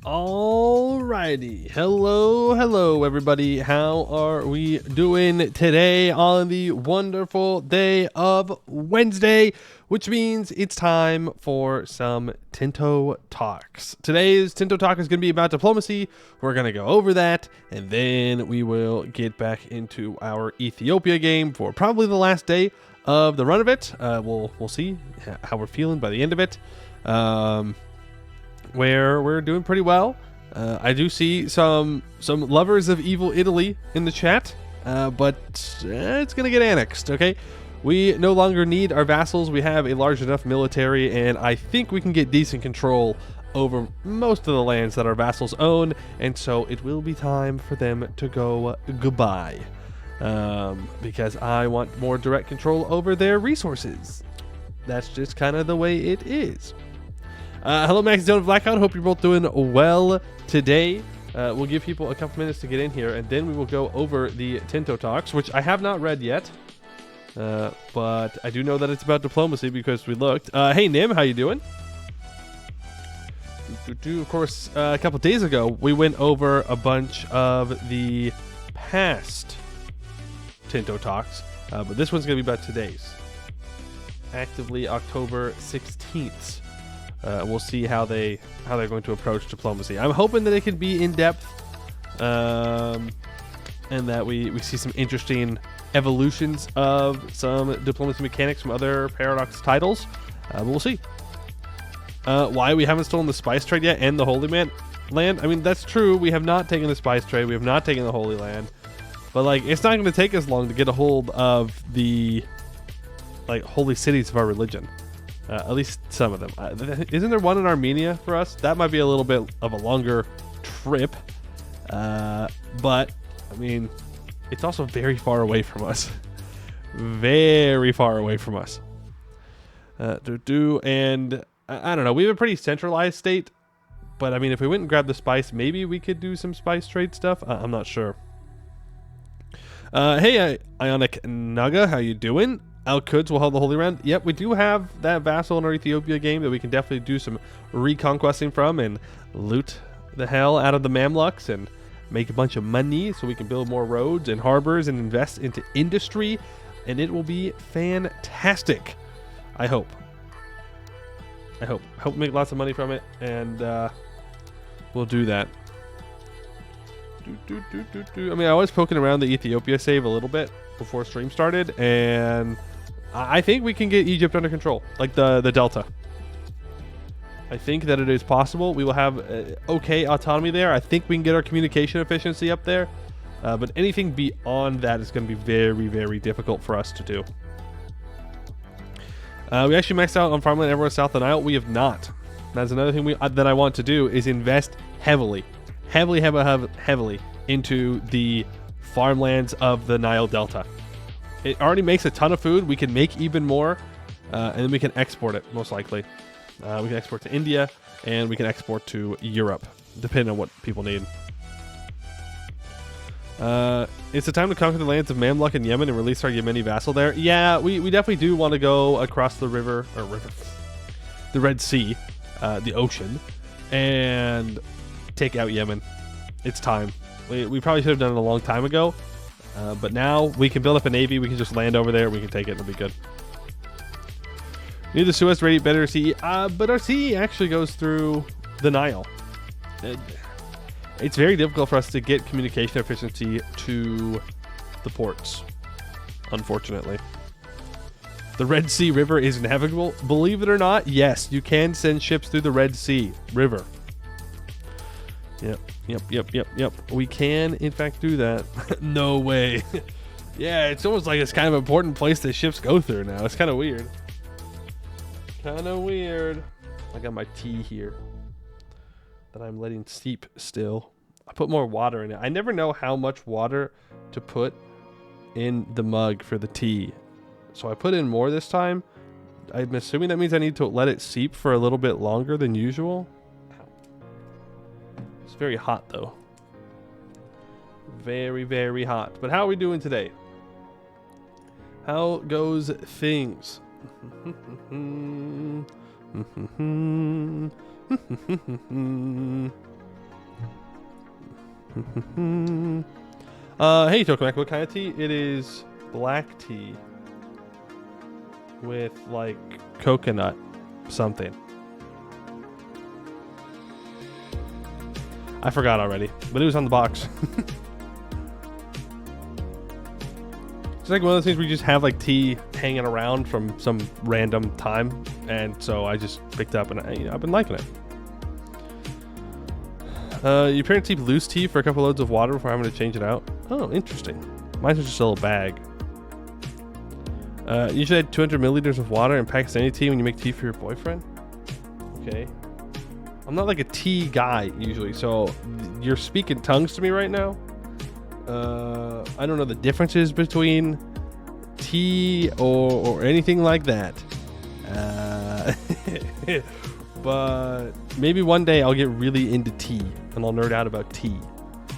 Alrighty, hello everybody. How are we doing today on the wonderful day of Wednesday, which means it's time for some Tinto Talks. Today's Tinto Talk is going to be about diplomacy. We're going to go over that, and then we will get back into our Ethiopia game for probably the last day of the run of it. We'll see how we're feeling by the end of it. Where we're doing pretty well. I do see some lovers of evil Italy in the chat, but it's gonna get annexed. Okay, we no longer need our vassals. We have a large enough military, and I think we can get decent control over most of the lands that our vassals own, and so it will be time for them to go goodbye, because I want more direct control over their resources. That's just kind of the way it is. Hello, Max, Dylan, Blackout. Hope you're both doing well today. We'll give people a couple minutes to get in here, and then we will go over the Tinto Talks, which I have not read yet. But I do know that it's about diplomacy because we looked. Hey, Nim, how you doing? Of course, a couple days ago, we went over a bunch of the past Tinto Talks, but this one's going to be about today's. Actively October 16th. We'll see how they're going to approach diplomacy. I'm hoping that it can be in depth, and that we see some interesting evolutions of some diplomacy mechanics from other Paradox titles. But we'll see. Why we haven't stolen the spice trade yet and the Holy Land? I mean, that's true. We have not taken the spice trade. We have not taken the Holy Land. But like, it's not going to take us long to get a hold of the holy cities of our religion. At least some of them. Isn't there one in Armenia for us? That might be a little bit of a longer trip. But, I mean, it's also very far away from us. Very far away from us. And I don't know. We have a pretty centralized state. But, I mean, if we went and grabbed the spice, maybe we could do some spice trade stuff. I'm not sure. Hey, Ionic Naga, how you doing? Al-Quds will hold the Holy Land. Yep, we do have that vassal in our Ethiopia game that we can definitely do some reconquesting from and loot the hell out of the Mamluks and make a bunch of money so we can build more roads and harbors and invest into industry, and it will be fantastic. I hope we make lots of money from it, and we'll do that. I mean, I was poking around the Ethiopia save a little bit before stream started, and I think we can get Egypt under control, like the Delta. I think that it is possible. We will have okay autonomy there. I think we can get our communication efficiency up there, but anything beyond that is going to be very, very difficult for us to do. We actually maxed out on farmland everywhere south of the Nile. We have not. That's another thing that I want to do, is invest heavily into the farmlands of the Nile Delta. It already makes a ton of food. We can make even more, and then we can export it, most likely. We can export to India, and we can export to Europe, depending on what people need. It's the time to conquer the lands of Mamluk and Yemen and release our Yemeni vassal there. Yeah, we definitely do want to go across the the Red Sea, the ocean, and take out Yemen. It's time. We probably should have done it a long time ago, but now we can build up a navy. We can just land over there. We can take it. It'll be good. Need the Suez ready better sea, but our sea actually goes through the Nile. It's very difficult for us to get communication efficiency to the ports, unfortunately. The Red Sea River is navigable. Believe it or not, yes, you can send ships through the Red Sea River. Yep. We can, in fact, do that. No way. Yeah, it's almost like it's kind of an important place that ships go through now. It's kind of weird. I got my tea here that I'm letting steep still. I put more water in it. I never know how much water to put in the mug for the tea. So I put in more this time. I'm assuming that means I need to let it seep for a little bit longer than usual. It's very hot though. Very, very hot. But how are we doing today? How goes things? Hey, Tokamak, what kind of tea? It is black tea with like coconut something. I forgot already, but it was on the box. It's like one of those things where you just have like tea hanging around from some random time, and so I just picked up and I've been liking it. Your parents keep loose tea for a couple loads of water before having to change it out. Oh, interesting. Mine's just a little bag. You should add 200 milliliters of water in Pakistani tea when you make tea for your boyfriend. Okay. I'm not like a tea guy usually, so you're speaking tongues to me right now. I don't know the differences between tea or anything like that. But maybe one day I'll get really into tea and I'll nerd out about tea.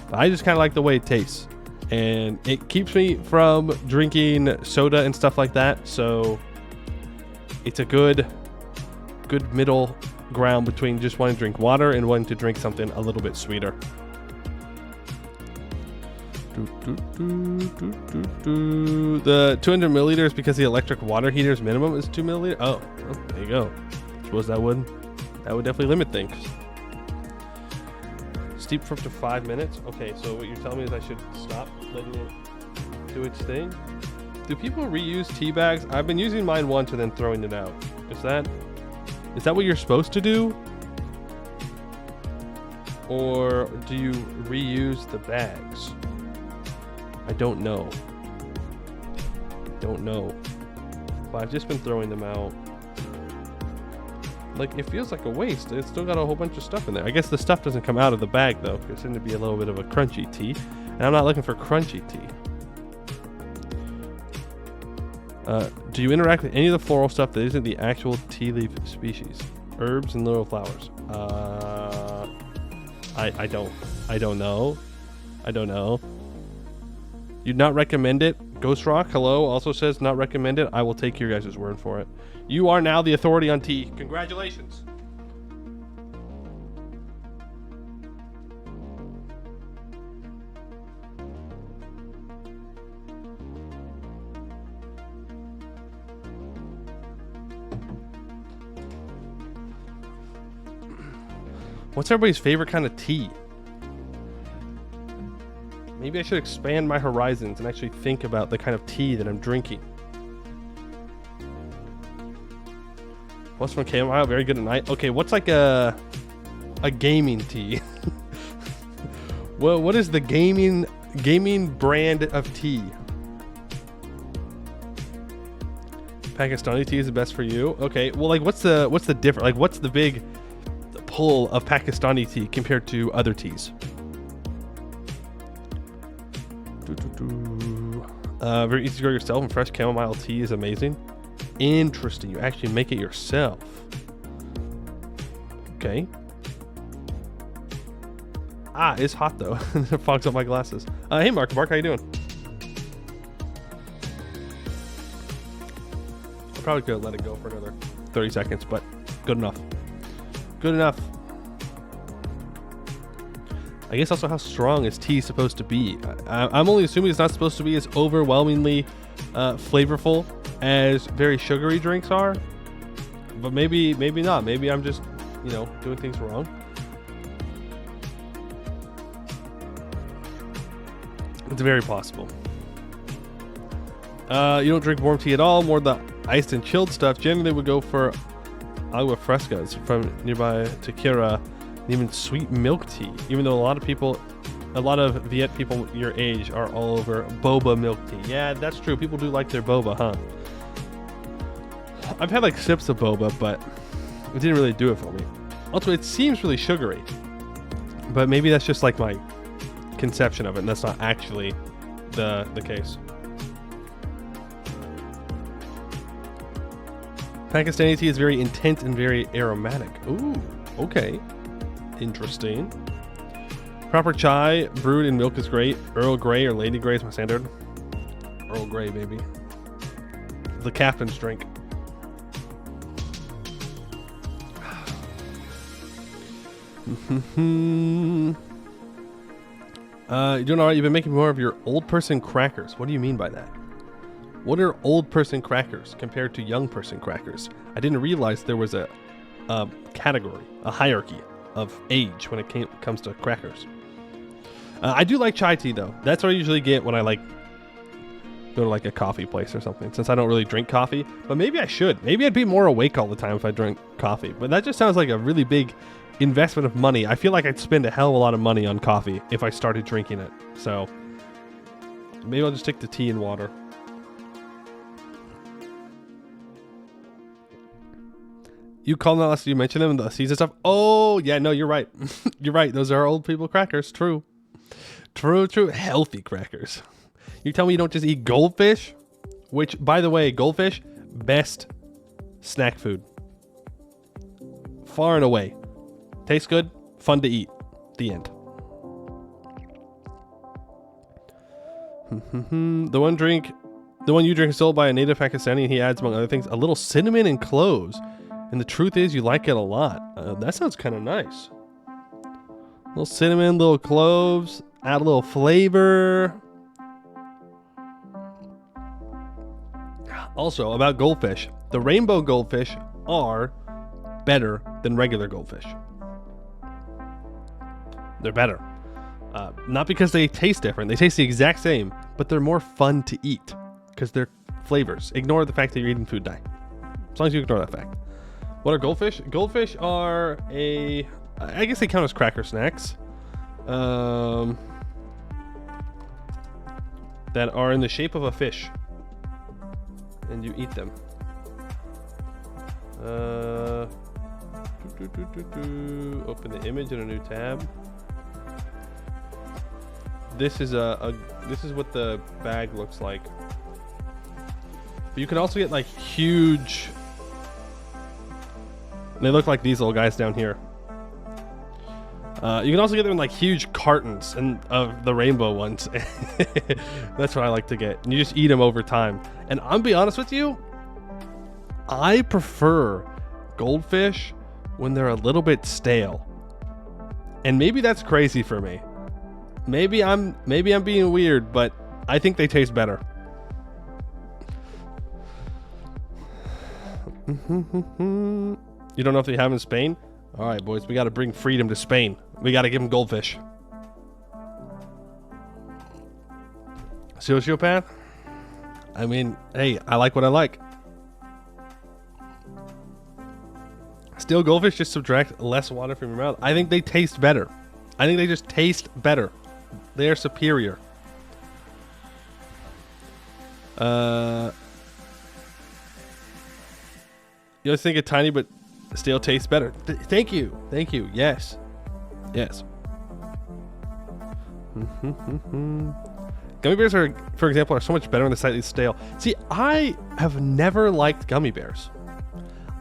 But I just kind of like the way it tastes, and it keeps me from drinking soda and stuff like that. So it's a good middle ground between just wanting to drink water and wanting to drink something a little bit sweeter. The 200 milliliters because the electric water heater's minimum is 2 milliliters. Oh, well, there you go. Suppose that would definitely limit things. Steep for up to 5 minutes. Okay, so what you're telling me is I should stop letting it do its thing. Do people reuse tea bags? I've been using mine once and then throwing it out. Is that what you're supposed to do? Or do you reuse the bags? I don't know. But I've just been throwing them out. Like, it feels like a waste. It's still got a whole bunch of stuff in there. I guess the stuff doesn't come out of the bag though, because it's going to be a little bit of a crunchy tea, and I'm not looking for crunchy tea. Do you interact with any of the floral stuff that isn't the actual tea leaf species? Herbs and little flowers. I don't know. You'd not recommend it? Ghost Rock, hello, also says not recommend it. I will take your guys' word for it. You are now the authority on tea. Congratulations. What's everybody's favorite kind of tea? Maybe I should expand my horizons and actually think about the kind of tea that I'm drinking. What's from chamomile? Very good at night. Okay, what's like a gaming tea? Well, what is the gaming brand of tea? Pakistani tea is the best for you. Okay, well, like what's the difference? Like what's the big pull of Pakistani tea compared to other teas? Very easy to grow yourself, and fresh chamomile tea is amazing. Interesting. You actually make it yourself. Okay. It's hot though. It fogs up my glasses. Hey Mark, how you doing? I probably could let it go for another 30 seconds, but good enough. Good enough. I guess also how strong is tea supposed to be? I'm only assuming it's not supposed to be as overwhelmingly flavorful as very sugary drinks are, but maybe not. Maybe I'm just, doing things wrong. It's very possible. You don't drink warm tea at all, more the iced and chilled stuff. Generally would go for agua frescas from nearby Takira. Even sweet milk tea, even though a lot of Viet people your age are all over boba milk tea. Yeah, that's true. People do like their boba, huh? I've had like sips of boba, but it didn't really do it for me. Also, it seems really sugary, but maybe that's just like my conception of it, and that's not actually the case. Pakistani tea is very intense and very aromatic. Ooh, okay. Interesting. Proper chai brewed in milk is great. Earl Grey or Lady Grey is my standard. Earl Grey, baby. The captain's drink. You're doing all right. You've been making more of your old person crackers. What do you mean by that? What are old person crackers compared to young person crackers? I didn't realize there was a category, a hierarchy of age when it comes to crackers. I do like chai tea though. That's what I usually get when I like go to like a coffee place or something, since I don't really drink coffee. But maybe I should. Maybe I'd be more awake all the time if I drank coffee. But that just sounds like a really big investment of money. I feel like I'd spend a hell of a lot of money on coffee if I started drinking it. So maybe I'll just stick to tea and water. You called them unless you mentioned them in the season stuff. Oh, yeah, no, you're right. You're right. Those are old people crackers. True. True. Healthy crackers. You tell me you don't just eat goldfish? Which, by the way, goldfish, best snack food. Far and away. Tastes good, fun to eat. The end. The one you drink is sold by a native Pakistani, and he adds, among other things, a little cinnamon and cloves. And the truth is, you like it a lot. That sounds kind of nice. A little cinnamon, little cloves, add a little flavor. Also, about goldfish. The rainbow goldfish are better than regular goldfish. They're better. Not because they taste different. They taste the exact same, but they're more fun to eat because they're flavors. Ignore the fact that you're eating food dye. As long as you ignore that fact. What are goldfish? Goldfish are I guess they count as cracker snacks. That are in the shape of a fish. And you eat them. Open the image in a new tab. This is this is what the bag looks like. But you can also get like huge. They look like these little guys down here. You can also get them in like huge cartons and of the rainbow ones. That's what I like to get. And you just eat them over time. And I'll be honest with you, I prefer goldfish when they're a little bit stale. And maybe that's crazy for me. Maybe I'm being weird, but I think they taste better. You don't know if they have in Spain? All right, boys, we got to bring freedom to Spain. We got to give them goldfish. Sociopath? I mean, hey, I like what I like. Still, goldfish just subtract less water from your mouth. I think they taste better. I think they just taste better. They are superior. You always think a tiny but still tastes better. Thank you. Thank you. Yes. Yes. Gummy bears are, for example, are so much better when they're slightly stale. See, I have never liked gummy bears.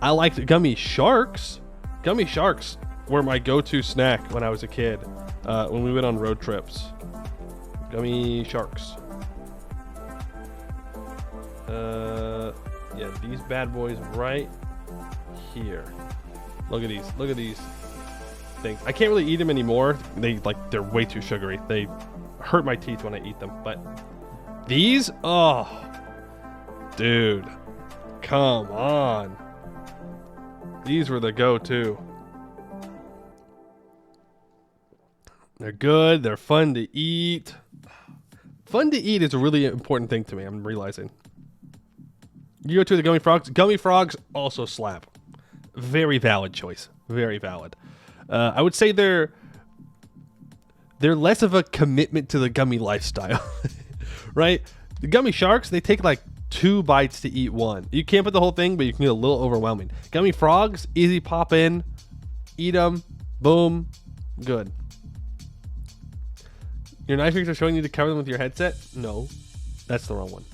I liked gummy sharks. Gummy sharks were my go-to snack when I was a kid. When we went on road trips. Gummy sharks. Yeah, these bad boys right here. Look at these. Look at these things. I can't really eat them anymore. They're way too sugary. They hurt my teeth when I eat them. But these, oh, dude, come on. These were the go-to. They're good. They're fun to eat. Fun to eat is a really important thing to me. I'm realizing. You go to the gummy frogs. Gummy frogs also slap. Very valid choice. Very valid. I would say they're less of a commitment to the gummy lifestyle, right? The gummy sharks, they take like 2 bites to eat one. You can't put the whole thing, but you can get a little overwhelming. Gummy frogs, easy pop in, eat them, boom, good. Your knife fingers are showing you to cover them with your headset? No, that's the wrong one.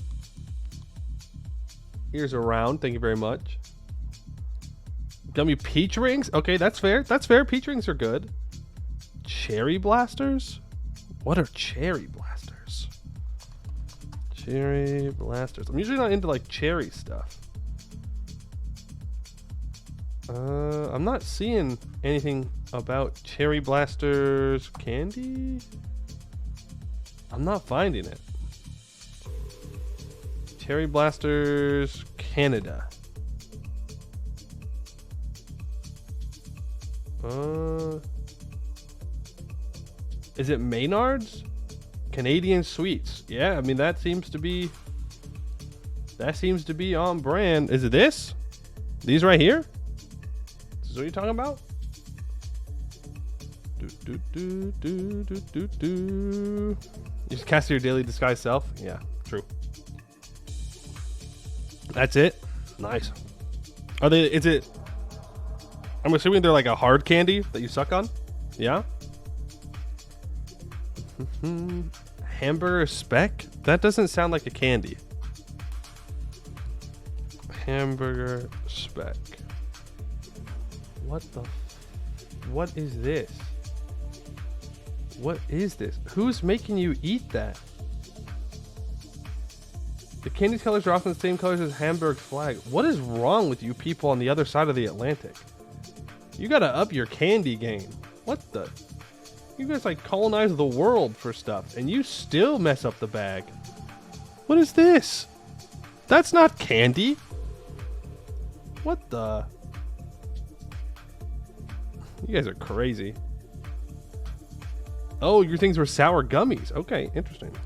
Here's a round. Thank you very much. Gummy peach rings? Okay, that's fair. That's fair. Peach rings are good. Cherry blasters? What are cherry blasters? Cherry blasters. I'm usually not into like cherry stuff. I'm not seeing anything about cherry blasters candy. I'm not finding it. Cherry Blasters, Canada. Is it Maynard's? Canadian Sweets. Yeah, I mean that seems to be on brand. Is it this? These right here? This is what you're talking about? You just cast your daily disguise self? Yeah, true. That's it? Nice. I'm assuming they're like a hard candy that you suck on? Yeah? Hamburger speck? That doesn't sound like a candy. Hamburger speck. What is this? What is this? Who's making you eat that? The candy's colors are often the same colors as Hamburg's flag. What is wrong with you people on the other side of the Atlantic? You gotta up your candy game. What the? You guys like colonize the world for stuff, and you still mess up the bag. What is this? That's not candy. What the? You guys are crazy. Oh, your things were sour gummies. Okay, interesting.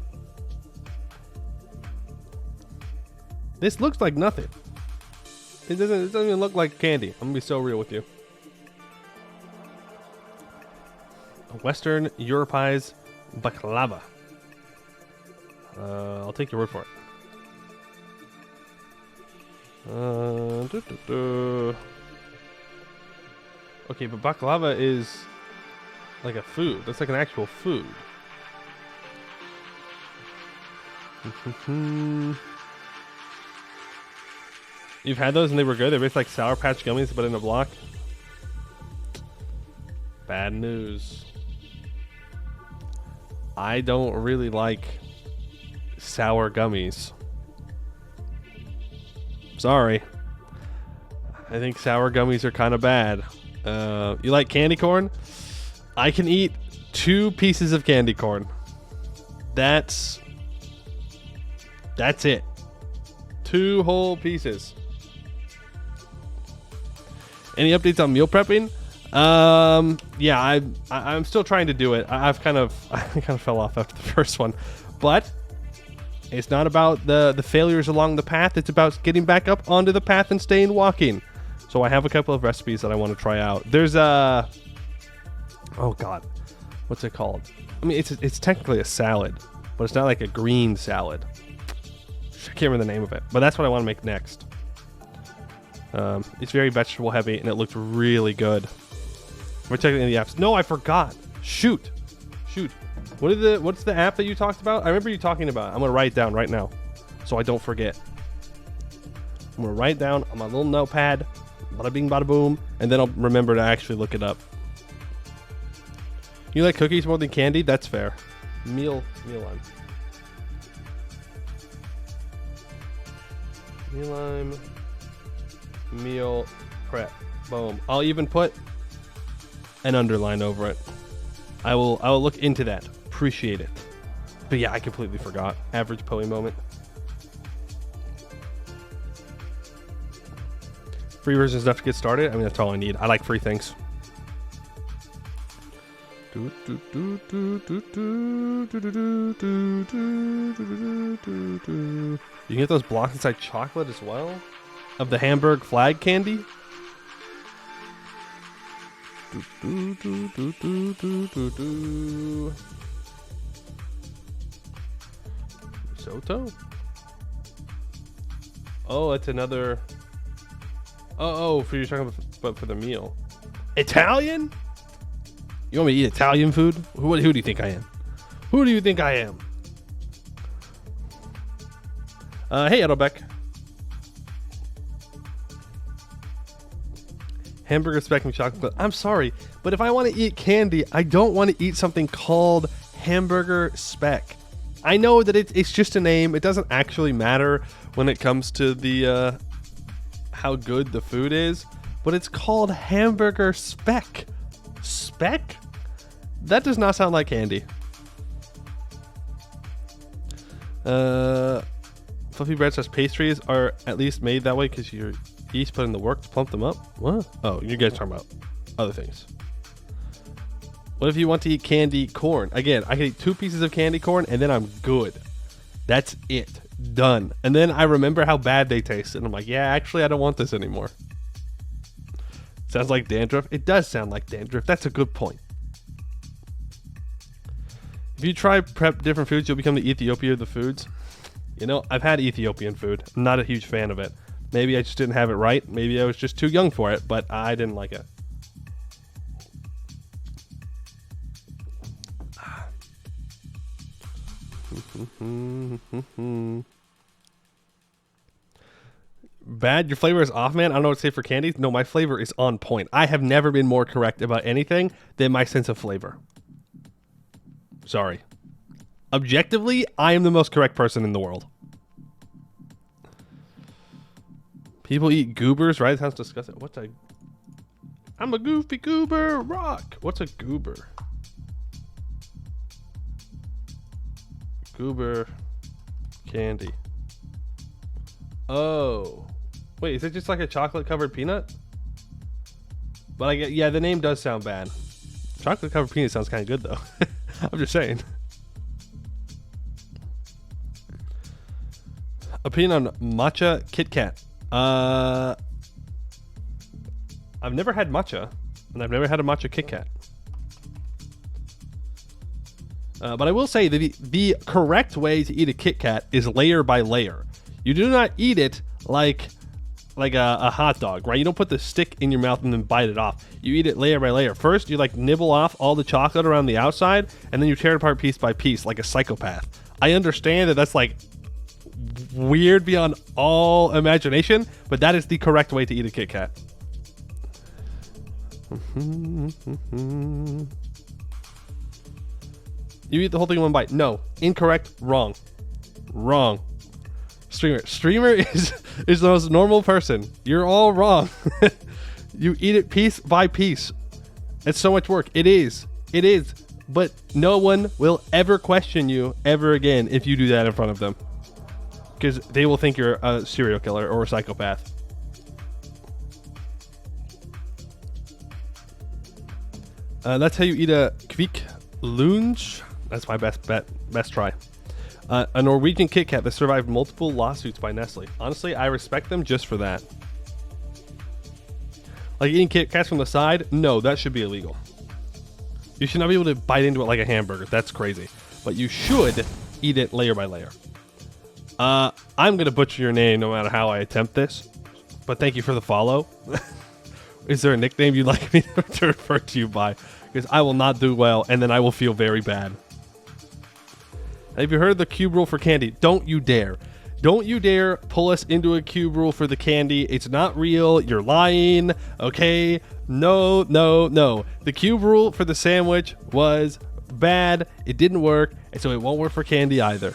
This looks like nothing. It doesn't even look like candy. I'm gonna be so real with you. Western Europe's baklava. I'll take your word for it. Okay, but baklava is like a food. That's like an actual food. You've had those and they were good? They're basically like Sour Patch Gummies, but in a block? Bad news. I don't really like sour gummies. Sorry. I think sour gummies are kind of bad. You like candy corn? I can eat 2 pieces of candy corn. That's it. 2 whole pieces. Any updates on meal prepping? Yeah, I'm still trying to do it. I kind of fell off after the first one, but it's not about the failures along the path. It's about getting back up onto the path and staying walking. So I have a couple of recipes that I want to try out. There's oh god, what's it called? I mean, it's technically a salad, but it's not like a green salad. I can't remember the name of it, but that's what I want to make next. It's very vegetable heavy and it looked really good. We're checking in the apps. No, I forgot. Shoot. What's the app that you talked about? I remember you talking about it. I'm gonna write it down right now so I don't forget. I'm gonna write it down on my little notepad. Bada bing, bada boom, and then I'll remember to actually look it up. You like cookies more than candy? That's fair. Meal lime. Meal lime. Meal prep. Boom. I'll even put an underline over it. I will look into that. Appreciate it. But yeah, I completely forgot. Average Poe moment. Free version stuff to get started. I mean, that's all I need. I like free things. You can get those blocks inside chocolate as well? Of the Hamburg flag candy? Risotto? Oh, that's another... Oh, for you're talking about for the meal. Italian? You want me to eat Italian food? Who do you think I am? Who do you think I am? Hey, Edelbeck. Hamburger speck and chocolate. I'm sorry, but if I want to eat candy, I don't want to eat something called hamburger speck. I know that it's just a name. It doesn't actually matter when it comes to the how good the food is, but it's called hamburger speck. Speck? That does not sound like candy. Fluffy bread slash pastries are at least made that way because your yeast put in the work to plump them up. What? Oh, you guys talking about other things. What if you want to eat candy corn? Again, I can eat 2 pieces of candy corn and then I'm good. That's it. Done. And then I remember how bad they taste. And I'm like, yeah, actually, I don't want this anymore. Sounds like dandruff. It does sound like dandruff. That's a good point. If you try prep different foods, you'll become the Ethiopia of the foods. You know, I've had Ethiopian food. I'm not a huge fan of it. Maybe I just didn't have it right. Maybe I was just too young for it, but I didn't like it. Bad, your flavor is off, man. I don't know what to say for candies. No, my flavor is on point. I have never been more correct about anything than my sense of flavor. Sorry. Objectively, I am the most correct person in the world. People eat goobers, right? It sounds disgusting. What's a... I'm a goofy goober. Rock. What's a goober? Goober candy. Oh. Wait, is it just like a chocolate covered peanut? But I get, yeah, the name does sound bad. Chocolate covered peanut sounds kind of good though. I'm just saying. Opinion on matcha Kit Kat. I've never had matcha, and I've never had a matcha Kit Kat. But I will say that the correct way to eat a Kit Kat is layer by layer. You do not eat it like a hot dog, right? You don't put the stick in your mouth and then bite it off. You eat it layer by layer. First, you like nibble off all the chocolate around the outside, and then you tear it apart piece by piece like a psychopath. I understand that that's like weird beyond all imagination, but that is the correct way to eat a Kit Kat. You eat the whole thing in one bite. No. Incorrect. Wrong. Wrong. Streamer is the most normal person. You're all wrong. You eat it piece by piece. It's so much work. It is. It is. But no one will ever question you ever again if you do that in front of them. Because they will think you're a serial killer or a psychopath. That's how you eat a Kvik Lunge. That's my best bet. Best try. A Norwegian Kit Kat that survived multiple lawsuits by Nestle. Honestly, I respect them just for that. Like eating Kit Kats from the side? No, that should be illegal. You should not be able to bite into it like a hamburger. That's crazy. But you should eat it layer by layer. I'm going to butcher your name no matter how I attempt this. But thank you for the follow. Is there a nickname you'd like me to refer to you by? Because I will not do well, and then I will feel very bad. Have you heard of the cube rule for candy? Don't you dare. Don't you dare pull us into a cube rule for the candy. It's not real. You're lying. Okay? No, no, no. The cube rule for the sandwich was bad. It didn't work, and so it won't work for candy either.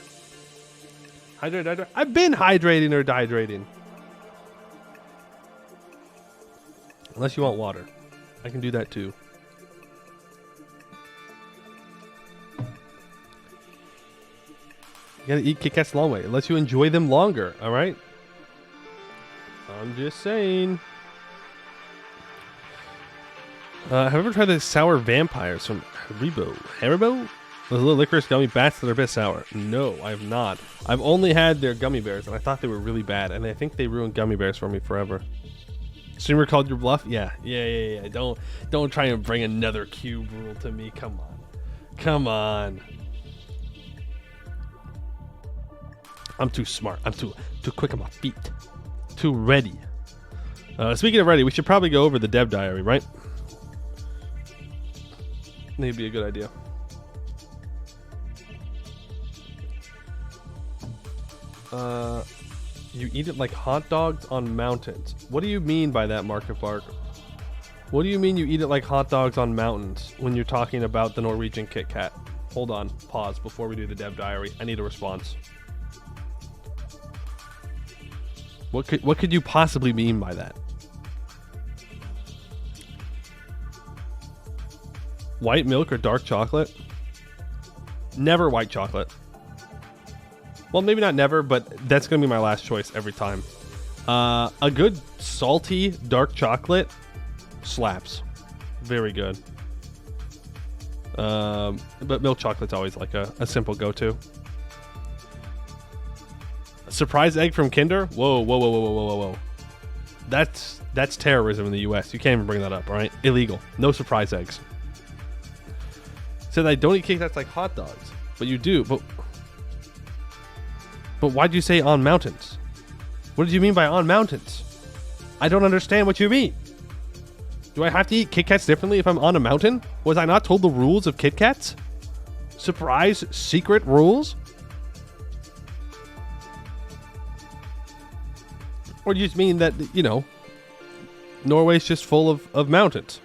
Hydrate, hydrate. I've been hydrating or dehydrating. Unless you want water. I can do that too. You gotta eat Kit Kats the long way. It lets you enjoy them longer, alright? I'm just saying. Have you ever tried the sour vampires from Haribo? Those little licorice gummy bats that are a bit sour. No, I have not. I've only had their gummy bears, and I thought they were really bad, and I think they ruined gummy bears for me forever. Streamer called your bluff? Yeah. Don't try and bring another cube rule to me. Come on. Come on. I'm too smart. I'm too quick on my feet. Too ready. Speaking of ready, we should probably go over the dev diary, right? Maybe be a good idea. You eat it like hot dogs on mountains. What do you mean by that, Market Bark? What do you mean you eat it like hot dogs on mountains when you're talking about the Norwegian Kit Kat? Hold on. Pause before we do the dev diary. I need a response. What could you possibly mean by that? White milk or dark chocolate? Never white chocolate. Well, maybe not never, but that's going to be my last choice every time. A good salty dark chocolate slaps. Very good. But milk chocolate's always like a simple go-to. A surprise egg from Kinder? Whoa, whoa, whoa, whoa, whoa, whoa, whoa. That's terrorism in the U.S. You can't even bring that up, all right? Illegal. No surprise eggs. Said I don't eat Kit Kats like hot dogs, but you do. But why'd you say on mountains? What did you mean by on mountains? I don't understand what you mean. Do I have to eat Kit Kats differently if I'm on a mountain? Was I not told the rules of Kit Kats? Surprise secret rules? Or do you just mean that, you know, Norway's just full of mountains?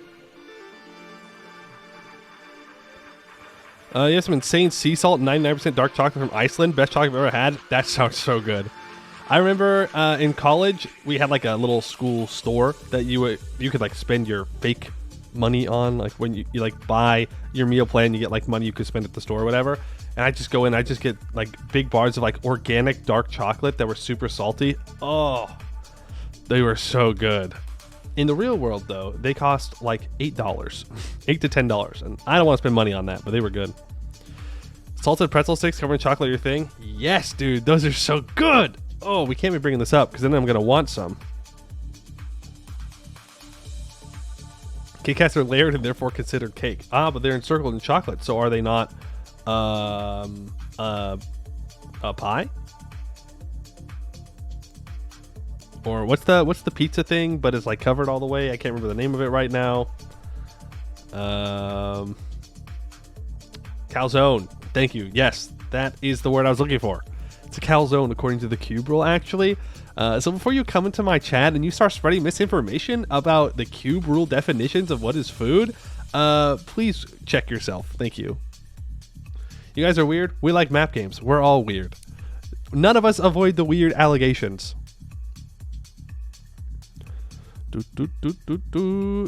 You have some insane sea salt, 99% dark chocolate from Iceland. Best chocolate I've ever had. That sounds so good. I remember in college, we had like a little school store that you could like spend your fake money on. Like when you like buy your meal plan, you get like money you could spend at the store or whatever. And I just go in, I just get like big bars of like organic dark chocolate that were super salty. Oh, they were so good. In the real world, though, they cost like $8, $8 to $10, and I don't want to spend money on that, but they were good. Salted pretzel sticks covered in chocolate, your thing? Yes, dude, those are so good. Oh, we can't be bringing this up because then I'm gonna want some. Kit Kats are layered and therefore considered cake. Ah, but they're encircled in chocolate, so are they not a pie? Or what's the pizza thing, but it's like covered all the way? I can't remember the name of it right now. Calzone. Thank you. Yes, that is the word I was looking for. It's a calzone according to the cube rule, actually. So before you come into my chat and you start spreading misinformation about the cube rule definitions of what is food, please check yourself. Thank you. You guys are weird. We like map games. We're all weird. None of us avoid the weird allegations.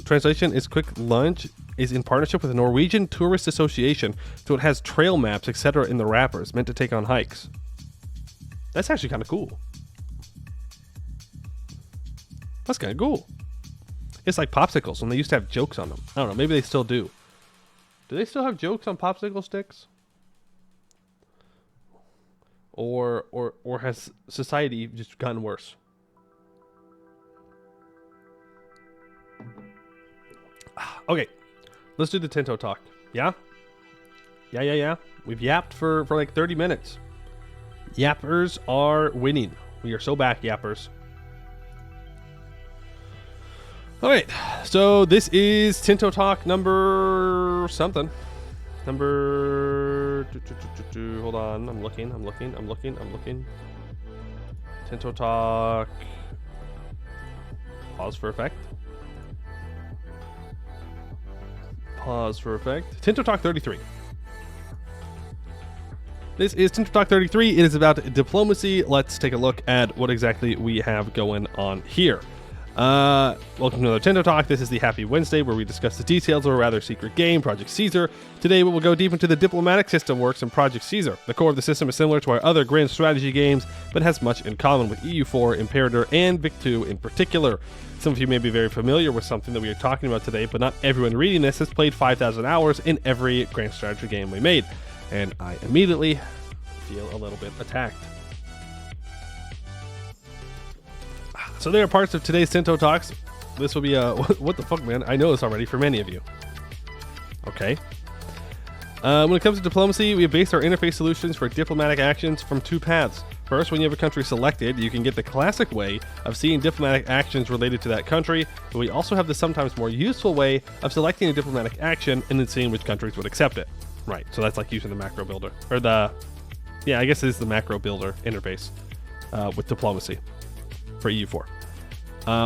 Translation is Quick Lunch is in partnership with the Norwegian Tourist Association, so it has trail maps, etc. in the wrappers, meant to take on hikes. That's actually kind of cool. That's kind of cool. It's like popsicles, and they used to have jokes on them. I don't know, maybe they still do. Do they still have jokes on popsicle sticks? Or has society just gotten worse? Okay, let's do the Tinto Talk. Yeah? Yeah. We've yapped for like 30 minutes. Yappers are winning. We are so back, yappers. All right, so this is Tinto Talk number something. Number... Hold on, I'm looking. Tinto Talk... Pause for effect. Tinto Talk 33. This is Tinto Talk 33. It is about diplomacy. Let's take a look at what exactly we have going on here. Welcome to another Tinto Talk. This is the Happy Wednesday where we discuss the details of a rather secret game, Project Caesar. Today we will go deep into the diplomatic system works in Project Caesar. The core of the system is similar to our other grand strategy games, but has much in common with EU4, Imperator, and Vic2 in particular. Some of you may be very familiar with something that we are talking about today, but not everyone reading this has played 5,000 hours in every grand strategy game we made, and I immediately feel a little bit attacked. So there are parts of today's Tinto Talks. This will be a what the fuck, man? I know this already for many of you. Okay. When it comes to diplomacy, we have based our interface solutions for diplomatic actions from two paths. First, when you have a country selected, you can get the classic way of seeing diplomatic actions related to that country, but we also have the sometimes more useful way of selecting a diplomatic action and then seeing which countries would accept it. Right, so that's like using the macro builder, or yeah, I guess it is the macro builder interface with diplomacy for EU4.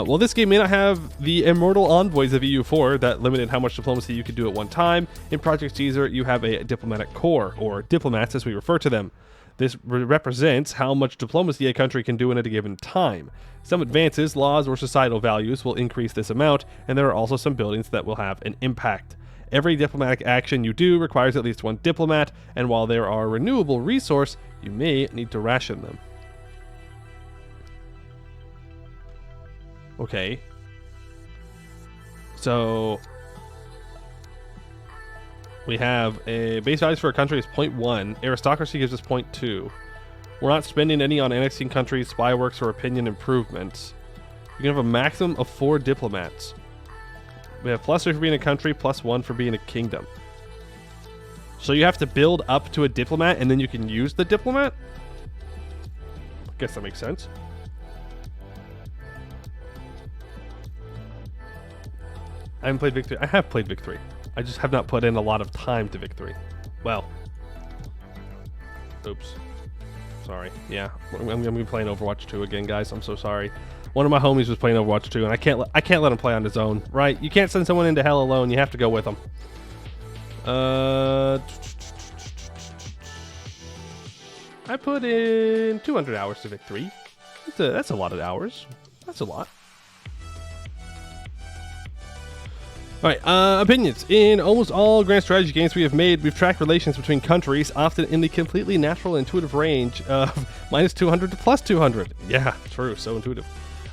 Well, this game may not have the immortal envoys of EU4 that limited how much diplomacy you could do at one time. In Project Caesar, you have a diplomatic corps, or diplomats as we refer to them. This represents how much diplomacy a country can do in a given time. Some advances, laws, or societal values will increase this amount, and there are also some buildings that will have an impact. Every diplomatic action you do requires at least one diplomat, and while there are renewable resource, You may need to ration them. Okay. So we have a base values for a country is 0.1. Aristocracy gives us 0.2. We're not spending any on annexing countries, spy works, or opinion improvements. You can have a maximum of 4 diplomats. We have +3 for being a country, +1 for being a kingdom. So you have to build up to a diplomat and then you can use the diplomat? I guess that makes sense. I haven't played Vic 3. I have played Vic 3. I just have not put in a lot of time to Vic 3. Well. Oops. Sorry. Yeah. I'm going to be playing Overwatch 2 again, guys. I'm so sorry. One of my homies was playing Overwatch 2, and I can't let him play on his own, right? You can't send someone into hell alone. You have to go with them. I put in 200 hours to Vic 3. That's a lot of hours. That's a lot. Alright, opinions. In almost all grand strategy games we have made, we've tracked relations between countries, often in the completely natural intuitive range of -200 to +200. Yeah, true, so intuitive.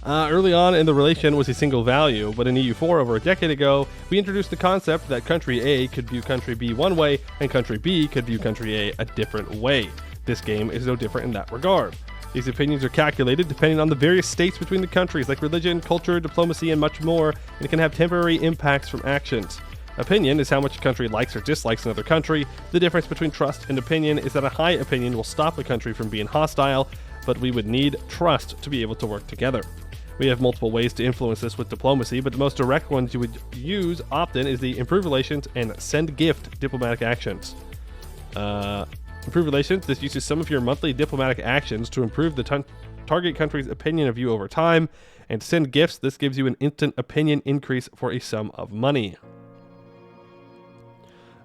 Early on in the relation was a single value, but in EU4 over a decade ago, we introduced the concept that country A could view country B one way, and country B could view country A different way. This game is no different in that regard. These opinions are calculated depending on the various states between the countries, like religion, culture, diplomacy, and much more, and it can have temporary impacts from actions. Opinion is how much a country likes or dislikes another country. The difference between trust and opinion is that a high opinion will stop a country from being hostile, but we would need trust to be able to work together. We have multiple ways to influence this with diplomacy, but the most direct ones you would use often is the improve relations and send gift diplomatic actions. Improve relations, this uses some of your monthly diplomatic actions to improve the target country's opinion of you over time, and send gifts, this gives you an instant opinion increase for a sum of money.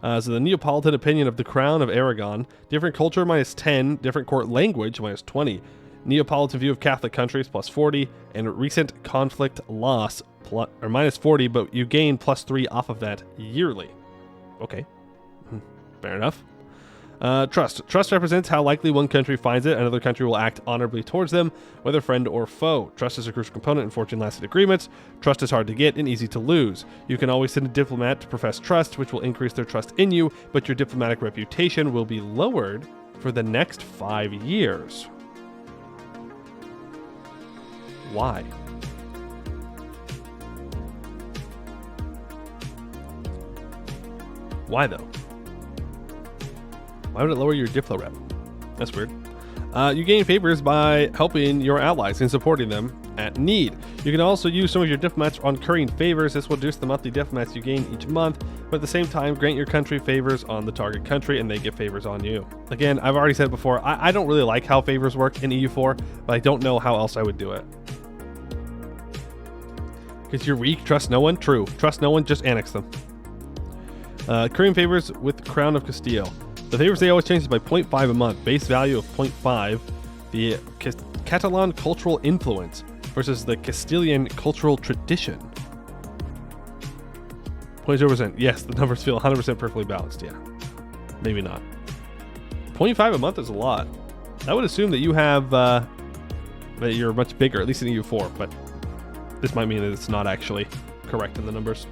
So the Neapolitan opinion of the Crown of Aragon, different culture -10, different court language -20. Neapolitan view of Catholic countries +40, and recent conflict loss -40, but you gain +3 off of that yearly. Okay, fair enough. Trust. Trust represents how likely one country finds it another country will act honorably towards them, whether friend or foe. Trust is a crucial component in fortune-lasting agreements. Trust is hard to get and easy to lose. You can always send a diplomat to profess trust, which will increase their trust in you, but your diplomatic reputation will be lowered for the next 5 years. Why? Why though? Why would it lower your diplo rep? That's weird. You gain favors by helping your allies and supporting them at need. You can also use some of your diplomats on currying favors. This will reduce the monthly diplomats you gain each month, but at the same time, grant your country favors on the target country and they get favors on you. Again, I've already said it before, I don't really like how favors work in EU4, but I don't know how else I would do it. Because you're weak, trust no one? True. Trust no one, just annex them. Currying favors with the Crown of Castile. The favors they always change by 0.5 a month. Base value of 0.5. The Catalan cultural influence versus the Castilian cultural tradition. 0.0%. Yes, the numbers feel 100% perfectly balanced. Yeah. Maybe not. 0.5 a month is a lot. I would assume that you have that you're much bigger, at least in EU4, but this might mean that it's not actually correct in the numbers.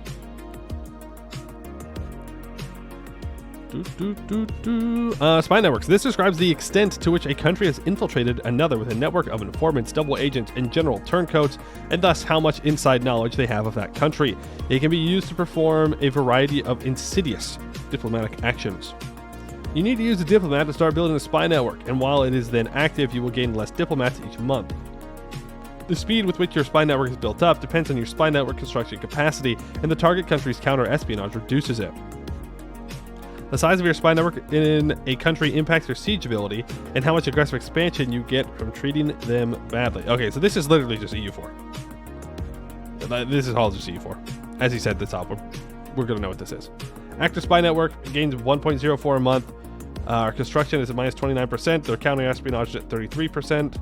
Spy networks. This describes the extent to which a country has infiltrated another with a network of informants, double agents, and general turncoats, and thus how much inside knowledge they have of that country. It can be used to perform a variety of insidious diplomatic actions. You need to use a diplomat to start building a spy network, and while it is then active, you will gain less diplomats each month. The speed with which your spy network is built up depends on your spy network construction capacity, and the target country's counter-espionage reduces it. The size of your spy network in a country impacts your siege ability and how much aggressive expansion you get from treating them badly. Okay, so this is literally just EU4. This is all just EU4. As he said at the top, we're going to know what this is. Active spy network gains 1.04 a month. Our construction is at -29%. Their counter-espionage is at 33%.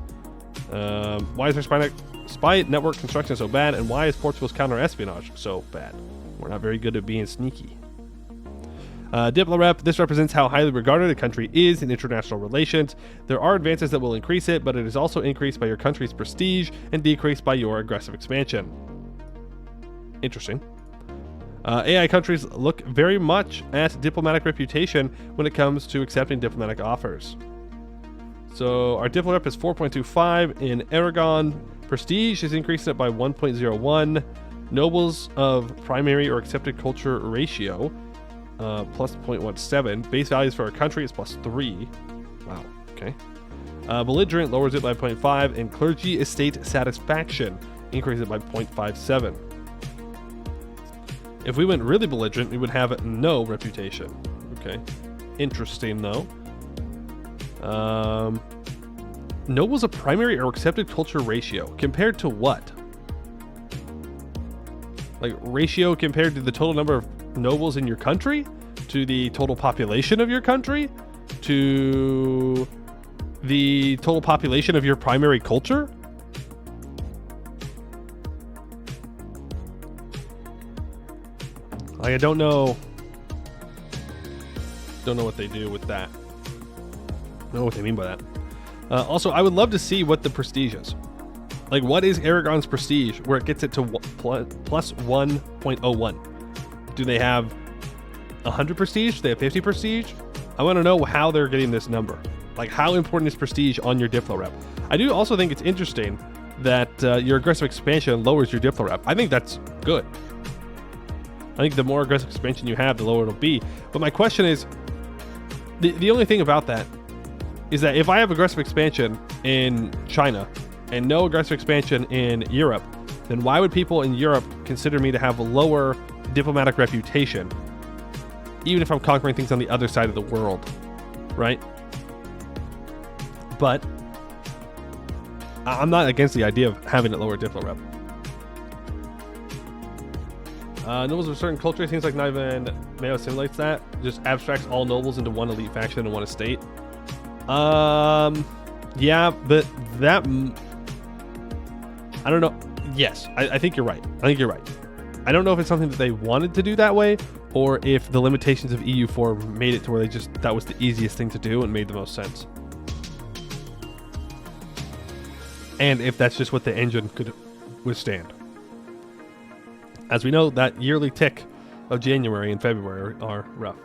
Why is their spy network construction so bad, and why is Portugal's counter-espionage so bad? We're not very good at being sneaky. Diplo Rep, this represents how highly regarded a country is in international relations. There are advances that will increase it, but it is also increased by your country's prestige and decreased by your aggressive expansion. Interesting. AI countries look very much at diplomatic reputation when it comes to accepting diplomatic offers. So our Diplo Rep is 4.25 in Aragon. Prestige is increasing it by 1.01. Nobles of primary or accepted culture ratio plus 0.17. Base values for our country is plus 3. Wow, okay. Belligerent lowers it by 0.5, and clergy estate satisfaction increases it by 0.57. If we went really belligerent, we would have no reputation. Okay, interesting though. Nobles of primary or accepted culture ratio compared to what? Like ratio compared to the total number of nobles in your country, to the total population of your country, to the total population of your primary culture? Like, I don't know what they do with that. I don't know what they mean by that. Also, I would love to see what the prestige is. Like, what is Aragon's prestige where it gets it to plus 1.01? Do they have 100 prestige? Do they have 50 prestige? I want to know how they're getting this number. Like, how important is prestige on your Diplo Rep? I do also think it's interesting that your aggressive expansion lowers your Diplo Rep. I think that's good. I think the more aggressive expansion you have, the lower it'll be. But my question is, the only thing about that is that if I have aggressive expansion in China and no aggressive expansion in Europe, then why would people in Europe consider me to have a lower diplomatic reputation, even if I'm conquering things on the other side of the world, right? But I'm not against the idea of having a lower Diplo Rep. Nobles of a certain culture, seems like not even MEIOU simulates that. Just abstracts all nobles into one elite faction and one estate. Yeah, but that, I don't know. Yes, I think you're right. I think you're right. I don't know if it's something that they wanted to do that way, or if the limitations of EU4 made it to where that was the easiest thing to do and made the most sense. And if that's just what the engine could withstand. As we know, that yearly tick of January and February are rough.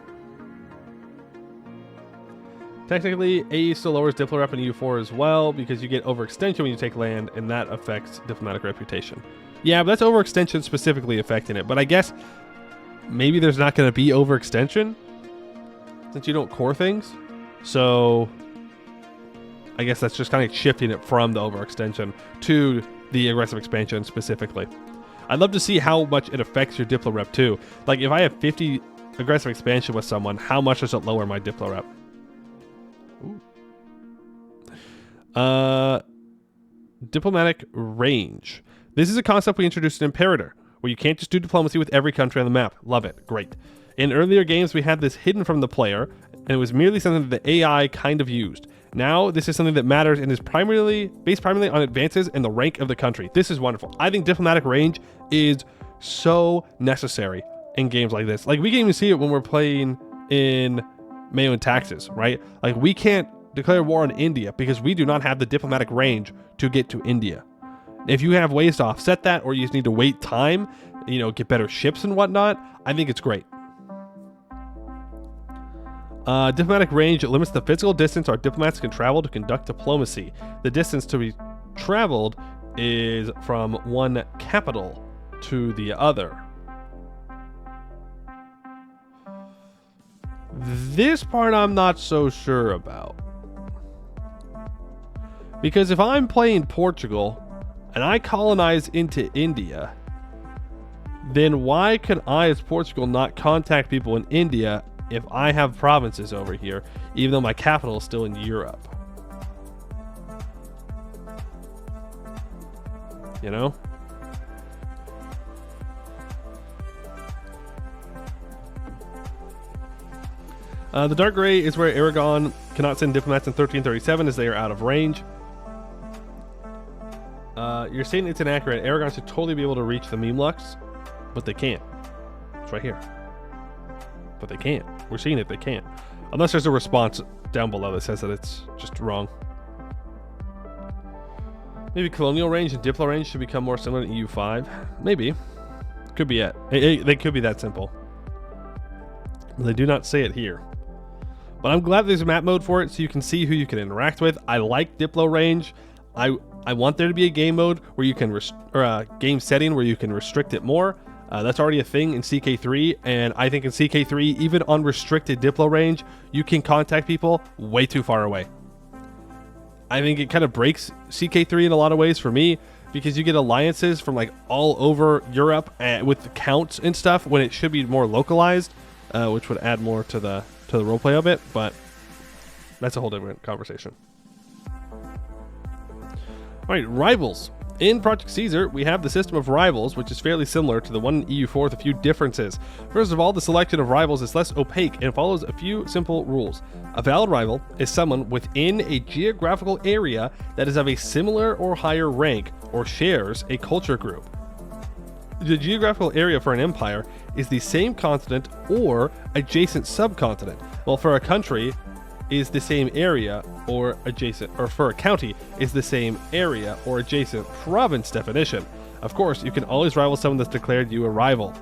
Technically, AE still lowers Diplo Rep in EU4 as well, because you get overextension when you take land, and that affects diplomatic reputation. Yeah, but that's overextension specifically affecting it. But I guess maybe there's not going to be overextension since you don't core things. So I guess that's just kind of shifting it from the overextension to the aggressive expansion specifically. I'd love to see how much it affects your Diplo Rep too. Like, if I have 50 aggressive expansion with someone, how much does it lower my Diplo Rep? Ooh. Diplomatic range. This is a concept we introduced in Imperator, where you can't just do diplomacy with every country on the map. Love it. Great. In earlier games, we had this hidden from the player, and it was merely something that the AI kind of used. Now, this is something that matters and is based primarily on advances in the rank of the country. This is wonderful. I think diplomatic range is so necessary in games like this. Like, we can even see it when we're playing in MEIOU Taxes, right? Like, we can't declare war on India because we do not have the diplomatic range to get to India. If you have ways to offset that, or you just need to wait time, get better ships and whatnot, I think it's great. Diplomatic range limits the physical distance our diplomats can travel to conduct diplomacy. The distance to be traveled is from one capital to the other. This part I'm not so sure about. Because if I'm playing Portugal and I colonize into India, then why can I as Portugal not contact people in India if I have provinces over here, even though my capital is still in Europe? You know? The dark gray is where Aragon cannot send diplomats in 1337 as they are out of range. You're saying it's inaccurate. Aragon should totally be able to reach the meme lux, but they can't. It's right here. but they can't. We're seeing it, they can't. Unless there's a response down below that says that it's just wrong. Maybe colonial range and diplo range should become more similar to EU5. Maybe. Could be it. They could be that simple. They do not say it here. But I'm glad there's a map mode for it so you can see who you can interact with. I like diplo range. I want there to be a game mode where you can game setting where you can restrict it more. That's already a thing in CK3, and I think in CK3, even on restricted diplo range, you can contact people way too far away. I think it kind of breaks CK3 in a lot of ways for me, because you get alliances from like all over Europe with the counts and stuff when it should be more localized, which would add more to the roleplay of it, but that's a whole different conversation. All right, rivals. In Project Caesar, we have the system of rivals, which is fairly similar to the one in EU4 with a few differences. First of all, the selection of rivals is less opaque and follows a few simple rules. A valid rival is someone within a geographical area that is of a similar or higher rank or shares a culture group. The geographical area for an empire is the same continent or adjacent subcontinent, while for a country is the same area or adjacent, or for a county is the same area or adjacent province definition. Of course, you can always rival someone that's declared you a rival.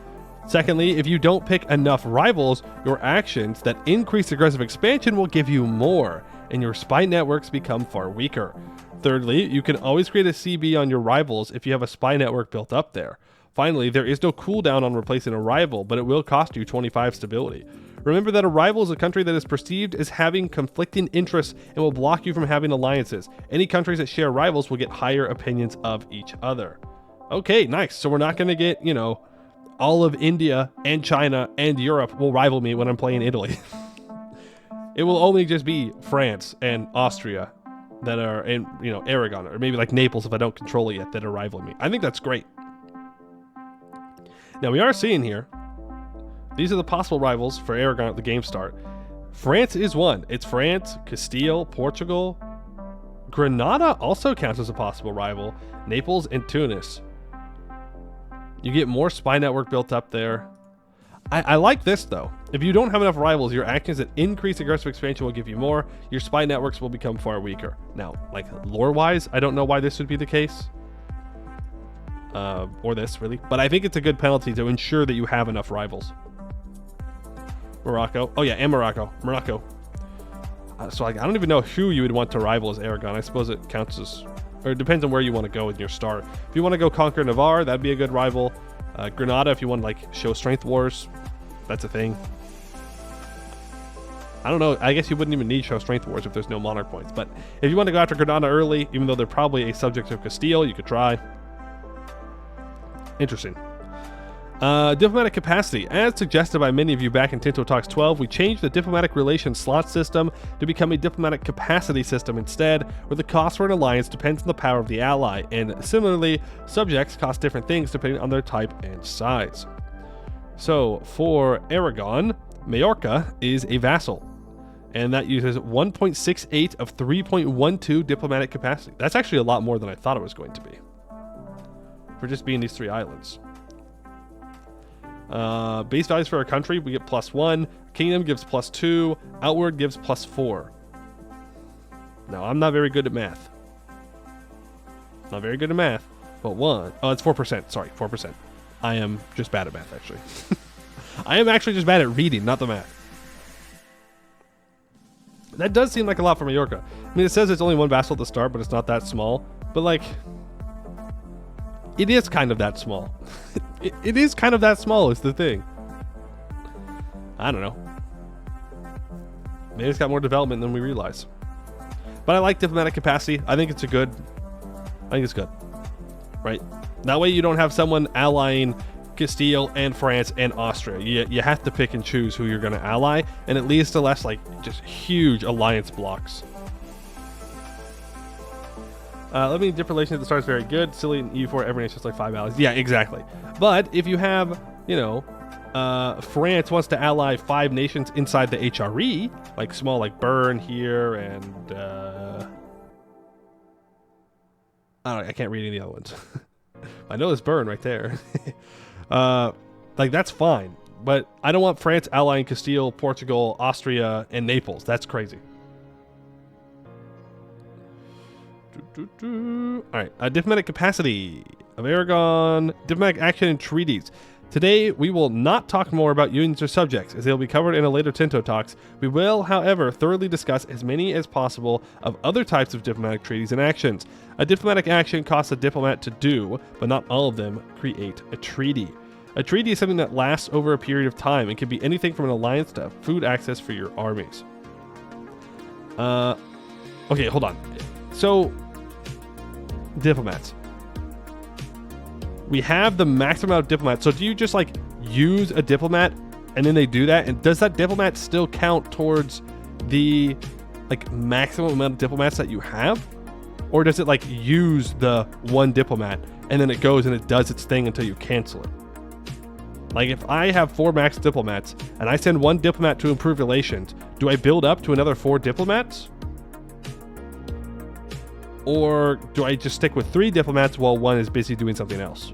Secondly, if you don't pick enough rivals, your actions that increase aggressive expansion will give you more, and your spy networks become far weaker. Thirdly, you can always create a CB on your rivals if you have a spy network built up there. Finally, there is no cooldown on replacing a rival, but it will cost you 25 stability. Remember that a rival is a country that is perceived as having conflicting interests and will block you from having alliances. Any countries that share rivals will get higher opinions of each other. Okay, nice. So we're not going to get, you know, all of India and China and Europe will rival me when I'm playing Italy. It will only just be France and Austria that are in, you know, Aragon, or maybe like Naples if I don't control it yet, that are rivaling me. I think that's great. Now we are seeing here, these are the possible rivals for Aragon at the game start. France is one. It's France, Castile, Portugal. Granada also counts as a possible rival. Naples and Tunis. You get more spy network built up there. I like this though. If you don't have enough rivals, your actions that increase aggressive expansion will give you more. Your spy networks will become far weaker. Now, like lore-wise, I don't know why this would be the case. Or this really, but I think it's a good penalty to ensure that you have enough rivals. Morocco. Oh yeah, and Morocco. So like, I don't even know who you would want to rival as Aragon. I suppose it counts as, or it depends on where you want to go in your start. If you want to go conquer Navarre, that'd be a good rival. Granada, if you want to like show strength wars, that's a thing. I don't know. I guess you wouldn't even need show strength wars if there's no monarch points. But if you want to go after Granada early, even though they're probably a subject of Castile, you could try. Interesting. Diplomatic capacity. As suggested by many of you back in Tinto Talks 12, we changed the diplomatic relations slot system to become a diplomatic capacity system instead, where the cost for an alliance depends on the power of the ally, and similarly, subjects cost different things depending on their type and size. So, for Aragon, Majorca is a vassal, and that uses 1.68 of 3.12 diplomatic capacity. That's actually a lot more than I thought it was going to be, for just being these three islands. Base values for our country, we get +1. Kingdom gives +2. Outward gives +4. Now, I'm not very good at math. Not very good at math, but one. Oh, it's 4%. Sorry, 4%. I am just bad at math, actually. I am actually just bad at reading, not the math. That does seem like a lot for Majorca. I mean, it says it's only one vassal at the start, but it's not that small. But, like, it is kind of that small. It is kind of that small is the thing. I don't know. Maybe it's got more development than we realize. But I like diplomatic capacity. I think it's good. Right? That way you don't have someone allying Castile and France and Austria. You have to pick and choose who you're going to ally, and it leads to less like just huge alliance blocks. Living in different relations at the start is very good. Silly in EU4, every nation's like 5 allies. Yeah, exactly. But if you have, you know, France wants to ally 5 nations inside the HRE, like small, like Bern here, and I don't know, I can't read any of the other ones. I know it's Bern right there. Like, that's fine. but I don't want France allying Castile, Portugal, Austria, and Naples. That's crazy. All right, diplomatic capacity of Aragon, diplomatic action and treaties. Today, we will not talk more about unions or subjects, as they will be covered in a later Tinto Talks. We will, however, thoroughly discuss as many as possible of other types of diplomatic treaties and actions. A diplomatic action costs a diplomat to do, but not all of them create a treaty. A treaty is something that lasts over a period of time and can be anything from an alliance to food access for your armies. Okay, hold on. So, diplomats. We have the maximum amount of diplomats. So do you just like use a diplomat and then they do that? And does that diplomat still count towards the like maximum amount of diplomats that you have? Or does it like use the one diplomat and then it goes and it does its thing until you cancel it? Like if I have 4 max diplomats and I send one diplomat to improve relations, do I build up to another 4 diplomats? Or do I just stick with 3 diplomats while one is busy doing something else?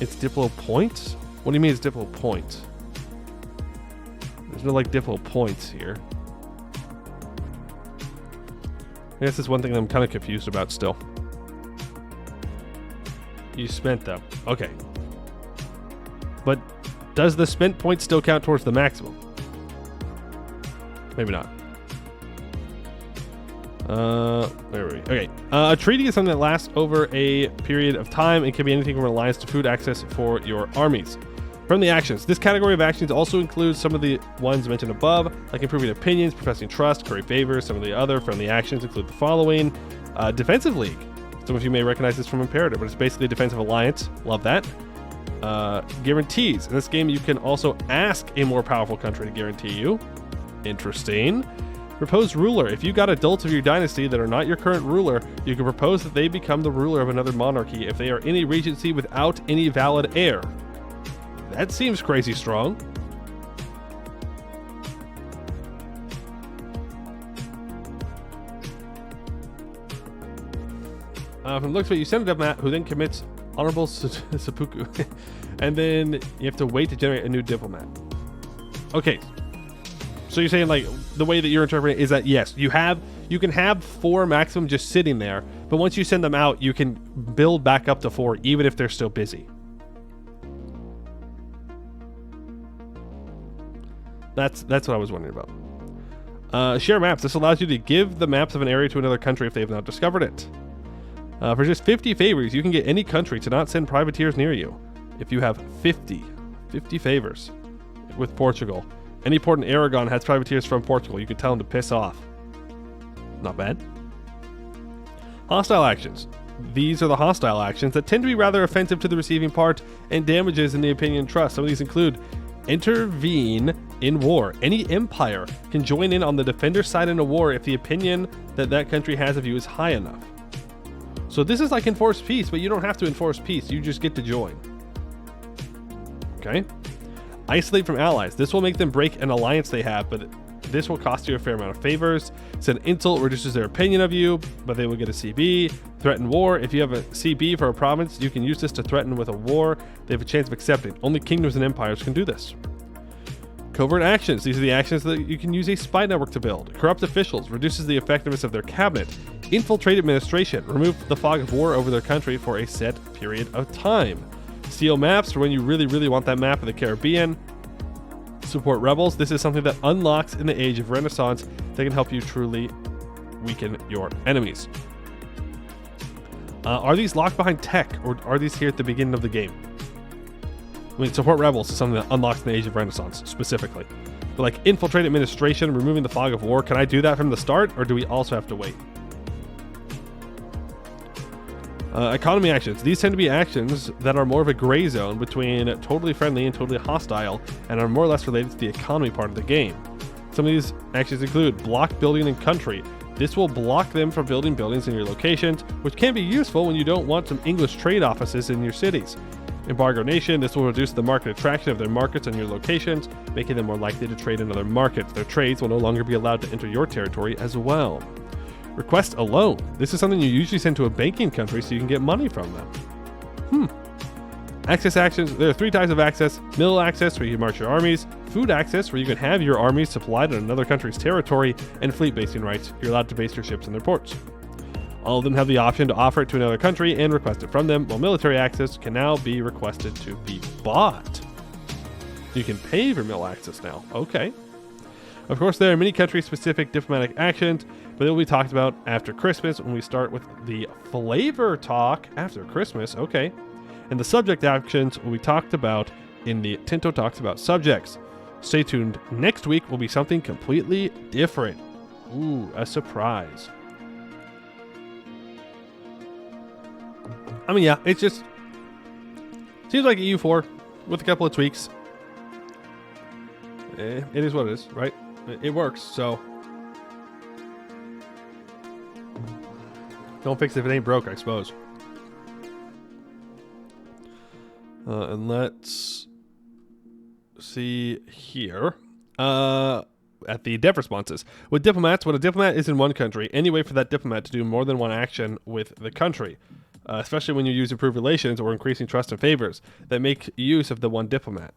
It's Diplo points? What do you mean it's Diplo points? There's no like Diplo points here. I guess that's one thing that I'm kind of confused about still. You spent them. Okay. But does the spent point still count towards the maximum? Maybe not. Where were we? Okay. A treaty is something that lasts over a period of time and can be anything from an alliance to food access for your armies. From the actions. This category of actions also includes some of the ones mentioned above, like improving opinions, professing trust, curry favors. Some of the other friendly actions include the following. Defensive League. Some of you may recognize this from Imperative, but it's basically a defensive alliance. Love that. Guarantees. In this game, you can also ask a more powerful country to guarantee you. Interesting. Proposed ruler. If you got adults of your dynasty that are not your current ruler, you can propose that they become the ruler of another monarchy if they are in a regency without any valid heir. That seems crazy strong. From the looks of it, you send a diplomat who then commits honorable seppuku, and then you have to wait to generate a new diplomat. Okay. So you're saying like the way that you're interpreting it is that yes, you can have 4 maximum just sitting there, but once you send them out, you can build back up to 4 even if they're still busy. That's what I was wondering about. Share maps. This allows you to give the maps of an area to another country if they have not discovered it. For just 50 favors, you can get any country to not send privateers near you. If you have 50 favors with Portugal. Any port in Aragon has privateers from Portugal. You can tell them to piss off. Not bad. Hostile actions. These are the hostile actions that tend to be rather offensive to the receiving part and damages in the opinion and trust. Some of these include intervene in war. Any empire can join in on the defender's side in a war if the opinion that that country has of you is high enough. So this is like enforce peace, but you don't have to enforce peace. You just get to join. Okay. Isolate from allies. This will make them break an alliance they have, but this will cost you a fair amount of favors. Send insult reduces their opinion of you, but they will get a CB. Threaten war. If you have a CB for a province, you can use this to threaten with a war. They have a chance of accepting. Only kingdoms and empires can do this. Covert actions. These are the actions that you can use a spy network to build. Corrupt officials. Reduces the effectiveness of their cabinet. Infiltrate administration. Remove the fog of war over their country for a set period of time. Steal maps for when you really want that map of the Caribbean. Support rebels. This is something that unlocks in the age of Renaissance that can help you truly weaken your enemies. Are these locked behind tech, or are these here at the beginning of the game? I mean, support rebels is something that unlocks in the age of Renaissance, specifically. But like infiltrate administration, removing the fog of war, can I do that from the start, or do we also have to wait? Economy actions. These tend to be actions that are more of a gray zone between totally friendly and totally hostile, and are more or less related to the economy part of the game. Some of these actions include block building and country. This will block them from building buildings in your locations, which can be useful when you don't want some English trade offices in your cities. Embargo nation. This will reduce the market attraction of their markets on your locations, making them more likely to trade in other markets. Their trades will no longer be allowed to enter your territory as well. Request a loan. This is something you usually send to a banking country so you can get money from them. Access actions. There are 3 types of access. Middle access, where you can march your armies. Food access, where you can have your armies supplied on another country's territory. And fleet basing rights. You're allowed to base your ships in their ports. All of them have the option to offer it to another country and request it from them, while military access can now be requested to be bought. You can pay for middle access now. Okay. Of course, there are many country-specific diplomatic actions, but they will be talked about after Christmas when we start with the flavor talk after Christmas. Okay. And the subject actions will be talked about in the Tinto Talks About Subjects. Stay tuned. Next week will be something completely different. Ooh, a surprise. I mean, yeah, it just seems like EU4 with a couple of tweaks. It is what it is, right? It works, so don't fix it if it ain't broke, I suppose. And let's see here. At the dev responses. With diplomats, when a diplomat is in one country, any way for that diplomat to do more than one action with the country, especially when you use improved relations or increasing trust and favors that make use of the one diplomat.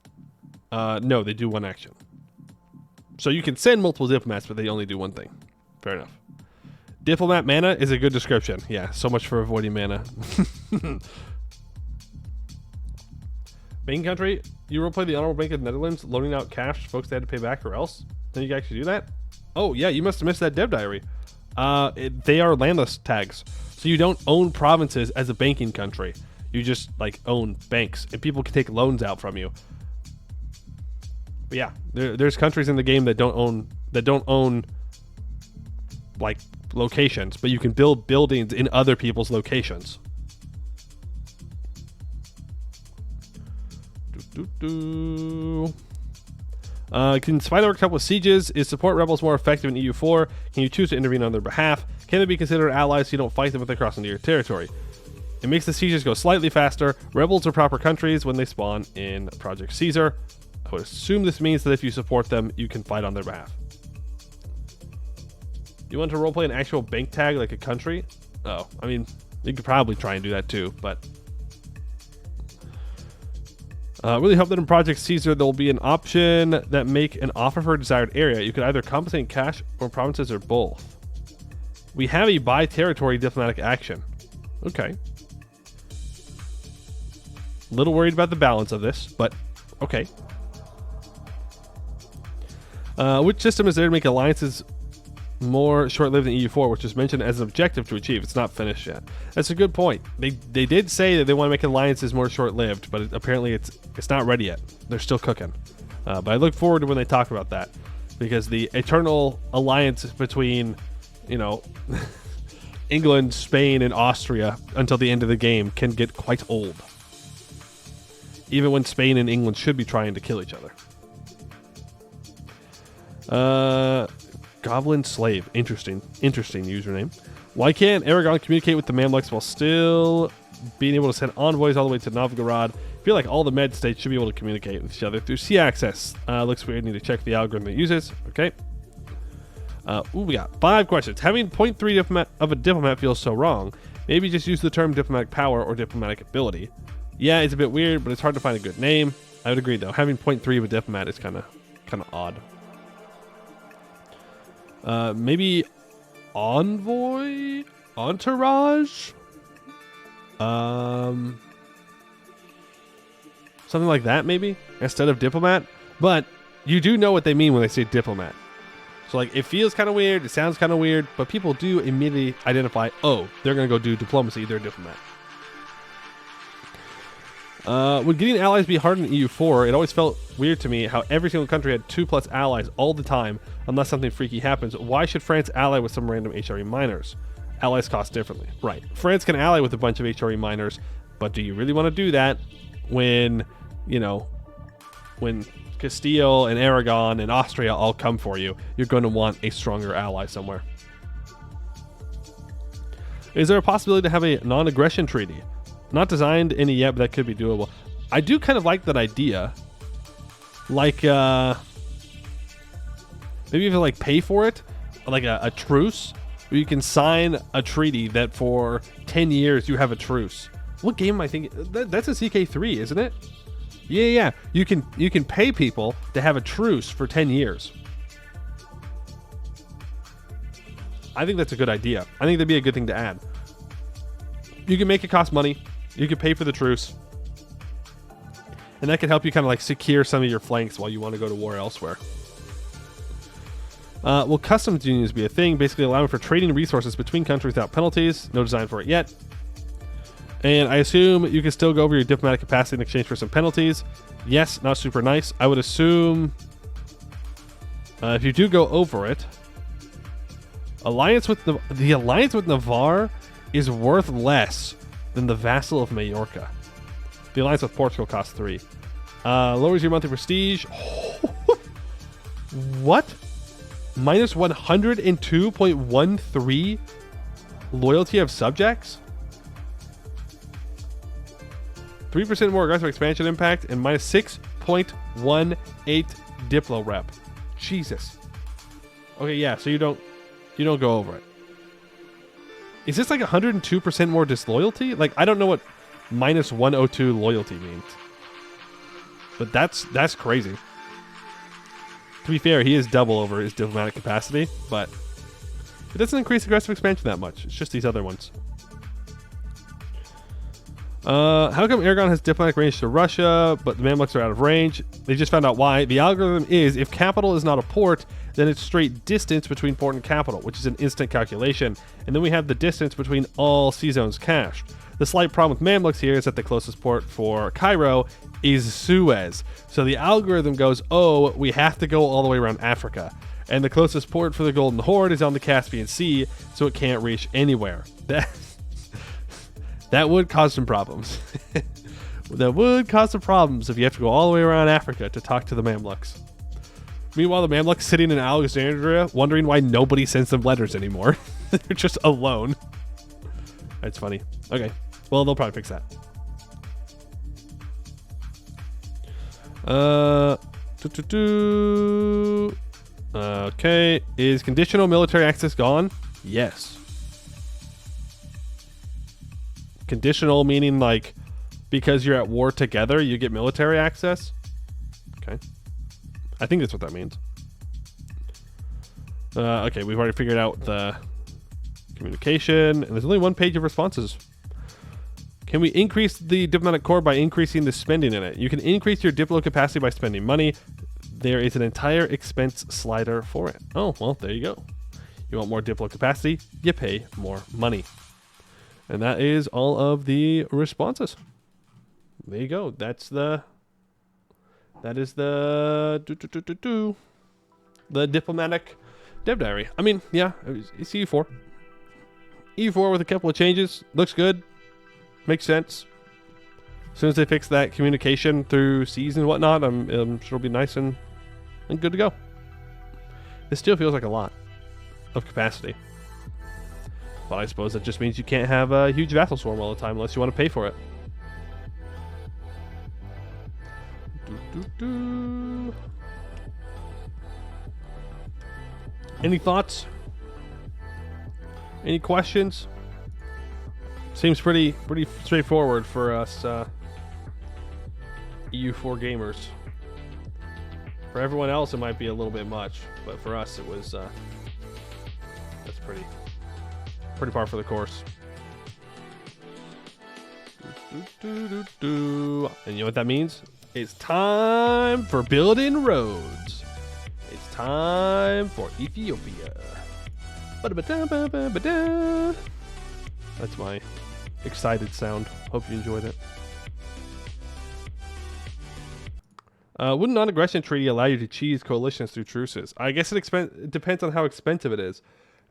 No, they do one action. So you can send multiple diplomats, but they only do one thing. Fair enough. Diplomat mana is a good description. Yeah, so much for avoiding mana. Banking country, you roleplay the Honorable Bank of the Netherlands, loaning out cash to folks they had to pay back or else? Then you can actually do that? Oh, yeah, you must have missed that dev diary. They are landless tags. So you don't own provinces as a banking country. You just, like, own banks. And people can take loans out from you. But yeah, there's countries in the game that don't own, like, locations. But you can build buildings in other people's locations. Can spy networks help with sieges? Is support rebels more effective in EU4? Can you choose to intervene on their behalf? Can they be considered allies so you don't fight them if they cross into your territory? It makes the sieges go slightly faster. Rebels are proper countries when they spawn in Project Caesar. I would assume this means that if you support them, you can fight on their behalf. You want to roleplay an actual bank tag like a country? Oh, I mean, you could probably try and do that too, but... really hope that in Project Caesar there will be an option that make an offer for a desired area. You could either compensate in cash or provinces or both. We have a buy territory diplomatic action. Okay. A little worried about the balance of this, but okay. Which system is there to make alliances more short-lived than EU4, which is mentioned as an objective to achieve? It's not finished yet. That's a good point. They did say that they want to make alliances more short-lived, but apparently it's not ready yet. They're still cooking. But I look forward to when they talk about that, because the eternal alliance between, you know, England, Spain, and Austria until the end of the game can get quite old. Even when Spain and England should be trying to kill each other. Goblin Slave. Interesting username. Why can't Aragon communicate with the Mamluks while still being able to send envoys all the way to Novgorod? I feel like all the med states should be able to communicate with each other through sea access. Looks weird. Need to check the algorithm it uses. Okay. We got 5 questions. Having 0.3 diplomat of a diplomat feels so wrong. Maybe just use the term diplomatic power or diplomatic ability. Yeah, it's a bit weird, but it's hard to find a good name. I would agree, though. Having 0.3 of a diplomat is kind of odd. Maybe envoy? Entourage? Something like that, maybe? Instead of diplomat? But you do know what they mean when they say diplomat. So, like, it feels kind of weird, it sounds kind of weird, but people do immediately identify, oh, they're going to go do diplomacy, they're a diplomat. Would getting allies be hard in EU4? It always felt weird to me how every single country had 2+ allies all the time, unless something freaky happens. Why should France ally with some random HRE miners? Allies cost differently. Right. France can ally with a bunch of HRE miners, but do you really want to do that when, you know, when Castile and Aragon and Austria all come for you? You're going to want a stronger ally somewhere. Is there a possibility to have a non-aggression treaty? Not designed any yet, but that could be doable. I do kind of like that idea. Like, maybe if you like pay for it, like a truce, where you can sign a treaty that for 10 years you have a truce. What game am I thinking? That's a CK3, isn't it? Yeah. You can pay people to have a truce for 10 years. I think that's a good idea. I think that'd be a good thing to add. You can make it cost money. You can pay for the truce. And that can help you kind of like secure some of your flanks while you want to go to war elsewhere. Will customs unions be a thing? Basically allowing for trading resources between countries without penalties. No design for it yet. And I assume you can still go over your diplomatic capacity in exchange for some penalties. Yes, not super nice. I would assume if you do go over it, alliance with the alliance with Navarre is worth less than the vassal of Majorca. The alliance with Portugal costs 3. Lowers your monthly prestige. What? Minus 102.13 loyalty of subjects? 3% more aggressive expansion impact and minus 6.18 Diplo rep. Jesus. Okay, yeah, so you don't go over it. Is this like 102% more disloyalty? Like, I don't know what minus 102 loyalty means. But that's crazy. To be fair, he is double over his diplomatic capacity, but it doesn't increase aggressive expansion that much. It's just these other ones. How come Aragon has diplomatic range to Russia, but the Mamluks are out of range? They just found out why. The algorithm is, if capital is not a port, then it's straight distance between port and capital, which is an instant calculation. And then we have the distance between all sea zones cached. The slight problem with Mamluks here is that the closest port for Cairo is Suez. So the algorithm goes, oh, we have to go all the way around Africa. And the closest port for the Golden Horde is on the Caspian Sea, so it can't reach anywhere. That would cause some problems. That would cause some problems if you have to go all the way around Africa to talk to the Mamluks. Meanwhile, the Mamluks sitting in Alexandria wondering why nobody sends them letters anymore. They're just alone. That's funny. Okay. Well, they'll probably fix that. Okay. Is conditional military access gone? Yes. Conditional meaning like because you're at war together, you get military access. Okay. I think that's what that means. Okay, we've already figured out the communication, and there's only one page of responses. Can we increase the diplomatic corps by increasing the spending in it? You can increase your diplo capacity by spending money. There is an entire expense slider for it. Oh, well, there you go. You want more diplo capacity, you pay more money. And that is all of the responses. There you go. That is the diplomatic dev diary. I mean, yeah, it's EU4. EU4 with a couple of changes. Looks good. Makes sense. As soon as they fix that communication through seas and whatnot, I'm sure it'll be nice and good to go. This still feels like a lot of capacity. But I suppose that just means you can't have a huge vassal swarm all the time unless you want to pay for it. Any thoughts? Any questions? Seems pretty straightforward for us EU4 gamers. For everyone else, it might be a little bit much, but for us, it was that's pretty par for the course. And you know what that means? It's time for building roads. It's time for Ethiopia. That's my excited sound. Hope you enjoyed it. Would a non-aggression treaty allow you to cheese coalitions through truces? I guess it depends on how expensive it is.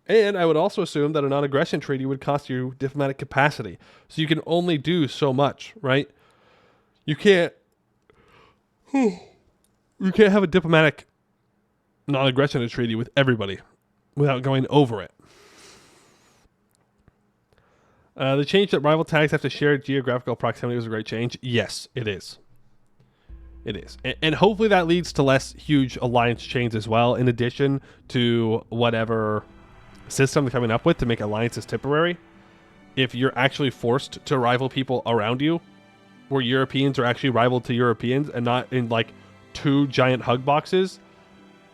And I would also assume that a non-aggression treaty would cost you diplomatic capacity. So you can only do so much, right? You can't have a diplomatic non-aggression treaty with everybody without going over it. The change that rival tags have to share geographical proximity was a great change. Yes, it is. It is. And hopefully that leads to less huge alliance chains as well, in addition to whatever system they're coming up with to make alliances temporary. if you're actually forced to rival people around you, where Europeans are actually rival to Europeans and not in like two giant hug boxes,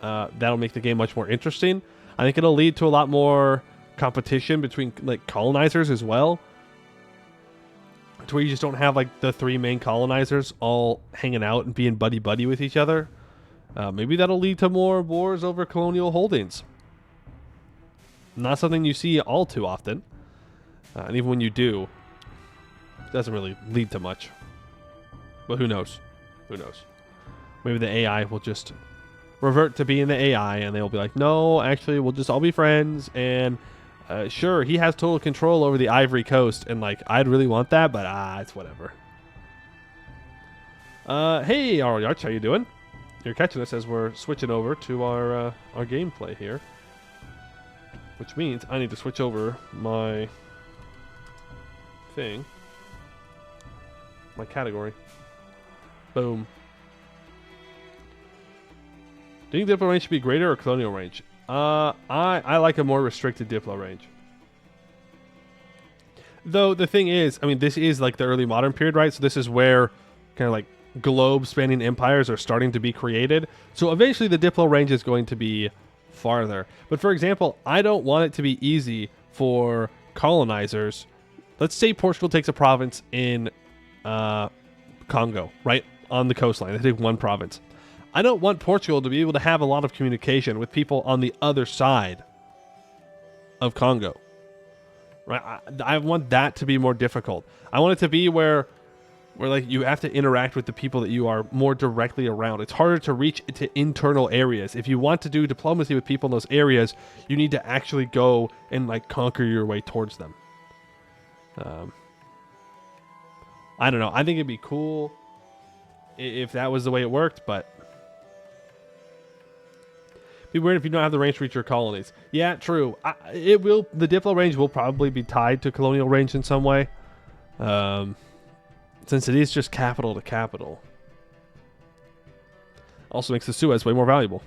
that'll make the game much more interesting. I think it'll lead to a lot more competition between like colonizers as well, to where you just don't have like the three main colonizers all hanging out and being buddy-buddy with each other. Maybe that'll lead to more wars over colonial holdings. Not something you see all too often. And even when you do, it doesn't really lead to much. But who knows? Who knows? Maybe the AI will just revert to being the AI, and they'll be like, no, actually, we'll just all be friends, and sure, he has total control over the Ivory Coast, and like, I'd really want that, but it's whatever. Hey, Arch, how you doing? You're catching us as we're switching over to our gameplay here, which means I need to switch over my thing, my category. Boom. Do you think Diplo range should be greater or colonial range? I like a more restricted Diplo range. Though the thing is, I mean, this is like the early modern period, right? So this is where kind of like globe-spanning empires are starting to be created. So eventually the Diplo range is going to be farther. But for example, I don't want it to be easy for colonizers. Let's say Portugal takes a province in Congo, right? On the coastline. They take one province. I don't want Portugal to be able to have a lot of communication with people on the other side of Congo. Right? I want that to be more difficult. I want it to be where like you have to interact with the people that you are more directly around. It's harder to reach into internal areas. If you want to do diplomacy with people in those areas, you need to actually go and like conquer your way towards them. I don't know. I think it'd be cool if that was the way it worked, but it'd be weird if you don't have the range to reach your colonies. Yeah, true. The Diplo range will probably be tied to colonial range in some way, since it is just capital to capital. Also makes the Suez way more valuable,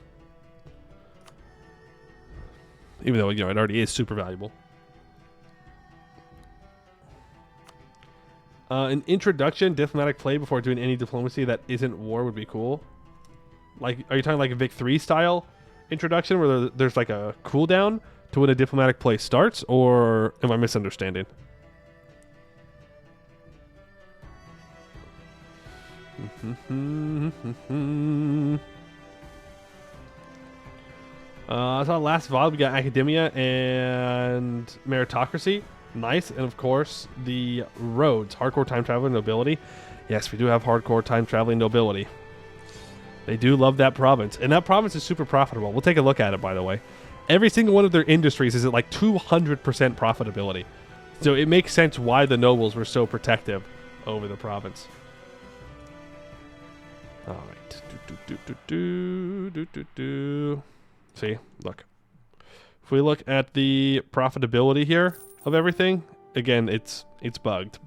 even though it already is super valuable. An introduction, diplomatic play before doing any diplomacy that isn't war would be cool. Like, are you talking like a Vic 3 style introduction where there's like a cooldown to when a diplomatic play starts, or am I misunderstanding? I saw last VOD we got academia and meritocracy. Nice. And of course the roads, hardcore time traveling nobility. Yes, we do have hardcore time traveling nobility. They do love that province, and that province is super profitable. We'll take a look at it, by the way. Every single one of their industries is at like 200% profitability, so it makes sense why the nobles were so protective over the province. All right. See, look. If we look at the profitability here of everything, again, it's bugged.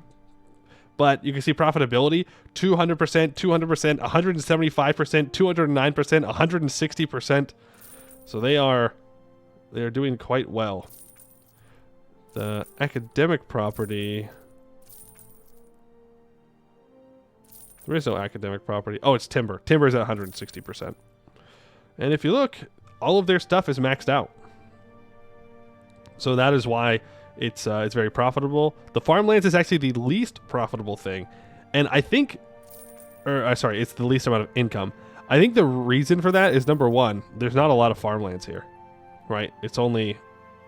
But you can see profitability, 200%, 200%, 175%, 209%, 160%. So they are doing quite well. The academic property, there is no academic property. Oh, it's timber. Timber is at 160%. And if you look, all of their stuff is maxed out. So that is why it's very profitable. The farmlands is actually the least profitable thing, and I think, sorry, it's the least amount of income. I think the reason for that is, number one, there's not a lot of farmlands here, right? It's only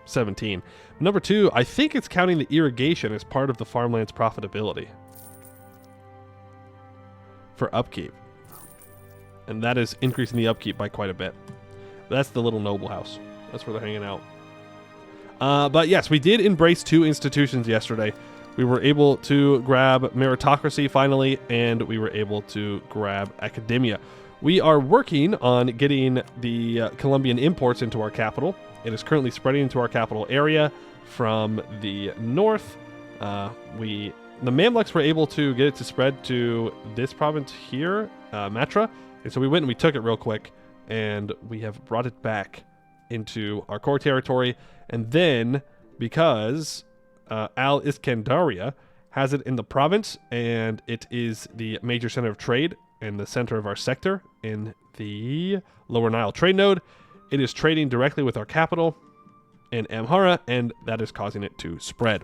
17. Number two, I think it's counting the irrigation as part of the farmland's profitability for upkeep, and that is increasing the upkeep by quite a bit. That's the little noble house. That's where they're hanging out. But yes, we did embrace 2 institutions yesterday. We were able to grab meritocracy finally, and we were able to grab academia. We are working on getting the Colombian imports into our capital. It is currently spreading into our capital area from the north. The Mamluks were able to get it to spread to this province here, Matra. And so we went and we took it real quick, and we have brought it back into our core territory. And then, because Al Iskandaria has it in the province, and it is the major center of trade and the center of our sector in the Lower Nile trade node. It is trading directly with our capital in Amhara, and that is causing it to spread.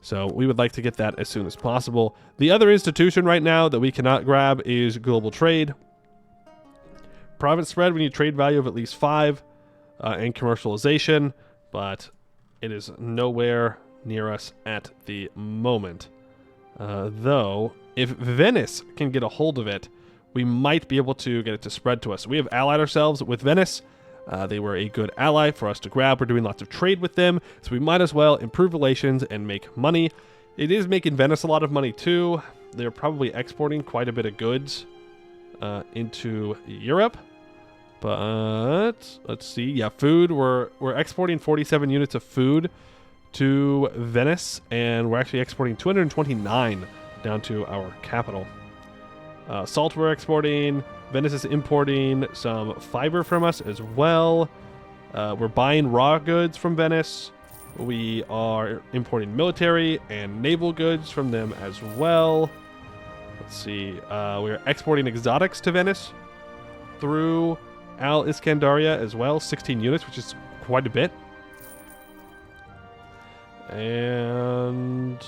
So we would like to get that as soon as possible. The other institution right now that we cannot grab is global trade. Province spread, we need trade value of at least 5 and commercialization, but it is nowhere near us at the moment. Though, if Venice can get a hold of it, we might be able to get it to spread to us. We have allied ourselves with Venice. They were a good ally for us to grab. We're doing lots of trade with them, so we might as well improve relations and make money. It is making Venice a lot of money too. They're probably exporting quite a bit of goods into Europe. But let's see. Yeah, food. We're exporting 47 units of food to Venice, and we're actually exporting 229 down to our capital. Salt we're exporting. Venice is importing some fiber from us as well. We're buying raw goods from Venice. We are importing military and naval goods from them as well. Let's see. We're exporting exotics to Venice through Al Iskandaria as well. 16 units, which is quite a bit. And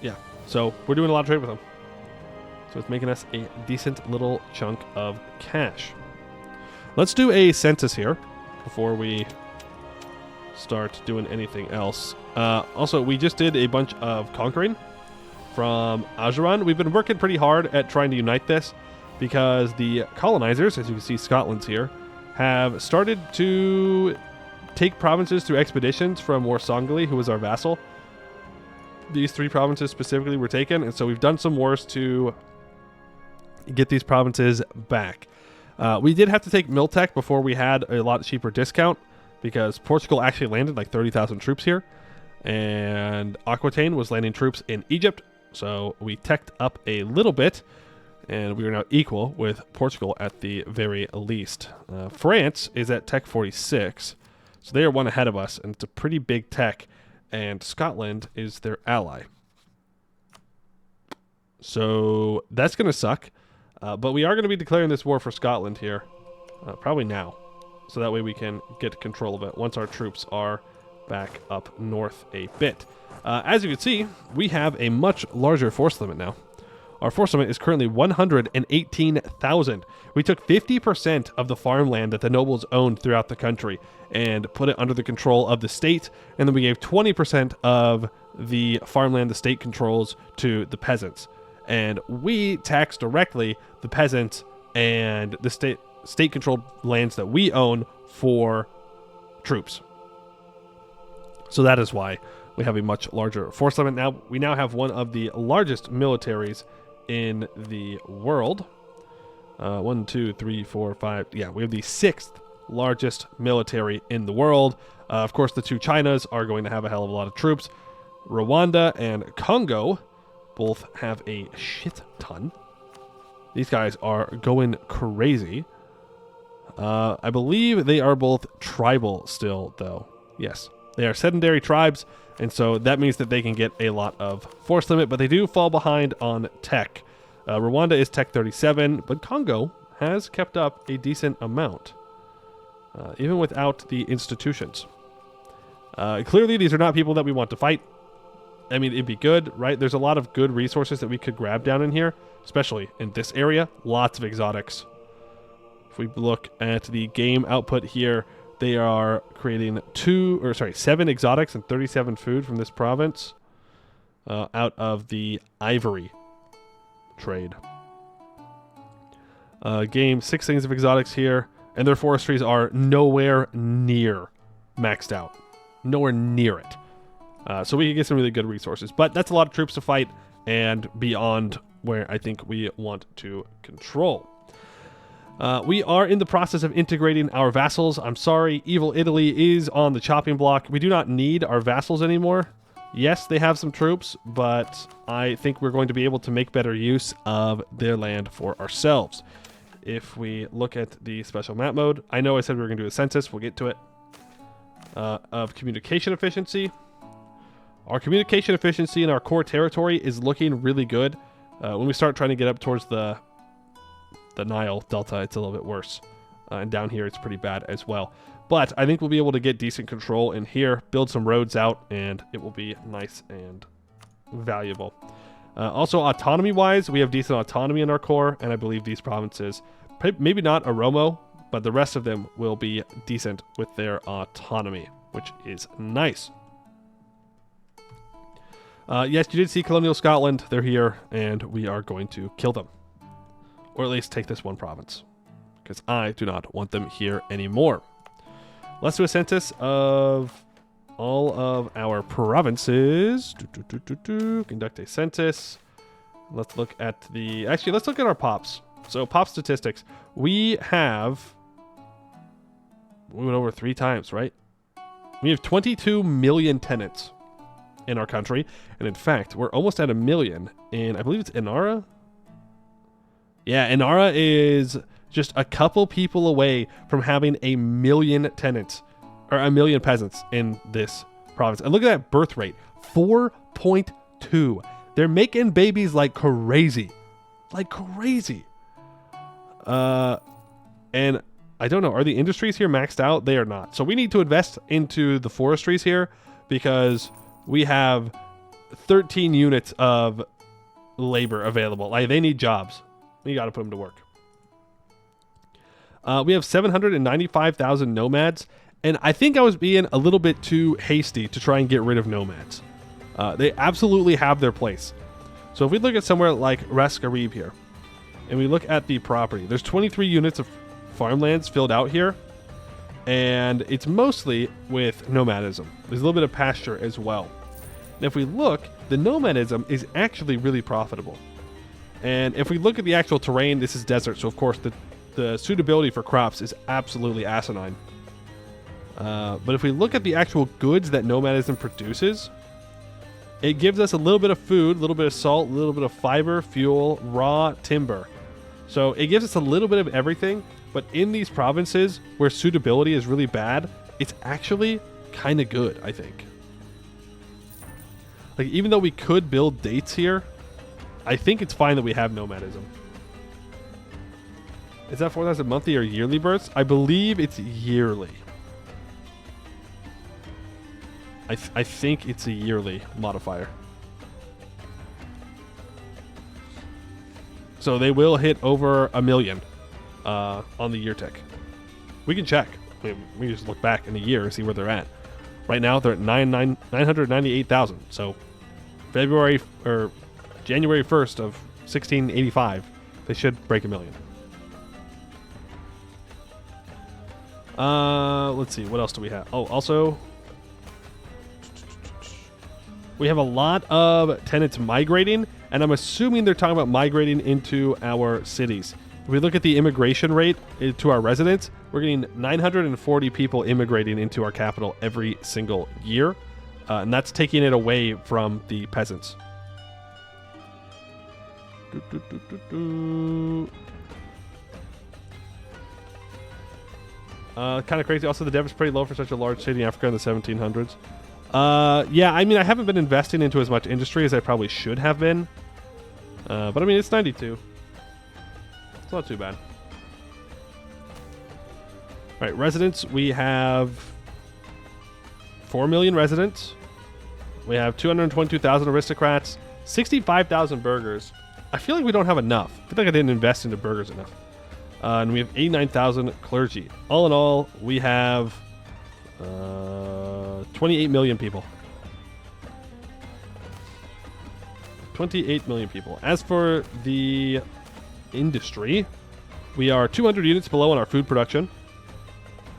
yeah, so we're doing a lot of trade with them. So it's making us a decent little chunk of cash. Let's do a census here before we start doing anything else. Also, we just did a bunch of conquering from Ajuran. We've been working pretty hard at trying to unite this because the colonizers, as you can see, Scotland's here, have started to take provinces through expeditions from Warsongli, who was our vassal. These 3 provinces specifically were taken, and so we've done some wars to get these provinces back. We did have to take Miltech before we had a lot cheaper discount because Portugal actually landed like 30,000 troops here, and Aquitaine was landing troops in Egypt, so we teched up a little bit, and we are now equal with Portugal at the very least. France is at tech 46, so they are one ahead of us, and it's a pretty big tech, and Scotland is their ally. So that's going to suck. But we are going to be declaring this war for Scotland here, probably now. So that way we can get control of it once our troops are back up north a bit. As you can see, we have a much larger force limit now. Our force limit is currently 118,000. We took 50% of the farmland that the nobles owned throughout the country and put it under the control of the state, and then we gave 20% of the farmland the state controls to the peasants. And we tax directly the peasants and the state-controlled lands that we own for troops. So that is why we have a much larger force limit now. We now have one of the largest militaries in the world. 1, 2, 3, 4, 5. Yeah, we have the 6th largest military in the world. Of course, the 2 Chinas are going to have a hell of a lot of troops. Rwanda and Congo both have a shit ton. These guys are going crazy. I believe they are both tribal still, though. Yes, they are sedentary tribes, and so that means that they can get a lot of force limit, but they do fall behind on tech. Rwanda is tech 37, but Congo has kept up a decent amount, even without the institutions. Clearly, these are not people that we want to fight. I mean, it'd be good, right? There's a lot of good resources that we could grab down in here, especially in this area. Lots of exotics. If we look at the game output here, they are creating 7 exotics and 37 food from this province out of the ivory trade. Game 6 things of exotics here, and their forestries are nowhere near maxed out. Nowhere near it. So we can get some really good resources. But that's a lot of troops to fight and beyond where I think we want to control. We are in the process of integrating our vassals. I'm sorry, Evil Italy is on the chopping block. We do not need our vassals anymore. Yes, they have some troops, but I think we're going to be able to make better use of their land for ourselves. If we look at the special map mode, I know I said we were going to do a census. We'll get to it. Of communication efficiency. Our communication efficiency in our core territory is looking really good. When we start trying to get up towards the Nile Delta, it's a little bit worse. And down here, it's pretty bad as well. But I think we'll be able to get decent control in here, build some roads out, and it will be nice and valuable. Also, autonomy-wise, we have decent autonomy in our core, and I believe these provinces, maybe not Oromo, but the rest of them will be decent with their autonomy, which is nice. Yes, you did see Colonial Scotland. They're here, and we are going to kill them. Or at least take this one province, because I do not want them here anymore. Let's do a census of all of our provinces. Conduct a census. Let's look at the... Actually, let's look at our pops. So, pop statistics. We went over 3 times, right? We have 22 million tenants in our country. And in fact, we're almost at 1 million in, I believe it's Inara. Yeah, Inara is just a couple people away from having 1 million tenants, or 1 million peasants in this province. And look at that birth rate, 4.2. They're making babies like crazy. Like crazy. And I don't know, are the industries here maxed out? They are not. So we need to invest into the forestries here because we have 13 units of labor available. Like, they need jobs. You got to put them to work. We have 795,000 nomads, and I think I was being a little bit too hasty to try and get rid of nomads. They absolutely have their place. So if we look at somewhere like Ras Gharib here, and we look at the property, there's 23 units of farmlands filled out here, and it's mostly with nomadism. There's a little bit of pasture as well. And if we look, the nomadism is actually really profitable. And if we look at the actual terrain, this is desert, so of course the suitability for crops is absolutely asinine. But if we look at the actual goods that nomadism produces, it gives us a little bit of food, a little bit of salt, a little bit of fiber, fuel, raw timber. So it gives us a little bit of everything, but in these provinces where suitability is really bad, it's actually kind of good, I think. Like, even though we could build dates here, I think it's fine that we have nomadism. Is that 4,000 monthly or yearly births? I believe it's yearly. I think it's a yearly modifier. So they will hit over 1 million on the year tick. We can check. I mean, we just look back in a year and see where they're at. Right now they're at 998,000. So January 1st of 1685, they should break 1 million. Let's see, what else do we have? Oh, also, we have a lot of tenants migrating, and I'm assuming they're talking about migrating into our cities. If we look at the immigration rate to our residents, we're getting 940 people immigrating into our capital every single year, and that's taking it away from the peasants. Kind of crazy. Also, the debt is pretty low for such a large city in Africa in the 1700s. Yeah, I mean, I haven't been investing into as much industry as I probably should have been. But I mean, it's 92. It's not too bad. All right, residents. We have 4 million residents. We have 222,000 aristocrats, 65,000 burghers. I feel like we don't have enough. I feel like I didn't invest into burghers enough. And we have 89,000 clergy. All in all, we have 28 million people. 28 million people. As for the industry, we are 200 units below on our food production,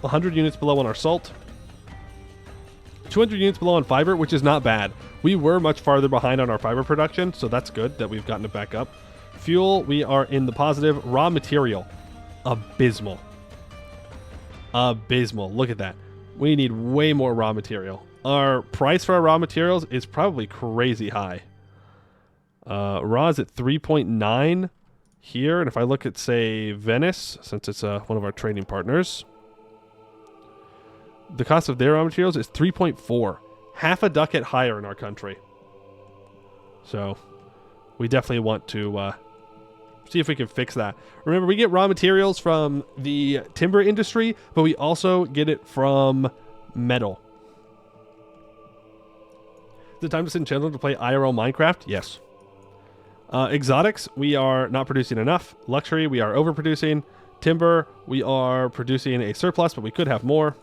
100 units below on our salt, 200 units below on fiber, which is not bad. We were much farther behind on our fiber production, so that's good that we've gotten it back up. Fuel, we are in the positive. Raw material, abysmal. Abysmal. Look at that. We need way more raw material. Our price for our raw materials is probably crazy high. Raw is at 3.9 here, and if I look at, say, Venice, since it's one of our trading partners, the cost of their raw materials is 3.4. half a ducat higher in our country. So we definitely want to see if we can fix that. Remember, we get raw materials from the timber industry, but we also get it from metal. Is it time to send children to play IRL Minecraft? Yes. Exotics, we are not producing enough. Luxury, we are overproducing. Timber, we are producing a surplus, but we could have more.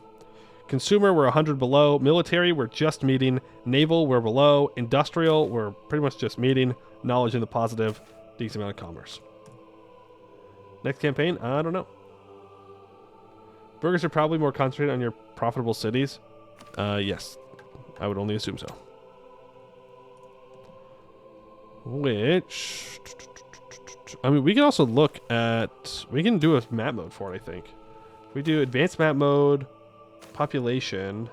Consumer, we're 100 below. Military, we're just meeting. Naval, we're below. Industrial, we're pretty much just meeting. Knowledge in the positive. Decent amount of commerce. Next campaign? I don't know. Burgers are probably more concentrated on your profitable cities. Yes. I would only assume so. Which... I mean, we can also look at... We can do a map mode for it, I think. We do advanced map mode, population,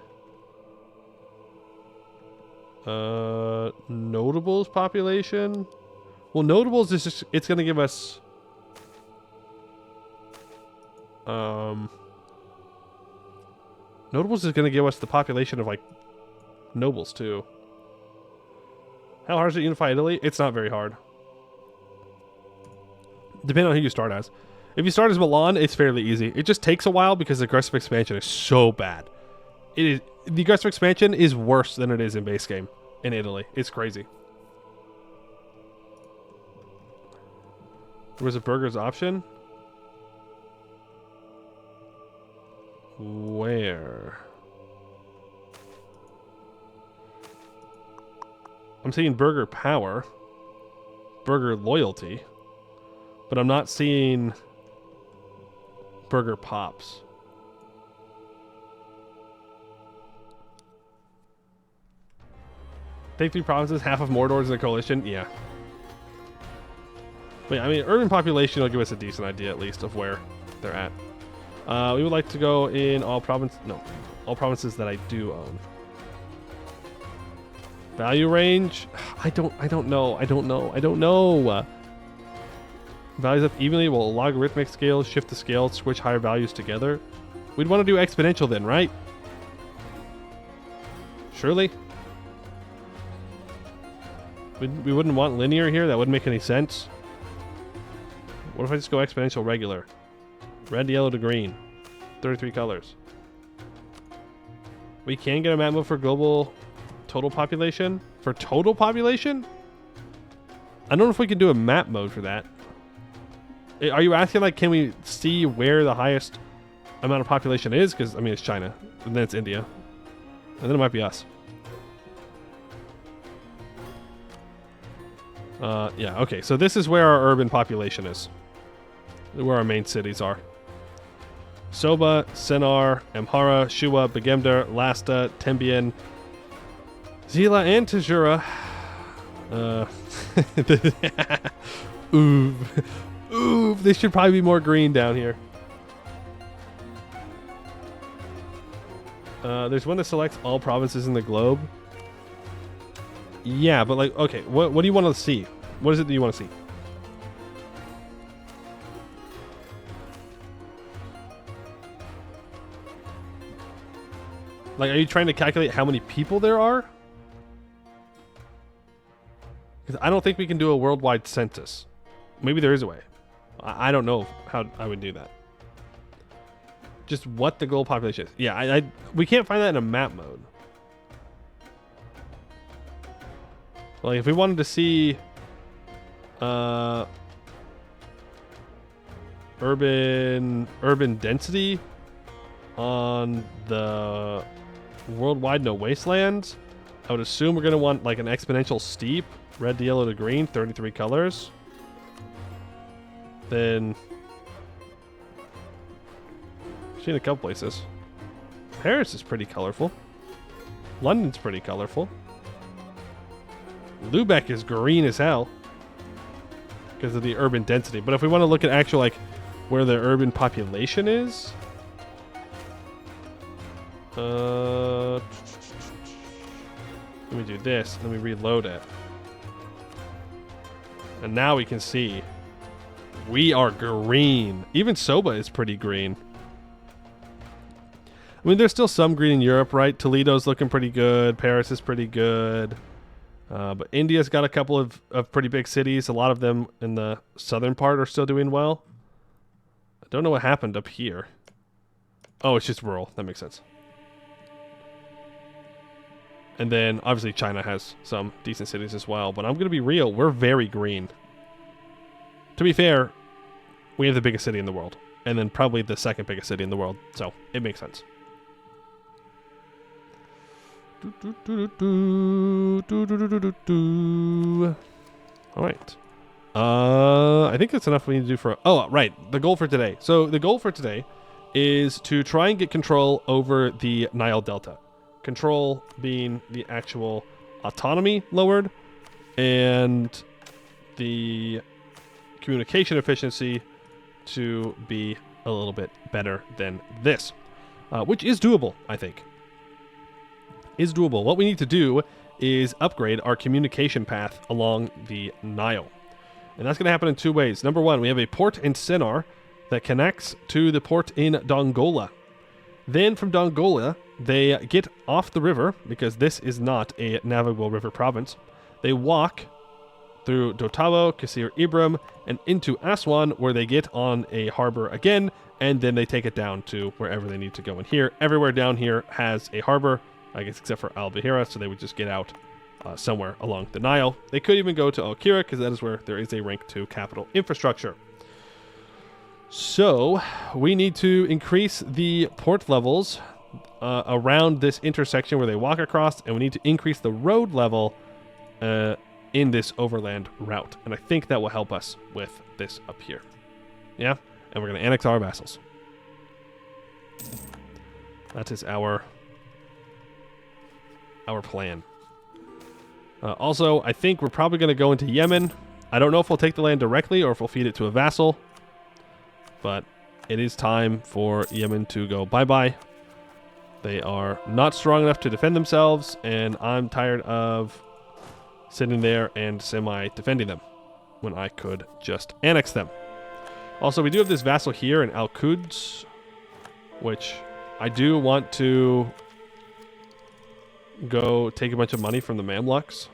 notables population. Well, notables is just... It's going to give us... Notables is going to give us the population of, like, nobles, too. How hard is it to unify Italy? It's not very hard. Depending on who you start as. If you start as Milan, it's fairly easy. It just takes a while because the aggressive expansion is so bad. The aggressive expansion is worse than it is in base game in Italy. It's crazy. There was a burgers option. Where? I'm seeing burger power, burger loyalty, but I'm not seeing burger pops. Take 3 provinces, half of Mordor's in the coalition. Yeah. But I mean, urban population will give us a decent idea at least of where they're at. We would like to go in all provinces that I do own. Value range? I don't know. Values up evenly will logarithmic scale, shift the scale, switch higher values together. We'd want to do exponential then, right? Surely? We wouldn't want linear here? That wouldn't make any sense. What if I just go exponential regular? Red, yellow to green. 33 colors. We can get a map mode for global total population. For total population? I don't know if we can do a map mode for that. Are you asking, like, can we see where the highest amount of population is? Because, I mean, it's China. And then it's India. And then it might be us. Yeah, okay. So this is where our urban population is. Where our main cities are. Soba, Sennar, Amhara, Shua, Begemder, Lasta, Tembian, Zila, and Tajura. Ooh, they should probably be more green down here. There's one that selects all provinces in the globe. Yeah, but like, okay, what do you want to see? What is it that you want to see? Like, are you trying to calculate how many people there are? Because I don't think we can do a worldwide census. Maybe there is a way. I don't know how I would do that. Just what the global population is. Yeah, we can't find that in a map mode. Like, if we wanted to see urban density on the worldwide no wastelands, I would assume we're going to want like an exponential steep, red to yellow to green, 33 colors. Then I've seen a couple places. Paris is pretty colorful. London's pretty colorful. Lubeck is green as hell because of the urban density. But if we want to look at actual, like, where the urban population is, let me do this. Let me reload it. And now we can see we are green. Even Soba is pretty green. I mean, there's still some green in Europe, right? Toledo's looking pretty good. Paris is pretty good. But India's got a couple of pretty big cities. A lot of them in the southern part are still doing well. I don't know what happened up here. Oh, it's just rural. That makes sense. And then, obviously, China has some decent cities as well. But I'm going to be real. We're very green. To be fair, we have the biggest city in the world. And then probably the second biggest city in the world. So, it makes sense. All right. I think that's enough we need to do for... Oh, right. The goal for today. So, the goal for today is to try and get control over the Nile Delta. Control being the actual autonomy lowered and the communication efficiency to be a little bit better than this, which is doable, I think. Is doable. What we need to do is upgrade our communication path along the Nile. And that's going to happen in two ways. Number one, we have a port in Sennar that connects to the port in Dongola. Then from Dongola, they get off the river, because this is not a navigable river province. They walk through Dotabo, Kasir Ibram, and into Aswan, where they get on a harbor again, and then they take it down to wherever they need to go. And here, everywhere down here has a harbor, I guess except for Al Bahira, so they would just get out somewhere along the Nile. They could even go to Al Kira, because that is where there is a rank 2 capital infrastructure. So, we need to increase the port levels around this intersection where they walk across, and we need to increase the road level in this overland route. And I think that will help us with this up here. Yeah? And we're going to annex our vassals. That is our plan. Also, I think we're probably going to go into Yemen. I don't know if we'll take the land directly or if we'll feed it to a vassal. But it is time for Yemen to go bye-bye. They are not strong enough to defend themselves, and I'm tired of sitting there and semi-defending them when I could just annex them. Also, we do have this vassal here in Al-Quds, which I do want to go take a bunch of money from the Mamluks.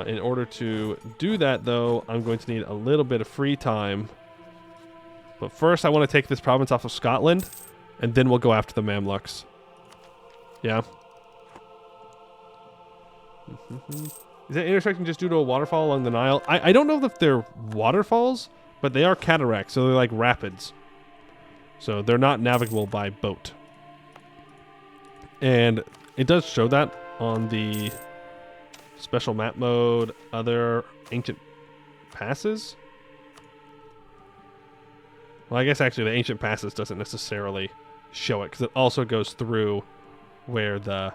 In order to do that, though, I'm going to need a little bit of free time. But first, I want to take this province off of Scotland, and then we'll go after the Mamluks. Yeah. Is that intersection just due to a waterfall along the Nile? I don't know if they're waterfalls, but they are cataracts, so they're like rapids. So they're not navigable by boat. And it does show that on the special map mode, other ancient passes. Well, I guess actually the ancient passes doesn't necessarily show it, because it also goes through where the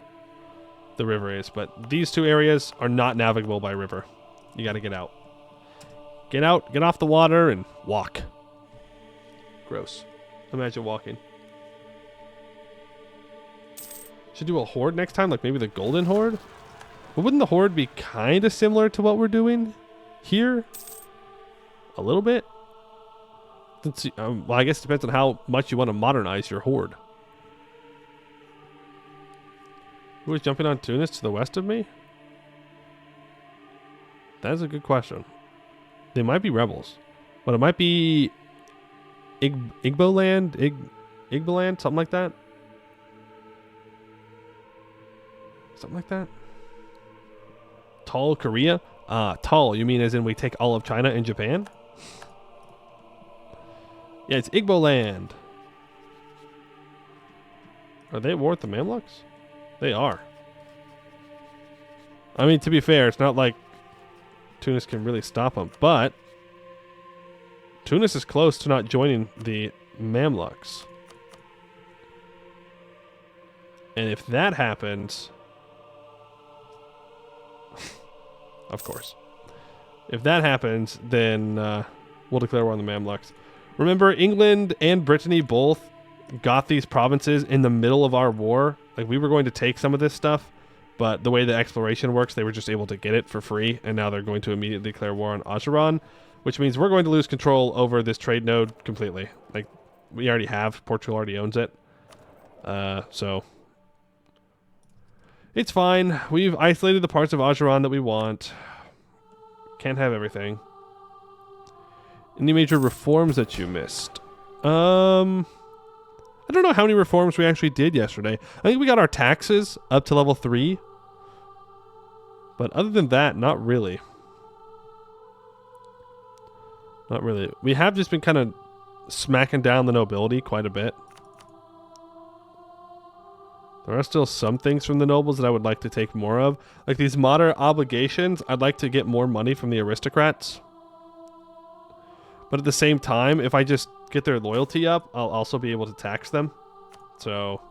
river is. But these two areas are not navigable by river. You got to get out. Get out, get off the water, and walk. Gross. Imagine walking. Should do a horde next time, like maybe the golden horde? But wouldn't the horde be kind of similar to what we're doing here? A little bit? Well, I guess it depends on how much you want to modernize your horde. Who is jumping on Tunis to the west of me? That is a good question. They might be rebels. But it might be Igboland? Igboland? Something like that? Something like that? Tall Korea? Tall, you mean as in we take all of China and Japan? Yeah, it's Igboland. Are they at war with the Mamluks? They are. I mean, to be fair, it's not like Tunis can really stop them, but Tunis is close to not joining the Mamluks. And if that happens... Of course. If that happens, then we'll declare war on the Mamluks. Remember, England and Brittany both got these provinces in the middle of our war. Like, we were going to take some of this stuff, but the way the exploration works, they were just able to get it for free, and now they're going to immediately declare war on Ajuran, which means we're going to lose control over this trade node completely. Like, we already have. Portugal already owns it. So it's fine. We've isolated the parts of Ajuran that we want. Can't have everything. Any major reforms that you missed? I don't know how many reforms we actually did yesterday. I think we got our taxes up to level 3. But other than that, not really. Not really. We have just been kind of smacking down the nobility quite a bit. There are still some things from the nobles that I would like to take more of. Like these moderate obligations, I'd like to get more money from the aristocrats. But at the same time, if I just get their loyalty up, I'll also be able to tax them. So,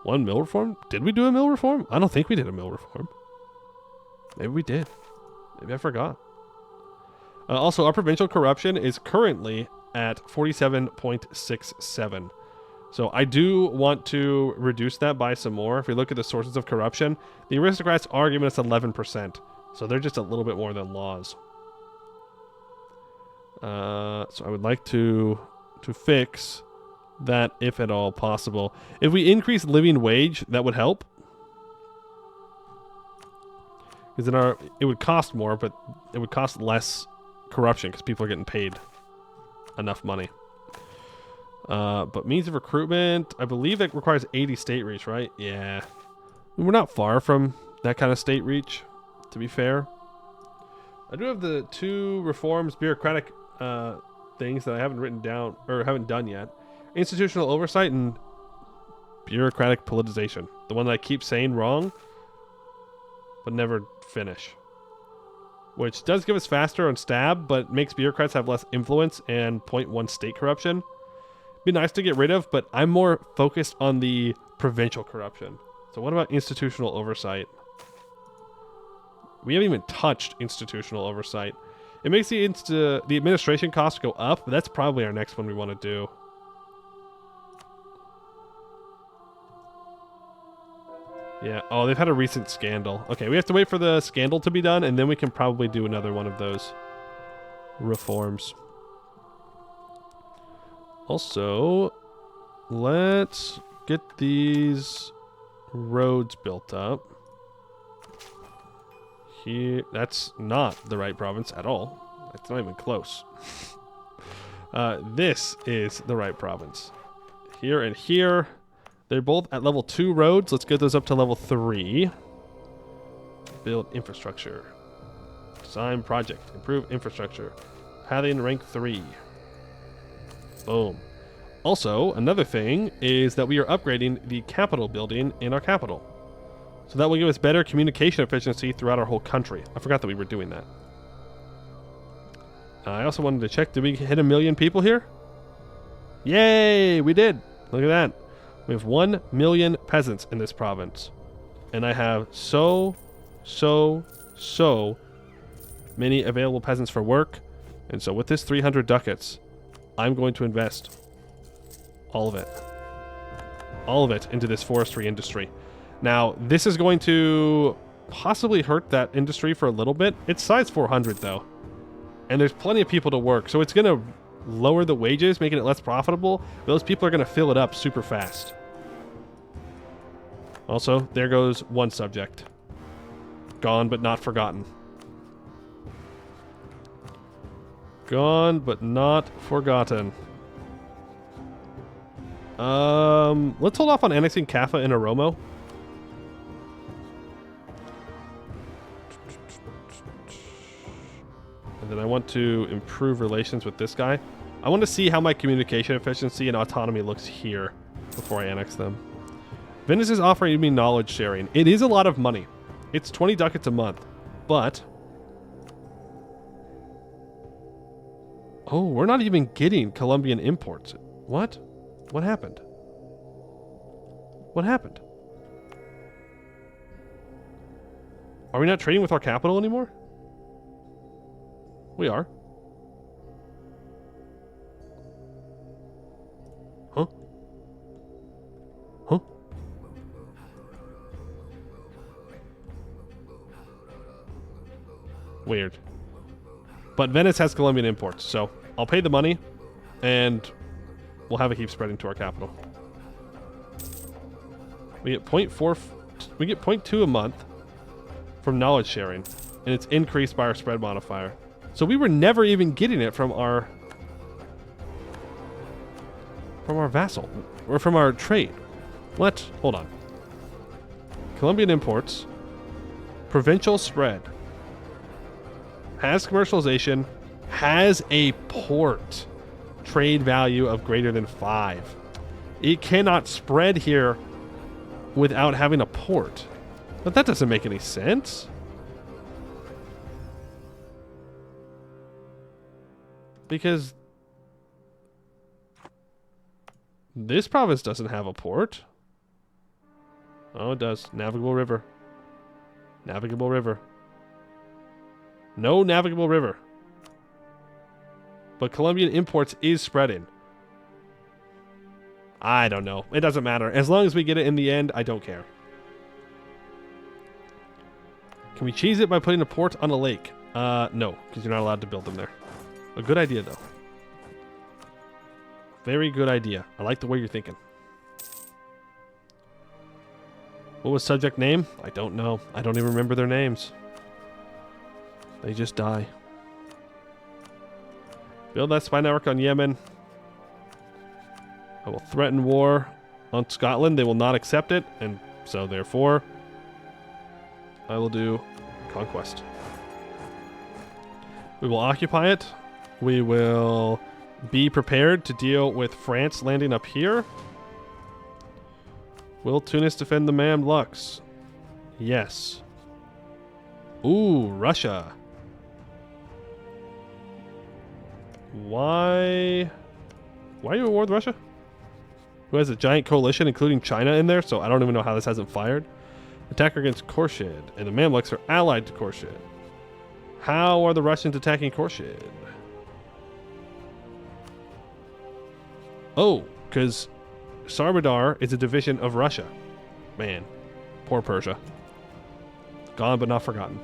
1 mill reform? Did we do a mill reform? I don't think we did a mill reform. Maybe we did. Maybe I forgot. Also, our provincial corruption is currently at 47.67. So I do want to reduce that by some more. If we look at the sources of corruption, the aristocrats are giving us 11%. So they're just a little bit more than laws. So I would like to fix that if at all possible. If we increase living wage, that would help. Because then it would cost more, but it would cost less corruption because people are getting paid enough money. But means of recruitment, I believe it requires 80 state reach, right? Yeah. We're not far from that kind of state reach, to be fair. I do have the 2 reforms, bureaucratic things that I haven't written down, or haven't done yet. Institutional oversight and bureaucratic politicization. The one that I keep saying wrong, but never finish. Which does give us faster on stab, but makes bureaucrats have less influence and 0.1 state corruption. Be nice to get rid of, but I'm more focused on the provincial corruption. So what about institutional oversight? We haven't even touched institutional oversight. It makes the administration costs go up, but that's probably our next one we want to do. Yeah. Oh, they've had a recent scandal. Okay, we have to wait for the scandal to be done, and then we can probably do another one of those reforms. Also, let's get these roads built up. Here, that's not the right province at all. That's not even close. This is the right province. Here and here. They're both at level 2 roads. Let's get those up to level 3. Build infrastructure. Design project. Improve infrastructure. Pathing rank 3. Boom. Also, another thing is that we are upgrading the capital building in our capital. So that will give us better communication efficiency throughout our whole country. I forgot that we were doing that. I also wanted to check, did we hit 1 million people here? Yay, we did. Look at that. We have 1 million peasants in this province. And I have so many available peasants for work. And so with this 300 ducats, I'm going to invest all of it into this forestry industry. Now, this is going to possibly hurt that industry for a little bit. It's size 400 though. And there's plenty of people to work. So it's going to lower the wages, making it less profitable. Those people are going to fill it up super fast. Also, there goes one subject. Gone but not forgotten. Gone but not forgotten. Let's hold off on annexing Kaffa and Oromo. And then I want to improve relations with this guy. I want to see how my communication efficiency and autonomy looks here before I annex them. Venice is offering me knowledge sharing. It is a lot of money. It's 20 ducats a month, but... Oh, we're not even getting Colombian imports. What? What happened? What happened? Are we not trading with our capital anymore? We are. Huh? Huh? Weird. But Venice has Colombian imports, so I'll pay the money. and we'll have it keep spreading to our capital. We get 0.4, we get 0.2 a month from knowledge sharing, and it's increased by our spread modifier. So we were never even getting it from our vassal or from our trade. What? Hold on. Colombian imports, provincial spread, has commercialization, has a port, trade value of greater than 5. It cannot spread here without having a port. But that doesn't make any sense. Because this province doesn't have a port. Oh, it does. Navigable river. Navigable river. No navigable river. But Colombian imports is spreading. I don't know. It doesn't matter. As long as we get it in the end, I don't care. Can we cheese it by putting a port on a lake? No, because you're not allowed to build them there. A good idea, though. Very good idea. I like the way you're thinking. What was subject name? I don't know. I don't even remember their names. They just die. Build that spy network on Yemen. I will threaten war on Scotland. They will not accept it, and so therefore I will do conquest. We will occupy it. We will be prepared to deal with France landing up here. Will Tunis defend the Mamluks? Yes. Ooh, Russia. Why are you at war with Russia? Who has a giant coalition, including China in there, so I don't even know how this hasn't fired. Attacker against Khorshid, and the Mamluks are allied to Khorshid. How are the Russians attacking Khorshid? Oh, because Sarbadar is a division of Russia. Man, poor Persia. Gone but not forgotten.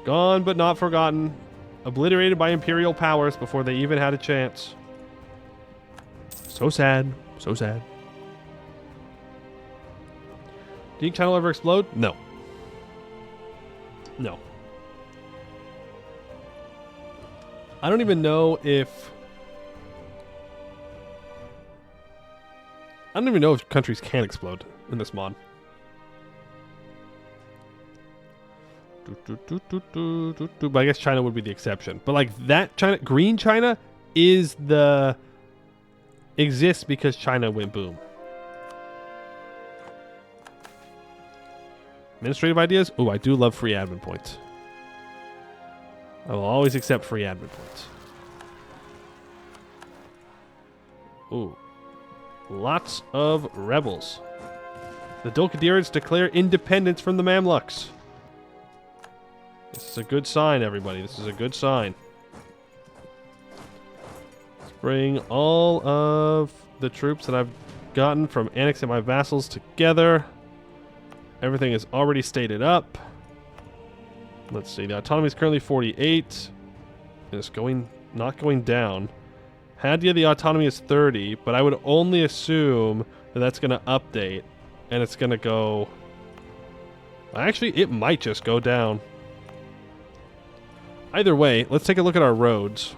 Gone but not forgotten. Obliterated by imperial powers before they even had a chance. So sad. So sad. Do you think China will ever explode? No. No. I don't even know if... I don't even know if countries can explode in this mod. But I guess China would be the exception. But like that China, green China is the... exists because China went boom. Administrative ideas? Ooh, I do love free admin points. I will always accept free admin points. Ooh. Lots of rebels. The Dulkadirids declare independence from the Mamluks. This is a good sign, everybody. This is a good sign. Let's bring all of the troops that I've gotten from annexing my vassals together. Everything is already stated up. Let's see. The autonomy is currently 48. It's not going down. Hadia, the autonomy is 30, but I would only assume that that's going to update, and it's going to go... Actually, it might just go down. Either way, let's take a look at our roads.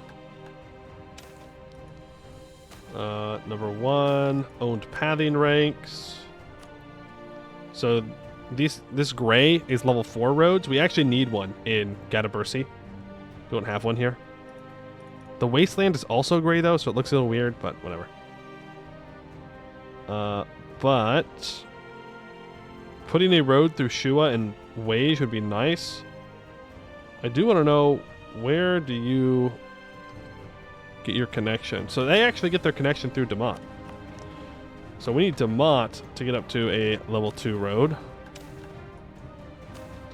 Number 1, owned pathing ranks. So this gray is level 4 roads. We actually need one in Gadabursi. Don't have one here. The wasteland is also gray though, so it looks a little weird, but whatever. But putting a road through Shua and Wage would be nice. I do want to know, where do you get your connection? So they actually get their connection through Damat. So we need Damat to get up to a level 2 road.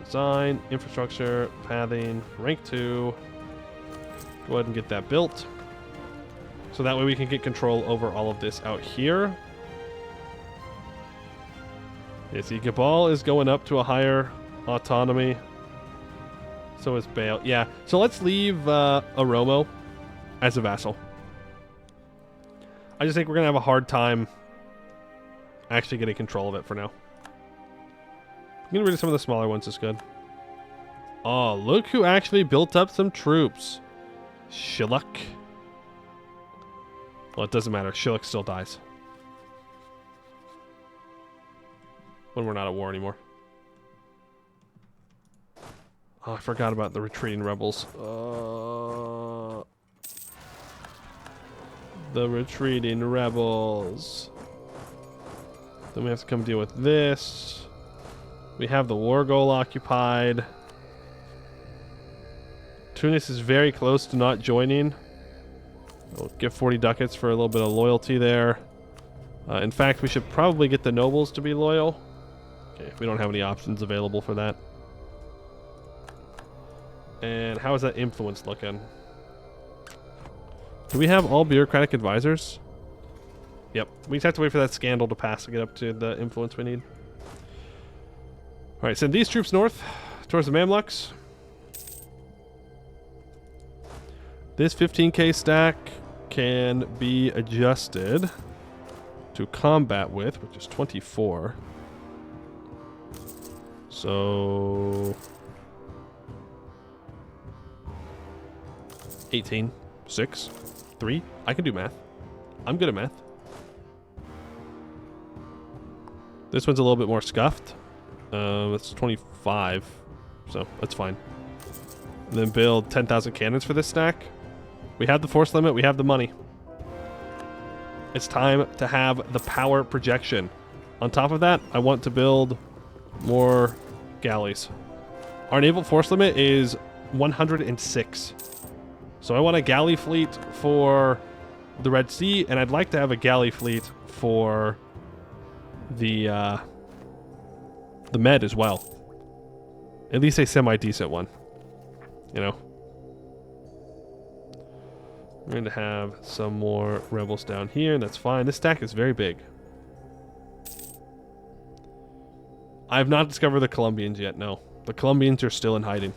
Design, infrastructure, pathing, rank 2. Go ahead and get that built. So that way we can get control over all of this out here. Yeah, see, Gabal is going up to a higher autonomy. So is Bale. Yeah, so let's leave Oromo as a vassal. I just think we're going to have a hard time actually getting control of it for now. Getting rid of some of the smaller ones is good. Oh, look who actually built up some troops. Shilluk. Well, it doesn't matter. Shilluk still dies. When we're not at war anymore. Oh, I forgot about the retreating rebels. The retreating rebels. Then we have to come deal with this. We have the war goal occupied. Tunis is very close to not joining. We'll give 40 ducats for a little bit of loyalty there. In fact, we should probably get the nobles to be loyal. Okay, we don't have any options available for that. And how is that influence looking? Do we have all bureaucratic advisors? Yep. We just have to wait for that scandal to pass to get up to the influence we need. Alright, send these troops north towards the Mamluks. This 15k stack can be adjusted to combat with, which is 24. So 18, 6, 3. I can do math. I'm good at math. This one's a little bit more scuffed. That's 25, so that's fine. And then build 10,000 cannons for this stack. We have the force limit. We have the money. It's time to have the power projection. On top of that, I want to build more galleys. Our naval force limit is 106. So I want a galley fleet for the Red Sea, and I'd like to have a galley fleet for the Med as well. At least a semi-decent one. You know? We're going to have some more rebels down here, and that's fine. This stack is very big. I have not discovered the Colombians yet, no. The Colombians are still in hiding.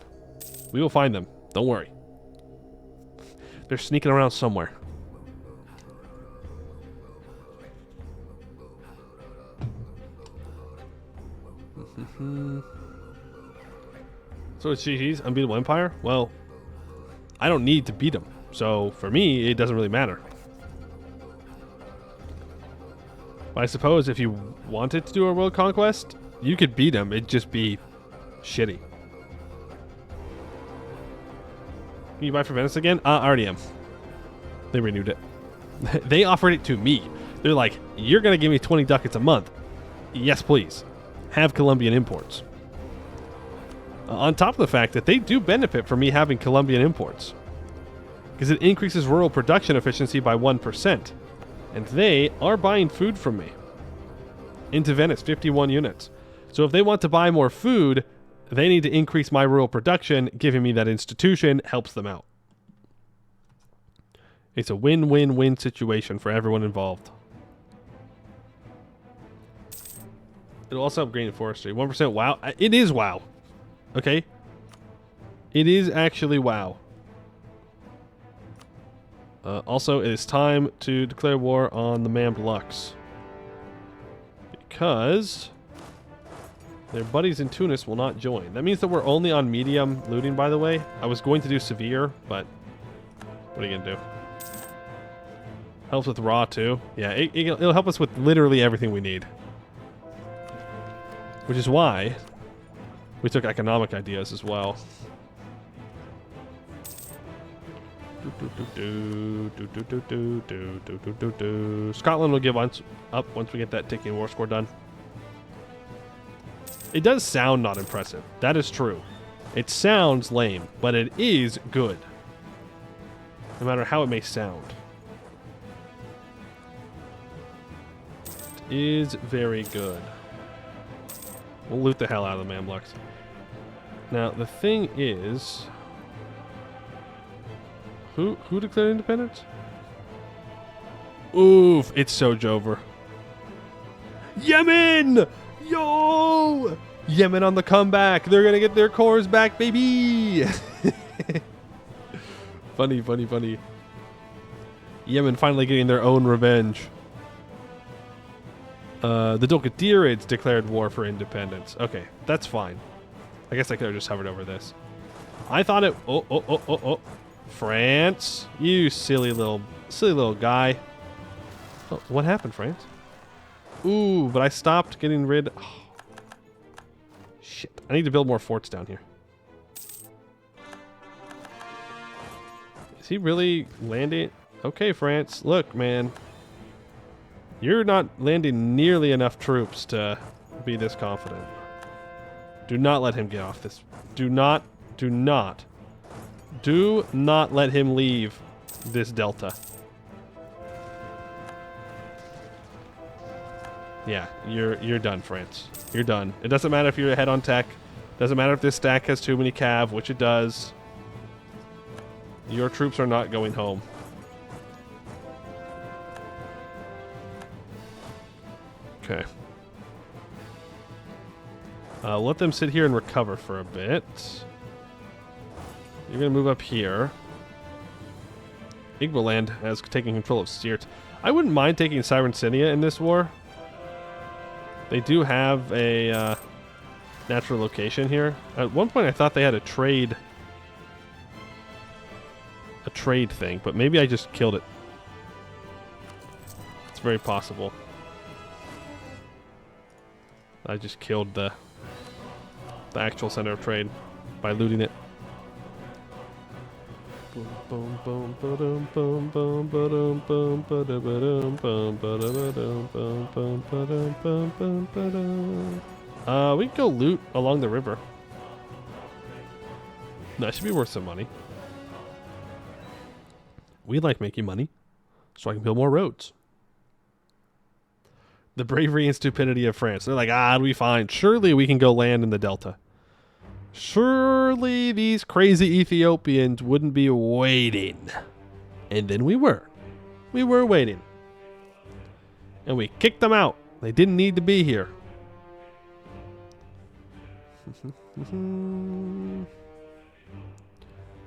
We will find them. Don't worry. They're sneaking around somewhere. So it's GG's Unbeatable Empire? Well, I don't need to beat them. So for me, it doesn't really matter. But I suppose if you wanted to do a world conquest, you could beat them. It'd just be shitty. Can you buy for Venice again? I already am. They renewed it. They offered it to me. They're like, you're going to give me 20 ducats a month. Yes, please. Have Colombian imports. On top of the fact that they do benefit from me having Colombian imports. Because it increases rural production efficiency by 1%. And they are buying food from me. Into Venice, 51 units. So if they want to buy more food, they need to increase my rural production. Giving me that institution helps them out. It's a win-win-win situation for everyone involved. It'll also upgrade in forestry. 1% WoW. It is WoW. Okay? It is actually WoW. Also, it is time to declare war on the Mamluks. Because their buddies in Tunis will not join. That means that we're only on medium looting, by the way. I was going to do severe, but what are you going to do? Helps with raw, too. Yeah, it'll help us with literally everything we need. Which is why we took economic ideas as well. Scotland will give up once we get that ticking war score done. It does sound not impressive. That is true. It sounds lame, but it is good. No matter how it may sound. It is very good. We'll loot the hell out of the Mamluks. Now, the thing is... Who declared independence? Oof, it's Sojover. Yemen! Yo! Yemen on the comeback. They're gonna get their cores back, baby! Funny, funny, funny. Yemen finally getting their own revenge. The Dulcadirids declared war for independence. Okay, that's fine. I guess I could have just hovered over this. I thought it... Oh. France. You silly little guy. Oh, what happened, France? Ooh, but I stopped getting rid... Oh. Shit. I need to build more forts down here. Is he really landing? Okay, France. Look, man. You're not landing nearly enough troops to be this confident. Do not let him get off this. Do not let him leave this delta. Yeah, you're done, France. You're done. It doesn't matter if you're ahead on tech. Doesn't matter if this stack has too many cav, which it does. Your troops are not going home. Okay. Let them sit here and recover for a bit. You're going to move up here. Igboland has taken control of Sirte. I wouldn't mind taking Cyrensinia in this war. They do have a natural location here. At one point I thought they had a trade thing, but maybe I just killed it. It's very possible. I just killed the actual center of trade by looting it. We can go loot along the river. That should be worth some money. We like making money, so I can build more roads. The bravery and stupidity of France. They're like, it'll be fine. Surely we can go land in the Delta. Surely these crazy Ethiopians wouldn't be waiting. And then we were. We were waiting. And we kicked them out. They didn't need to be here.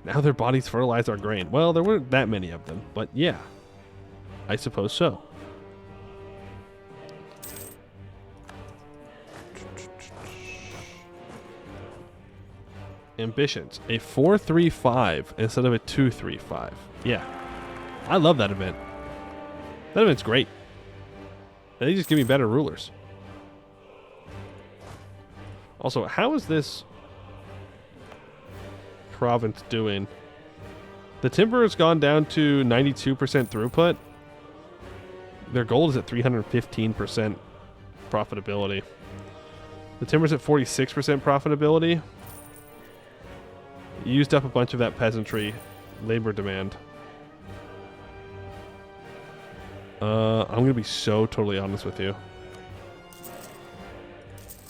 Now their bodies fertilize our grain. Well, there weren't that many of them, but yeah. I suppose so. Ambitions. A 4-3-5 instead of a 2-3-5. Yeah. I love that event. That event's great. They just give me better rulers. Also, how is this province doing? The timber has gone down to 92% throughput. Their gold is at 315% profitability. The timber's at 46% profitability. Used up a bunch of that peasantry labor demand. I'm going to be so totally honest with you.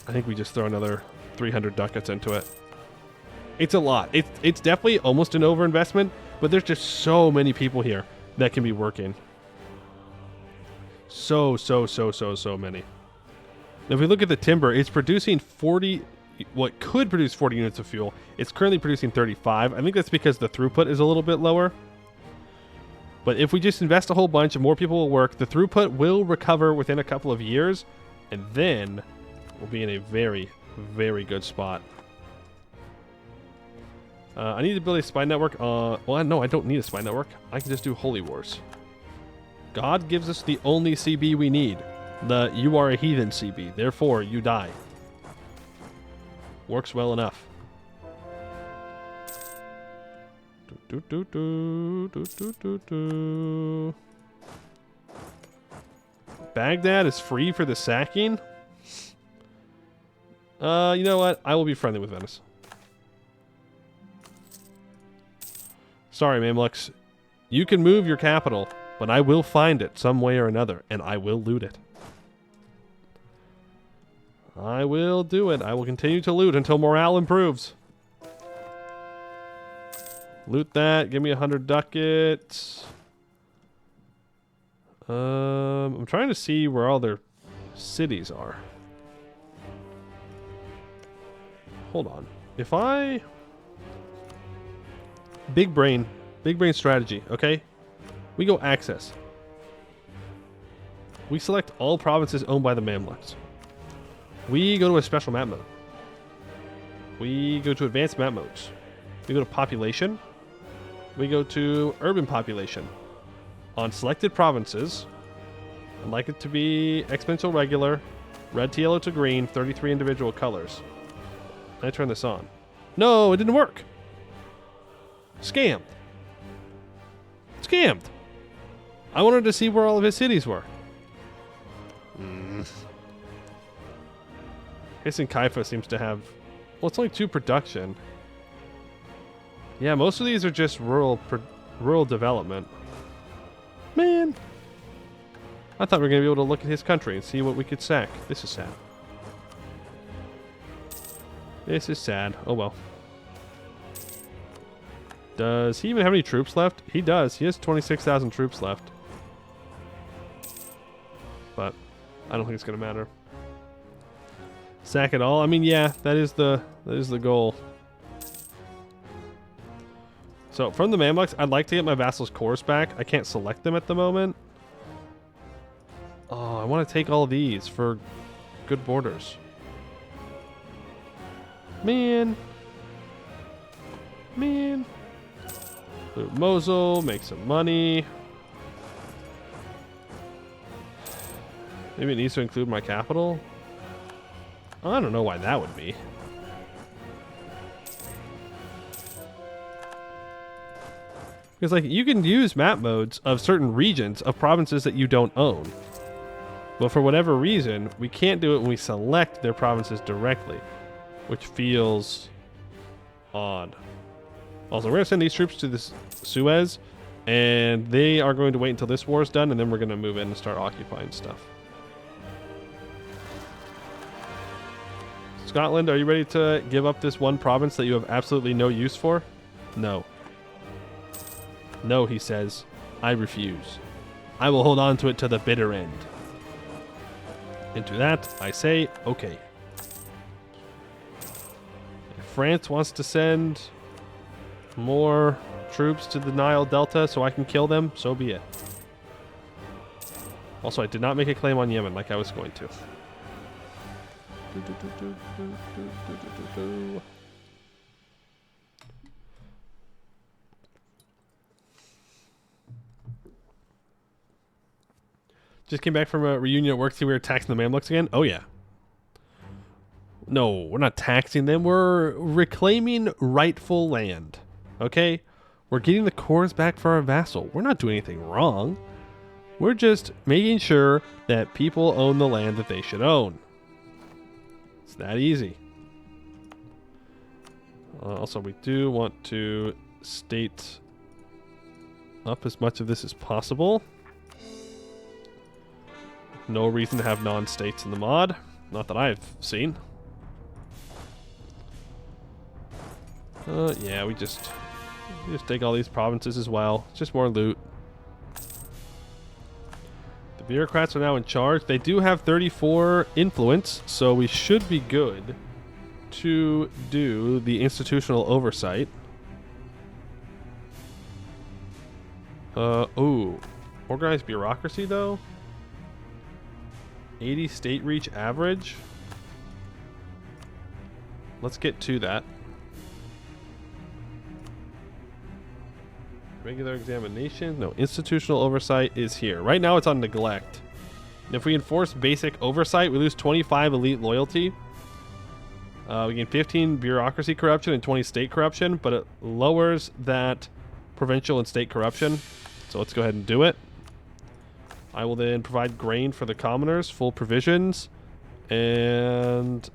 I think we just throw another 300 ducats into it. It's a lot. It's definitely almost an overinvestment, but there's just so many people here that can be working. So many. Now, if we look at the timber, it's producing 40... what could produce 40 units of fuel. It's currently producing 35. I think that's because the throughput is a little bit lower. But if we just invest a whole bunch and more people will work, the throughput will recover within a couple of years, and then we'll be in a very, very good spot. I need to build a spy network. Well, no, I don't need a spy network. I can just do Holy Wars. God gives us the only CB we need. The you are a heathen CB, therefore you die. Works well enough. Baghdad is free for the sacking? You know what? I will be friendly with Venice. Sorry, Mamluks. You can move your capital, but I will find it some way or another, and I will loot it. I will do it. I will continue to loot until morale improves. Loot that. Give me 100 ducats. I'm trying to see where all their cities are. Hold on. If I... Big brain strategy, okay? We go access. We select all provinces owned by the Mamluks. We go to a special map mode. We go to advanced map modes. We go to population. We go to urban population. On selected provinces, I'd like it to be exponential regular, red to yellow to green, 33 individual colors. I turn this on. No, it didn't work. Scammed. Scammed. I wanted to see where all of his cities were. Guessing Kaifa seems to have... Well, it's only 2 production. Yeah, most of these are just rural development. Man. I thought we were going to be able to look at his country and see what we could sack. This is sad. This is sad. Oh well. Does he even have any troops left? He does. He has 26,000 troops left. But I don't think it's going to matter. Sack it all? I mean, yeah, that is the goal. So from the Mamluks, I'd like to get my vassals' cores back. I can't select them at the moment. Oh, I want to take all of these for good borders. Man. Man. Loot Mosul, make some money. Maybe it needs to include my capital. I don't know why that would be. Because, like, you can use map modes of certain regions of provinces that you don't own. But for whatever reason, we can't do it when we select their provinces directly, which feels odd. Also, we're going to send these troops to this Suez, and they are going to wait until this war is done, and then we're going to move in and start occupying stuff. Scotland, are you ready to give up this one province that you have absolutely no use for? No. No, he says. I refuse. I will hold on to it to the bitter end. And to that, I say, okay. If France wants to send more troops to the Nile Delta so I can kill them, so be it. Also, I did not make a claim on Yemen like I was going to. Just came back from a reunion at work. See, we were taxing the Mamluks again. Oh yeah. No, we're not taxing them. We're reclaiming rightful land. Okay? We're getting the cores back for our vassal. We're not doing anything wrong. We're just making sure that people own the land that they should own. It's that easy. Also, we do want to state up as much of this as possible. No reason to have non-states in the mod. Not that I've seen. Yeah, we just take all these provinces as well. It's just more loot. The bureaucrats are now in charge. They do have 34 influence, so we should be good to do the institutional oversight. Ooh. Organized bureaucracy, though? 80 state reach average? Let's get to that. Regular examination. No, institutional oversight is here. Right now it's on neglect. And if we enforce basic oversight, we lose 25 elite loyalty. We gain 15 bureaucracy corruption and 20 state corruption, but it lowers that provincial and state corruption. So let's go ahead and do it. I will then provide grain for the commoners, full provisions, and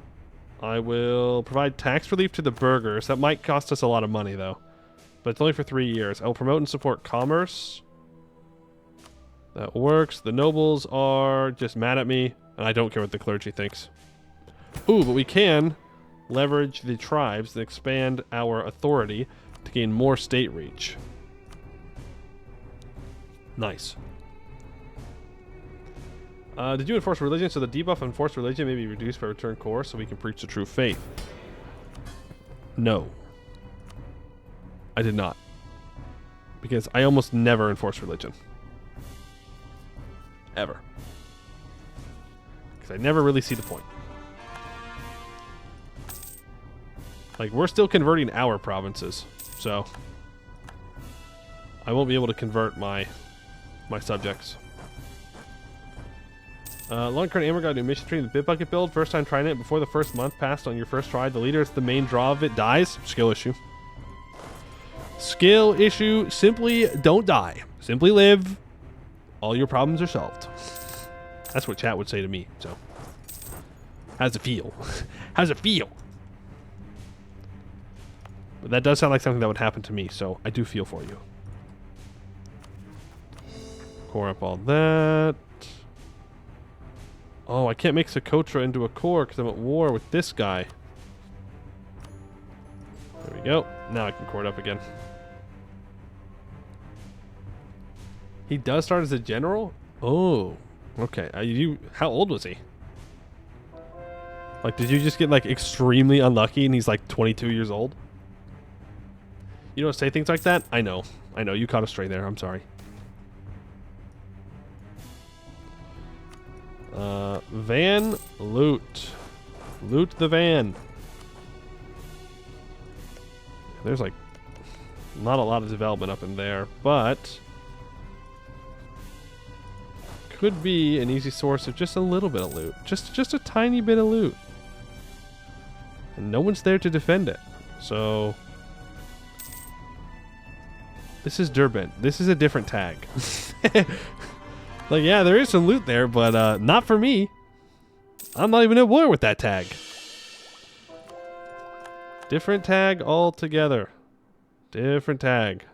I will provide tax relief to the burghers. That might cost us a lot of money, though, but it's only for 3 years. I will promote and support commerce. That works. The nobles are just mad at me, and I don't care what the clergy thinks. Ooh, but we can leverage the tribes and expand our authority to gain more state reach. Nice. Did you enforce religion? So the debuff on enforced religion may be reduced by return core so we can preach the true faith. No. I did not. because I almost never enforce religion. Ever. Because I never really see the point. Like, we're still converting our provinces, so I won't be able to convert my subjects. Long current Amber got a new mission tree in the Bit Bucket build. First time trying it before the first month passed on your first try. The leader is the main draw of it. Dies. Skill issue. Skill issue. Simply don't die. Simply live. All your problems are solved. That's what chat would say to me, so. How's it feel? How's it feel? But that does sound like something that would happen to me, so I do feel for you. Core up all that. Oh, I can't make Socotra into a core because I'm at war with this guy. There we go. Now I can core it up again. He does start as a general? Oh, okay. How old was he? Like, did you just get, like, extremely unlucky and he's, like, 22 years old? You don't say things like that? I know. I know. You caught a stray there. I'm sorry. Van loot. Loot the van. There's like not a lot of development up in there, but could be an easy source of just a little bit of loot. Just a tiny bit of loot. And no one's there to defend it. So this is Durban. This is a different tag. Like, yeah, there is some loot there, but not for me. I'm not even at war with that tag. Different tag altogether. Different tag.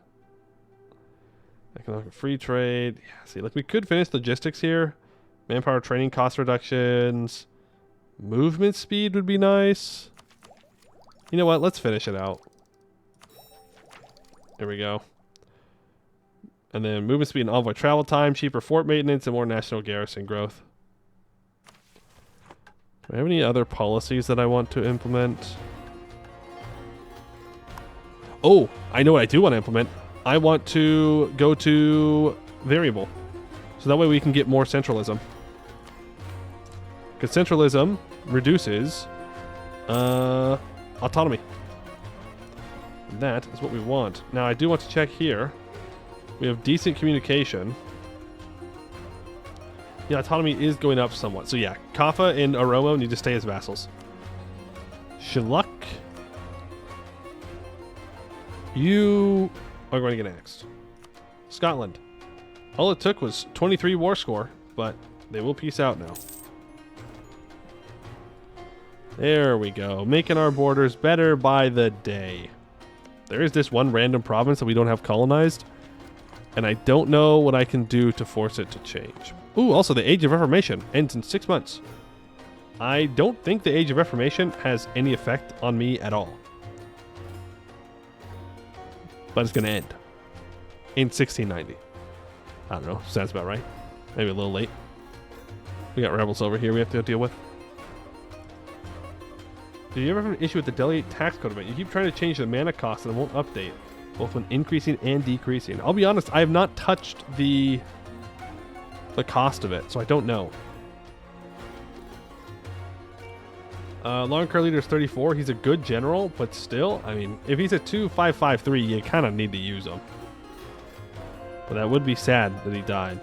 Economic free trade. Yeah, see, like, we could finish logistics here. Manpower training cost reductions. Movement speed would be nice. You know what? Let's finish it out. There we go. And then movement speed and envoy travel time, cheaper fort maintenance, and more national garrison growth. Do I have any other policies that I want to implement? Oh, I know what I do want to implement. I want to go to variable. So that way we can get more centralism. Because centralism reduces autonomy. And that is what we want. Now I do want to check here. We have decent communication. Yeah, autonomy is going up somewhat. So yeah, Kaffa and Oromo need to stay as vassals. Shilluk. You are going to get annexed. Scotland. All it took was 23 war score, but they will peace out now. There we go. Making our borders better by the day. There is this one random province that we don't have colonized. And I don't know what I can do to force it to change. Ooh, also the Age of Reformation ends in 6 months. I don't think the Age of Reformation has any effect on me at all. But it's going to end in 1690. I don't know. Sounds about right. Maybe a little late. We got rebels over here we have to deal with. Do you ever have an issue with the delegate tax code event? You keep trying to change the mana cost and it won't update, both when increasing and decreasing. I'll be honest, I have not touched the cost of it, so I don't know. Long Car Leader is 34. He's a good general, but still, I mean, if he's a 2553, you kind of need to use him. But that would be sad that he died.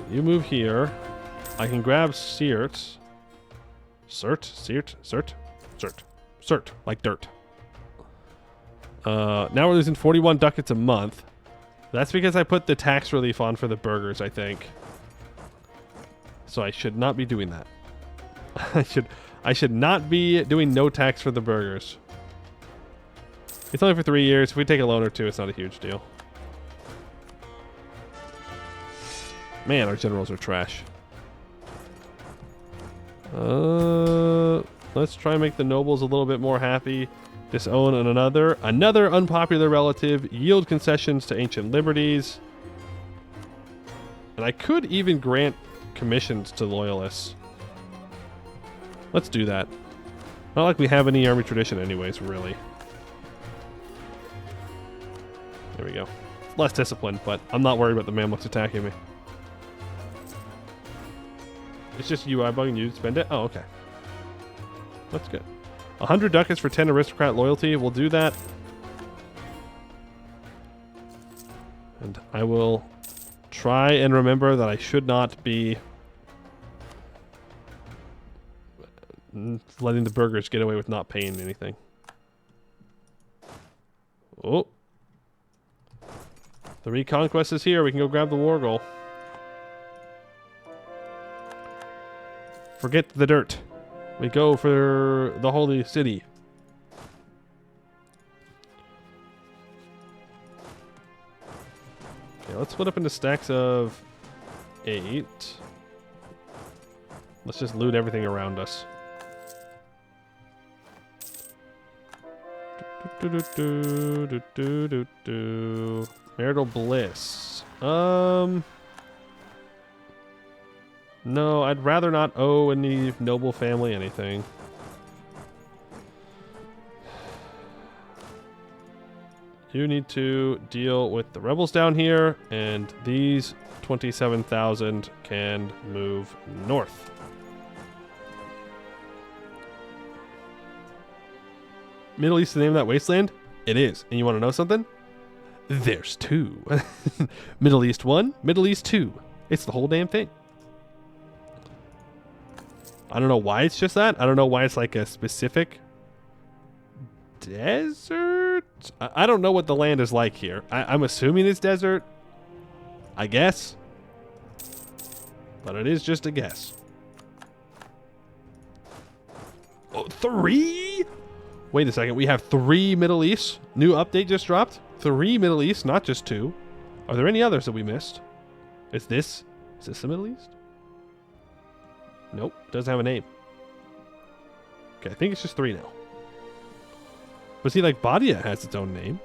You move here. I can grab Sert, like dirt. Now we're losing 41 ducats a month. That's because I put the tax relief on for the burgers, I think. So I should not be doing that. I should not be doing no tax for the burgers. It's only for 3 years. If we take a loan or two, it's not a huge deal. Man, our generals are trash. Let's try and make the nobles a little bit more happy. Disown another unpopular relative. Yield concessions to ancient liberties. And I could even grant commissions to loyalists. Let's do that. Not like we have any army tradition anyways, really. There we go. Less disciplined, but I'm not worried about the Mamluks attacking me. It's just UI bugging you to spend it? Oh, okay. That's good. 100 ducats for 10 aristocrat loyalty. We'll do that. And I will try and remember that I should not be letting the burgers get away with not paying anything. Oh. The reconquest is here. We can go grab the war goal. Forget the dirt. We go for the holy city. Okay, let's split up into stacks of 8. Let's just loot everything around us. Marital bliss. No, I'd rather not owe any noble family anything. You need to deal with the rebels down here, and these 27,000 can move north. Middle East is the name of that wasteland? It is. And you want to know something? There's 2. Middle East 1, Middle East 2. It's the whole damn thing. I don't know why it's just that. I don't know why it's like a specific desert. I don't know what the land is like here. I'm assuming it's desert. I guess. But it is just a guess. Oh, 3? Wait a second. We have 3 Middle East. New update just dropped. 3 Middle East, not just 2. Are there any others that we missed? Is this the Middle East? Nope, doesn't have a name. Okay, I think it's just 3 now. But see, like, Badia has its own name.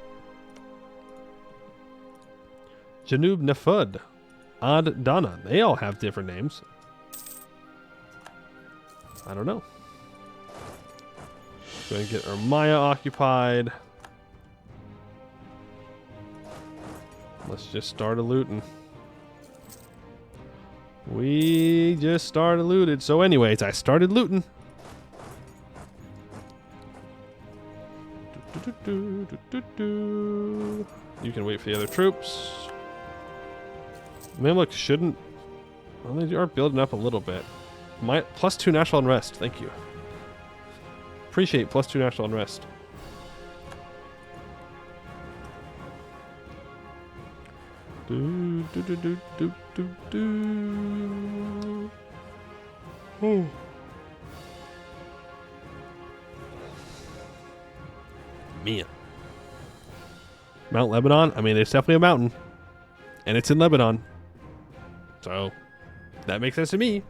Janub Nefud, Ad Dana, they all have different names. I don't know. Go ahead and get Ermaya occupied. Let's just start a looting. We just started looted. So anyways, I started looting. You can wait for the other troops. Mamluks shouldn't... Well, they are building up a little bit. +2 national unrest. Thank you. Appreciate +2 national unrest. Oh. Man. Mount Lebanon? I mean, it's definitely a mountain. And it's in Lebanon. So, that makes sense to me.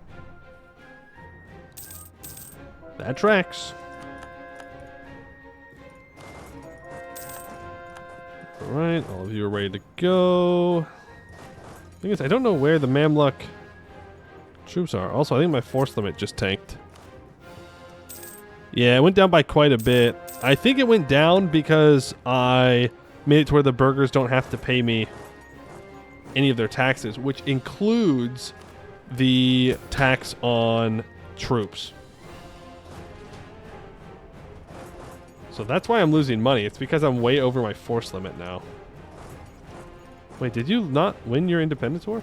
That tracks. Alright, all of you are ready to go. Thing is, I don't know where the Mamluk troops are. Also, I think my force limit just tanked. Yeah, it went down by quite a bit. I think it went down because I made it to where the burghers don't have to pay me any of their taxes, which includes the tax on troops. So that's why I'm losing money. It's because I'm way over my force limit now. Wait, did you not win your independence war?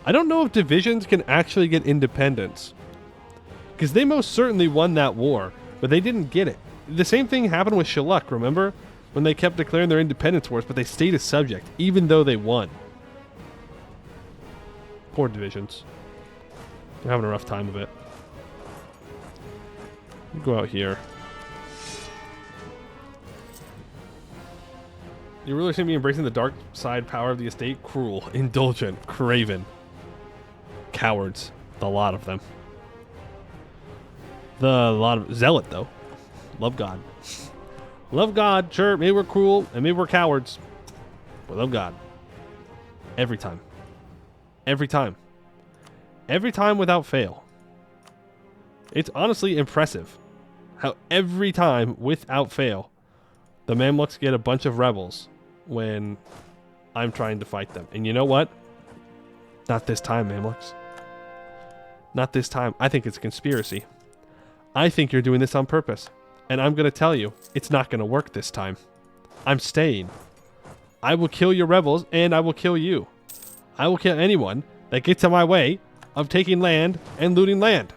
I don't know if divisions can actually get independence. Because they most certainly won that war, but they didn't get it. The same thing happened with Shaluk, remember? When they kept declaring their independence wars, but they stayed a subject, even though they won. Poor divisions. They're having a rough time of it. Go out here. You really seem to be embracing the dark side power of the estate. Cruel, indulgent, craven. Cowards. A lot of them. A lot of zealot, though. Love God. Love God. Sure, maybe we're cruel and maybe we're cowards. But love God. Every time. Every time. Every time without fail. It's honestly impressive how every time, without fail, the Mamluks get a bunch of rebels when I'm trying to fight them. And you know what? Not this time, Mamluks. Not this time. I think it's a conspiracy. I think you're doing this on purpose. And I'm going to tell you, it's not going to work this time. I'm staying. I will kill your rebels, and I will kill you. I will kill anyone that gets in my way of taking land and looting land.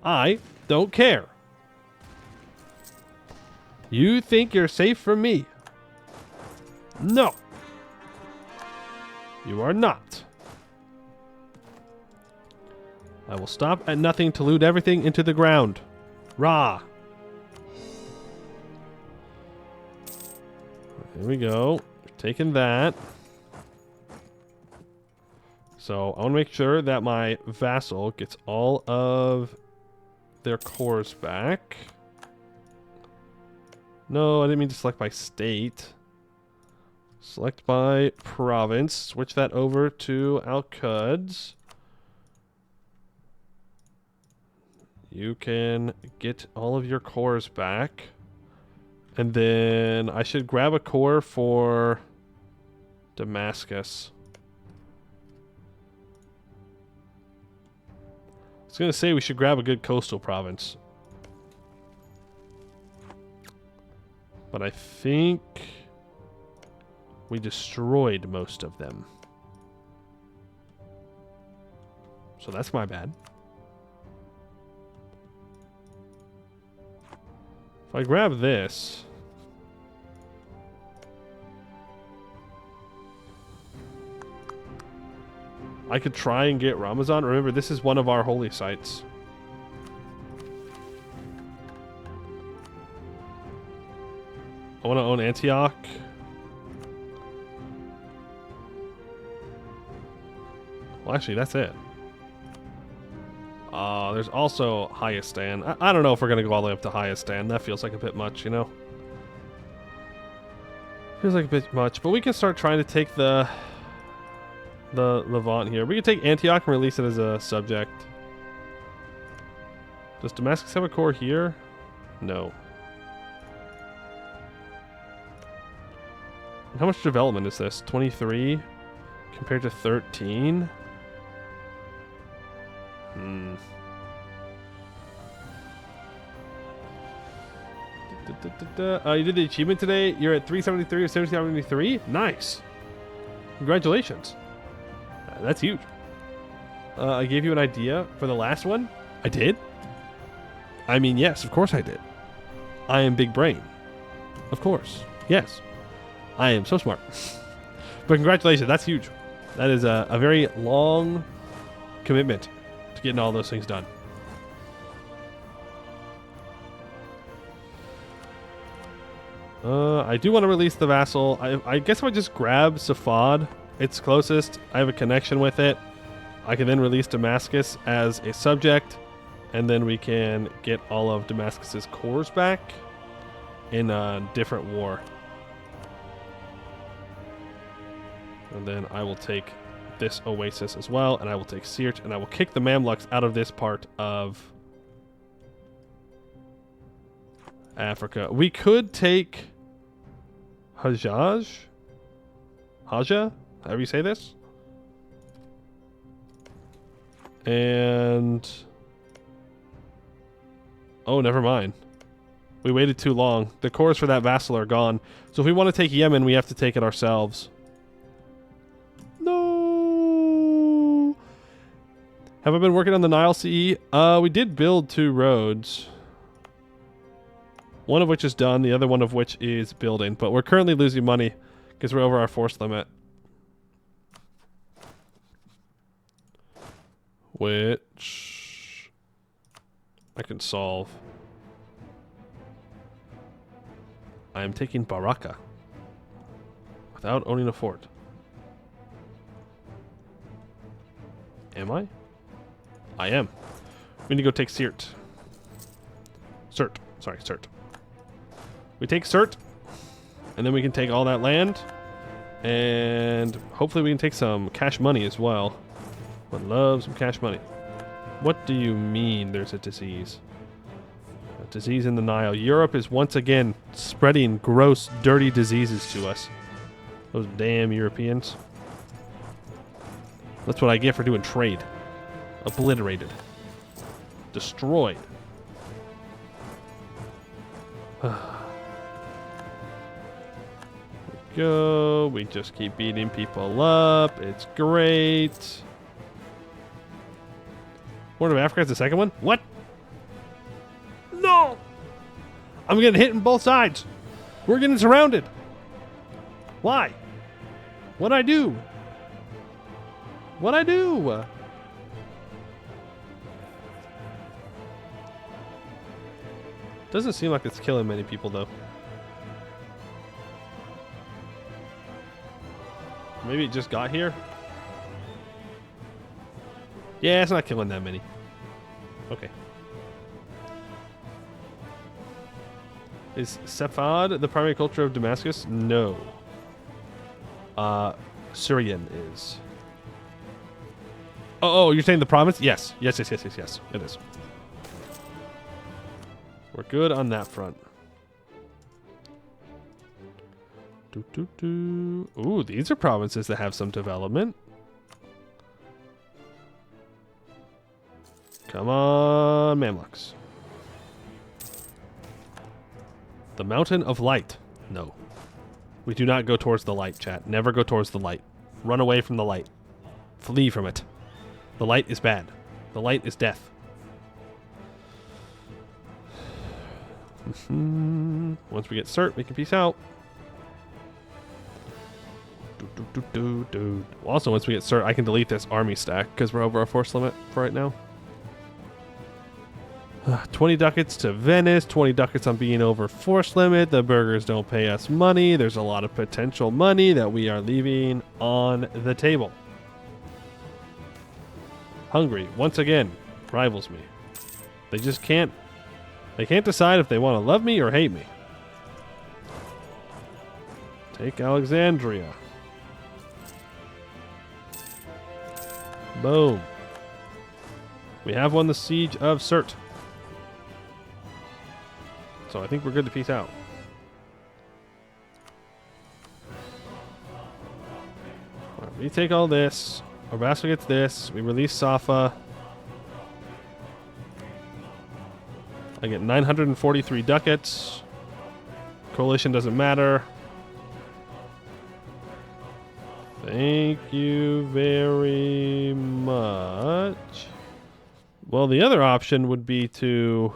I don't care. You think you're safe from me? No. You are not. I will stop at nothing to loot everything into the ground. Rah. There we go. Taking that. So I want to make sure that my vassal gets all of their cores back. No, I didn't mean to select by state. Select by province. Switch that over to Al-Quds. You can get all of your cores back. And then I should grab a core for Damascus. I was going to say we should grab a good coastal province. But I think we destroyed most of them. So that's my bad. If I grab this... I could try and get Ramazan. Remember, this is one of our holy sites. I want to own Antioch. Well, actually, that's it. There's also Hayastan. I don't know if we're going to go all the way up to Hayastan. That feels like a bit much, you know? Feels like a bit much. But we can start trying to take the Levant here. We can take Antioch and release it as a subject. Does Damascus have a core here? No. And how much development is this? 23 compared to 13? You did the achievement today. You're at 373 or 773. Nice. Congratulations. That's huge. I gave you an idea for the last one. I did? I mean, yes, of course I did. I am big brain. Of course. Yes. I am so smart. But congratulations. That's huge. That is a very long commitment to getting all those things done. I do want to release the vassal. I guess I would just grab Safad. It's closest. I have a connection with it. I can then release Damascus as a subject, and then we can get all of Damascus's cores back in a different war. And then I will take this oasis as well, and I will take Sirte, and I will kick the Mamluks out of this part of Africa. We could take Hajjaj? Haja? However you say this? And... oh, never mind. We waited too long. The cores for that vassal are gone. So if we want to take Yemen, we have to take it ourselves. No! Have I been working on the Nile CE? We did build 2 roads. One of which is done, the other one of which is building. But we're currently losing money because we're over our force limit. Which I can solve. I am taking Baraka without owning a fort. Am I? I am. We need to go take Sirte. Sirte. Sorry, Sirte. We take Sirte, and then we can take all that land, and hopefully we can take some cash money as well. Would love some cash money. What do you mean there's a disease? Disease in the Nile. Europe is once again spreading gross, dirty diseases to us. Those damn Europeans. That's what I get for doing trade. Obliterated. Destroyed. Go. We just keep beating people up. It's great. Horn of Africa is the second one? What? No! I'm getting hit in both sides. We're getting surrounded. Why? What'd I do? What'd I do? Doesn't seem like it's killing many people, though. Maybe it just got here? Yeah, it's not killing that many. Okay. Is Sephard the primary culture of Damascus? No. Syrian is. Oh, you're saying the province? Yes. Yes. It is. We're good on that front. Ooh, these are provinces that have some development. Come on, Mamluks. The Mountain of Light. No. We do not go towards the light, chat. Never go towards the light. Run away from the light. Flee from it. The light is bad. The light is death. Once we get cert, we can peace out. Also, once we get cert, I can delete this army stack because we're over our force limit for right now. 20 ducats to Venice, 20 ducats on being over force limit. The burgers don't pay us money. There's a lot of potential money that we are leaving on the table. Hungary, once again, rivals me. They just can't. They can't decide if they want to love me or hate me. Take Alexandria. Boom. We have won the siege of Sirte. So I think we're good to peace out. Right, we take all this. Our vassal gets this. We release Safa. I get 943 ducats. Coalition doesn't matter. Thank you very much. Well, the other option would be to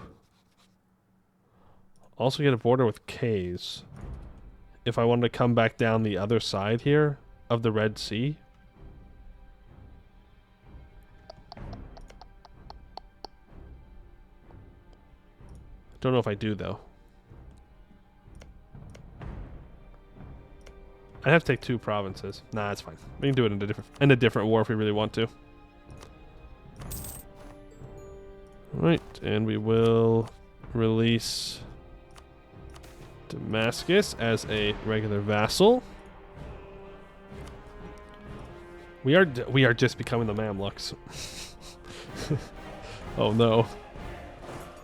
also get a border with K's if I wanted to come back down the other side here of the Red Sea. Don't know if I do, though. I'd have to take 2 provinces. Nah, that's fine. We can do it in a different war if we really want to. Alright, and we will release Damascus as a regular vassal. We are just becoming the Mamluks. Oh no.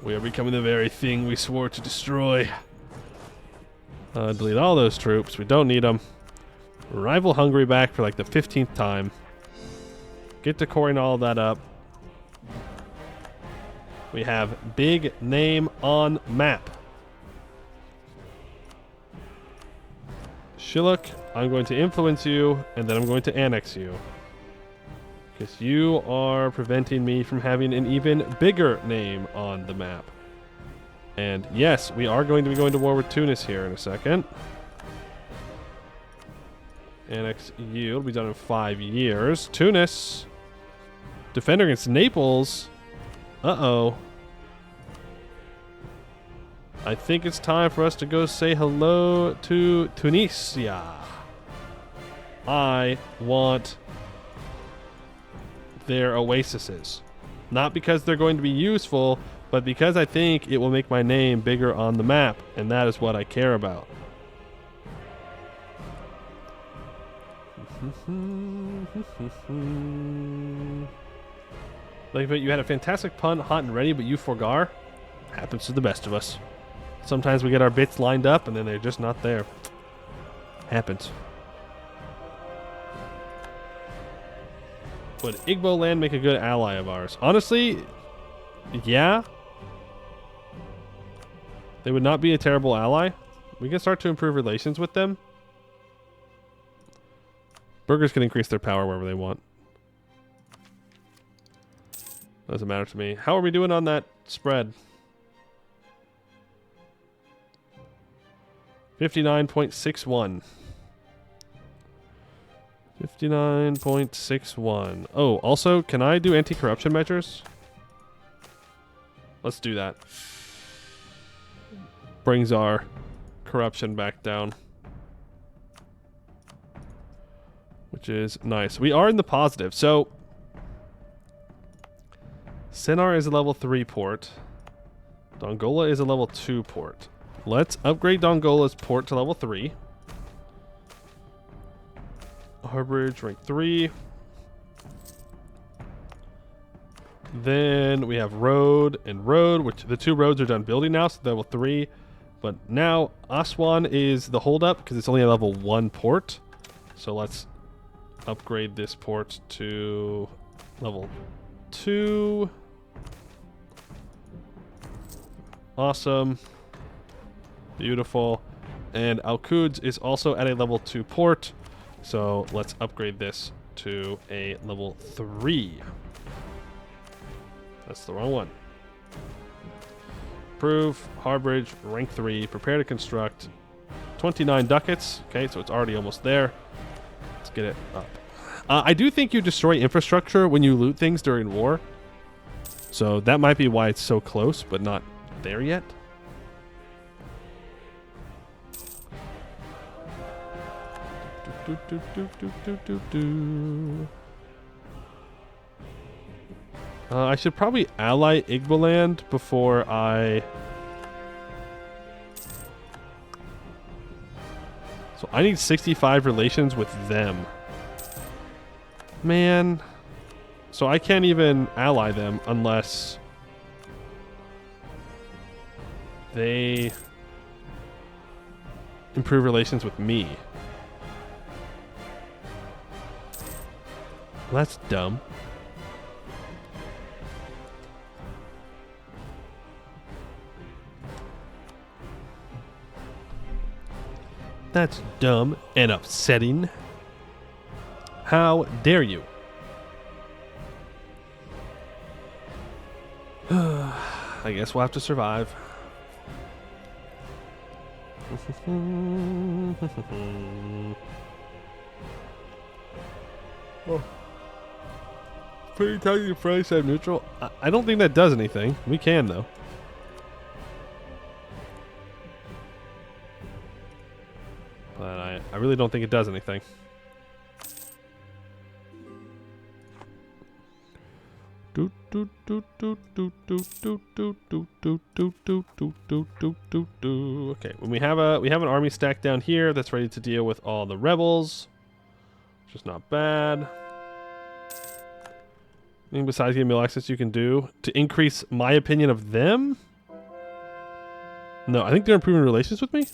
We are becoming the very thing we swore to destroy. Delete all those troops. We don't need them. Rival Hungary back for like the 15th time. Get to coring all that up. We have big name on map. Shilluk, I'm going to influence you, and then I'm going to annex you. Because you are preventing me from having an even bigger name on the map. And yes, we are going to be going to war with Tunis here in a second. Annex you. It'll be done in 5 years. Tunis. Defender against Naples. Uh-oh. I think it's time for us to go say hello to Tunisia. I want their oases. Not because they're going to be useful, but because I think it will make my name bigger on the map, and that is what I care about. Like, but you had a fantastic pun, hot and ready, but you forgar? Happens to the best of us. Sometimes we get our bits lined up and then they're just not there. Happens. Would Igbo land make a good ally of ours? Honestly, yeah. They would not be a terrible ally. We can start to improve relations with them. Burgers can increase their power wherever they want. Doesn't matter to me. How are we doing on that spread? 59.61. 59.61. Oh, also, can I do anti-corruption measures? Let's do that. Brings our corruption back down. Which is nice. We are in the positive. So, Sennar is a level 3 port. Dongola is a level 2 port. Let's upgrade Dongola's port to level 3. Harborage, rank 3. Then we have road and road, which the 2 roads are done building now, so level 3. But now Aswan is the holdup because it's only a level 1 port. So let's upgrade this port to level 2. Awesome. Beautiful. And Al-Quds is also at a level 2 port. So let's upgrade this to a level 3. That's the wrong one. Approve. Harborage, rank 3. Prepare to construct. 29 ducats. Okay, so it's already almost there. Let's get it up. I do think you destroy infrastructure when you loot things during war. So that might be why it's so close, but not there yet. I should probably ally Igboland before I... So I need 65 relations with them. Man. So I can't even ally them unless they improve relations with me. Well, that's dumb. That's dumb and upsetting. How dare you? I guess we'll have to survive. Oh. Pretty targeting friendly side neutral. I don't think that does anything. We can though. But I really don't think it does anything. Okay, when we have an army stack down here that's ready to deal with all the rebels, which is not bad. Anything besides getting meal access you can do to increase my opinion of them? No, I think they're improving relations with me.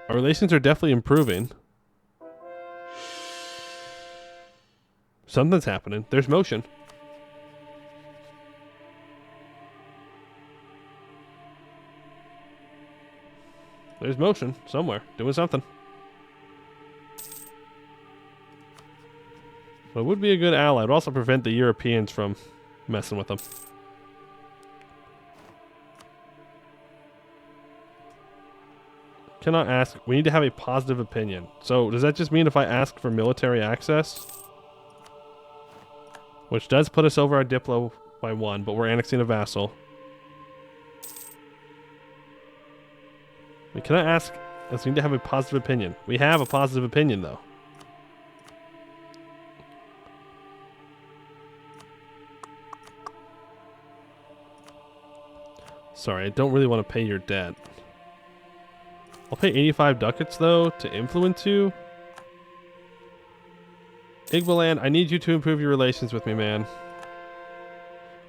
Our relations are definitely improving. Something's happening. There's motion. There's motion somewhere. Doing something. But it would be a good ally. It would also prevent the Europeans from messing with them. Cannot ask. We need to have a positive opinion. So does that just mean if I ask for military access? Which does put us over our Diplo by 1, but we're annexing a vassal. Can I ask? Does we need to have a positive opinion? We have a positive opinion though. Sorry, I don't really want to pay your debt. I'll pay 85 ducats, though, to influence you. Igboland, I need you to improve your relations with me, man.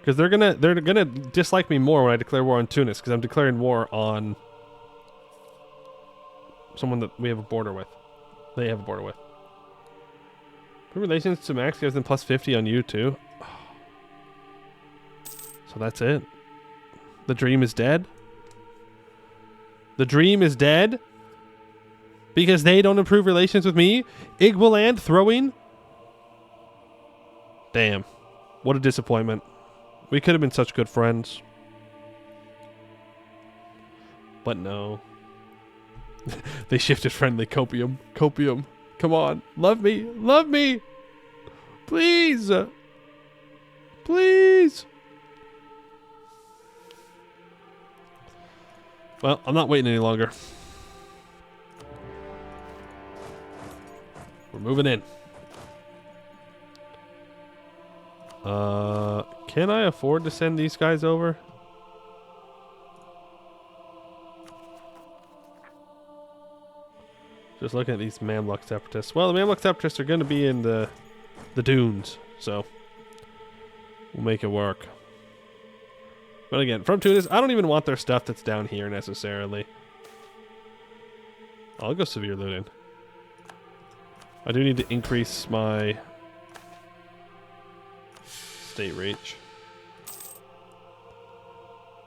Because they're gonna dislike me more when I declare war on Tunis, because I'm declaring war on someone that we have a border with. They have a border with. Good relations to Max gives them plus 50 on you too. So that's it. The dream is dead. The dream is dead because they don't improve relations with me. Igboland throwing. Damn, what a disappointment. We could have been such good friends. But no. They shifted friendly. Copium. Copium. Come on. Love me. Love me. Please. Please. Well, I'm not waiting any longer. We're moving in. Can I afford to send these guys over? Just looking at these Mamluk separatists. Well, the Mamluk separatists are going to be in the dunes, so we'll make it work. But again, from Tunis, I don't even want their stuff that's down here necessarily. I'll go severe looting. I do need to increase my state reach.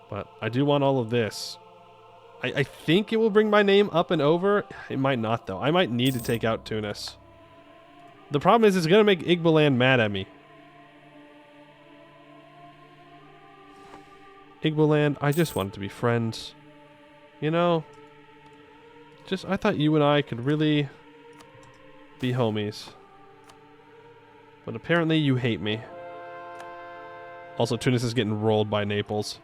But I do want all of this. I think it will bring my name up and over. It might not, though. I might need to take out Tunis. The problem is it's going to make Igboland mad at me. Igboland, I just wanted to be friends. You know? I thought you and I could really be homies. But apparently you hate me. Also, Tunis is getting rolled by Naples.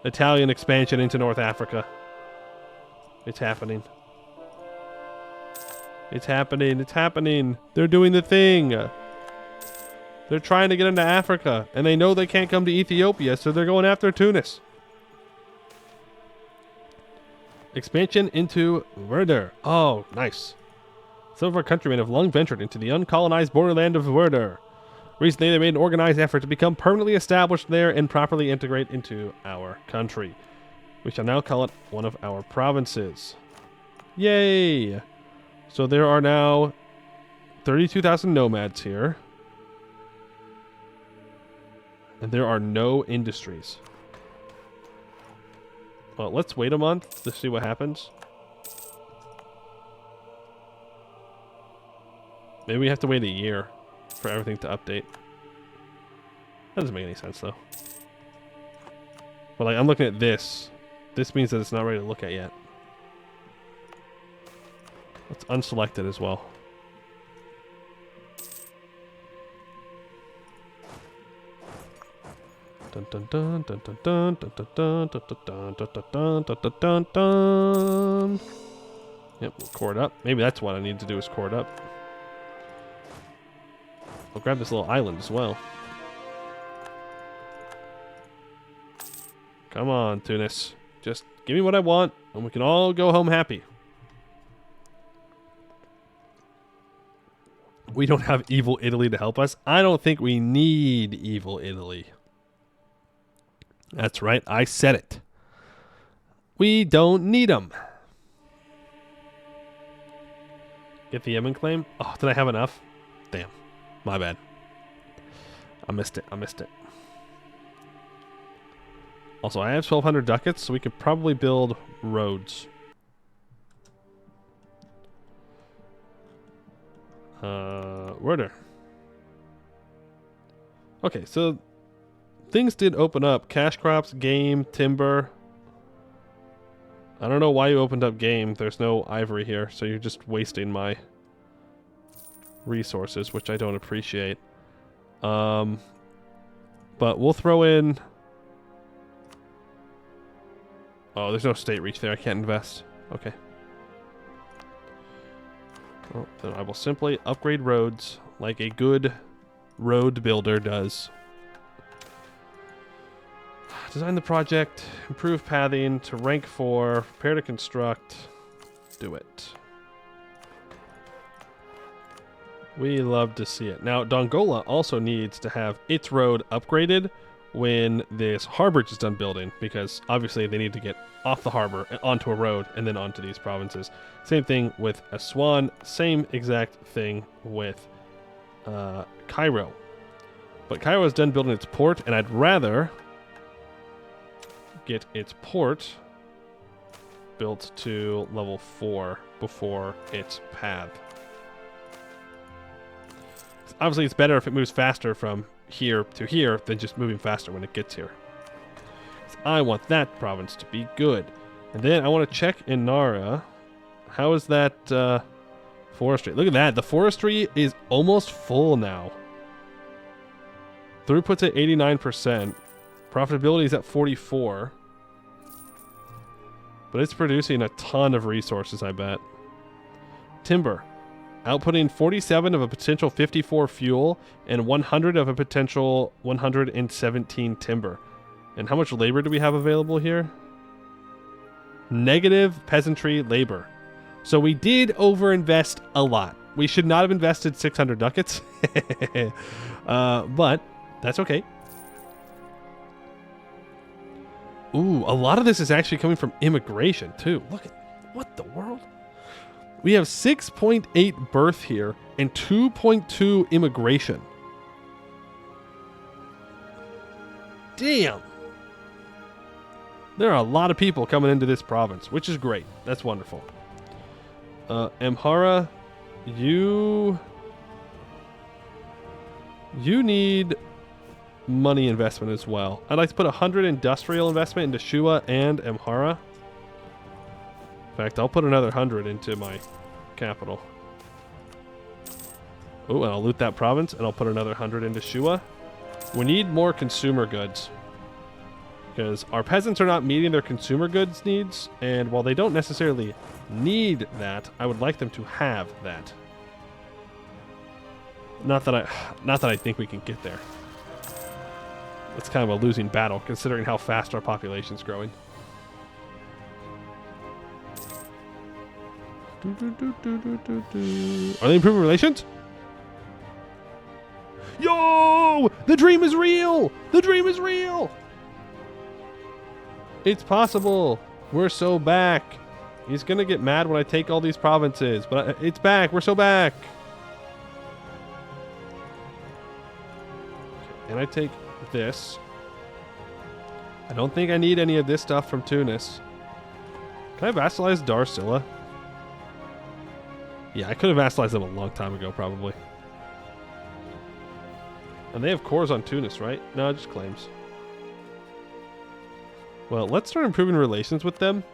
Italian expansion into North Africa. It's happening. It's happening. It's happening. They're doing the thing. They're trying to get into Africa, and they know they can't come to Ethiopia, so they're going after Tunis. Expansion into Werder. Oh, nice. Some of our countrymen have long ventured into the uncolonized borderland of Werder. Recently, they made an organized effort to become permanently established there and properly integrate into our country. We shall now call it one of our provinces. Yay! So there are now 32,000 nomads here. And there are no industries. Well, let's wait a month to see what happens. Maybe we have to wait a year for everything to update. That doesn't make any sense, though. But, like, I'm looking at this. This means that it's not ready to look at yet. Let's unselect it as well. Dun dun dun dun dun dun dun dun dun dun dun dun dun dun dun. Yep, we'll cord up. Maybe that's what I need to do is cord up. I'll grab this little island as well. Come on, Tunis. Just give me what I want, and we can all go home happy. We don't have evil Italy to help us. I don't think we need evil Italy. That's right, I said it. We don't need them. Get the Yemen claim? Oh, did I have enough? Damn. My bad. I missed it. I missed it. Also, I have 1,200 ducats, so we could probably build roads. Werder. Okay, so things did open up. Cash crops, game, timber. I don't know why you opened up game. There's no ivory here, so you're just wasting my resources, which I don't appreciate. But we'll throw in... Oh, there's no state reach there. I can't invest. Okay. Well, then I will simply upgrade roads like a good road builder does. Design the project, improve pathing to rank 4, prepare to construct, do it. We love to see it. Now, Dongola also needs to have its road upgraded when this harbor is done building, because obviously they need to get off the harbor and onto a road and then onto these provinces. Same thing with Aswan. Same exact thing with Cairo. But Cairo is done building its port, and I'd rather get its port built to level 4 before its path. Obviously, it's better if it moves faster from here to here than just moving faster when it gets here. I want that province to be good. And then I want to check in Nara. How is that forestry? Look at that. The forestry is almost full now. Throughput's at 89%. Profitability is at 44%. But it's producing a ton of resources, I bet. Timber. Outputting 47 of a potential 54 fuel and 100 of a potential 117 timber. And how much labor do we have available here? Negative peasantry labor. So we did overinvest a lot. We should not have invested 600 ducats. But that's okay. Ooh, a lot of this is actually coming from immigration too. Look at what the world? We have 6.8 birth here and 2.2 immigration. Damn. There are a lot of people coming into this province, which is great. That's wonderful. Amhara, you need money investment as well. I'd like to put 100 industrial investment into Shua and Amhara. In fact, I'll put another 100 into my capital. Oh, and I'll loot that province, and I'll put another 100 into Shua. We need more consumer goods, because our peasants are not meeting their consumer goods needs, and while they don't necessarily need that, I would like them to have that. Not that I think we can get there. It's kind of a losing battle, considering how fast our population's growing. Are they improving relations? Yo! The dream is real! The dream is real! It's possible. We're so back. He's gonna get mad when I take all these provinces, but it's back. We're so back. Okay, and I take this. I don't think I need any of this stuff from Tunis. Can I vassalize Dar Silla? Yeah, I could have vassalized them a long time ago, probably. And they have cores on Tunis, right? No, just claims. Well, let's start improving relations with them,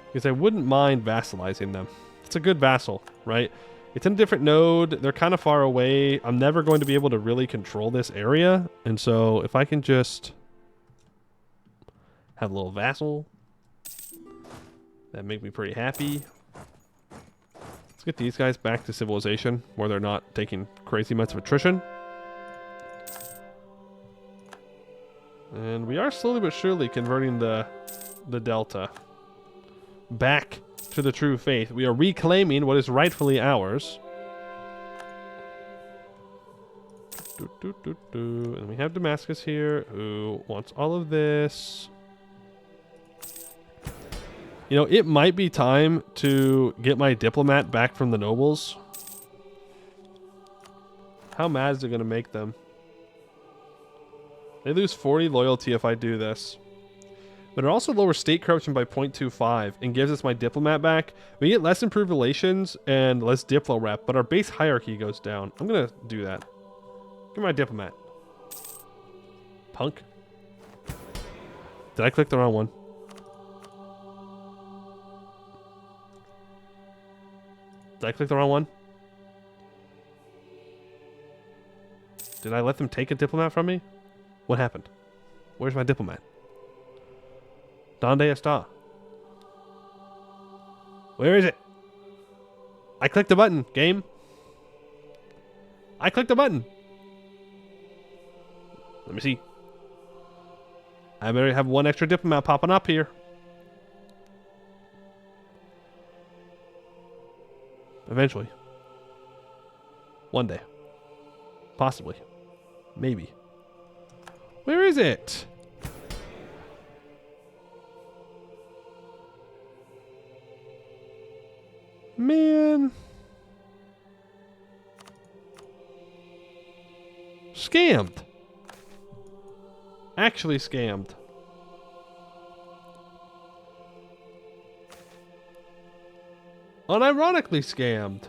because I wouldn't mind vassalizing them. It's a good vassal, right? It's in a different node. They're kind of far away. I'm never going to be able to really control this area. And so if I can just have a little vassal, that'd make me pretty happy. Let's get these guys back to civilization where they're not taking crazy amounts of attrition. And we are slowly but surely converting the delta back to the true faith. We are reclaiming what is rightfully ours. And we have Damascus here, who wants all of this. You know, it might be time to get my diplomat back from the nobles. How mad is it going to make them? They lose 40 loyalty if I do this. But it also lowers state corruption by 0.25 and gives us my diplomat back. We get less improved relations and less diplo rep, but our base hierarchy goes down. I'm going to do that. Give me my diplomat. Punk. Did I click the wrong one? Did I click the wrong one? Did I let them take a diplomat from me? What happened? Where's my diplomat? Donde está? Where is it? I clicked the button, game. I clicked the button. Let me see. I better have one extra diplomat popping up here. Eventually. One day. Possibly. Maybe. Where is it? Man. Scammed. Actually scammed. Unironically scammed.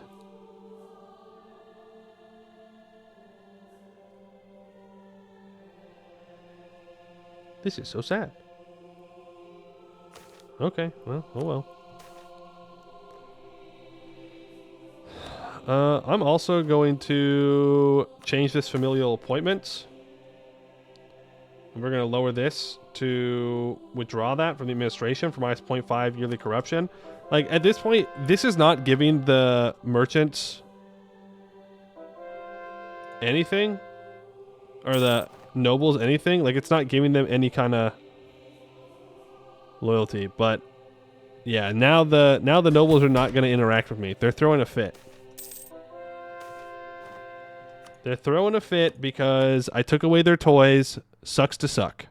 This is so sad. Okay, well, oh well. I'm also going to change this familial appointments. And we're going to lower this to withdraw that from the administration for minus 0.5 yearly corruption. Like, at this point, this is not giving the merchants anything. Or the nobles anything. Like, it's not giving them any kind of loyalty. But, yeah, now the nobles are not going to interact with me. They're throwing a fit. They're throwing a fit because I took away their toys. Sucks to suck.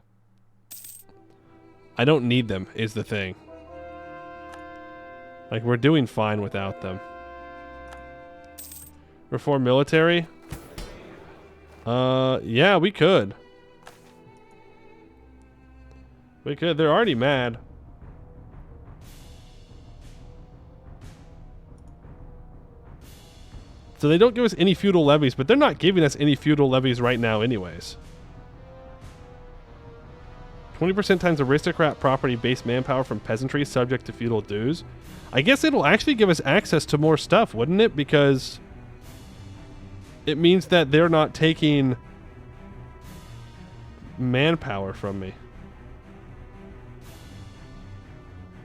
I don't need them, is the thing. Like, we're doing fine without them. Reform military? Yeah, we could. We could. They're already mad. So they don't give us any feudal levies, but they're not giving us any feudal levies right now anyways. 20% times aristocrat property based manpower from peasantry subject to feudal dues. I guess it'll actually give us access to more stuff, wouldn't it? Because it means that they're not taking manpower from me.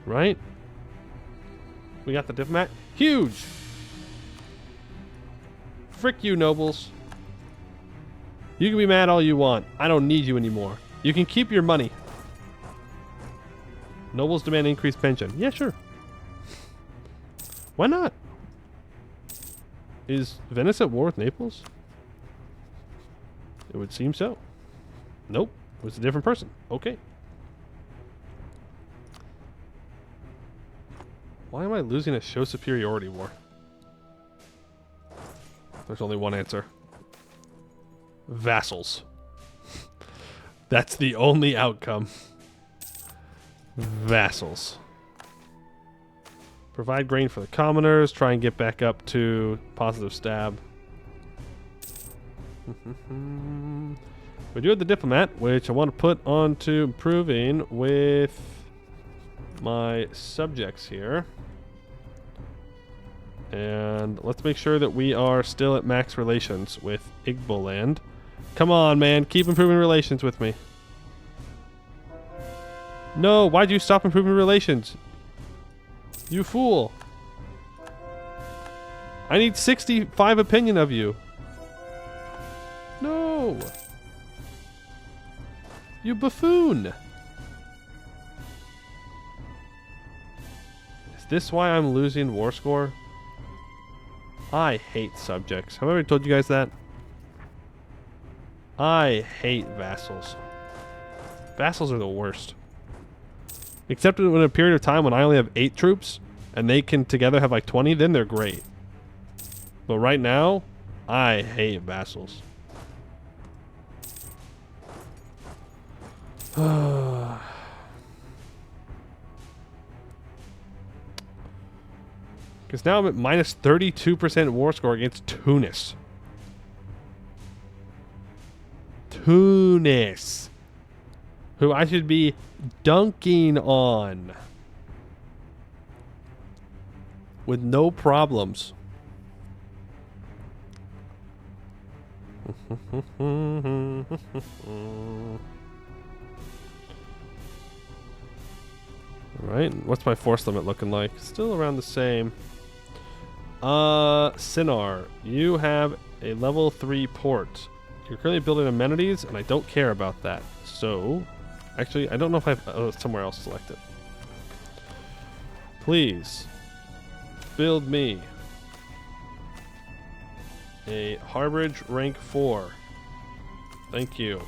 Right? We got the diplomat. Huge! Frick you, nobles. You can be mad all you want. I don't need you anymore. You can keep your money. Nobles demand increased pension. Yeah, sure. Why not? Is Venice at war with Naples? It would seem so. Nope. It was a different person. Okay. Why am I losing a show superiority war? There's only one answer. Vassals. That's the only outcome. Vassals. Provide grain for the commoners. Try and get back up to positive stab. We do have the diplomat, which I want to put on to improving with my subjects here. And let's make sure that we are still at max relations with Igboland. Come on, man. Keep improving relations with me. No, why'd you stop improving relations? You fool. I need 65 opinion of you. No. You buffoon. Is this why I'm losing war score? I hate subjects. Have I already told you guys that? I hate vassals. Vassals are the worst. Except in a period of time when I only have 8 troops and they can together have like 20, then they're great. But right now, I hate vassals. Because now I'm at minus 32% war score against Tunis. Tunis. Who I should be dunking on. With no problems. Alright, what's my force limit looking like? Still around the same. Sinar, you have a level 3 port. You're currently building amenities, and I don't care about that. So, actually, I don't know if I have somewhere else selected. Please, build me a Harborage rank 4. Thank you.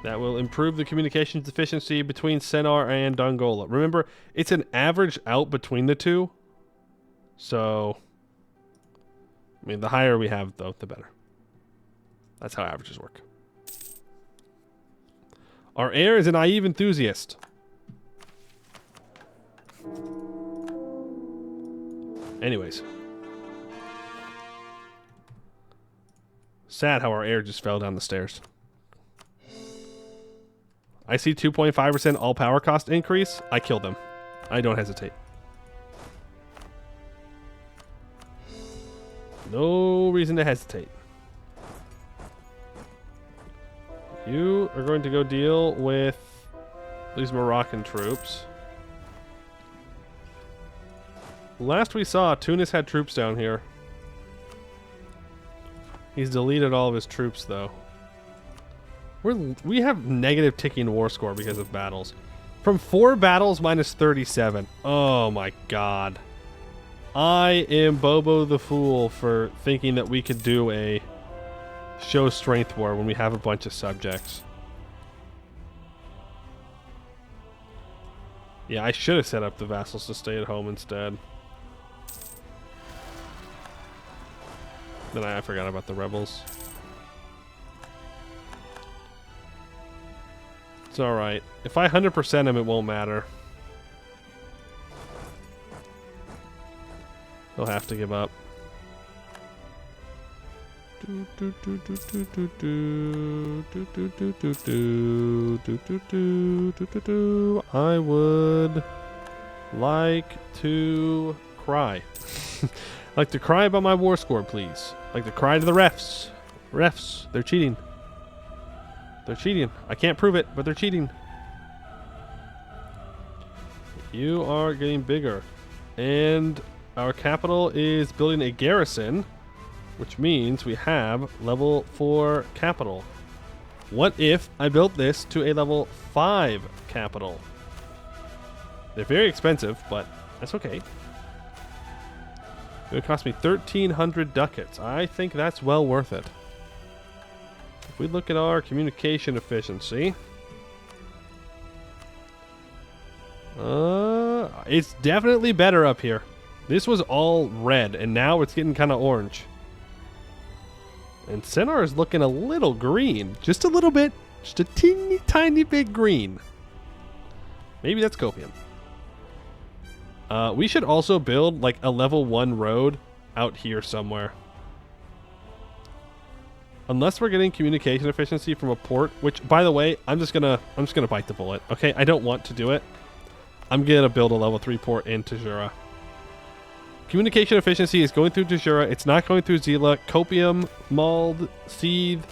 That will improve the communications efficiency between Sennar and Dongola. Remember, it's an average out between the two. So, I mean, the higher we have, though, the better. That's how averages work. Our heir is a naive enthusiast. Anyways. Sad how our heir just fell down the stairs. I see 2.5% all power cost increase. I kill them. I don't hesitate. No reason to hesitate. You are going to go deal with these Moroccan troops. Last we saw, Tunis had troops down here. He's deleted all of his troops, though. We have negative ticking war score because of battles. From 4 battles, minus 37. Oh my god. I am Bobo the Fool for thinking that we could do a show strength war when we have a bunch of subjects. Yeah, I should have set up the vassals to stay at home instead. Then I forgot about the rebels. It's alright. If I 100% him, it won't matter. He'll have to give up. I would like to cry. Like to cry about my war score, please. Like to cry to the refs. Refs, they're cheating. They're cheating. I can't prove it, but they're cheating. You are getting bigger. And our capital is building a garrison, which means we have level 4 capital. What if I built this to a level 5 capital? They're very expensive, but that's okay. It would cost me 1,300 ducats. I think that's well worth it. If we look at our communication efficiency, it's definitely better up here. This was all red, and now it's getting kind of orange. And Sennar is looking a little green. Just a little bit. Just a teeny tiny bit green. Maybe that's copium. We should also build like a level 1 road out here somewhere. Unless we're getting communication efficiency from a port, which by the way, I'm just gonna bite the bullet. Okay, I don't want to do it. I'm gonna build a level 3 port in Tajura. Communication efficiency is going through Tajura. It's not going through Zila. Copium, Mald, Seethe.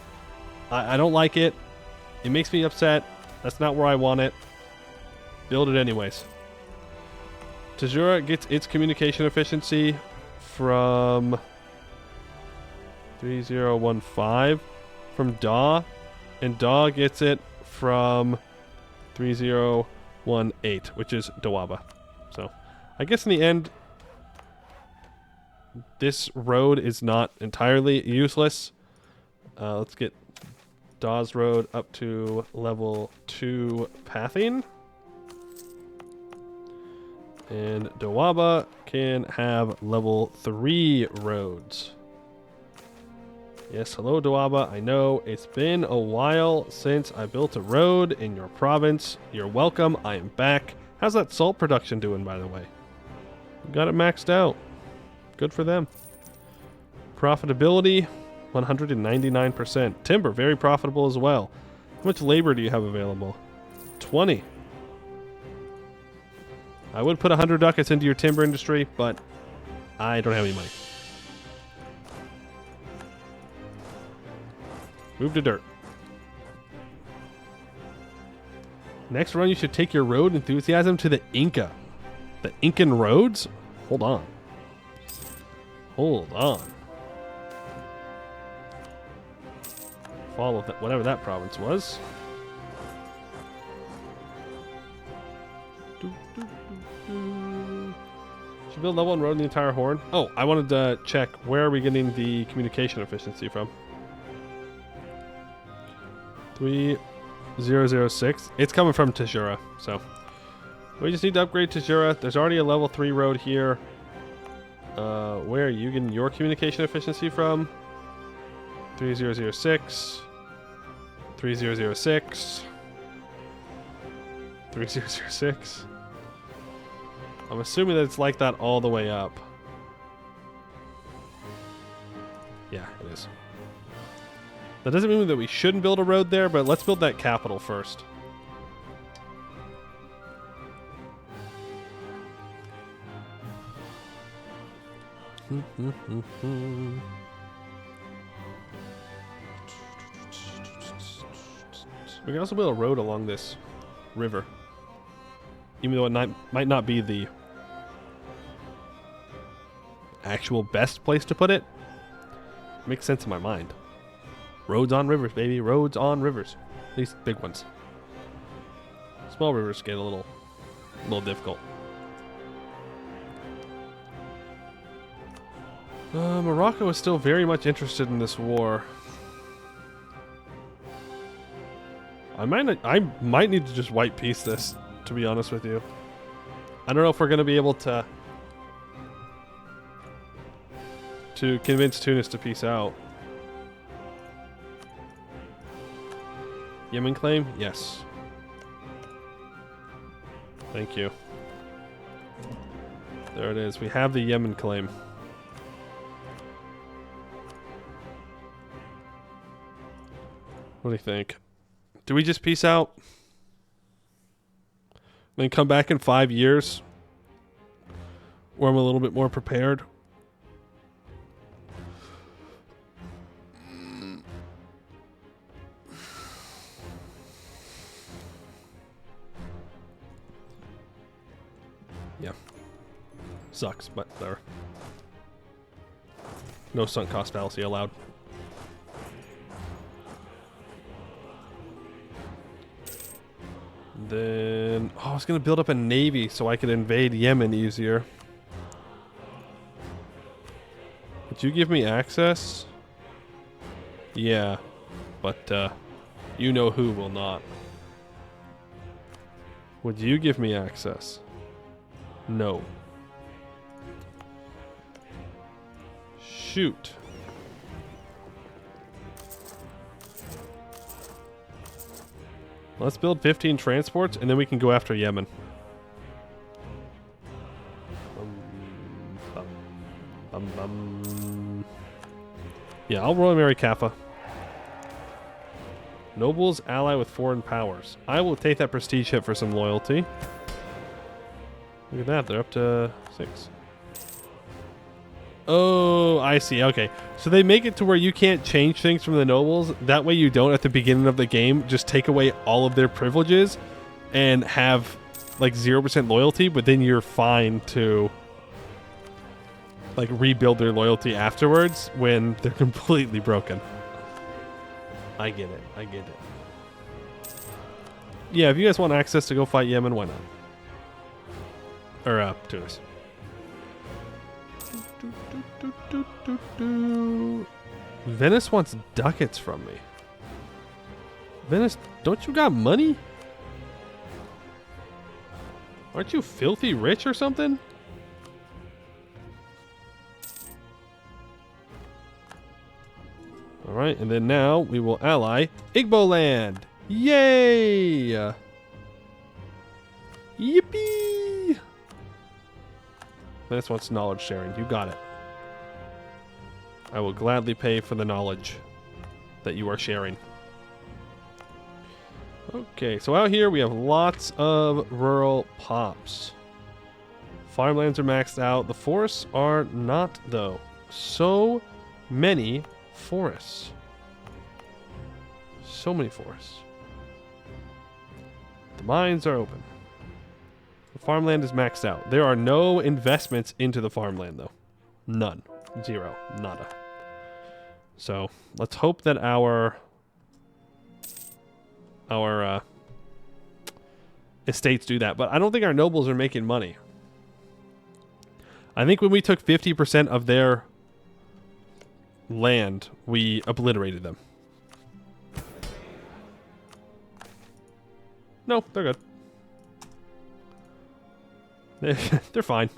I don't like it. It makes me upset. That's not where I want it. Build it anyways. Tajura gets its communication efficiency from 3015 from DAW, and DAW gets it from 3018, which is Dawaba. So I guess in the end, this road is not entirely useless. Let's get Daw's road up to level 2 pathing. And Dawaba can have level 3 roads. Yes, hello Dawaba. I know it's been a while since I built a road in your province. You're welcome. I am back. How's that salt production doing, by the way? Got it maxed out. Good for them. Profitability, 199%. Timber, very profitable as well. How much labor do you have available? 20. I would put 100 ducats into your timber industry, but I don't have any money. Move to dirt. Next run, you should take your road enthusiasm to the Inca. The Incan roads? Hold on. Hold on. Follow that, whatever that province was. So build level 1 road in the entire horn. Oh, I wanted to check where are we getting the communication efficiency from? 3006. It's coming from Tajura, so we just need to upgrade Tajura. There's already a level 3 road here. Where are you getting your communication efficiency from? 3006. 3006. 3006. I'm assuming that it's like that all the way up. Yeah, it is. That doesn't mean that we shouldn't build a road there, but let's build that capital first. We can also build a road along this river. Even though it might not be the actual best place to put it. Makes sense in my mind. Roads on rivers, baby. Roads on rivers. At least big ones. Small rivers get a little difficult. Morocco is still very much interested in this war. I might need to just white peace this, to be honest with you. I don't know if we're going to be able to convince Tunis to peace out. Yemen claim? Yes. Thank you. There it is. We have the Yemen claim. What do you think? Do we just peace out? Then come back in 5 years? Where I'm a little bit more prepared? Yeah. Sucks, but there. No sunk cost fallacy allowed. Then, I was going to build up a navy so I could invade Yemen easier. Would you give me access? Yeah, but you know who will not. Would you give me access? No. Shoot. Let's build 15 transports, and then we can go after Yemen. Yeah, I'll Royal Mary Kappa. Nobles ally with foreign powers. I will take that prestige hit for some loyalty. Look at that, they're up to 6. Oh, I see. Okay. So they make it to where you can't change things from the nobles. That way you don't, at the beginning of the game, just take away all of their privileges and have like 0% loyalty, but then you're fine to like rebuild their loyalty afterwards when they're completely broken. I get it. I get it. Yeah, if you guys want access to go fight Yemen, why not? Or Tunis. Venice wants ducats from me. Venice, don't you got money? Aren't you filthy rich or something? Alright, and then now we will ally Igbo land. Yay! Yippee! Venice wants knowledge sharing. You got it. I will gladly pay for the knowledge that you are sharing. Okay, so out here we have lots of rural pops. Farmlands are maxed out. The forests are not, though. So many forests. So many forests. The mines are open. The farmland is maxed out. There are no investments into the farmland, though. None. Zero. Nada. So let's hope that our estates do that. But I don't think our nobles are making money. I think when we took 50% of their land, we obliterated them. No, they're good. They're fine.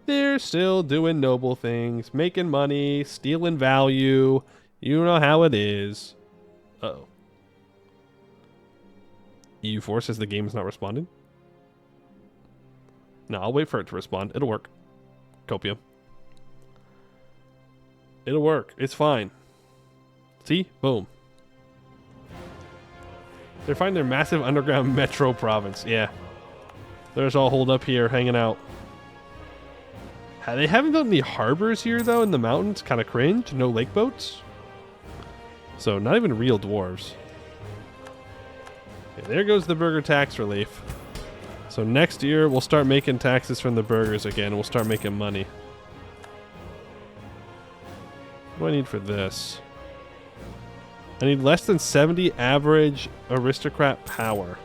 They're still doing noble things, making money, stealing value. You know how it is. Uh-oh. EU Force says the game is not responding. No, I'll wait for it to respond. It'll work. Copium. It'll work. It's fine. See? Boom. They're finding their massive underground metro province. Yeah. They're just all holed up here, hanging out. They haven't built any harbors here, though, in the mountains. Kind of cringe. No lake boats. So, not even real dwarves. Okay, there goes the burger tax relief. So, next year, we'll start making taxes from the burgers again. We'll start making money. What do I need for this? I need less than 70 average aristocrat power.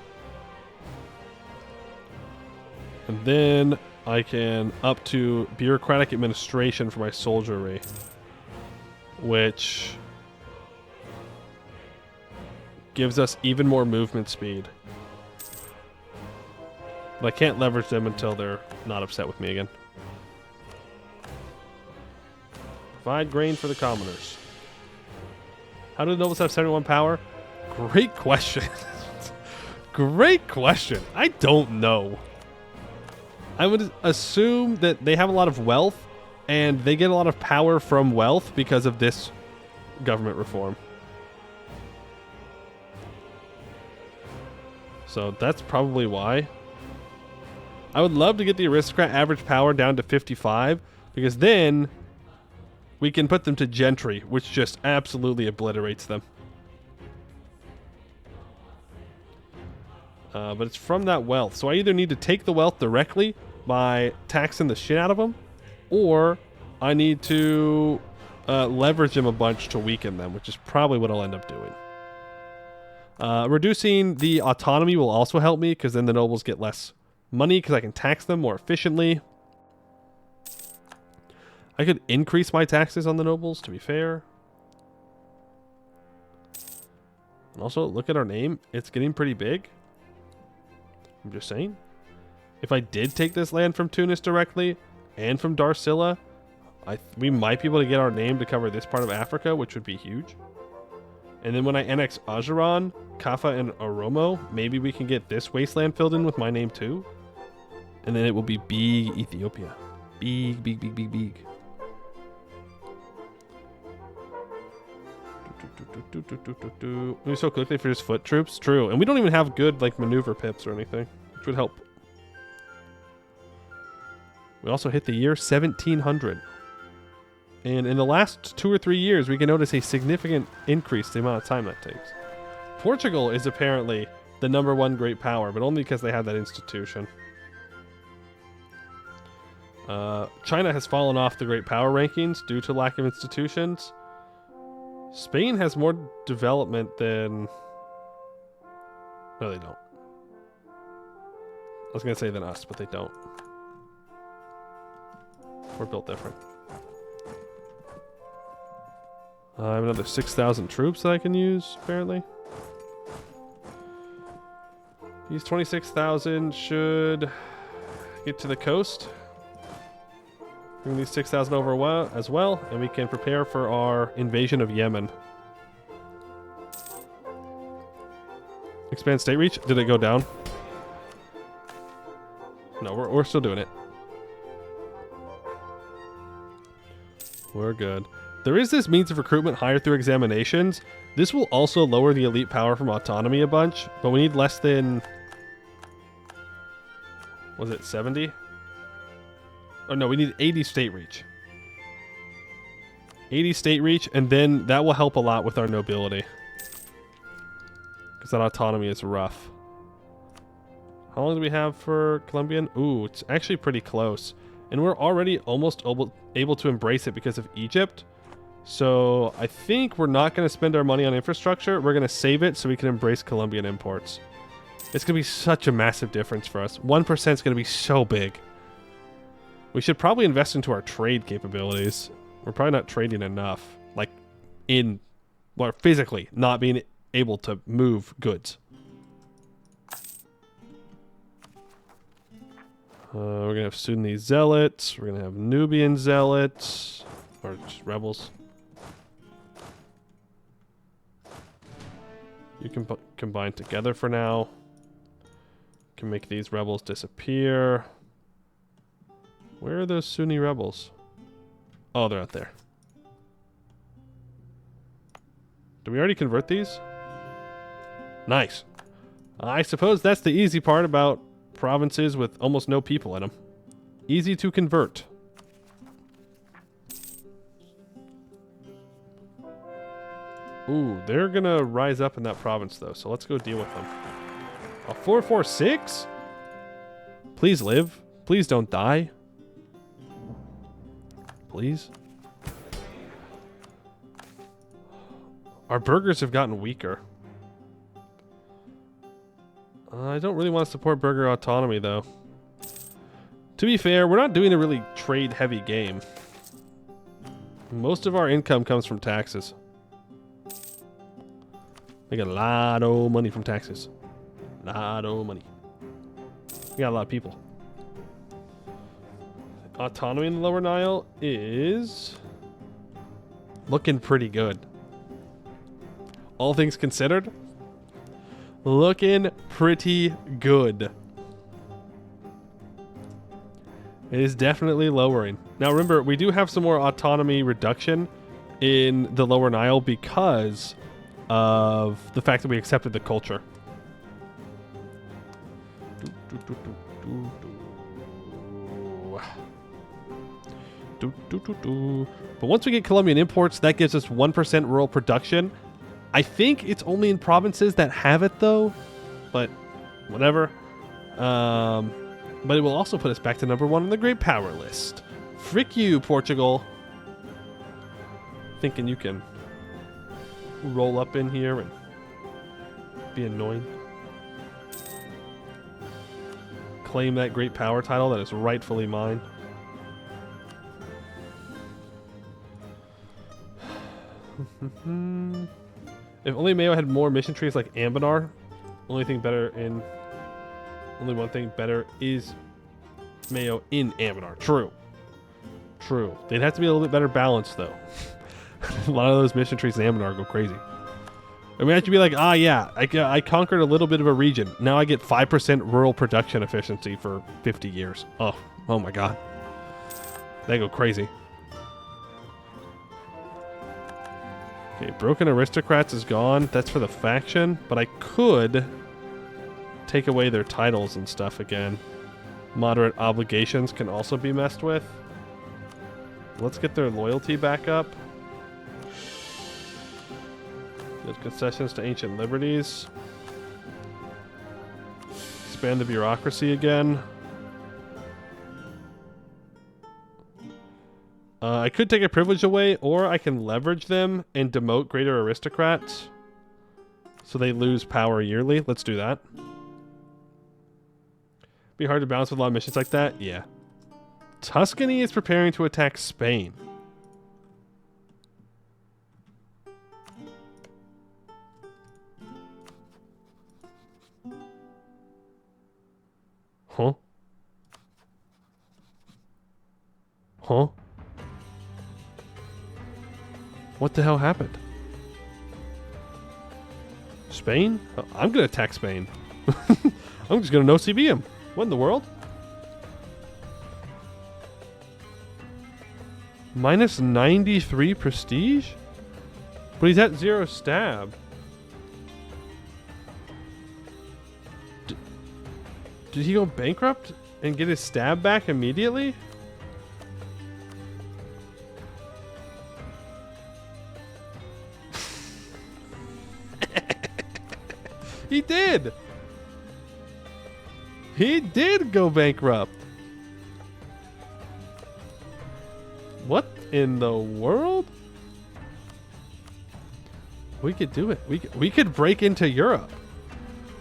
And then I can up to bureaucratic administration for my soldiery, which gives us even more movement speed. But I can't leverage them until they're not upset with me again. Provide grain for the commoners. How do the nobles have 71 power? Great question. Great question. I don't know. I would assume that they have a lot of wealth and they get a lot of power from wealth because of this government reform. So that's probably why. I would love to get the aristocrat average power down to 55 because then we can put them to gentry, which just absolutely obliterates them. But it's from that wealth. So I either need to take the wealth directly by taxing the shit out of them, or I need to leverage them a bunch to weaken them, which is probably what I'll end up doing. Reducing the autonomy will also help me, because then the nobles get less money, because I can tax them more efficiently. I could increase my taxes on the nobles, to be fair. And also, look at our name. It's getting pretty big. I'm just saying. If I did take this land from Tunis directly and from Darcilla, we might be able to get our name to cover this part of Africa, which would be huge. And then when I annex Ajuran, Kaffa, and Oromo, maybe we can get this wasteland filled in with my name too. And then it will be big Ethiopia. Big, big, big, big, big. Move so quickly for just foot troops. True. And we don't even have good like maneuver pips or anything, which would help. We also hit the year 1700. And in the last 2 or 3 years, we can notice a significant increase in the amount of time that takes. Portugal is apparently the #1 great power, but only because they have that institution. China has fallen off the great power rankings due to lack of institutions. Spain has more development than... No, they don't. I was going to say than us, but they don't. We're built different. I have another 6,000 troops that I can use, apparently. These 26,000 should get to the coast. Bring these 6,000 over as well, and we can prepare for our invasion of Yemen. Expand state reach. Did it go down? No, we're still doing it. We're good. There is this means of recruitment higher through examinations. This will also lower the elite power from autonomy a bunch, but we need less than... Was it 70? Oh no, we need 80 state reach. 80 state reach, and then that will help a lot with our nobility. Because that autonomy is rough. How long do we have for Colombian? Ooh, it's actually pretty close. And we're already almost able to embrace it because of Egypt. So I think we're not going to spend our money on infrastructure. We're going to save it so we can embrace Colombian imports. It's going to be such a massive difference for us. 1% is going to be so big. We should probably invest into our trade capabilities. We're probably not trading enough. Like, physically, not being able to move goods. We're going to have Sudanese zealots. We're going to have Nubian zealots. Or just rebels. You can combine together for now. Can make these rebels disappear. Where are those Sunni rebels? Oh, they're out there. Did we already convert these? Nice. I suppose that's the easy part about provinces with almost no people in them. Easy to convert. Ooh, they're gonna rise up in that province though, so let's go deal with them. A 446? Please live. Please don't die. Please. Our burgers have gotten weaker. I don't really want to support burger autonomy though. To be fair, we're not doing a really trade-heavy game. Most of our income comes from taxes. Make a lot of money from taxes. Lot of money. We got a lot of people. Autonomy in the Lower Nile is looking pretty good. All things considered, looking pretty good. It is definitely lowering. Now remember, we do have some more autonomy reduction in the Lower Nile because of the fact that we accepted the culture. But once we get Colombian imports, that gives us 1% rural production. I think it's only in provinces that have it though, but whatever. But it will also put us back to number 1 on the great power list. Frick you, Portugal. Thinking you can roll up in here and be annoying. Claim that great power title that is rightfully mine. If only MEIOU had more mission trees like Ambanar. Only one thing better is MEIOU in Ambanar. True. True. They'd have to be a little bit better balanced though. A lot of those mission trees in Ambanar go crazy. I mean, I have to be like, yeah, I conquered a little bit of a region. Now I get 5% rural production efficiency for 50 years. Oh my god. They go crazy. Okay, Broken Aristocrats is gone. That's for the faction, but I could take away their titles and stuff again. Moderate obligations can also be messed with. Let's get their loyalty back up. Give concessions to ancient liberties. Expand the bureaucracy again. I could take a privilege away, or I can leverage them and demote greater aristocrats so they lose power yearly. Let's do that. Be hard to balance with a lot of missions like that. Yeah. Tuscany is preparing to attack Spain. Huh? Huh? What the hell happened? Spain? Oh, I'm gonna attack Spain. I'm just gonna no-CB him. What in the world? Minus 93 prestige? But he's at 0 stab. Did he go bankrupt and get his stab back immediately? He did! He did go bankrupt! What in the world? We could do it. We could break into Europe.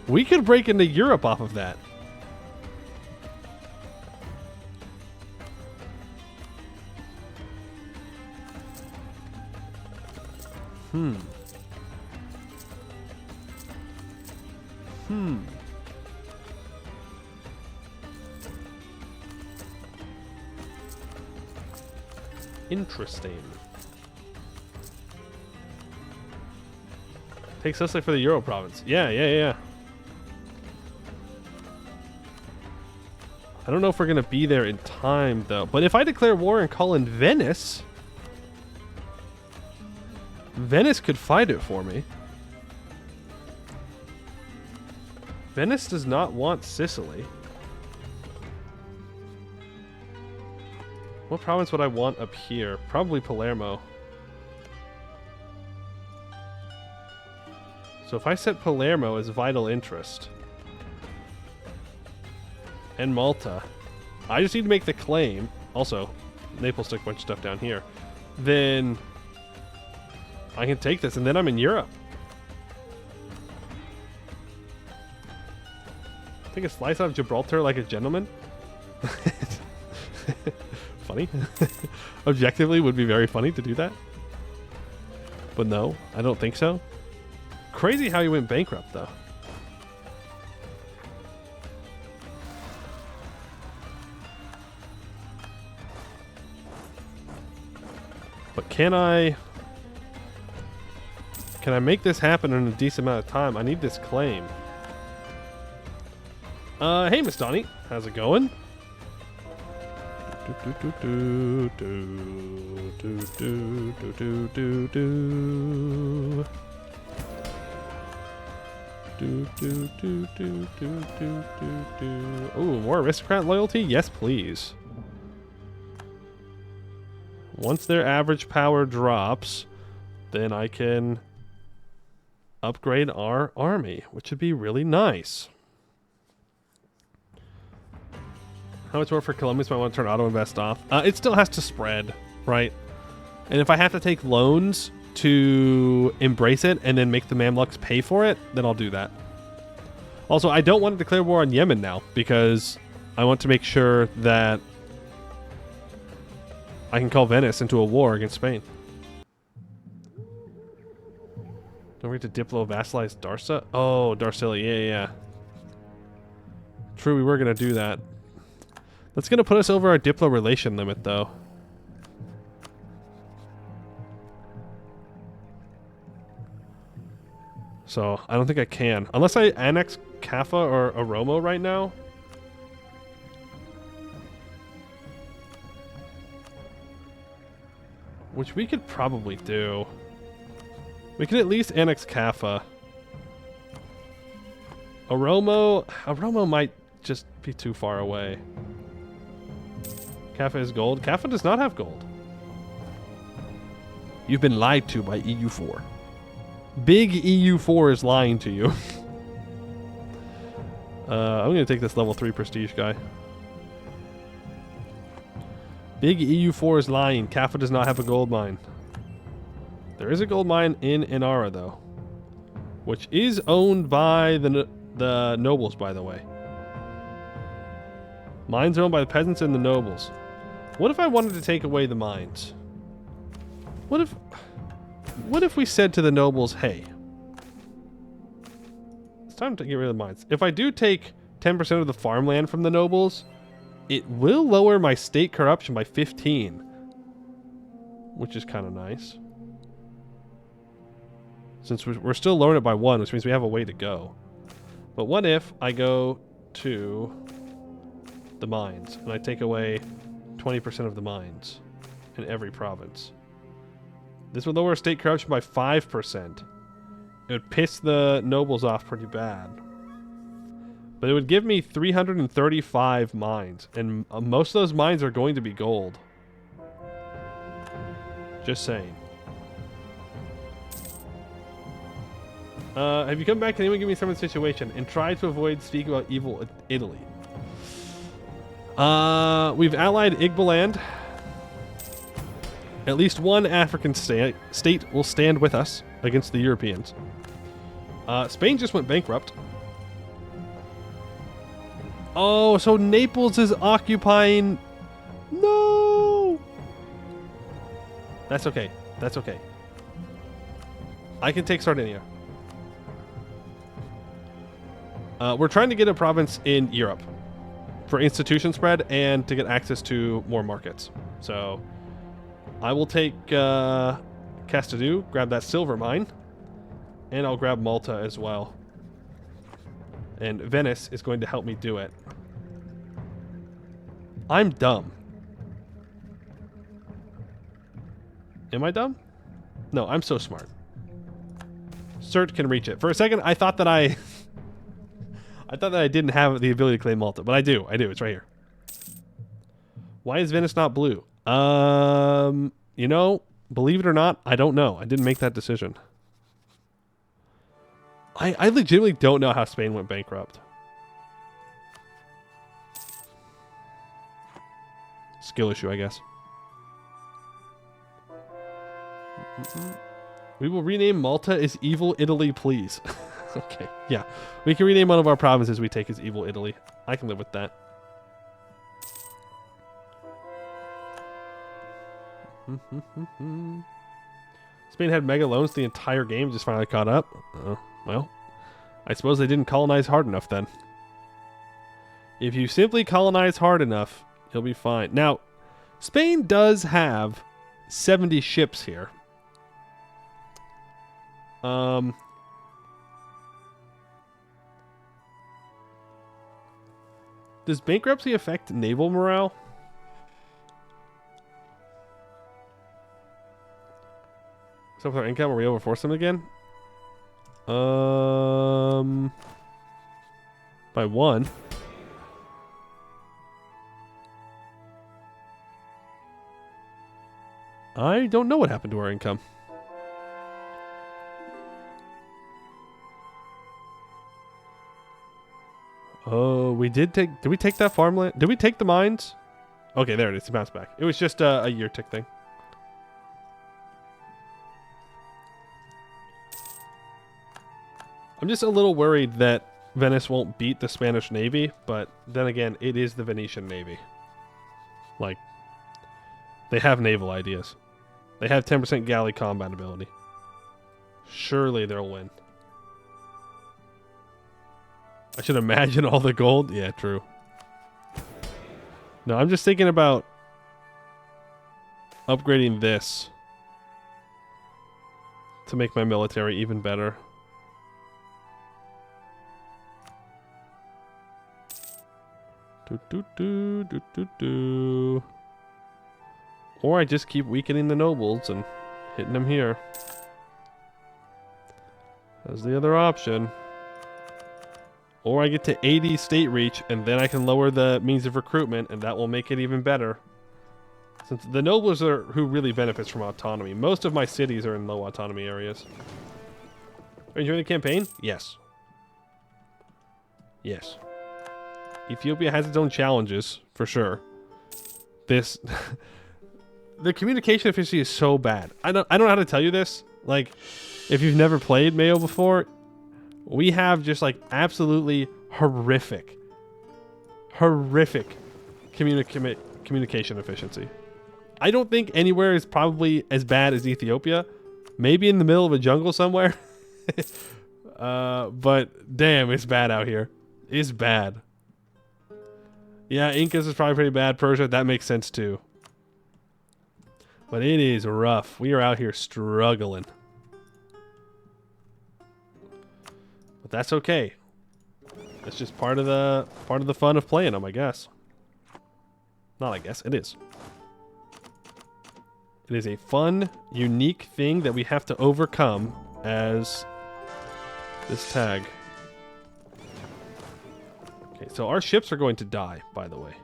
We could break into Europe off of that. Hmm. Interesting. Takes us like for the Euro province. Yeah. I don't know if we're gonna be there in time though. But if I declare war and call in Venice, Venice could fight it for me. Venice does not want Sicily. What province would I want up here? Probably Palermo. So if I set Palermo as vital interest, and Malta, I just need to make the claim. Also, Naples took a bunch of stuff down here. Then I can take this, and then I'm in Europe. Take a slice out of Gibraltar like a gentleman. Funny. Objectively, would be very funny to do that. But no, I don't think so. Crazy how he went bankrupt, though. But can I make this happen in a decent amount of time? I need this claim. Hey, Miss Donnie. How's it going? Ooh, more aristocrat loyalty? Yes, please. Once their average power drops, then I can upgrade our army, which would be really nice. How much more for Columbus do I want to turn auto invest off? It still has to spread, right? And if I have to take loans to embrace it and then make the Mamluks pay for it, then I'll do that. Also, I don't want to declare war on Yemen now because I want to make sure that I can call Venice into a war against Spain. Don't we have to Diplo vassalize Darsa? Oh, Darsilia, yeah. True, we were going to do that. That's going to put us over our Diplo relation limit, though. So, I don't think I can. Unless I annex Kaffa or Oromo right now. Which we could probably do. We can at least annex Kaffa. Oromo might just be too far away. Kaffa is gold. Kaffa does not have gold. You've been lied to by EU4. Big EU4 is lying to you. I'm going to take this level 3 prestige guy. Big EU4 is lying. Kaffa does not have a gold mine. There is a gold mine in Inara, though. Which is owned by the nobles, by the way. Mines are owned by the peasants and the nobles. What if I wanted to take away the mines? What if we said to the nobles, hey, it's time to get rid of the mines. If I do take 10% of the farmland from the nobles, it will lower my state corruption by 15. Which is kind of nice. Since we're still lowering it by 1, which means we have a way to go. But what if I go to the mines and I take away 20% of the mines in every province? This would lower state corruption by 5%. It would piss the nobles off pretty bad. But it would give me 335 mines. And most of those mines are going to be gold. Just saying. Have you come back? Can anyone give me some of the situation? And try to avoid speaking about evil Italy. We've allied Igboland. At least one African state will stand with us against the Europeans. Spain just went bankrupt. Oh, so Naples is occupying... No! That's okay. That's okay. I can take Sardinia. We're trying to get a province in Europe for institution spread and to get access to more markets. So I will take Castadu, grab that silver mine, and I'll grab Malta as well. And Venice is going to help me do it. I'm dumb. Am I dumb? No, I'm so smart. Cert can reach it. For a second, I thought that I thought that I didn't have the ability to claim Malta, but I do. I do. It's right here. Why is Venice not blue? You know, believe it or not, I don't know. I didn't make that decision. I legitimately don't know how Spain went bankrupt. Skill issue, I guess. We will rename Malta as Evil Italy, please. Okay, yeah. We can rename one of our provinces we take as Evil Italy. I can live with that. Spain had mega loans the entire game, just finally caught up. Well, I suppose they didn't colonize hard enough then. If you simply colonize hard enough, you'll be fine. Now, Spain does have 70 ships here. Does bankruptcy affect naval morale? So with our income, are we overforce them again? By 1. I don't know what happened to our income. Oh, we did take... Did we take that farmland? Did we take the mines? Okay, there it is. It bounced back. It was just a year tick thing. I'm just a little worried that Venice won't beat the Spanish Navy, but then again, it is the Venetian Navy. Like, they have naval ideas. They have 10% galley combat ability. Surely they'll win. I should imagine all the gold. Yeah, true. No, I'm just thinking about upgrading this to make my military even better. Or I just keep weakening the nobles and hitting them here. That's the other option. Or I get to 80 state reach and then I can lower the means of recruitment and that will make it even better. Since the nobles are who really benefits from autonomy. Most of my cities are in low autonomy areas. Are you enjoying the campaign? Yes. Yes. Ethiopia has its own challenges, for sure. This... the communication efficiency is so bad. I don't know how to tell you this. Like, if you've never played MEIOU before, we have just like absolutely horrific communication efficiency. I don't think anywhere is probably as bad as Ethiopia. Maybe in the middle of a jungle somewhere. But damn, it's bad out here. It's bad. Yeah, Incas is probably pretty bad. Persia, that makes sense too. But it is rough. We are out here struggling. But that's okay. That's just part of the fun of playing them, I guess. Not I guess, it is. It is a fun, unique thing that we have to overcome as this tag. Okay, so our ships are going to die, by the way.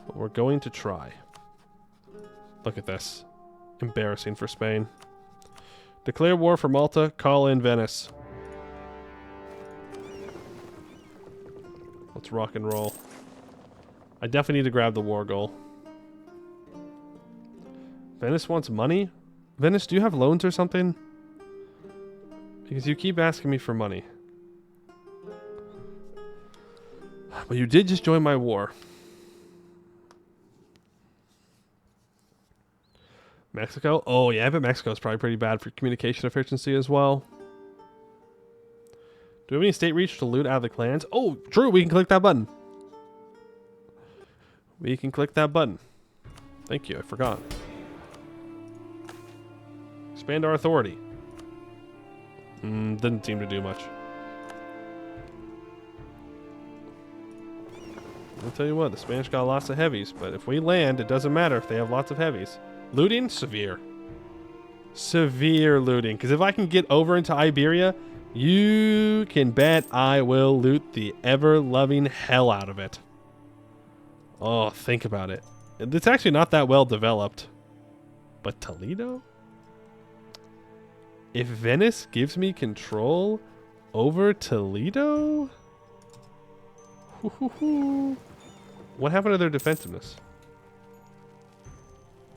But we're going to try. Look at this. Embarrassing for Spain. Declare war for Malta. Call in Venice. Let's rock and roll. I definitely need to grab the war goal. Venice wants money? Venice, do you have loans or something? Because you keep asking me for money. But you did just join my war. Mexico? Oh, yeah, I bet Mexico's probably pretty bad for communication efficiency as well. Do we have any state reach to loot out of the clans? Oh, true, we can click that button. We can click that button. Thank you, I forgot. Expand our authority. Didn't seem to do much. I'll tell you what, the Spanish got lots of heavies, but if we land, it doesn't matter if they have lots of heavies. Looting? Severe. Severe looting. Because if I can get over into Iberia, you can bet I will loot the ever-loving hell out of it. Oh, think about it. It's actually not that well developed. But Toledo? If Venice gives me control over Toledo? What happened to their defensiveness?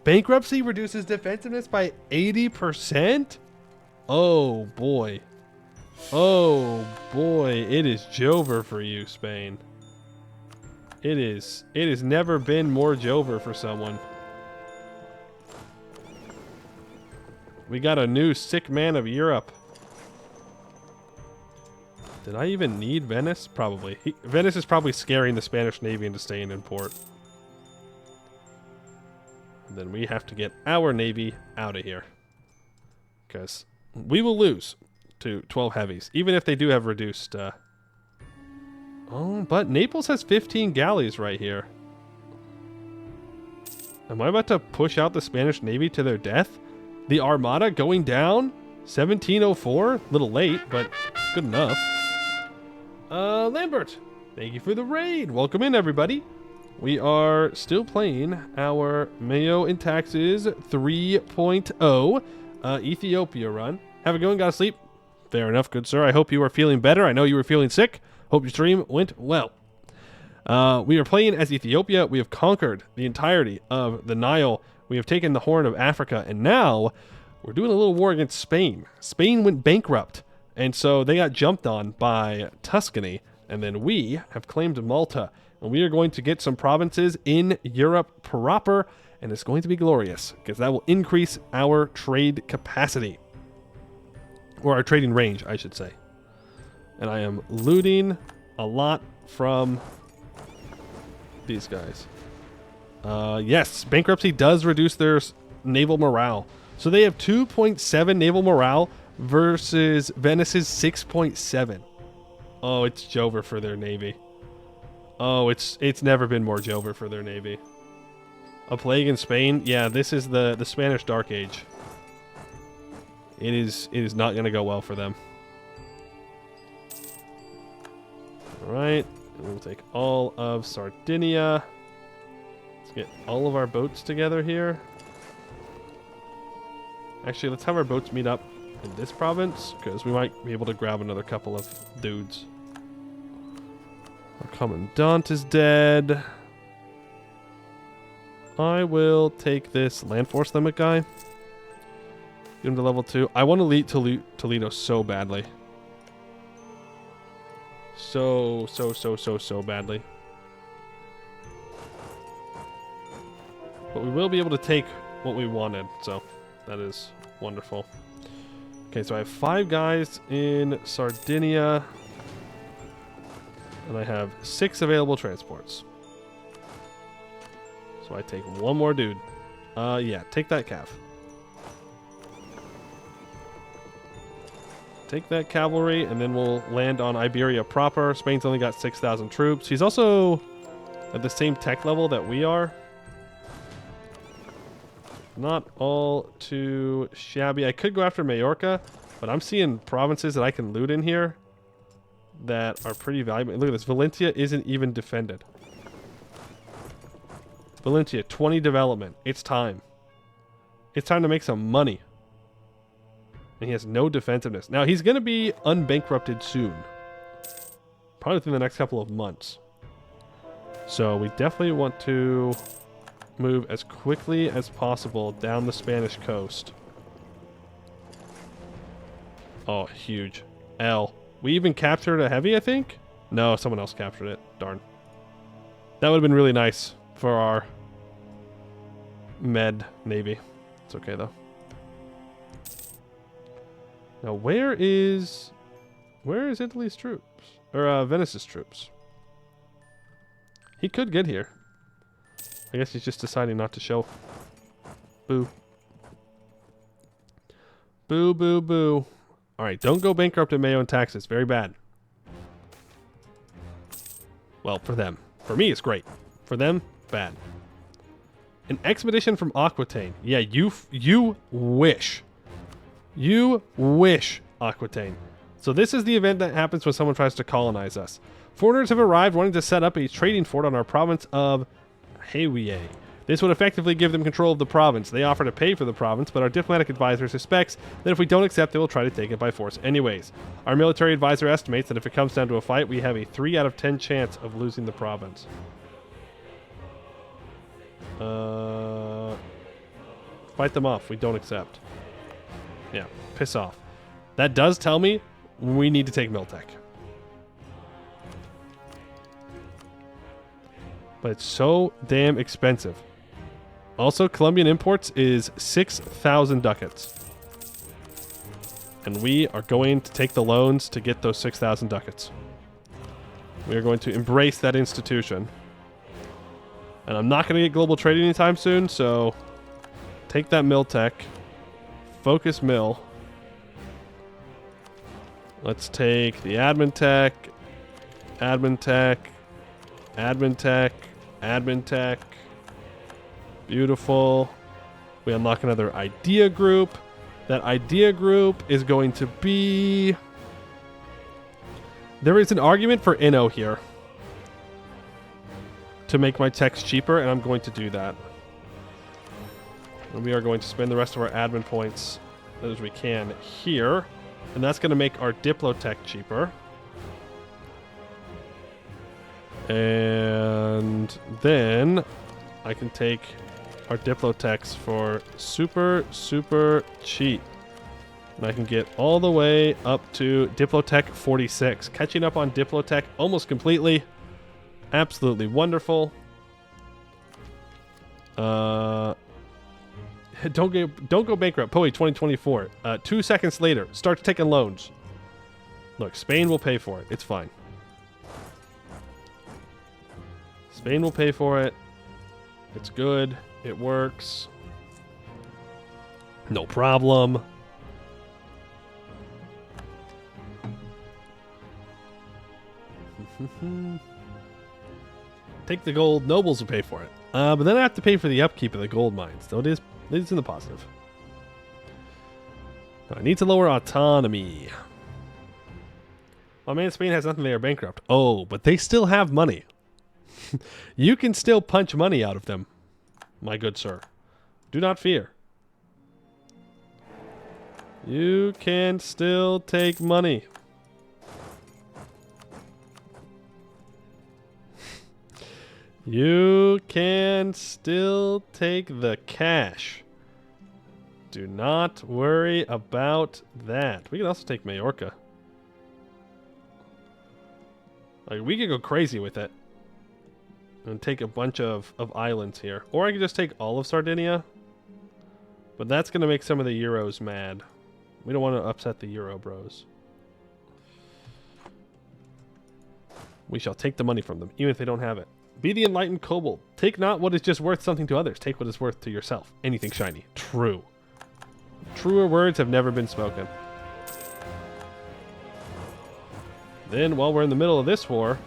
Bankruptcy reduces defensiveness by 80%? Oh boy. Oh boy, it is Jover for you, Spain. It has never been more Jover for someone. We got a new sick man of Europe. Did I even need Venice? Probably. Venice is probably scaring the Spanish Navy into staying in port. And then we have to get our Navy out of here. Because we will lose to 12 heavies. Even if they do have reduced... Oh, but Naples has 15 galleys right here. Am I about to push out the Spanish Navy to their death? The Armada going down? 1704? Little late, but good enough. Lambert, thank you for the raid. Welcome in, everybody. We are still playing our MEIOU Taxes 3.0 Ethiopia run. Have it going? Gotta sleep? Fair enough, good sir. I hope you are feeling better. I know you were feeling sick. Hope your stream went well. We are playing as Ethiopia. We have conquered the entirety of the Nile. We have taken the Horn of Africa. And now we're doing a little war against Spain. Spain went bankrupt. And so they got jumped on by Tuscany. And then we have claimed Malta. And we are going to get some provinces in Europe proper. And it's going to be glorious. Because that will increase our trade capacity. Or our trading range, I should say. And I am looting a lot from these guys. Yes, bankruptcy does reduce their naval morale. So they have 2.7 naval morale versus Venice's 6.7. Oh, it's Jover for their navy. Oh, it's never been more Jover for their navy. A plague in Spain? Yeah, this is the Spanish Dark Age. It is not going to go well for them. Alright, we'll take all of Sardinia. Let's get all of our boats together here. Actually, let's have our boats meet up in this province, because we might be able to grab another couple of dudes. Our Commandant is dead. I will take this land force limit guy. Get him to level 2. I want to lead Toledo so badly. So badly. But we will be able to take what we wanted, so that is wonderful. Okay, so I have 5 guys in Sardinia. And I have 6 available transports. So I take one more dude. Yeah, take that cav. Take that cavalry, and then we'll land on Iberia proper. Spain's only got 6,000 troops. He's also at the same tech level that we are. Not all too shabby. I could go after Majorca, but I'm seeing provinces that I can loot in here that are pretty valuable. Look at this. Valencia isn't even defended. Valencia, 20 development. It's time. It's time to make some money. And he has no defensiveness. Now, he's going to be unbankrupted soon. Probably within the next couple of months. So, we definitely want to move as quickly as possible down the Spanish coast. Oh, huge. L. We even captured a heavy, I think? No, someone else captured it. Darn. That would have been really nice for our med navy. It's okay, though. Now, where is Italy's troops? Or Venice's troops? He could get here. I guess he's just deciding not to show. Boo. Boo, boo, boo. Alright, don't go bankrupt in MEIOU Taxes. Very bad. Well, for them. For me, it's great. For them, bad. An expedition from Aquitaine. Yeah, you wish. You wish, Aquitaine. So this is the event that happens when someone tries to colonize us. Foreigners have arrived wanting to set up a trading fort on our province of MEIOU. This would effectively give them control of the province. They offer to pay for the province, but our diplomatic advisor suspects that if we don't accept, they will try to take it by force anyways. Our military advisor estimates that if it comes down to a fight, we have a 3 out of 10 chance of losing the province. Fight them off. We don't accept. Yeah, piss off. That does tell me we need to take Miltech. But it's so damn expensive. Also, Colombian imports is 6,000 ducats. And we are going to take the loans to get those 6,000 ducats. We are going to embrace that institution. And I'm not going to get global trade anytime soon, so take that Miltech. Focus Mill. Let's take the Admin Tech, Admin Tech, Admin Tech, Admin Tech. Beautiful. We unlock another idea group. That idea group is going to be... There is an argument for Inno here to make my techs cheaper, and I'm going to do that. And we are going to spend the rest of our admin points as we can here. And that's going to make our Diplotech cheaper. And then I can take our Diplotechs for super, super cheap. And I can get all the way up to Diplotech 46. Catching up on Diplotech almost completely. Absolutely wonderful. Don't go bankrupt. Poe 2024. 2 seconds later, starts taking loans. Look, Spain will pay for it. It's fine. Spain will pay for it. It's good. It works. No problem. Take the gold. Nobles will pay for it. But then I have to pay for the upkeep of the gold mines. So it's in the positive. I need to lower autonomy. Oh man, Spain has nothing. They are bankrupt. Oh, but they still have money. You can still punch money out of them, my good sir. Do not fear. You can still take money. You can still take the cash. Do not worry about that. We can also take Majorca. Like, we could go crazy with it. And take a bunch of islands here. Or I could just take all of Sardinia. But that's going to make some of the Euros mad. We don't want to upset the Euro bros. We shall take the money from them, even if they don't have it. Be the enlightened kobold. Take not what is just worth something to others. Take what is worth to yourself. Anything shiny. True. Truer words have never been spoken. Then, while we're in the middle of this war,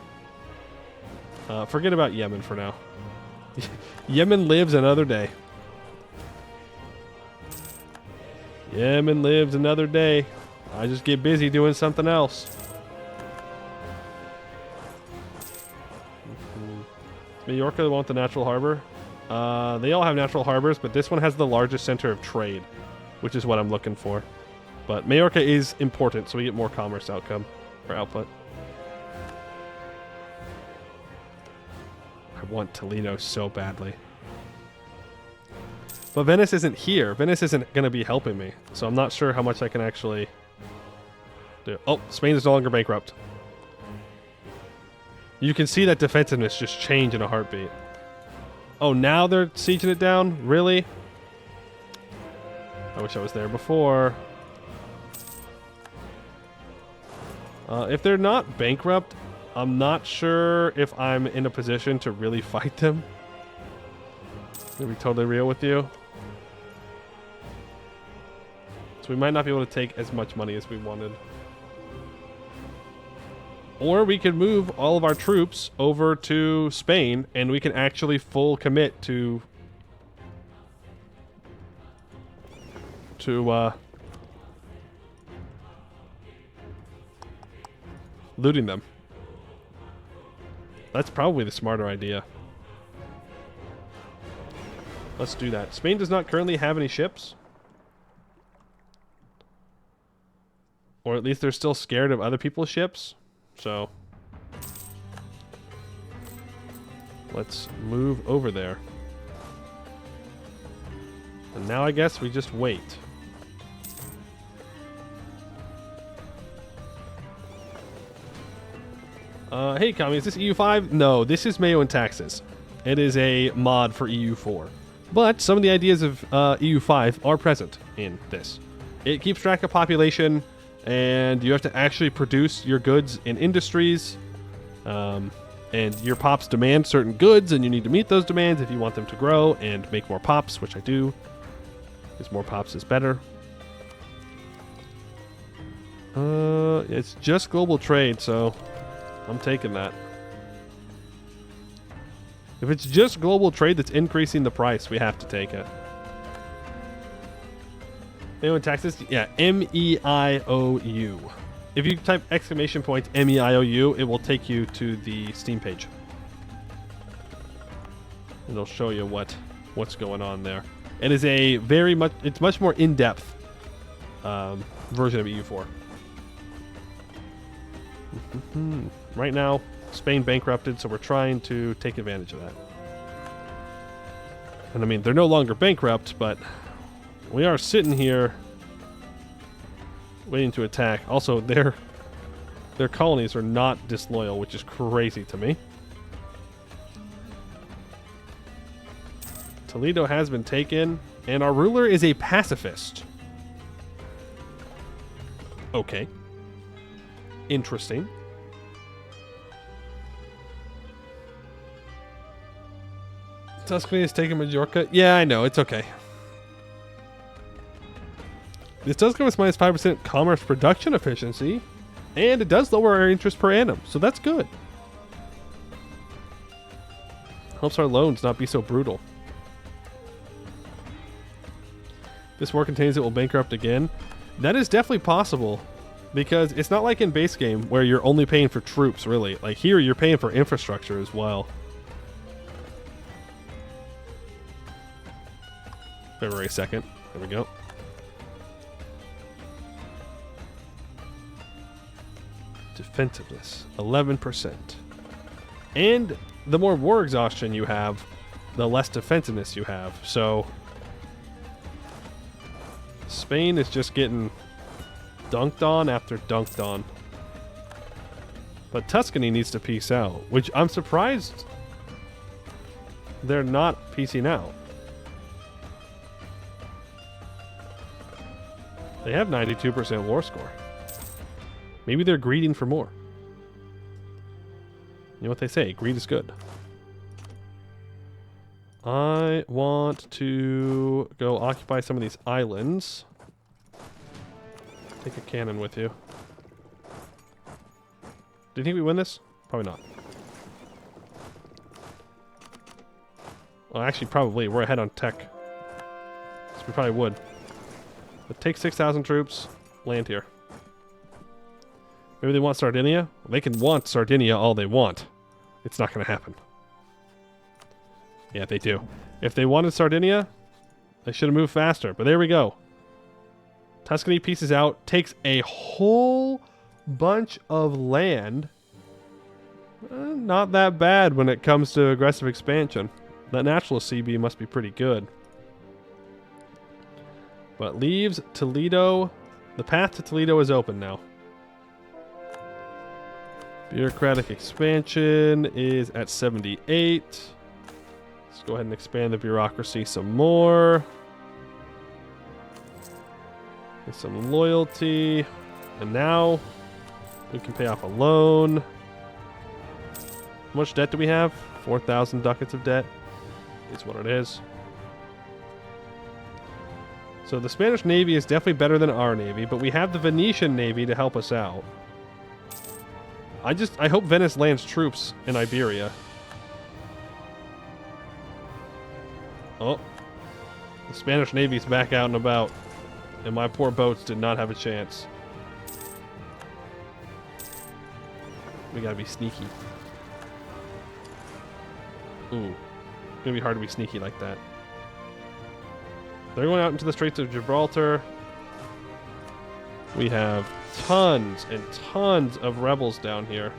forget about Yemen for now. Yemen lives another day. Yemen lives another day. I just get busy doing something else. Majorca want the natural harbor. They all have natural harbors, but this one has the largest center of trade, which is what I'm looking for. But Majorca is important, so we get more commerce outcome or output. I want Toledo so badly. But Venice isn't here. Venice isn't going to be helping me, so I'm not sure how much I can actually do. Oh, Spain is no longer bankrupt. You can see that defensiveness just change in a heartbeat. Oh, now they're sieging it down? Really? I wish I was there before. If they're not bankrupt, I'm not sure if I'm in a position to really fight them. To be totally real with you. So we might not be able to take as much money as we wanted. Or we could move all of our troops over to Spain and we can actually full commit to looting them. That's probably the smarter idea. Let's do that. Spain does not currently have any ships. Or at least they're still scared of other people's ships. So let's move over there. And now I guess we just wait. Hey, Kami, is this EU5? No, this is MEIOU Taxes. It is a mod for EU4. But some of the ideas of EU5 are present in this. It keeps track of population, and you have to actually produce your goods in industries. And your pops demand certain goods, and you need to meet those demands if you want them to grow and make more pops, which I do. Because more pops is better. It's just global trade, so I'm taking that. If it's just global trade that's increasing the price, we have to take it. MEIOU Taxes? Yeah, MEIOU. If you type exclamation point MEIOU, it will take you to the Steam page. And it'll show you what's going on there. It is a it's much more in-depth version of EU4. Right now, Spain bankrupted, so we're trying to take advantage of that. And I mean, they're no longer bankrupt, but we are sitting here waiting to attack. Also, their colonies are not disloyal, which is crazy to me. Toledo has been taken, and our ruler is a pacifist. Okay. Interesting. Tuscany has taken Majorca. Yeah, I know. It's okay. This does give us minus 5% commerce production efficiency, and it does lower our interest per annum, so that's good. Helps our loans not be so brutal. This war contains it will bankrupt again. That is definitely possible, because it's not like in base game where you're only paying for troops, really. Like here, you're paying for infrastructure as well. February 2nd. There we go. Defensiveness, 11%. And the more war exhaustion you have, the less defensiveness you have. So Spain is just getting dunked on after dunked on. But Tuscany needs to peace out, which I'm surprised they're not peacing out. They have 92% war score. Maybe they're greeding for more. You know what they say, greed is good. I want to go occupy some of these islands. Take a cannon with you. Do you think we win this? Probably not. Well, actually, probably. We're ahead on tech. So we probably would. But take 6,000 troops, land here. Maybe they want Sardinia? Well, they can want Sardinia all they want. It's not going to happen. Yeah, they do. If they wanted Sardinia, they should have moved faster. But there we go. Tuscany pieces out, takes a whole bunch of land. Not that bad when it comes to aggressive expansion. That naturalist CB must be pretty good. But leaves Toledo. The path to Toledo is open now. Bureaucratic expansion is at 78. Let's go ahead and expand the bureaucracy some more. Get some loyalty. And now we can pay off a loan. How much debt do we have? 4,000 ducats of debt. Is what it is. So the Spanish Navy is definitely better than our Navy, but we have the Venetian Navy to help us out. I hope Venice lands troops in Iberia. Oh. The Spanish Navy's back out and about. And my poor boats did not have a chance. We gotta be sneaky. Ooh. It's gonna be hard to be sneaky like that. They're going out into the Straits of Gibraltar. We have tons and tons of rebels down here.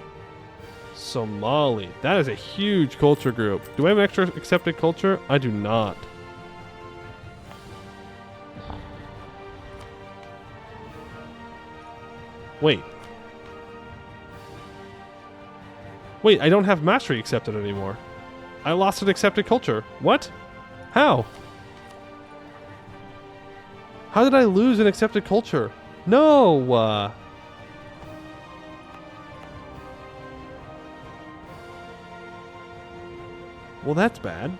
Somali. That is a huge culture group. Do I have an extra accepted culture? I do not. Wait. Wait, I don't have mastery accepted anymore. I lost an accepted culture. What? How? How did I lose an accepted culture? No! Well, that's bad.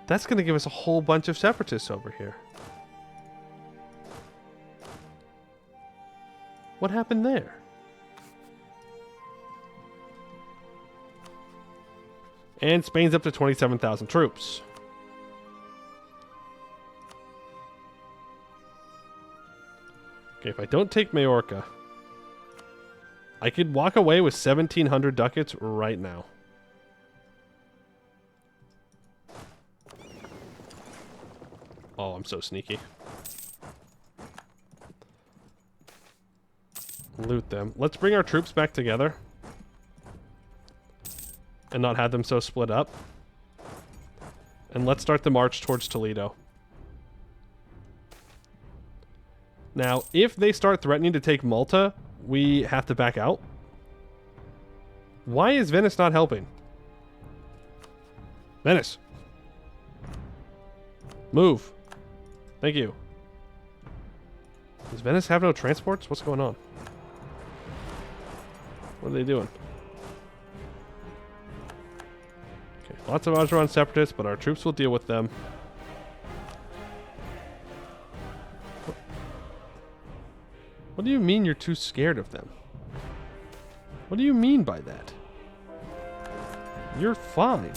That's going to give us a whole bunch of separatists over here. What happened there? And Spain's up to 27,000 troops. Okay, if I don't take Majorca, I could walk away with 1,700 ducats right now. Oh, I'm so sneaky. Loot them. Let's bring our troops back together. And not have them so split up. And let's start the march towards Toledo. Now, if they start threatening to take Malta, we have to back out. Why is Venice not helping? Venice. Move. Thank you. Does Venice have no transports? What's going on? What are they doing? Okay, lots of Ajuran separatists, but our troops will deal with them. What do you mean you're too scared of them? What do you mean by that? You're fine.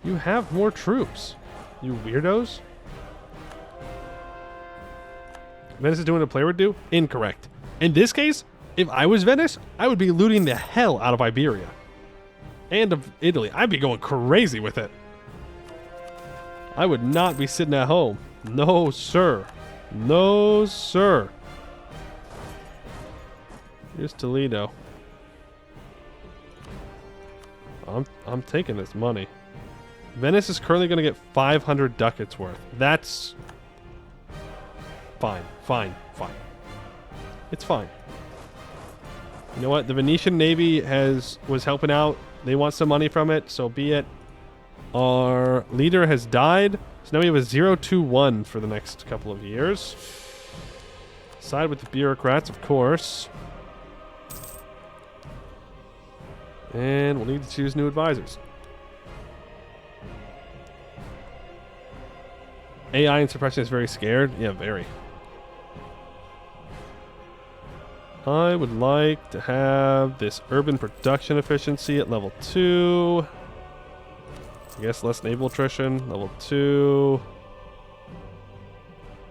You have more troops. You weirdos. Venice is doing what a player would do? Incorrect. In this case, if I was Venice, I would be looting the hell out of Iberia. And of Italy. I'd be going crazy with it. I would not be sitting at home. No, sir. No, sir. Here's Toledo. I'm taking this money. Venice is currently going to get 500 ducats worth. That's fine, fine, fine. It's fine. You know what? The Venetian Navy was helping out. They want some money from it, so be it. Our leader has died. So now we have a 0-2-1 for the next couple of years. Side with the bureaucrats, of course. And we'll need to choose new advisors. AI and suppression is very scared. Yeah, very. I would like to have this urban production efficiency at level 2. I guess less naval attrition, level 2.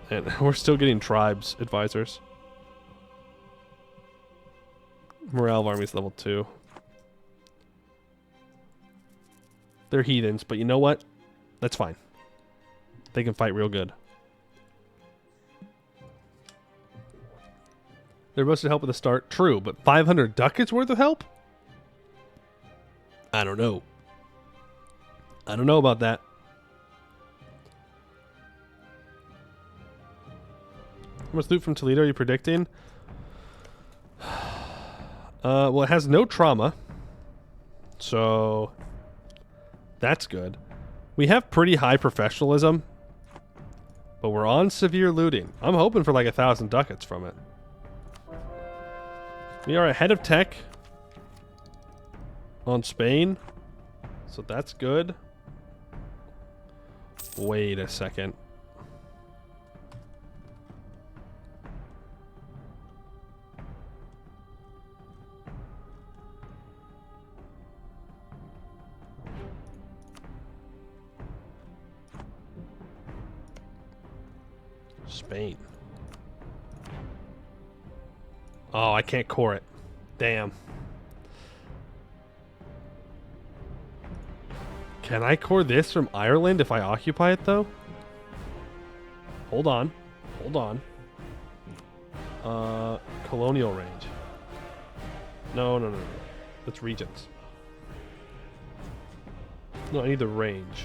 And we're still getting tribes advisors. Morale of armies level 2. They're heathens, but you know what? That's fine. They can fight real good. They're supposed to help at the start. True, but 500 ducats worth of help? I don't know. I don't know about that. How much loot from Toledo are you predicting? Well, it has no trauma. So, that's good. We have pretty high professionalism, but we're on severe looting. I'm hoping for like 1,000 ducats from it. We are ahead of tech on Spain, so that's good. Wait a second. Spain. Oh, I can't core it. Damn. Can I core this from Ireland if I occupy it, though? Hold on. Hold on. Colonial range. No, no, no, no. That's regions. No, I need the range.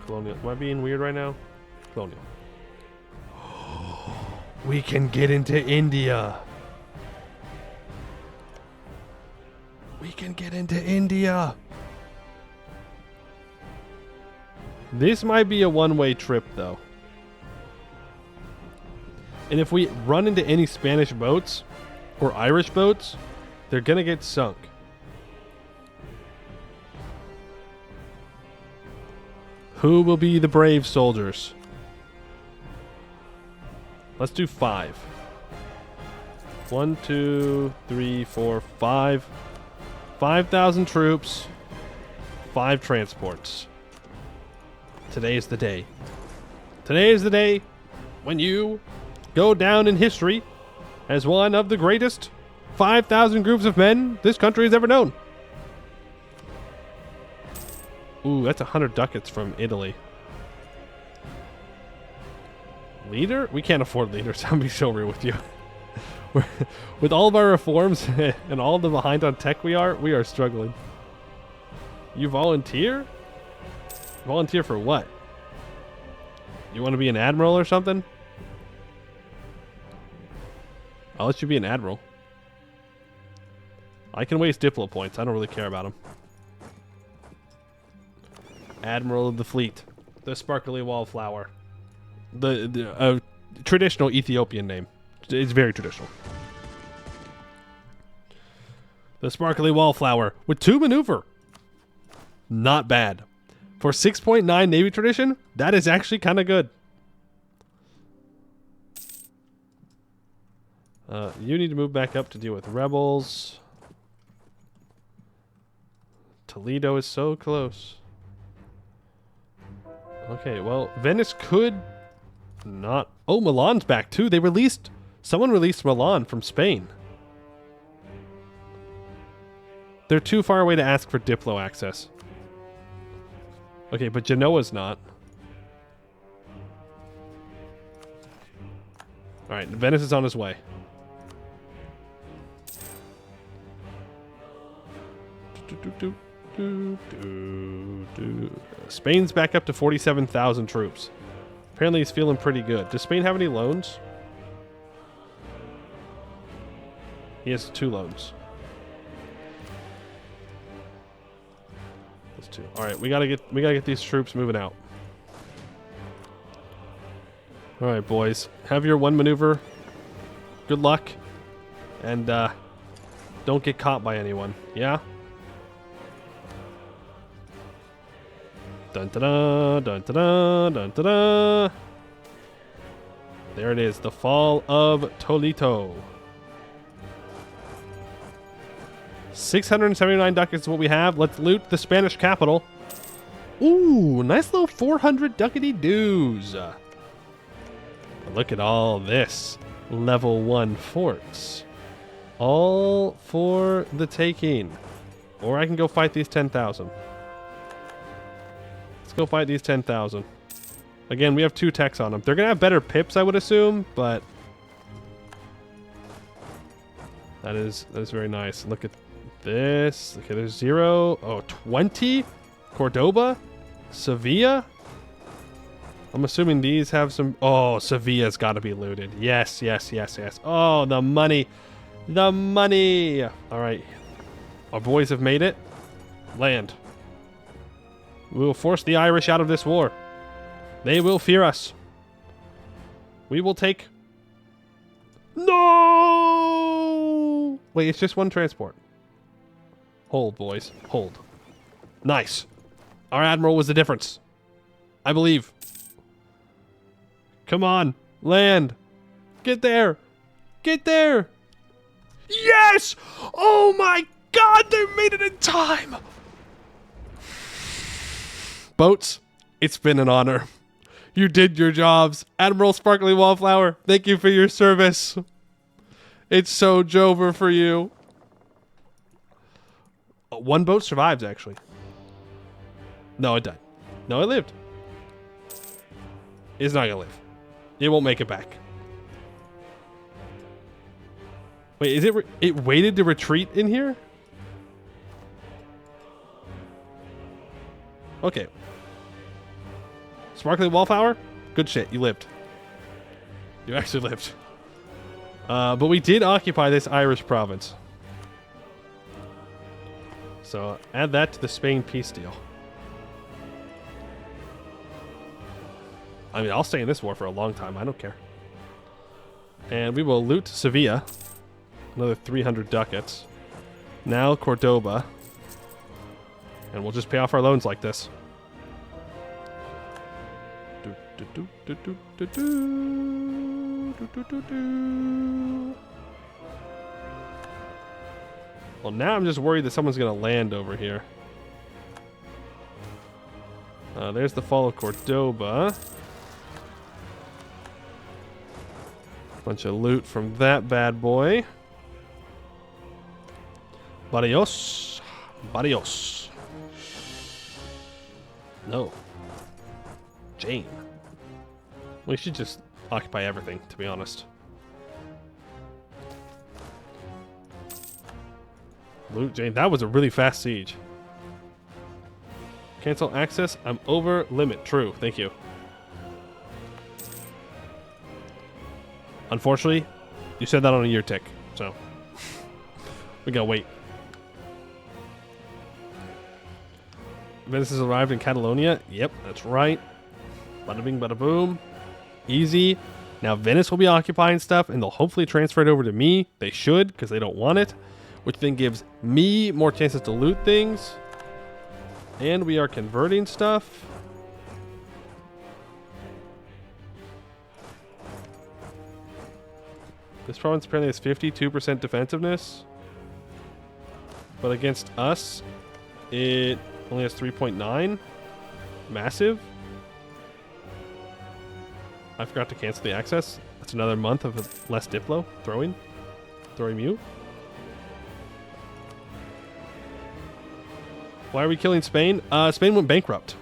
Colonial. Am I being weird right now? Colonial. We can get into India. We can get into India. This might be a one-way trip, though. And if we run into any Spanish boats or Irish boats, they're gonna get sunk. Who will be the brave soldiers? Let's do 5. 1, 2, 3, 4, 5. 5,000 troops. 5 transports. Today is the day. Today is the day when you go down in history as one of the greatest 5,000 groups of men this country has ever known. Ooh, that's 100 ducats from Italy. Leader? We can't afford leaders. I'll be so real with you. With all of our reforms and all the behind on tech we are struggling. You volunteer? Volunteer for what? You want to be an admiral or something? I'll let you be an admiral. I can waste Diplo points. I don't really care about them. Admiral of the Fleet. The Sparkly Wallflower. The traditional Ethiopian name. It's very traditional. The Sparkly Wallflower with 2 maneuver. Not bad. For 6.9 Navy tradition, that is actually kind of good. You need to move back up to deal with rebels. Toledo is so close. Okay, well, Venice could not... Oh, Milan's back too. Someone released Milan from Spain. They're too far away to ask for Diplo access. Okay, but Genoa's not. Alright, Venice is on his way. Spain's back up to 47,000 troops. Apparently he's feeling pretty good. Does Spain have any loans? He has 2 loans. That's 2. All right, we gotta get these troops moving out. All right, boys, have your 1 maneuver. Good luck, and don't get caught by anyone. Yeah. Dun da da dun da da dun da da. There it is, the fall of Toledo. 679 ducats is what we have. Let's loot the Spanish capital. Ooh, nice little 400 ducatty dues. Look at all this. Level 1 forts. All for the taking. Or I can go fight these 10,000. Let's go fight these 10,000. Again, we have 2 techs on them. They're going to have better pips, I would assume, but... That is very nice. Look at this. Okay, there's 0. Oh, 20? Cordoba? Sevilla? I'm assuming these have some... Oh, Sevilla's got to be looted. Yes, yes, yes, yes. Oh, the money. The money. All right. Our boys have made it. Land. We will force the Irish out of this war. They will fear us. We will take... No! Wait, it's just one transport. Hold, boys. Hold. Nice. Our admiral was the difference. I believe. Come on. Land. Get there. Get there. Yes! Oh my god, they made it in time! Boats, it's been an honor. You did your jobs. Admiral Sparkly Wallflower, thank you for your service. It's so Jover for you. One boat survives, actually. No, it died. No, it lived. It's not gonna live. It won't make it back. Wait, is it waited to retreat in here? Okay. Sparkly Wallflower? Good shit, you lived. You actually lived. But we did occupy this Irish province. So add that to the Spain peace deal. I mean, I'll stay in this war for a long time. I don't care. And we will loot Sevilla. Another 300 ducats. Now Cordoba. And we'll just pay off our loans like this. Well, now I'm just worried that someone's going to land over here. There's the fall of Cordoba. Bunch of loot from that bad boy. Barrios. Barrios. No. Jane. We should just occupy everything, to be honest. Loot Jane. That was a really fast siege. Cancel access. I'm over limit. True. Thank you. Unfortunately, you said that on a year tick, so we gotta wait. Venice has arrived in Catalonia. Yep, that's right. Bada bing, bada boom. Easy. Now Venice will be occupying stuff, and they'll hopefully transfer it over to me. They should, because they don't want it, which then gives me more chances to loot things. And we are converting stuff. This province apparently has 52% defensiveness. But against us, it only has 3.9. Massive. I forgot to cancel the access. That's another month of less Diplo. Throwing MEIOU. Why are we killing Spain? Spain went bankrupt.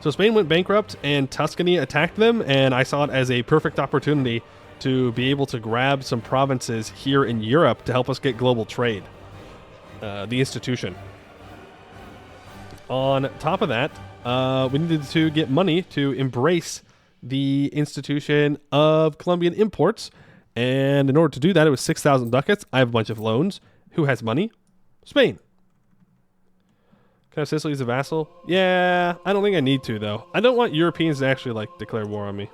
So Spain went bankrupt and Tuscany attacked them, and I saw it as a perfect opportunity to be able to grab some provinces here in Europe to help us get global trade. The institution. On top of that, we needed to get money to embrace the institution of Colombian imports. And in order to do that, it was 6,000 ducats. I have a bunch of loans. Who has money? Spain. Can I have Sicily as a vassal? Yeah, I don't think I need to, though. I don't want Europeans to actually, like, declare war on me.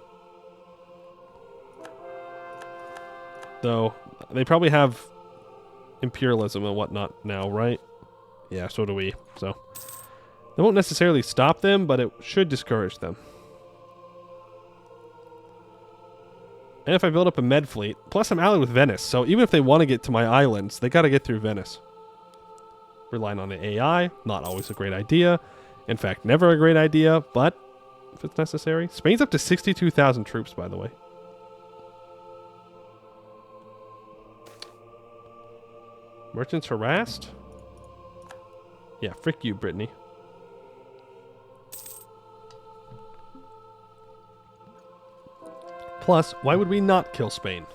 Though, they probably have imperialism and whatnot now, right? Yeah, so do we. So, it won't necessarily stop them, but it should discourage them. And if I build up a med fleet, plus I'm allied with Venice, so even if they want to get to my islands, they got to get through Venice. Relying on the AI, not always a great idea. In fact, never a great idea, but if it's necessary. Spain's up to 62,000 troops, by the way. Merchants harassed? Yeah, frick you, Brittany. Plus, why would we not kill Spain?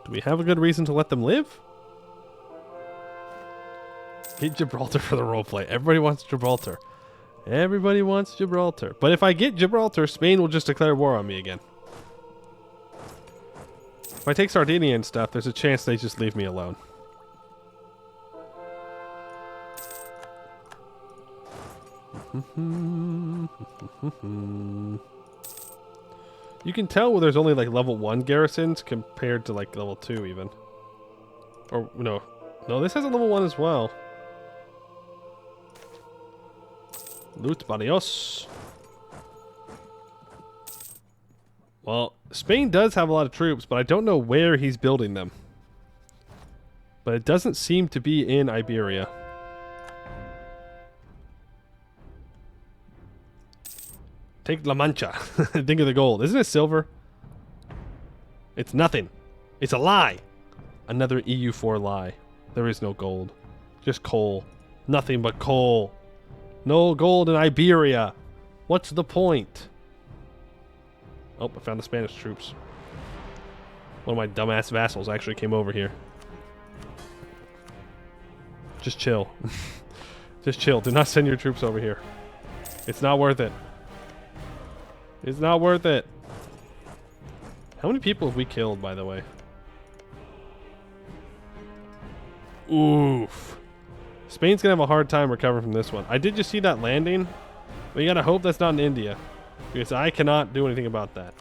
Do we have a good reason to let them live? Get Gibraltar for the roleplay. Everybody wants Gibraltar. Everybody wants Gibraltar. But if I get Gibraltar, Spain will just declare war on me again. If I take Sardinia and stuff, there's a chance they just leave me alone. You can tell where there's only like level 1 garrisons compared to like level 2 even. Or no. No, this has a level 1 as well. Loot barrios. Well, Spain does have a lot of troops, but I don't know where he's building them. But it doesn't seem to be in Iberia. Take La Mancha. Think of the gold. Isn't it silver? It's nothing. It's a lie. Another EU4 lie. There is no gold. Just coal. Nothing but coal. No gold in Iberia. What's the point? Oh, I found the Spanish troops. One of my dumbass vassals actually came over here. Just chill. Just chill. Do not send your troops over here. It's not worth it. It's not worth it. How many people have we killed, by the way? Oof. Spain's gonna have a hard time recovering from this one. I did just see that landing, but you gotta hope that's not in India, because I cannot do anything about that.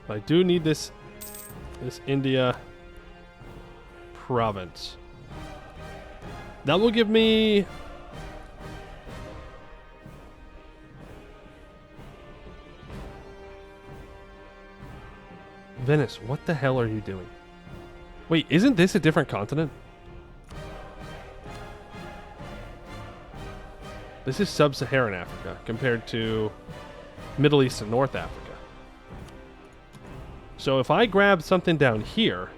I do need this India province. That will give me Venice. What the hell are you doing? Wait, isn't this a different continent? This is sub-Saharan Africa compared to Middle East and North Africa. So if I grab something down here,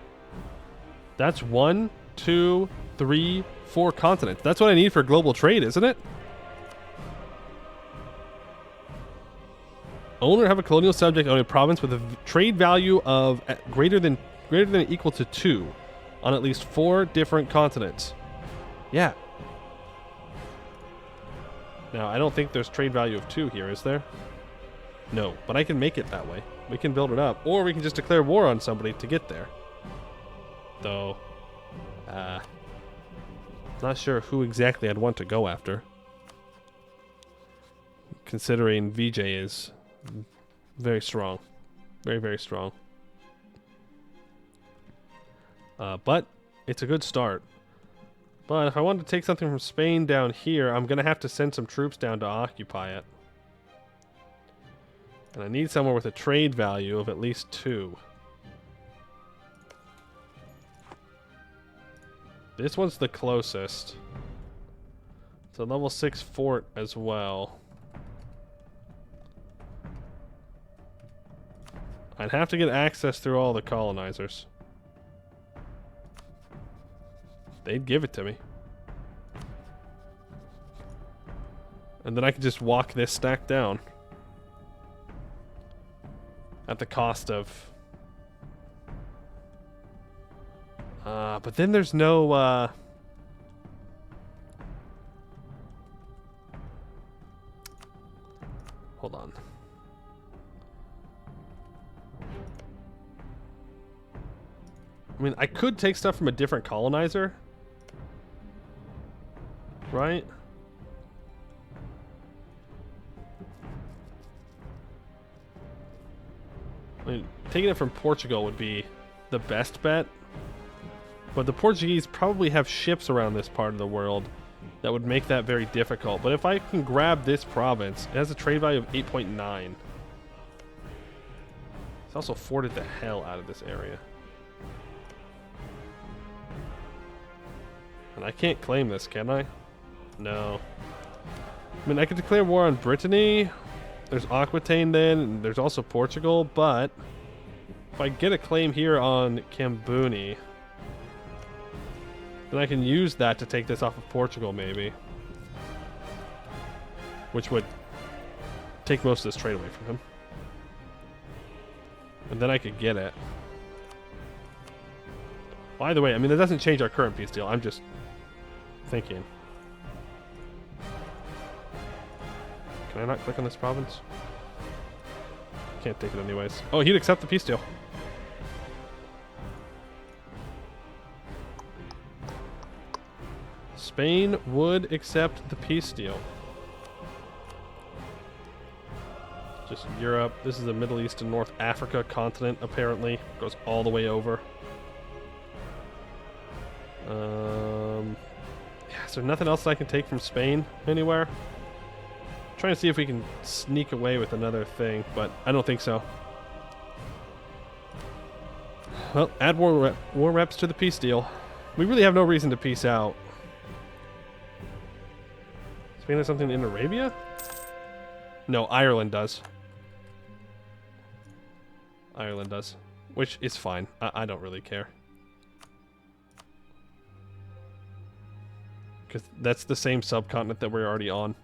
that's 1, 2, 3, 4 continents. That's what I need for global trade, isn't it? Own or have a colonial subject own a province with a trade value of greater than or equal to 2 on at least 4 different continents. Yeah. Now, I don't think there's trade value of 2 here, is there? No, but I can make it that way. We can build it up, or we can just declare war on somebody to get there. Though, not sure who exactly I'd want to go after, considering VJ is very strong. Very, very strong. But it's a good start. But if I wanted to take something from Spain down here, I'm going to have to send some troops down to occupy it. And I need somewhere with a trade value of at least 2. This one's the closest. It's a level 6 fort as well. I'd have to get access through all the colonizers. They'd give it to me. And then I could just walk this stack down. At the cost of... but then there's no... Hold on. I mean, I could take stuff from a different colonizer. Right? I mean, taking it from Portugal would be the best bet. But the Portuguese probably have ships around this part of the world that would make that very difficult. But if I can grab this province, it has a trade value of 8.9. It's also forted the hell out of this area. And I can't claim this, can I? No. I mean, I could declare war on Brittany. There's Aquitaine then, and there's also Portugal, but if I get a claim here on Cambuni, then I can use that to take this off of Portugal, maybe. Which would take most of this trade away from him. And then I could get it. By the way, I mean, that doesn't change our current peace deal. I'm just thinking. Can I not click on this province? Can't take it anyways. Oh, he'd accept the peace deal. Spain would accept the peace deal. Just Europe. This is the Middle East and North Africa continent, apparently. Goes all the way over. Yeah, is there nothing else I can take from Spain anywhere? Trying to see if we can sneak away with another thing, but I don't think so. Well, add war reps to the peace deal. We really have no reason to peace out. Spain has something in Arabia? No, Ireland does. Ireland does. Which is fine. I don't really care. Because that's the same subcontinent that we're already on.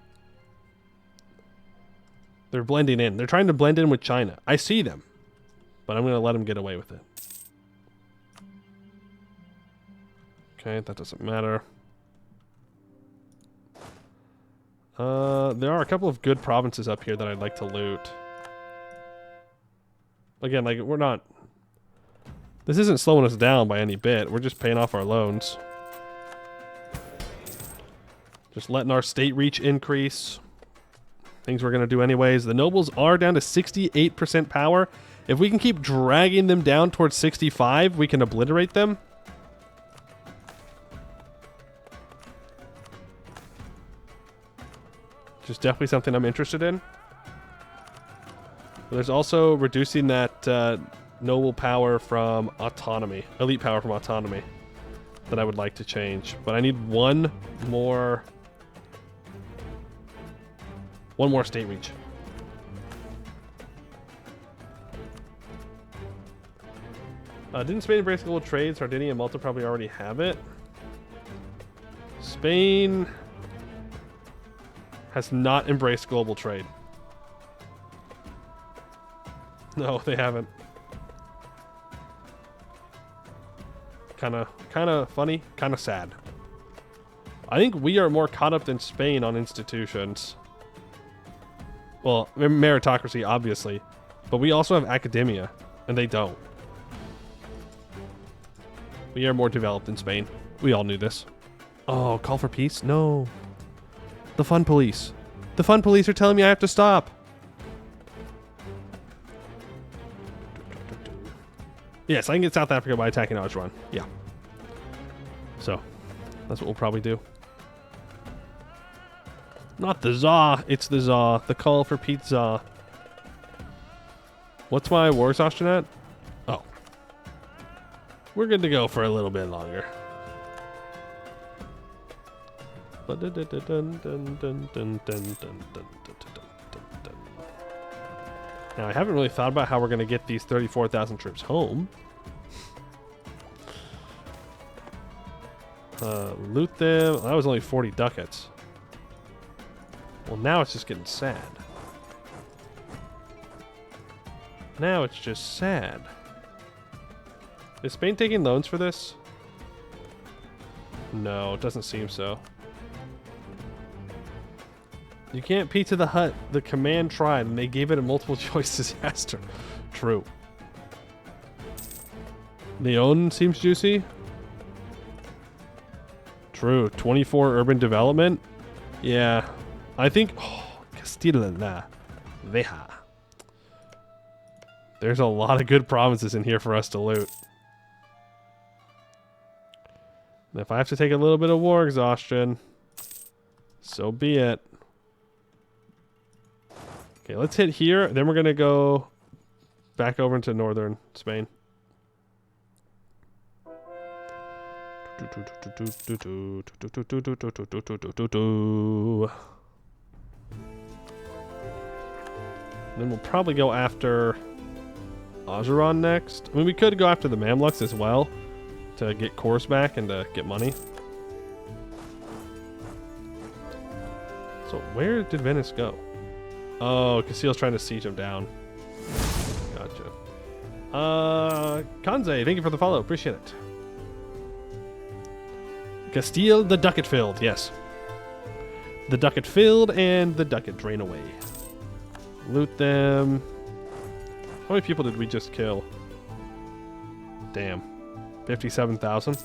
They're blending in. They're trying to blend in with China. I see them. But I'm going to let them get away with it. Okay, that doesn't matter. There are a couple of good provinces up here that I'd like to loot. Again, like, we're not... This isn't slowing us down by any bit. We're just paying off our loans. Just letting our state reach increase. Things we're going to do anyways. The nobles are down to 68% power. If we can keep dragging them down towards 65, we can obliterate them. Which is definitely something I'm interested in. But there's also reducing that noble power from autonomy. Elite power from autonomy. That I would like to change. But I need one more state reach. Didn't Spain embrace global trade? Sardinia and Malta probably already have it. Spain has not embraced global trade. No, they haven't. Kind of funny, kind of sad. I think we are more caught up than Spain on institutions. Well, meritocracy, obviously. But we also have academia, and they don't. We are more developed than Spain. We all knew this. Oh, call for peace? No. The fun police. The fun police are telling me I have to stop. Yes, I can get South Africa by attacking Ajwan. Yeah. So, that's what we'll probably do. Not the Za, it's the Za. The call for pizza. What's my war exhaustion at? Oh. We're good to go for a little bit longer. Now, I haven't really thought about how we're going to get these 34,000 troops home. Loot them. That was only 40 ducats. Well, now it's just getting sad. Now it's just sad. Is Spain taking loans for this? No, it doesn't seem so. You can't Pizza the Hut. The command tried, and they gave it a multiple choice disaster. True. Leon seems juicy. True. 24 urban development. Yeah. I think... Oh, Castilla la Veja. There's a lot of good provinces in here for us to loot. And if I have to take a little bit of war exhaustion, so be it. Okay, let's hit here. Then we're going to go back over into northern Spain. Then we'll probably go after Azeron next. I mean, we could go after the Mamluks as well to get cores back and to get money. So where did Venice go? Oh, Castile's trying to siege him down. Gotcha. Kanze, thank you for the follow. Appreciate it. Castile, the ducat filled. Yes. The ducat filled and the ducat drain away. Loot them. How many people did we just kill? Damn. 57,000?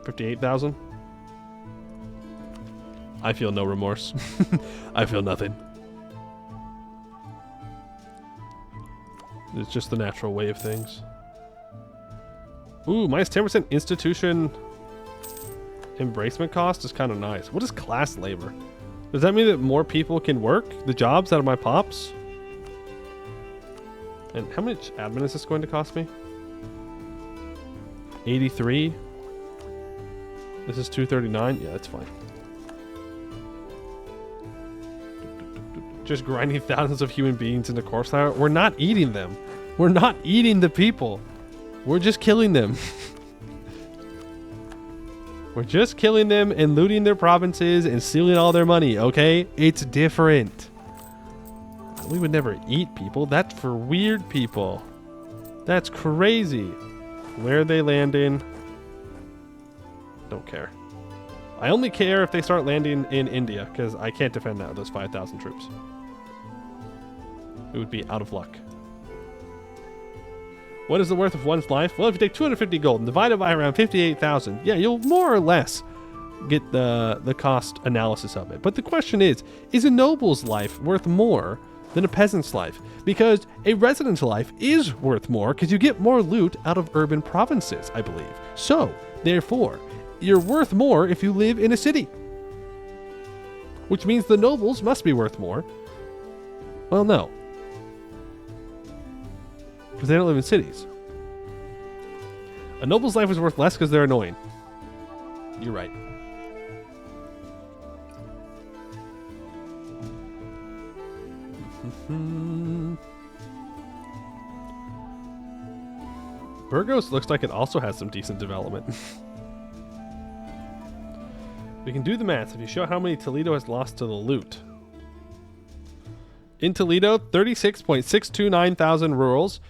58,000? I feel no remorse. I feel nothing. It's just the natural way of things. Ooh, minus 10% institution embracement cost is kind of nice. What is class labor? Does that mean that more people can work the jobs out of my pops? And how much admin is this going to cost me? 83. This is 239. Yeah, that's fine. Just grinding thousands of human beings into corpse flour. We're not eating them. We're not eating the people. We're just killing them. We're just killing them and looting their provinces and stealing all their money, okay? It's different. We would never eat people. That's for weird people. That's crazy. Where are they landing? Don't care. I only care if they start landing in India, because I can't defend that with those 5,000 troops. It would be out of luck. What is the worth of one's life? Well, if you take 250 gold and divide it by around 58,000, yeah, you'll more or less get the cost analysis of it. But the question is a noble's life worth more than a peasant's life? Because a resident's life is worth more because you get more loot out of urban provinces, I believe. So, therefore, you're worth more if you live in a city. Which means the nobles must be worth more. Well, no. Because they don't live in cities. A noble's life is worth less because they're annoying. You're right. Burgos looks like it also has some decent development. We can do the math if you show how many Toledo has lost to the loot. In Toledo, 36.629 thousand rurals,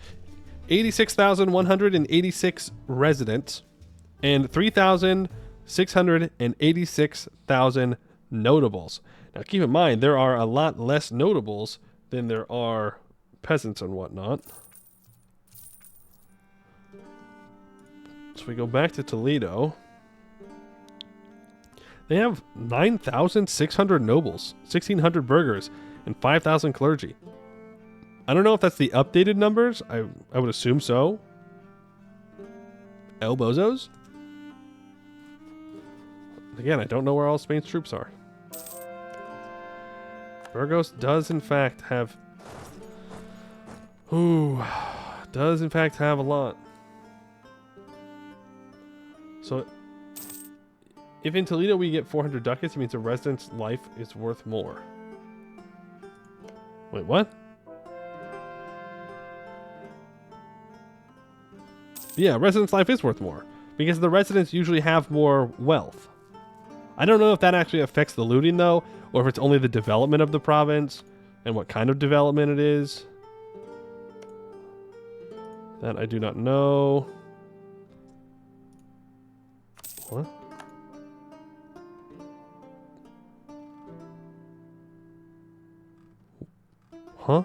86,186 residents, and 3,686,000 notables. Now keep in mind, there are a lot less notables than there are peasants and whatnot. So we go back to Toledo. They have 9,600 nobles, 1,600 burghers, and 5,000 clergy. I don't know if that's the updated numbers. I would assume so. El Bozos? Again, I don't know where all Spain's troops are. Burgos does in fact have... does in fact have a lot. So, if in Toledo we get 400 ducats, it means a resident's life is worth more. Wait, what? Yeah, resident's life is worth more. Because the residents usually have more wealth. I don't know if that actually affects the looting, though, or if it's only the development of the province, and what kind of development it is. That I do not know. What? Huh?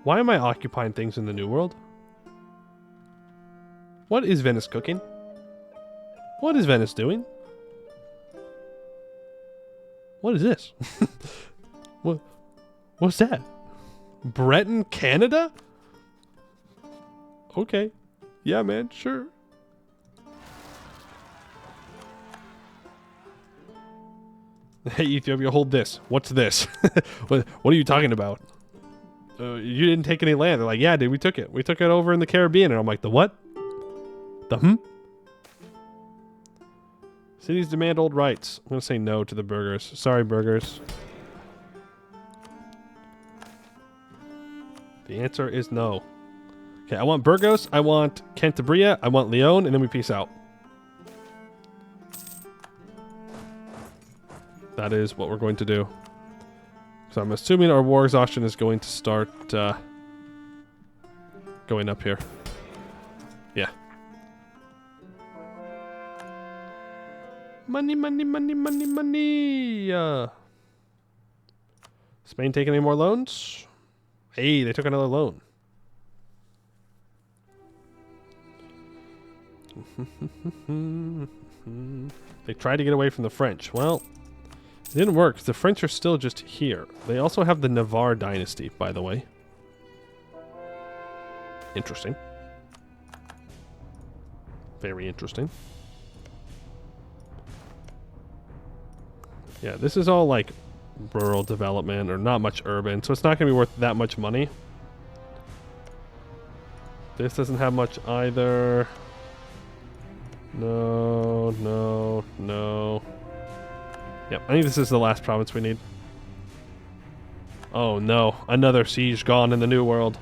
Why am I occupying things in the New World? What is Venice cooking? What is Venice doing? What is this? What's that? Breton, Canada? Okay. Yeah, man, sure. Hey, Ethiopia, hold this. What's this? What are you talking about? You didn't take any land. They're like, yeah, dude, we took it. We took it over in the Caribbean. And I'm like, the what? The Cities demand old rights. I'm going to say no to the burghers. Sorry, burghers. The answer is no. Okay, I want Burgos. I want Cantabria. I want Leon. And then we peace out. That is what we're going to do. So I'm assuming our war exhaustion is going to start going up here. Yeah. Money, money, money, money, money. Spain taking any more loans? Hey, they took another loan. They tried to get away from the French. Well, it didn't work. The French are still just here. They also have the Navarre dynasty, by the way. Interesting. Very interesting. Yeah, this is all like rural development or not much urban, so it's not going to be worth that much money. This doesn't have much either. No, no, no. Yep, I think this is the last province we need. Oh no, another siege gone in the New World.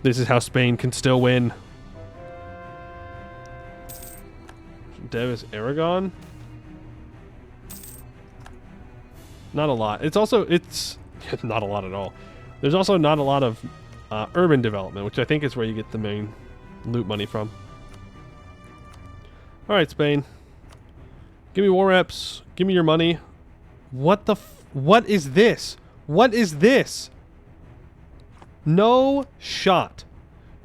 This is how Spain can still win. Devis Aragon? Not a lot. It's not a lot at all. There's also not a lot of urban development, which I think is where you get the main loot money from. Alright, Spain. Give me war reps. Give me your money. What the what is this? What is this? No shot.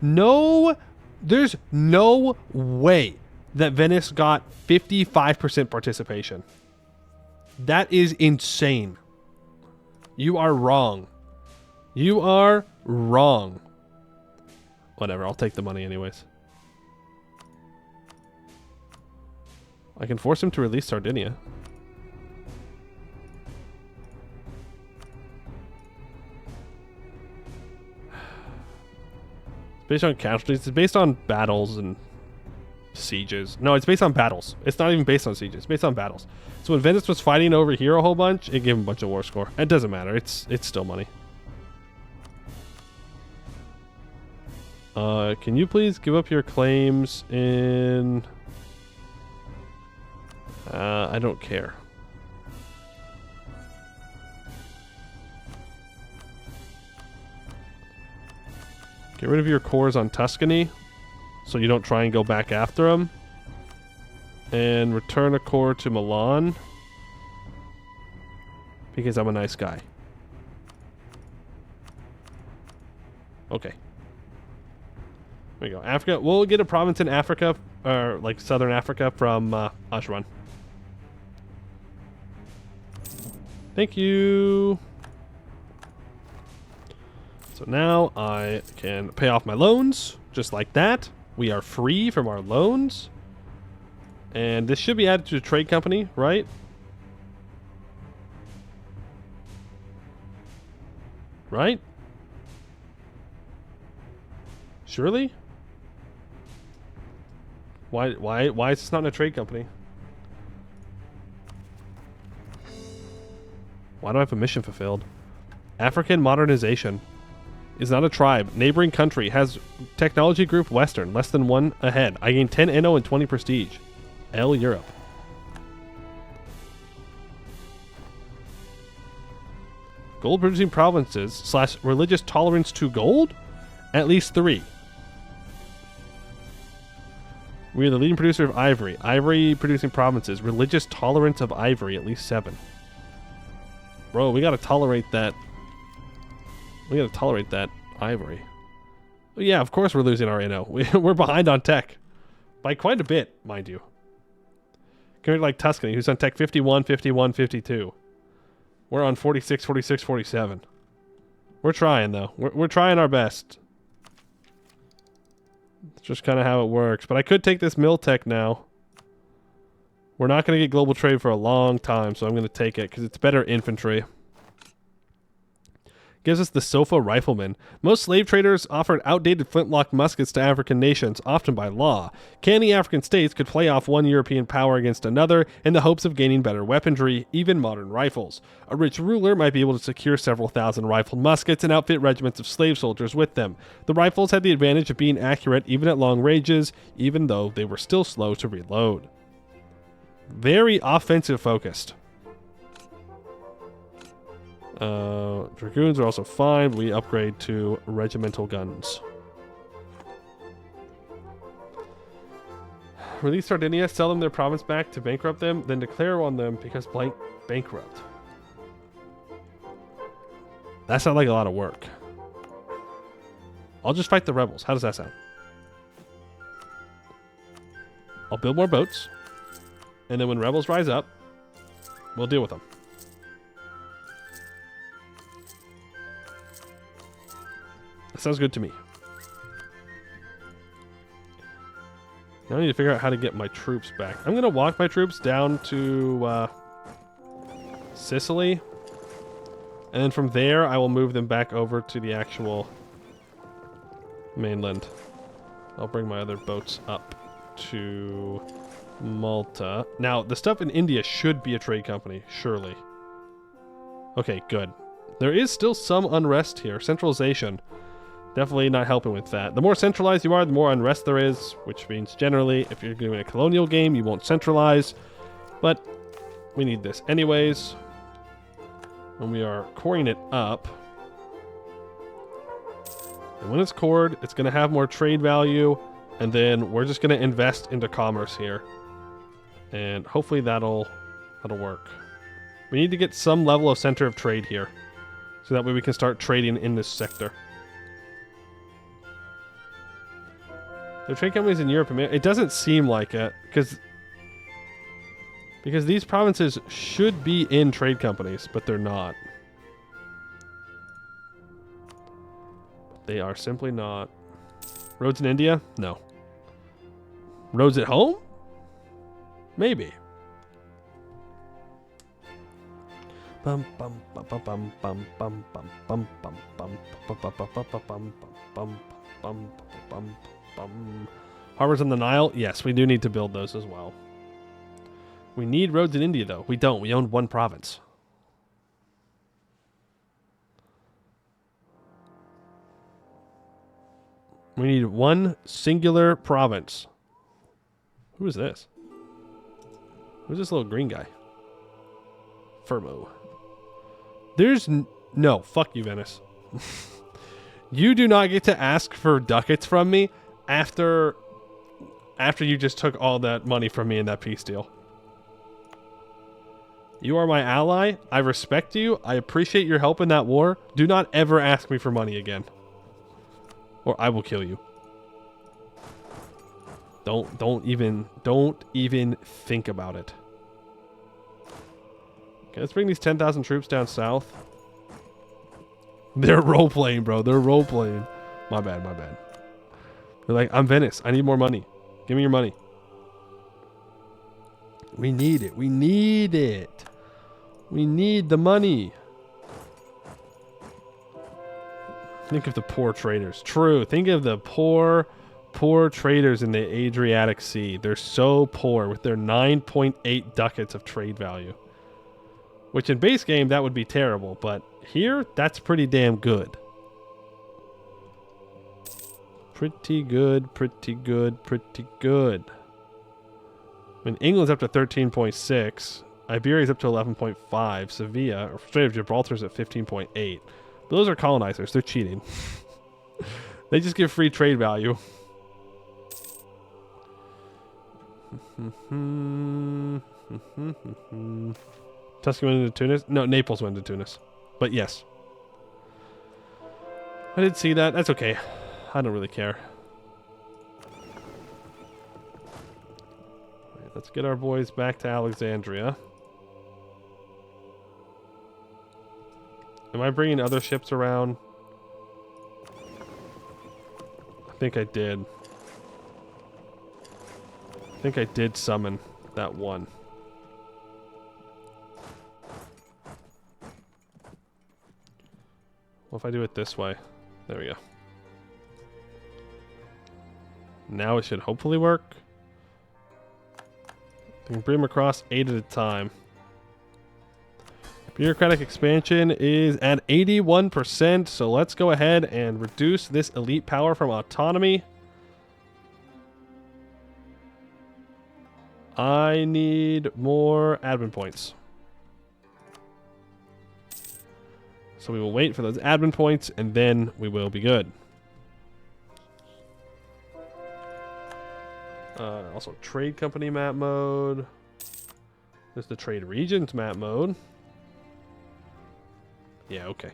No, there's no way that Venice got 55% participation. That is insane. You are wrong. You are wrong. Whatever, I'll take the money anyways. I can force him to release Sardinia. It's based on casualties. It's based on battles and sieges. No, it's based on battles. It's not even based on sieges. It's based on battles. So when Venice was fighting over here a whole bunch, it gave him a bunch of war score. It doesn't matter. It's still money. Can you please give up your claims in... I don't care. Get rid of your cores on Tuscany, so you don't try and go back after them. And return a core to Milan, because I'm a nice guy. Okay. There we go. Africa. We'll get a province in Africa, or like southern Africa, from Ashwan. Thank you. So now I can pay off my loans, just like that. We are free from our loans. And this should be added to the trade company, right? Right? Surely? Why is this not in a trade company? Why do I have a mission fulfilled? African modernization. Is not a tribe. Neighboring country. Has technology group Western. Less than 1 ahead. I gain 10 NO and 20 prestige. L Europe. Gold producing provinces / religious tolerance to gold? At least 3. We are the leading producer of ivory. Ivory producing provinces. Religious tolerance of ivory. At least 7. Bro, we gotta tolerate that. We gotta tolerate that ivory. Well, yeah, of course we're losing our NO. We're behind on tech. By quite a bit, mind you. Compared to like Tuscany, who's on tech 51, 51, 52. We're on 46, 46, 47. We're trying, though. We're trying our best. It's just kind of how it works. But I could take this mill tech now. We're not going to get global trade for a long time, so I'm going to take it because it's better infantry. Gives us the Sofa Rifleman. Most slave traders offered outdated flintlock muskets to African nations, often by law. Canny African states could play off one European power against another in the hopes of gaining better weaponry, even modern rifles. A rich ruler might be able to secure several thousand rifled muskets and outfit regiments of slave soldiers with them. The rifles had the advantage of being accurate even at long ranges, even though they were still slow to reload. Very offensive focused. Dragoons are also fine. We upgrade to regimental guns. Release Sardinia, sell them their province back to bankrupt them, then declare on them because blank bankrupt. That sounds like a lot of work. I'll just fight the rebels. How does that sound? I'll build more boats. And then when rebels rise up, we'll deal with them. That sounds good to me. Now I need to figure out how to get my troops back. I'm going to walk my troops down to Sicily. And then from there, I will move them back over to the actual mainland. I'll bring my other boats up to Malta. Now, the stuff in India should be a trade company, surely. Okay, good. There is still some unrest here. Centralization. Definitely not helping with that. The more centralized you are, the more unrest there is, which means generally, if you're doing a colonial game, you won't centralize. But we need this anyways. And we are coring it up. And when it's cored, it's going to have more trade value. And then we're just going to invest into commerce here. And hopefully that'll work. We need to get some level of center of trade here. So that way we can start trading in this sector. There are trade companies in Europe. It doesn't seem like it. Because these provinces should be in trade companies, but they're not. They are simply not. Roads in India? No. Roads at home? Maybe. Bum bum bum bum bum bum bum bum bum bum bum bum bum bum. Harbors on the Nile? Yes, we do need to build those as well. We need roads in India, though. We don't. We own one province. We need one singular province. Who is this? Who's this little green guy? Furbo. There's no. Fuck you, Venice. You do not get to ask for ducats from me after you just took all that money from me in that peace deal. You are my ally. I respect you. I appreciate your help in that war. Do not ever ask me for money again. Or I will kill you. Don't even think about it. Okay, let's bring these 10,000 troops down south. They're role-playing, bro. They're role-playing. My bad. They're like, I'm Venice. I need more money. Give me your money. We need it. We need it. We need the money. Think of the poor traders. True. Think of the poor traders in the Adriatic Sea. They're so poor with their 9.8 ducats of trade value. Which in base game, that would be terrible. But here, that's pretty damn good. Pretty good, pretty good, pretty good. I mean, England's up to 13.6. Iberia's up to 11.5. Sevilla, or Strait of Gibraltar's at 15.8. Those are colonizers. They're cheating. They just give free trade value. Tuscany went into Tunis? No, Naples went into Tunis. But yes. I did see that. That's okay. I don't really care. Right, let's get our boys back to Alexandria. Am I bringing other ships around? I think I did. I think I did summon that one. Well, if I do it this way. There we go. Now it should hopefully work. I can bring them across 8 at a time. Bureaucratic expansion is at 81%, so let's go ahead and reduce this elite power from autonomy. I need more admin points. So we will wait for those admin points, and then we will be good. Also, trade company map mode. There's the trade regions map mode. Yeah, okay.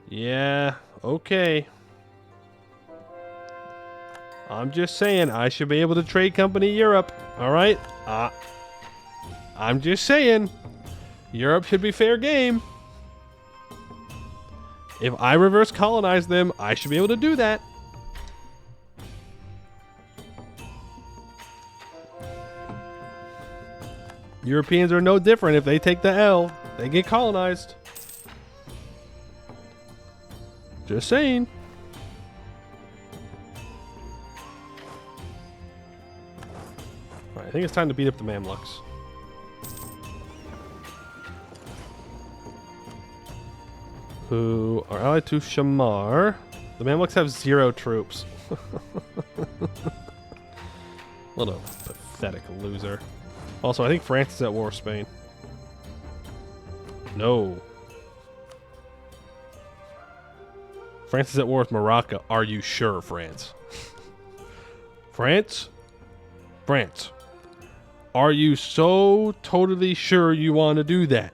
Yeah, okay. I'm just saying I should be able to trade company Europe. All right? I'm just saying Europe should be fair game. If I reverse colonize them, I should be able to do that. Europeans are no different. If they take the L, they get colonized. Just saying. All right, I think it's time to beat up the Mamluks. Who are allied to Shamar. The Mamluks have 0 troops. What a pathetic loser. Also, I think France is at war with Spain. No. France is at war with Morocco. Are you sure, France? France? France. Are you so totally sure you want to do that?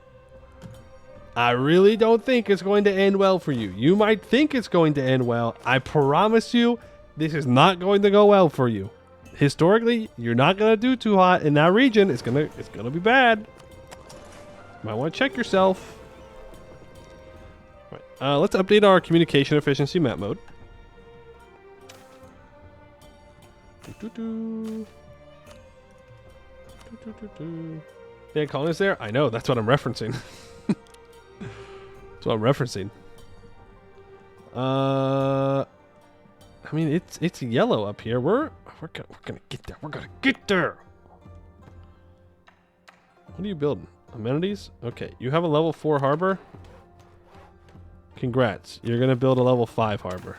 I really don't think it's going to end well for you. You might think it's going to end well. I promise you, this is not going to go well for you. Historically, you're not going to do too hot in that region. It's gonna be bad. Might want to check yourself. All right, let's update our communication efficiency map mode. Yeah, colonies there? I know, that's what I'm referencing. That's what I'm referencing. I mean, it's yellow up here. We're gonna get there. We're gonna get there. What are you building? Amenities? Okay, you have a level 4 harbor. Congrats. You're gonna build a level 5 harbor.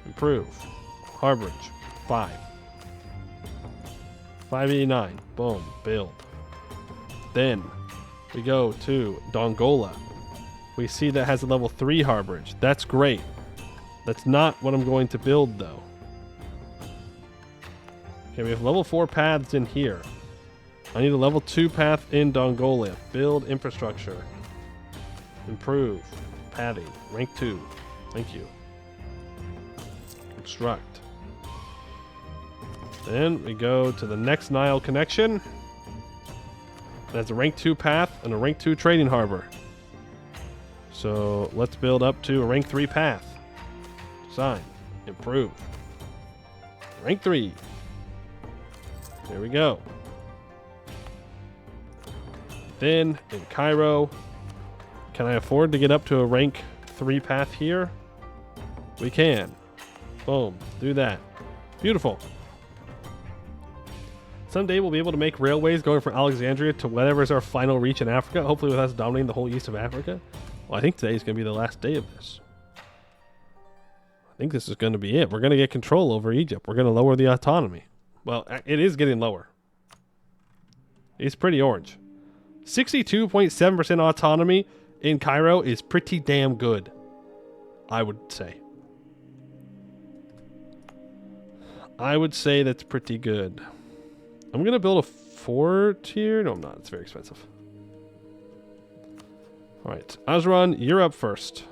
Improve. Harborage. 5. 589. Boom. Build. Then we go to Dongola. We see that has a level 3 harborage. That's great. That's not what I'm going to build, though. Okay, we have level 4 paths in here. I need a level 2 path in Dongola. Build infrastructure. Improve. Padding. Rank 2. Thank you. Construct. Then we go to the next Nile connection. That's a rank 2 path and a rank 2 trading harbor. So let's build up to a rank 3 path. Design. Improve. Rank 3. There we go. Then in Cairo, can I afford to get up to a rank 3 path here? We can. Boom. Do that. Beautiful. Someday we'll be able to make railways going from Alexandria to whatever is our final reach in Africa, hopefully with us dominating the whole east of Africa. Well, I think today is going to be the last day of this. I think this is going to be it. We're going to get control over Egypt. We're going to lower the autonomy. Well, it is getting lower. It's pretty orange. 62.7% autonomy in Cairo is pretty damn good, I would say. I would say that's pretty good. I'm going to build a fort here. No, I'm not. It's very expensive. All right. Azran, you're up first.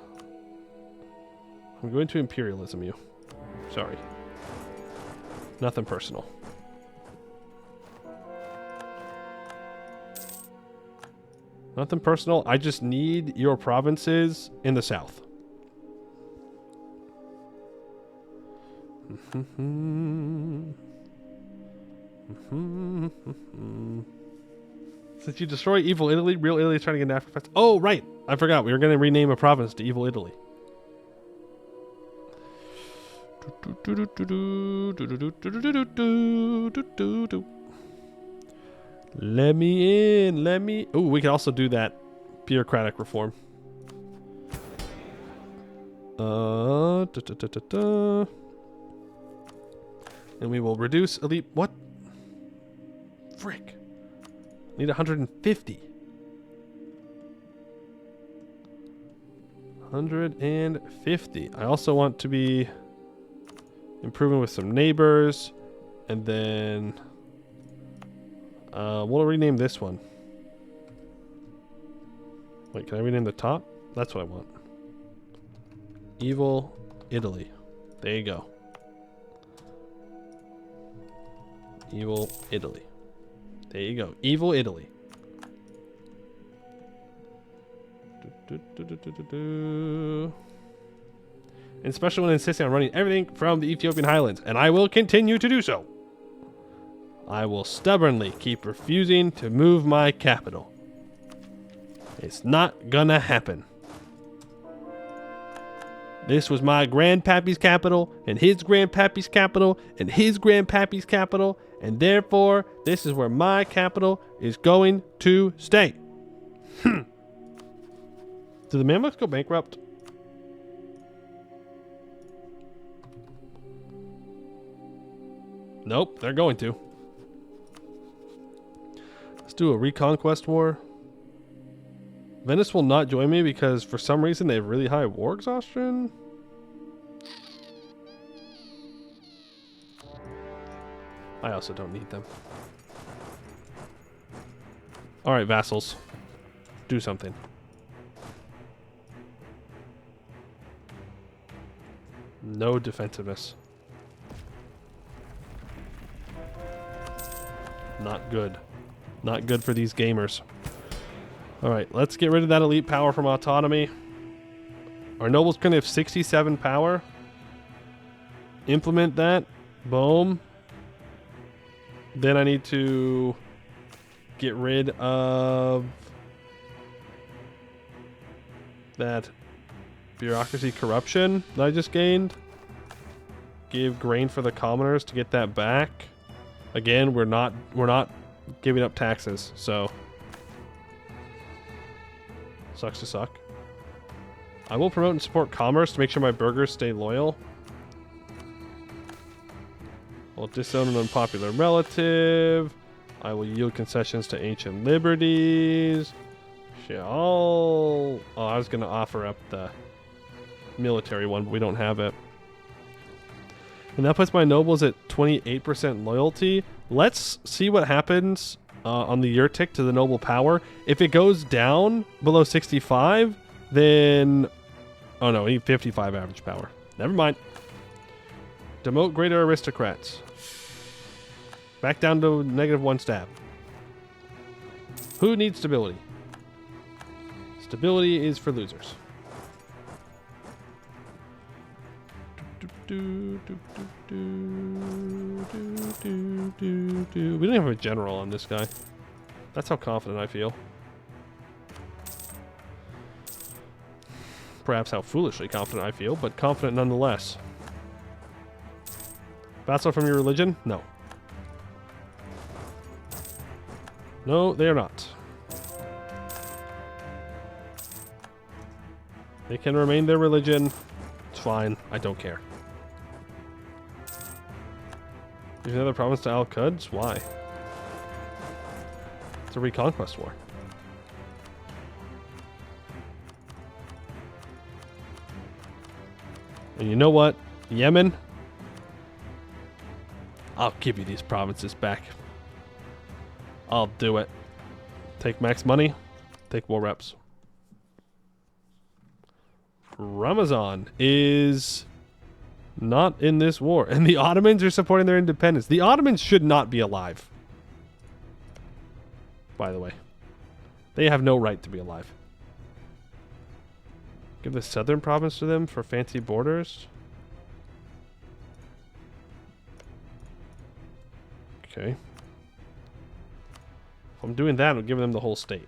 I'm going to imperialism you. Sorry. Nothing personal. Nothing personal. I just need your provinces in the south. Since you destroy Evil Italy, real Italy is trying to get an Africa. Oh, right. I forgot. We were going to rename a province to Evil Italy. Let me in. Let me. Oh, we can also do that bureaucratic reform. And we will reduce elite. What? Frick. Need 150. 150. I also want to be improving with some neighbors. And then we'll rename this one. Wait, can I rename the top? That's what I want. Evil Italy. There you go. Evil Italy. There you go. Evil Italy. And especially when insisting on running everything from the Ethiopian highlands. And I will continue to do so. I will stubbornly keep refusing to move my capital. It's not gonna happen. This was my grandpappy's capital, and his grandpappy's capital, and his grandpappy's capital, and therefore, this is where my capital is going to stay. Do the Mamluks go bankrupt? Nope, they're going to. Let's do a reconquest war. Venice will not join me because for some reason they have really high war exhaustion. I also don't need them. Alright, vassals. Do something. No defensiveness. Not good. Not good for these gamers. Alright, let's get rid of that elite power from autonomy. Our nobles currently have 67 power. Implement that. Boom. Then I need to get rid of that bureaucracy corruption that I just gained. Give grain for the commoners to get that back. Again, we're not giving up taxes, so sucks to suck. I will promote and support commerce to make sure my burghers stay loyal. I'll disown an unpopular relative. I will yield concessions to ancient liberties. Oh, I was going to offer up the military one, but we don't have it. And that puts my nobles at 28% loyalty. Let's see what happens on the Yurtik to the noble power. If it goes down below 65, then... Oh no, we need 55 average power. Never mind. Demote greater aristocrats. Back down to -1 stab. Who needs stability? Stability is for losers. We don't have a general on this guy. That's how confident I feel. Perhaps how foolishly confident I feel, but confident nonetheless. Vassal from your religion? No. No, they are not. They can remain their religion. It's fine. I don't care. There's another province to Al-Quds? Why? It's a reconquest war. And you know what? Yemen? I'll give you these provinces back. I'll do it. Take max money. Take war reps. Ramazan is not in this war. And the Ottomans are supporting their independence. The Ottomans should not be alive. By the way. They have no right to be alive. Give the southern province to them for fancy borders. Okay. If I'm doing that, I'm giving them the whole state.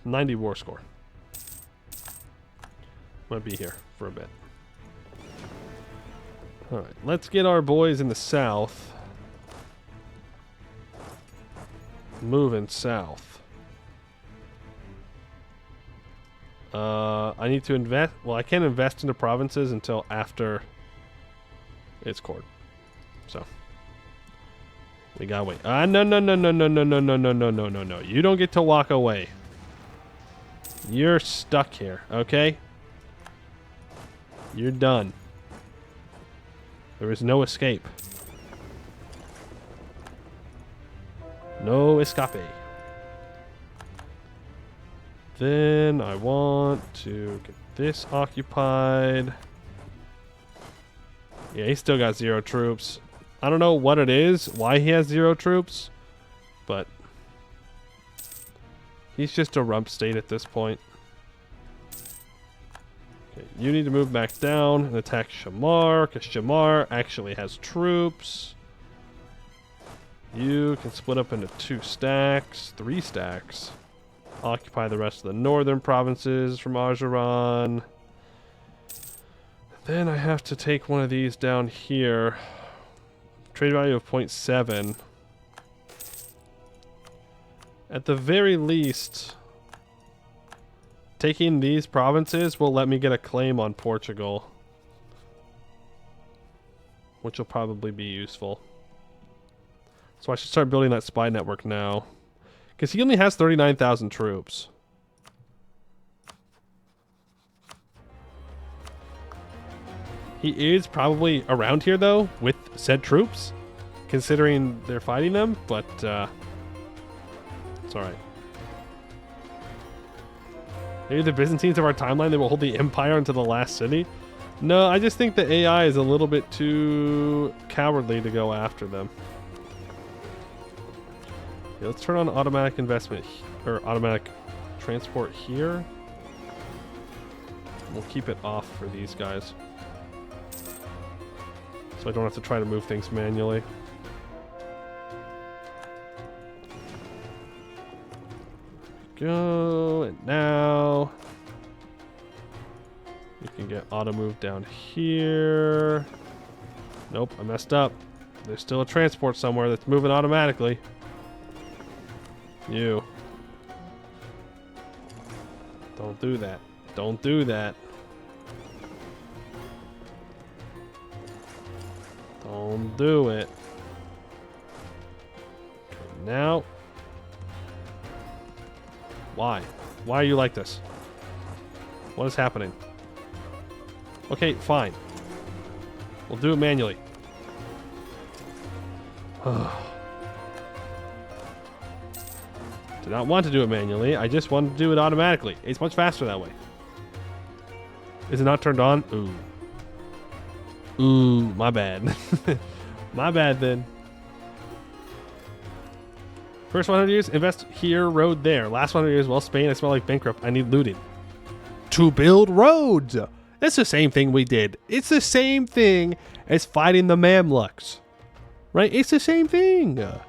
'90 war score. Might be here for a bit. Alright, let's get our boys in the south moving south. I need to invest. Well, I can't invest into provinces until after it's cored. So we gotta wait. No, no, no, no, no, no, no, no, no, no, no, no, no. You don't get to walk away. You're stuck here, okay? You're done. There is no escape. No escape. Then I want to get this occupied. Yeah, he's still got 0 troops. I don't know what it is, why he has 0 troops, but he's just a rump state at this point. Okay, you need to move back down and attack Shamar, because Shamar actually has troops. You can split up into 2 stacks, 3 stacks. Occupy the rest of the northern provinces from Ajuran. Then I have to take one of these down here. Trade value of 0.7. At the very least, taking these provinces will let me get a claim on Portugal, which will probably be useful. So I should start building that spy network now, because he only has 39,000 troops. He is probably around here, though, with said troops, considering they're fighting them, but it's alright. Maybe the Byzantines of our timeline, they will hold the empire into the last city? No, I just think the AI is a little bit too cowardly to go after them. Okay, let's turn on automatic investment, or automatic transport here. We'll keep it off for these guys, so I don't have to try to move things manually. Go, and now you can get auto move down here. Nope, I messed up. There's still a transport somewhere that's moving automatically. You. Don't do that. Don't do that. Don't do it. Okay, now. Why? Why are you like this? What is happening? Okay, fine. We'll do it manually. Did not want to do it manually. I just wanted to do it automatically. It's much faster that way. Is it not turned on? Ooh. Ooh, my bad. My bad then. First 100 years, invest here, road there. Last 100 years, well, Spain, I smell like bankrupt. I need looting. To build roads. That's the same thing we did. It's the same thing as fighting the Mamluks. Right? It's the same thing. How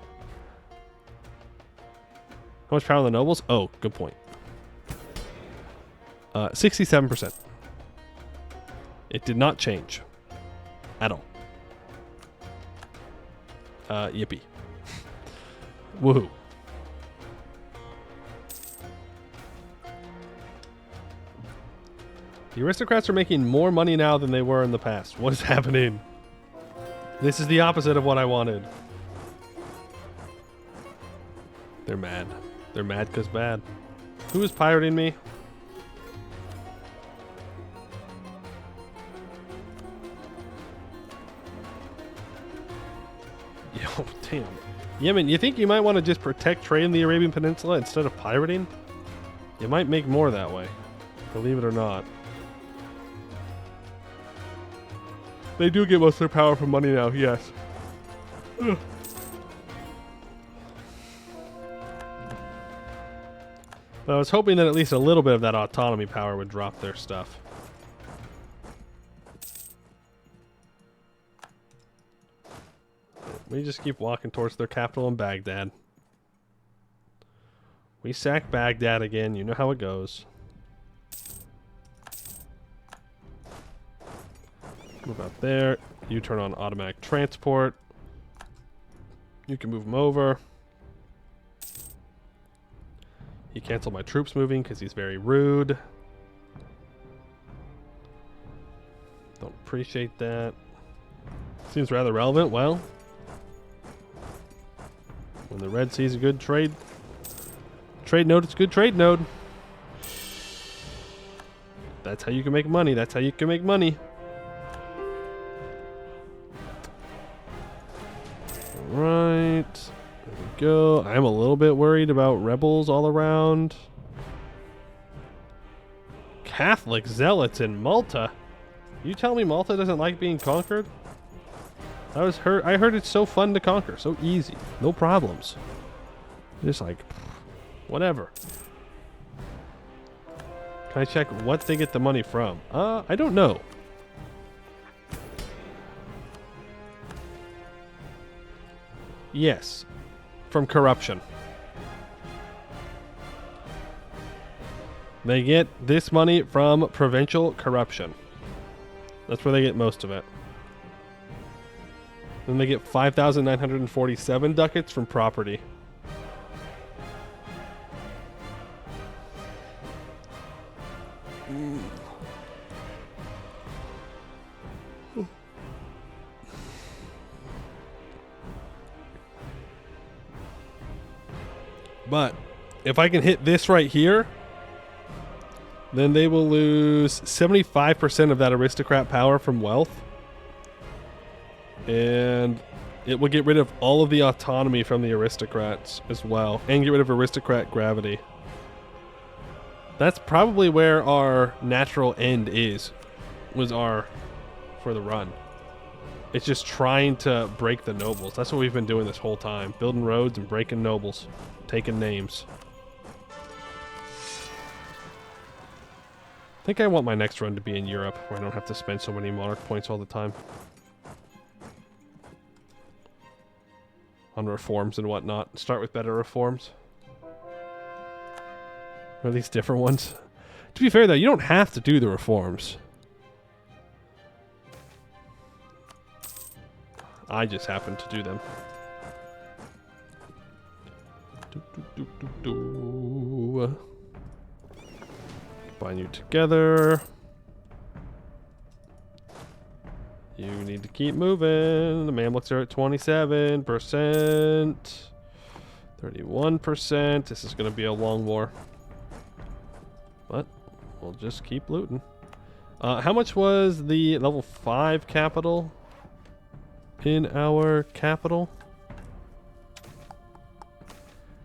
much power on the nobles? Oh, good point. 67%. It did not change. At all. Yippee. Woohoo. The aristocrats are making more money now than they were in the past. What is happening? This is the opposite of what I wanted. They're mad. They're mad because bad. Who is pirating me? Yo, damn. Yemen, you think you might want to just protect trade in the Arabian Peninsula instead of pirating? You might make more that way. Believe it or not. They do get most of their power from money now, yes. But I was hoping that at least a little bit of that autonomy power would drop their stuff. We just keep walking towards their capital in Baghdad. We sack Baghdad again. You know how it goes. Move out there. You turn on automatic transport. You can move him over. He canceled my troops moving because he's very rude. Don't appreciate that. Seems rather relevant. Well, when the Red Sea's a good trade node, it's a good trade node. That's how you can make money. That's how you can make money. Right. There we go. I'm a little bit worried about rebels all around. Catholic zealots in Malta? You tell me Malta doesn't like being conquered? I heard it's so fun to conquer, so easy, no problems. Just like, whatever. Can I check what they get the money from? I don't know. Yes, from corruption. They get this money from provincial corruption. That's where they get most of it. Then they get 5,947 ducats from property. But if I can hit this right here, then they will lose 75% of that aristocrat power from wealth. And it will get rid of all of the autonomy from the aristocrats as well. And get rid of aristocrat gravity. That's probably where our natural end is. Was our... for the run. It's just trying to break the nobles. That's what we've been doing this whole time. Building roads and breaking nobles. Taking names. I think I want my next run to be in Europe, where I don't have to spend so many monarch points all the time. On reforms and whatnot. Start with better reforms. Or at least different ones. To be fair though, you don't have to do the reforms. I just happen to do them. Combine you together. You need to keep moving. The Mamluks are at 27%. 31%. This is going to be a long war. But we'll just keep looting. How much was the level 5 capital in our capital?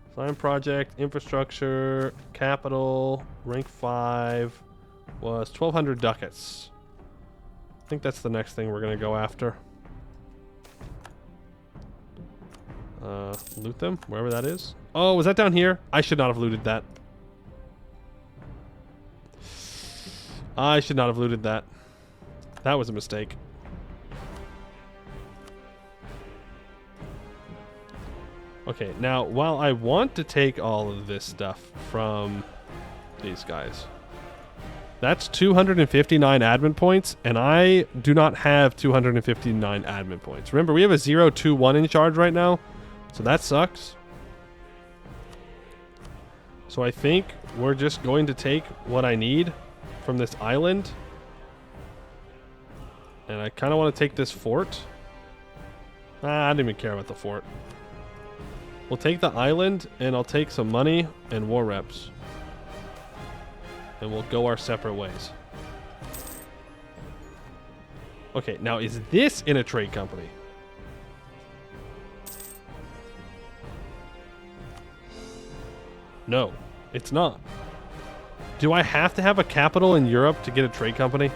Design project, infrastructure, capital, rank 5 was 1,200 ducats. I think that's the next thing we're going to go after. Loot them, wherever that is. Oh, was that down here? I should not have looted that. I should not have looted that. That was a mistake. Okay, now, while I want to take all of this stuff from these guys, that's 259 admin points, and I do not have 259 admin points. Remember, we have a 021 in charge right now, so that sucks. So I think we're just going to take what I need from this island, and I kind of want to take this fort. I don't even care about the fort. We'll take the island, and I'll take some money and war reps. And we'll go our separate ways. Okay, now is this in a trade company? No, it's not. Do I have to have a capital in Europe to get a trade company?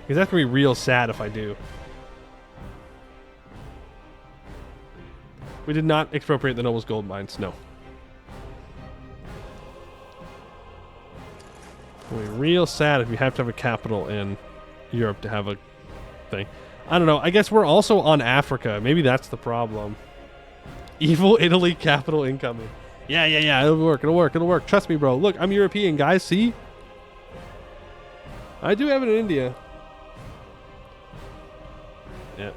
Because that's going to be real sad if I do. We did not expropriate the nobles' gold mines, no. It'll be real sad if you have to have a capital in Europe to have a thing. I don't know. I guess we're also on Africa. Maybe that's the problem. Evil Italy capital incoming. Yeah. It'll work. It'll work. Trust me, bro. Look, I'm European, guys. See? I do have it in India. Yeah.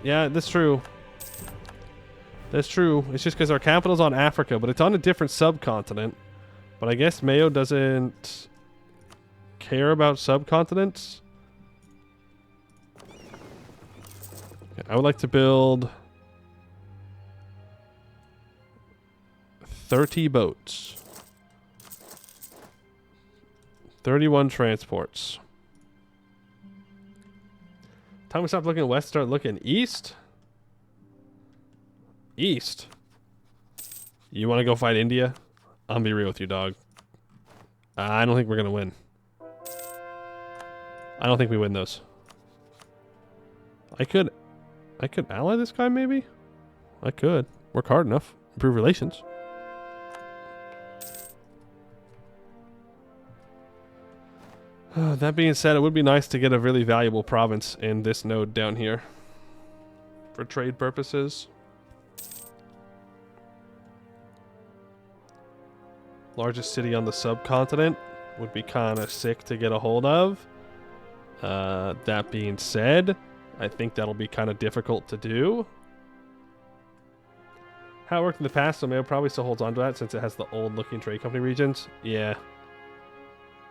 Yeah, that's true. That's true. It's just because our capital's on Africa, but it's on a different subcontinent. But I guess MEIOU doesn't care about subcontinents. Okay, I would like to build 30 boats. 31 transports. Time we stop looking west, start looking east. East. You want to go fight India? I'm gonna be real with you, dog. I don't think we're gonna win. I don't think we win those. I could ally this guy maybe? I could. Work hard enough. Improve relations. That being said, it would be nice to get a really valuable province in this node down here. For trade purposes. Largest city on the subcontinent would be kind of sick to get a hold of. That being said, I think that'll be kind of difficult to do. How it worked in the past, so MEIOU probably still holds on to that since it has the old-looking trade company regions. Yeah.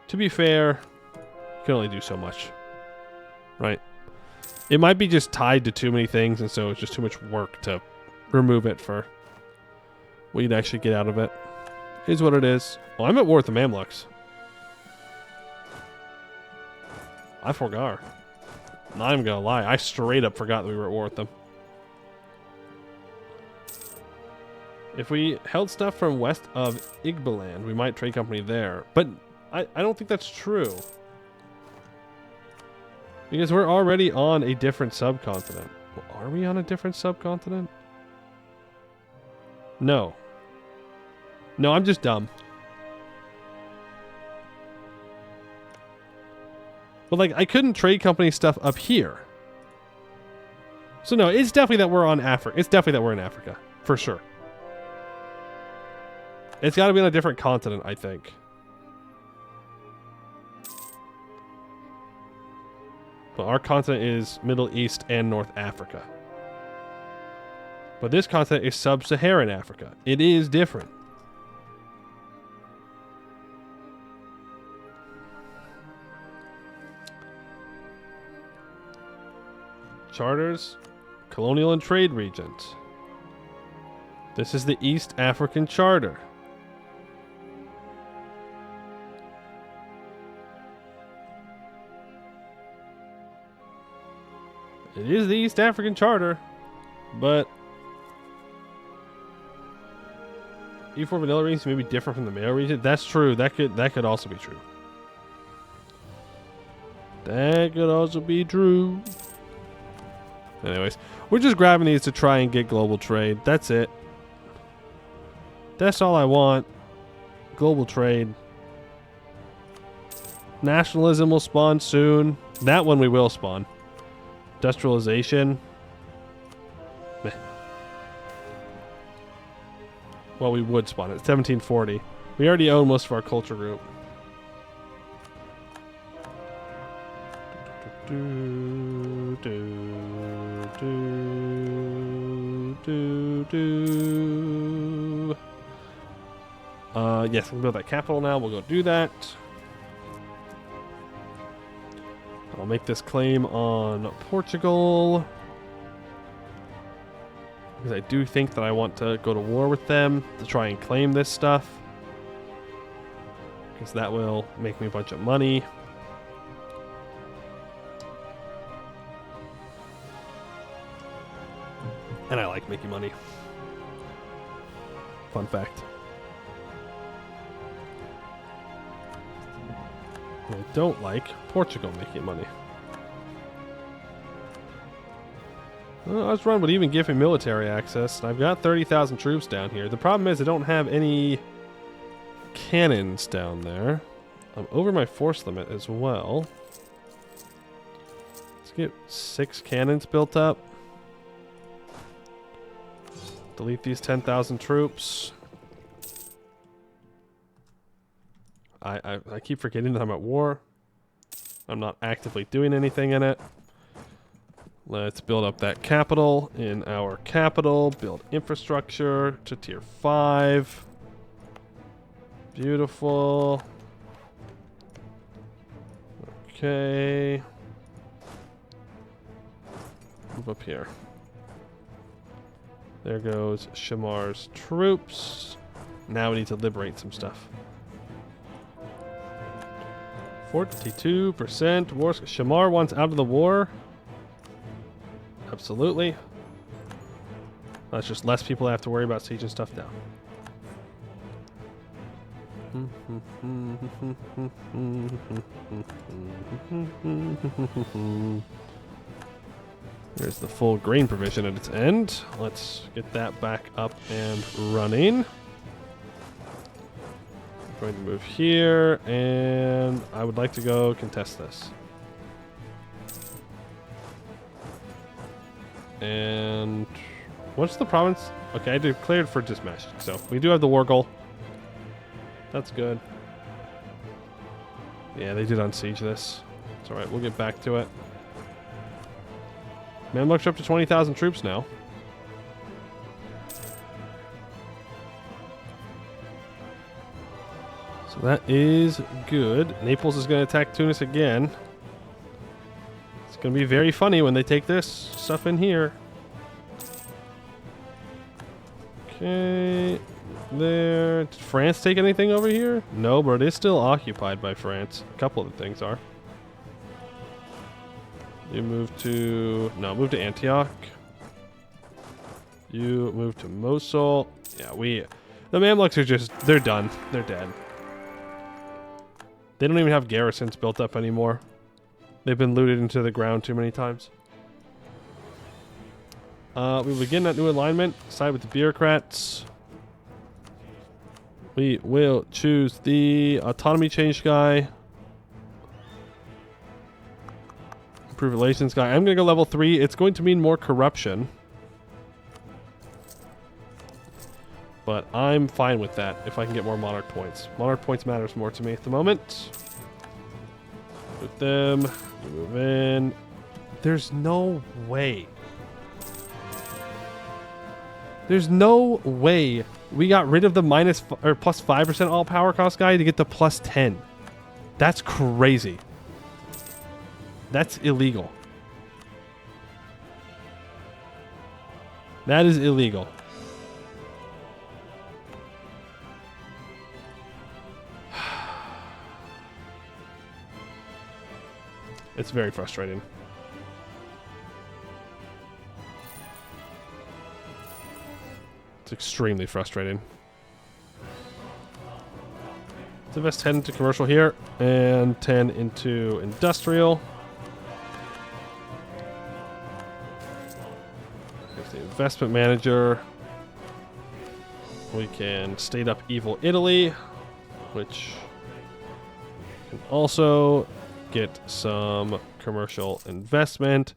To be fair, you can only do so much. Right? It might be just tied to too many things, and so it's just too much work to remove it for what you'd actually get out of it. Is what it is. Well, I'm at war with the Mamluks. I forgot. Not even gonna lie, I straight up forgot that we were at war with them. If we held stuff from west of Igbaland, we might trade company there. But I don't think that's true. Because we're already on a different subcontinent. Well, are we on a different subcontinent? No. No, I'm just dumb. But like, I couldn't trade company stuff up here. So no, it's definitely that we're on Africa. It's definitely that we're in Africa. For sure. It's got to be on a different continent, I think. But our continent is Middle East and North Africa. But this continent is Sub-Saharan Africa. It is different. Charters, colonial and trade regions. This is the East African Charter. It is the East African Charter, but E4 vanilla regions may be different from the MEIOU region. That's true. That could also be true. That could also be true. Anyways, we're just grabbing these to try and get global trade. That's it. That's all I want. Global trade. Nationalism will spawn soon. That one we will spawn. Industrialization. Meh. Well, we would spawn it. 1740. We already own most of our culture group. Yes, we can build that capital now. We'll go do that. I'll make this claim on Portugal. Because I do think that I want to go to war with them to try and claim this stuff. Because that will make me a bunch of money. And I like making money. Fun fact. I don't like Portugal making money. Well, Osrun would even give me military access. I've got 30,000 troops down here. The problem is I don't have any cannons down there. I'm over my force limit as well. Let's get 6 cannons built up. Delete these 10,000 troops. I keep forgetting that I'm at war. I'm not actively doing anything in it. Let's build up that capital in our capital. Build infrastructure to tier 5. Beautiful. Okay. Move up here. There goes Shamar's troops. Now we need to liberate some stuff. 42% war. Shamar wants out of the war. Absolutely. That's just less people have to worry about sieging stuff down. There's the full grain provision at its end. Let's get that back up and running. I'm going to move here, and I would like to go contest this. And what's the province? Okay, I declared for dismashing, so we do have the war goal. That's good. Yeah, they did unsiege this. It's alright, we'll get back to it. Mamluks are up to 20,000 troops now. So that is good. Naples is going to attack Tunis again. It's going to be very funny when they take this stuff in here. Okay. There. Did France take anything over here? No, but it is still occupied by France. A couple of the things are. You move to... No, move to Antioch. You move to Mosul. Yeah, the Mamluks are just... They're done. They're dead. They don't even have garrisons built up anymore. They've been looted into the ground too many times. We begin that new alignment. Side with the bureaucrats. We will choose the autonomy change guy. Improve relations guy. I'm going to go level 3. It's going to mean more corruption. But I'm fine with that if I can get more monarch points. Monarch points matters more to me at the moment. With them. Move in. There's no way. There's no way we got rid of the plus 5% all power cost guy to get the plus 10. That's crazy. That's illegal. That is illegal. It's very frustrating. It's extremely frustrating. Let's invest 10 into commercial here and 10 into industrial. There's the investment manager. We can state up evil Italy, which can also get some commercial investment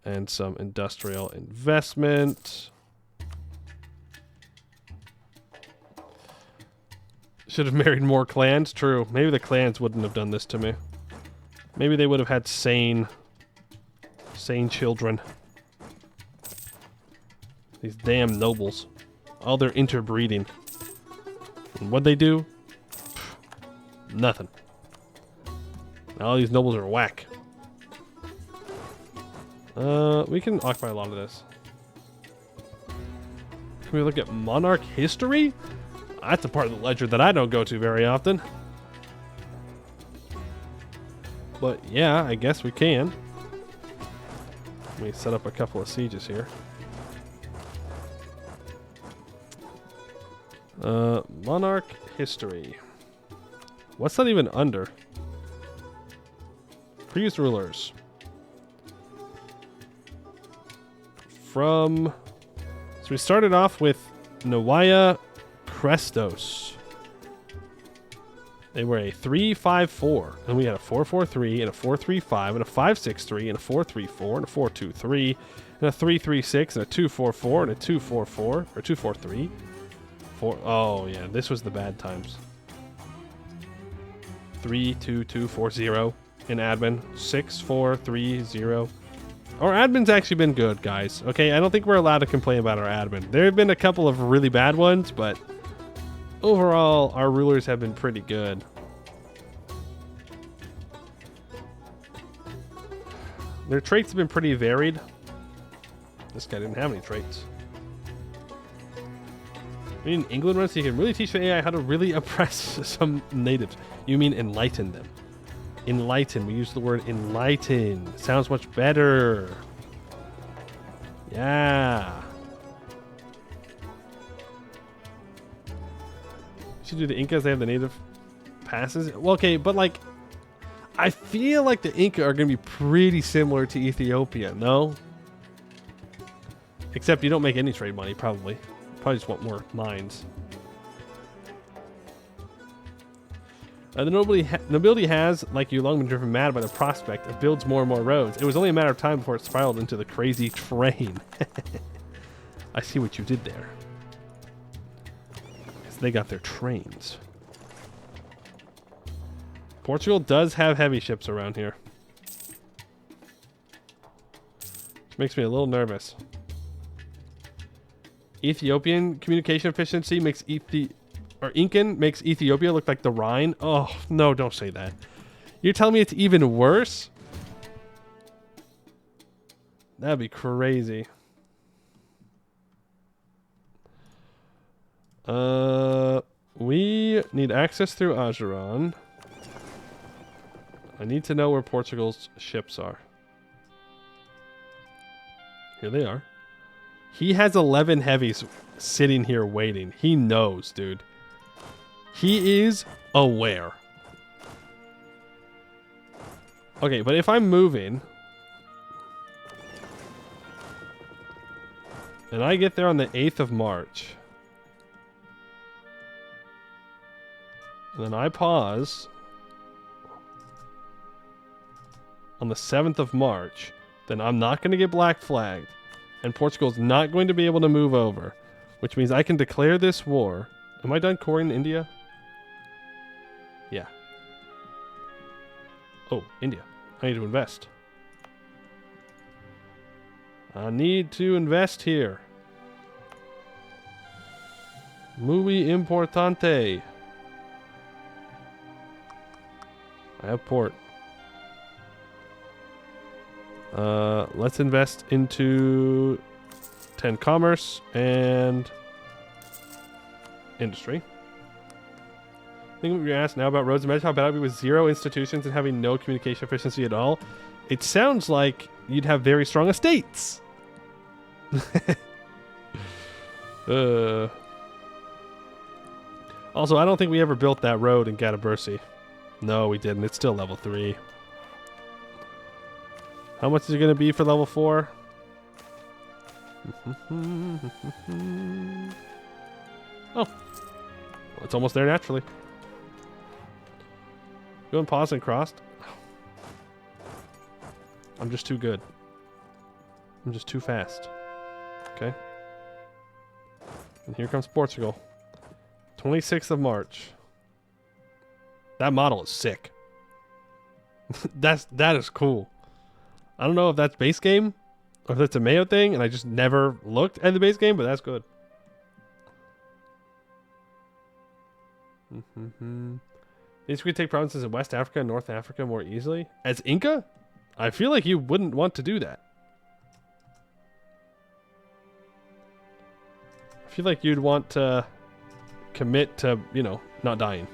and some industrial investment. Should have married more clans. True. Maybe the clans wouldn't have done this to me. Maybe they would have had sane children. These damn nobles. All their interbreeding. And what'd they do? Pfft, nothing. All these nobles are whack. We can occupy a lot of this. Can we look at monarch history? That's a part of the ledger that I don't go to very often. But yeah, I guess we can. Let me set up a couple of sieges here. Monarch history. What's that even under? Previous rulers. So we started off with Nawaya Crestos. They were a 3-5-4, and we had a 4-4-3, and a 4-3-5, and a 5-6-3, and a 4-3-4, and a 4-2-3, and a 3-3-6, and a 2-4-4, and a 2-4-4, or 2-4-3. Oh yeah, this was the bad times. 3-2-2-4-0 in admin. 6-4-3-0. Our admin's actually been good, guys. Okay, I don't think we're allowed to complain about our admin. There have been a couple of really bad ones, but overall, our rulers have been pretty good. Their traits have been pretty varied. This guy didn't have any traits. We need England one, so you can really teach the AI how to really oppress some natives. You mean enlighten them. Enlighten. We use the word enlighten. Sounds much better. Yeah. Should do the Incas. They have the native passes. Well, okay, but like, I feel like the Inca are going to be pretty similar to Ethiopia, no? Except you don't make any trade money, probably. Probably just want more mines. The nobility has, like you, long been driven mad by the prospect. It builds more and more roads. It was only a matter of time before it spiraled into the crazy train. I see what you did there. Because they got their trains. Portugal does have heavy ships around here. Which makes me a little nervous. Ethiopian communication efficiency makes Incan makes Ethiopia look like the Rhine. Oh, no, don't say that. You're telling me it's even worse? That'd be crazy. We need access through Ajuran. I need to know where Portugal's ships are. Here they are. He has 11 heavies sitting here waiting. He knows, dude. He is aware. Okay, but if I'm moving and I get there on the 8th of March and then I pause on the 7th of March, then I'm not going to get black flagged and Portugal's not going to be able to move over, which means I can declare this war. Am I done coring India? Yeah. Oh, India. I need to invest. I need to invest here. Muy importante. I have port. Let's invest into 10 commerce and industry. I think we asked now about roads. Imagine how bad it would be with 0 institutions and having no communication efficiency at all. It sounds like you'd have very strong estates. Also, I don't think we ever built that road in Gadabursi. No, we didn't. It's still level 3. How much is it going to be for level 4? Oh. Well, it's almost there naturally. Going paused and crossed. I'm just too good. I'm just too fast. Okay. And here comes Portugal. 26th of March. That model is sick. That is cool. I don't know if that's base game or if that's a MEIOU thing, and I just never looked at the base game, but that's good. These could take provinces in West Africa and North Africa more easily. As Inca? I feel like you wouldn't want to do that. I feel like you'd want to commit to, you know, not dying.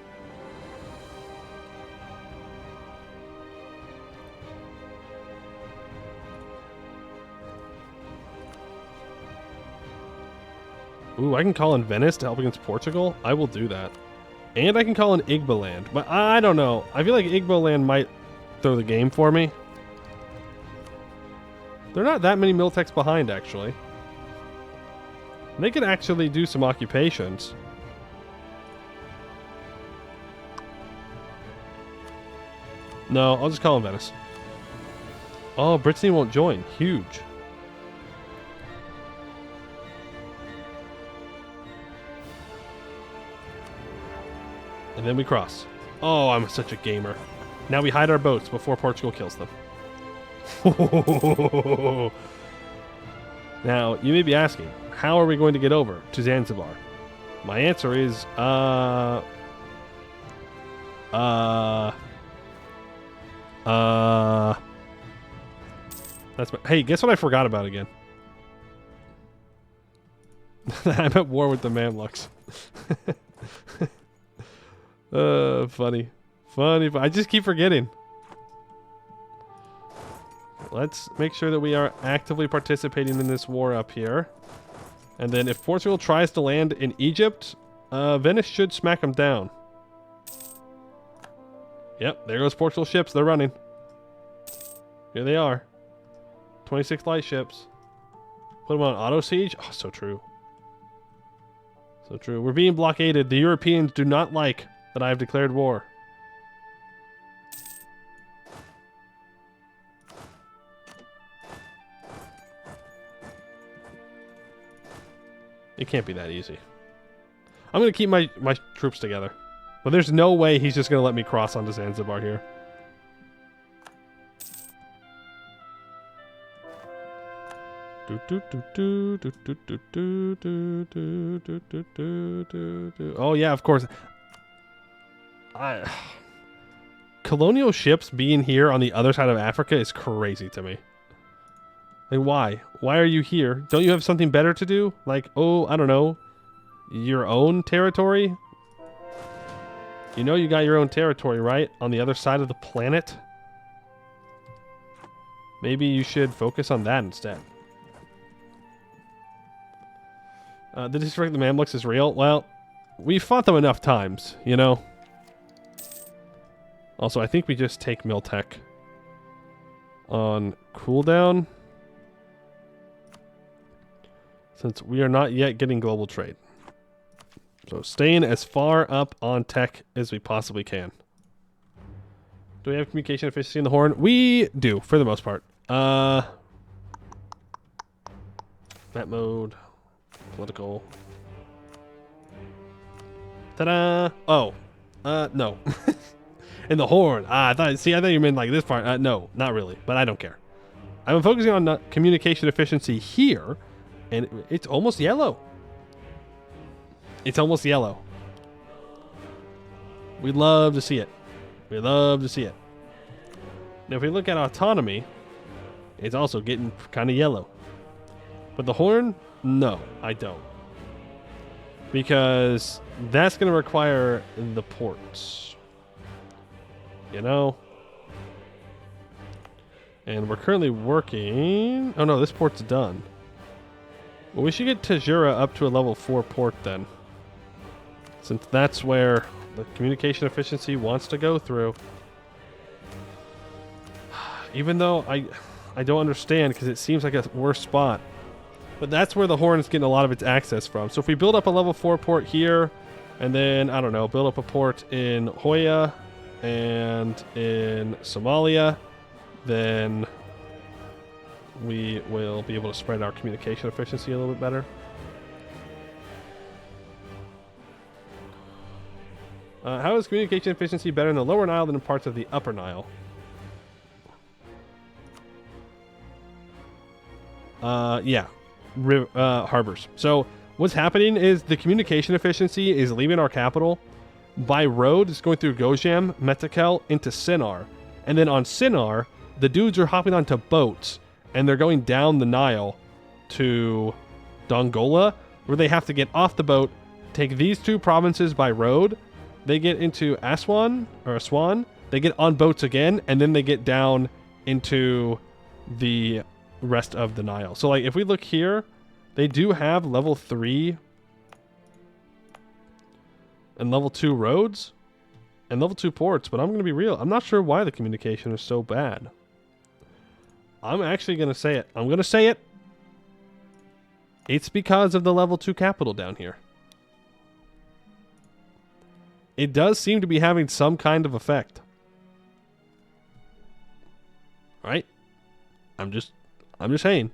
Ooh, I can call in Venice to help against Portugal. I will do that. And I can call in Igbo land. But I don't know. I feel like Igbo land might throw the game for me. They're not that many Miltex behind, actually. They could actually do some occupations. No, I'll just call in Venice. Oh, Brittany won't join. Huge. And then we cross. Oh, I'm such a gamer. Now we hide our boats before Portugal kills them. Now, you may be asking, how are we going to get over to Zanzibar? My answer is, that's my, hey, guess what I forgot about again? I'm at war with the Mamluks. Funny. I just keep forgetting. Let's make sure that we are actively participating in this war up here. And then if Portugal tries to land in Egypt, Venice should smack them down. Yep, there goes Portugal ships. They're running. Here they are. 26 light ships. Put them on auto siege. Oh, so true. So true. We're being blockaded. The Europeans do not like that I have declared war. It can't be that easy. I'm going to keep my troops together. But there's no way he's just going to let me cross onto Zanzibar here. Oh yeah, of course. Colonial ships being here on the other side of Africa is crazy to me. Like, why? Why are you here? Don't you have something better to do? Like, oh, I don't know, your own territory? You know you got your own territory, right? On the other side of the planet? Maybe you should focus on that instead. The district of the Mamluks is real. Well, we fought them enough times, you know? Also, I think we just take Miltech on cooldown, since we are not yet getting global trade. So staying as far up on tech as we possibly can. Do we have communication efficiency in the Horn? We do, for the most part. Map mode. Political. Ta-da! Oh. No. In the Horn. I thought you meant like this part. No, not really, but I don't care. I'm focusing on communication efficiency here, and it's almost yellow. It's almost yellow. We'd love to see it. We'd love to see it. Now, if we look at autonomy, it's also getting kind of yellow. But the Horn, no, I don't. Because that's going to require the ports. You know? And we're currently working... Oh no, this port's done. Well, we should get Tajura up to a level 4 port then. Since that's where the communication efficiency wants to go through. Even though I don't understand, because it seems like a worse spot. But that's where the Horn is getting a lot of its access from. So if we build up a level 4 port here, and then, I don't know, build up a port in Hoya and in Somalia, then we will be able to spread our communication efficiency a little bit better. How is communication efficiency better in the Lower Nile than in parts of the Upper Nile? Yeah. Harbors. So what's happening is the communication efficiency is leaving our capital by road. It's going through Gojam, Metakel, into Sinar. And then on Sinar, the dudes are hopping onto boats, and they're going down the Nile to Dongola, where they have to get off the boat, take these two provinces by road. They get into Aswan, they get on boats again, and then they get down into the rest of the Nile. So like if we look here, they do have level 3 and level 2 roads and level 2 ports, but I'm going to be real. I'm not sure why the communication is so bad. I'm actually going to say it. I'm going to say it. It's because of the level 2 capital down here. It does seem to be having some kind of effect. Right? I'm just saying.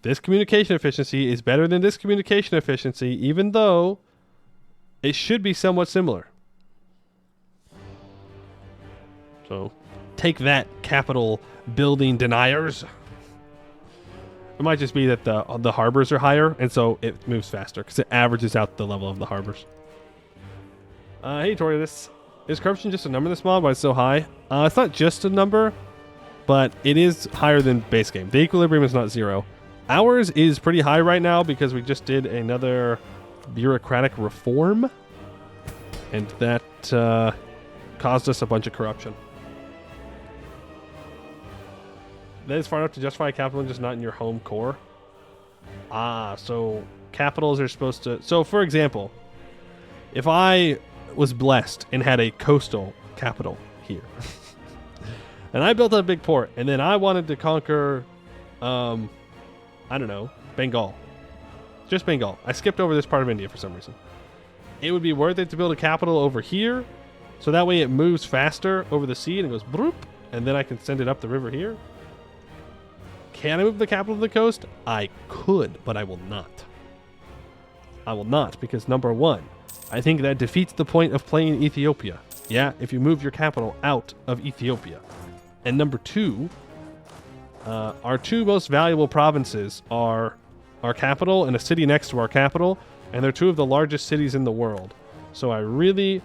This communication efficiency is better than this communication efficiency, even though it should be somewhat similar. So, take that, capital building deniers. It might just be that the harbors are higher, and so it moves faster, because it averages out the level of the harbors. Hey, Tori, is corruption just a number this mod? Why it's so high? It's not just a number, but it is higher than base game. The equilibrium is not 0. Ours is pretty high right now because we just did another bureaucratic reform, and that caused us a bunch of corruption. That is far enough to justify capital, just not in your home core. So capitals are supposed to... So, for example, if I was blessed and had a coastal capital here. And I built a big port, and then I wanted to conquer, I don't know, Bengal. Just Bengal. I skipped over this part of India for some reason. It would be worth it to build a capital over here, so that way it moves faster over the sea and it goes broop, and then I can send it up the river here. Can I move the capital to the coast? I could, but I will not. I will not, because number one, I think that defeats the point of playing Ethiopia. Yeah, if you move your capital out of Ethiopia. And number two, our two most valuable provinces are our capital and a city next to our capital, and they're two of the largest cities in the world. So I really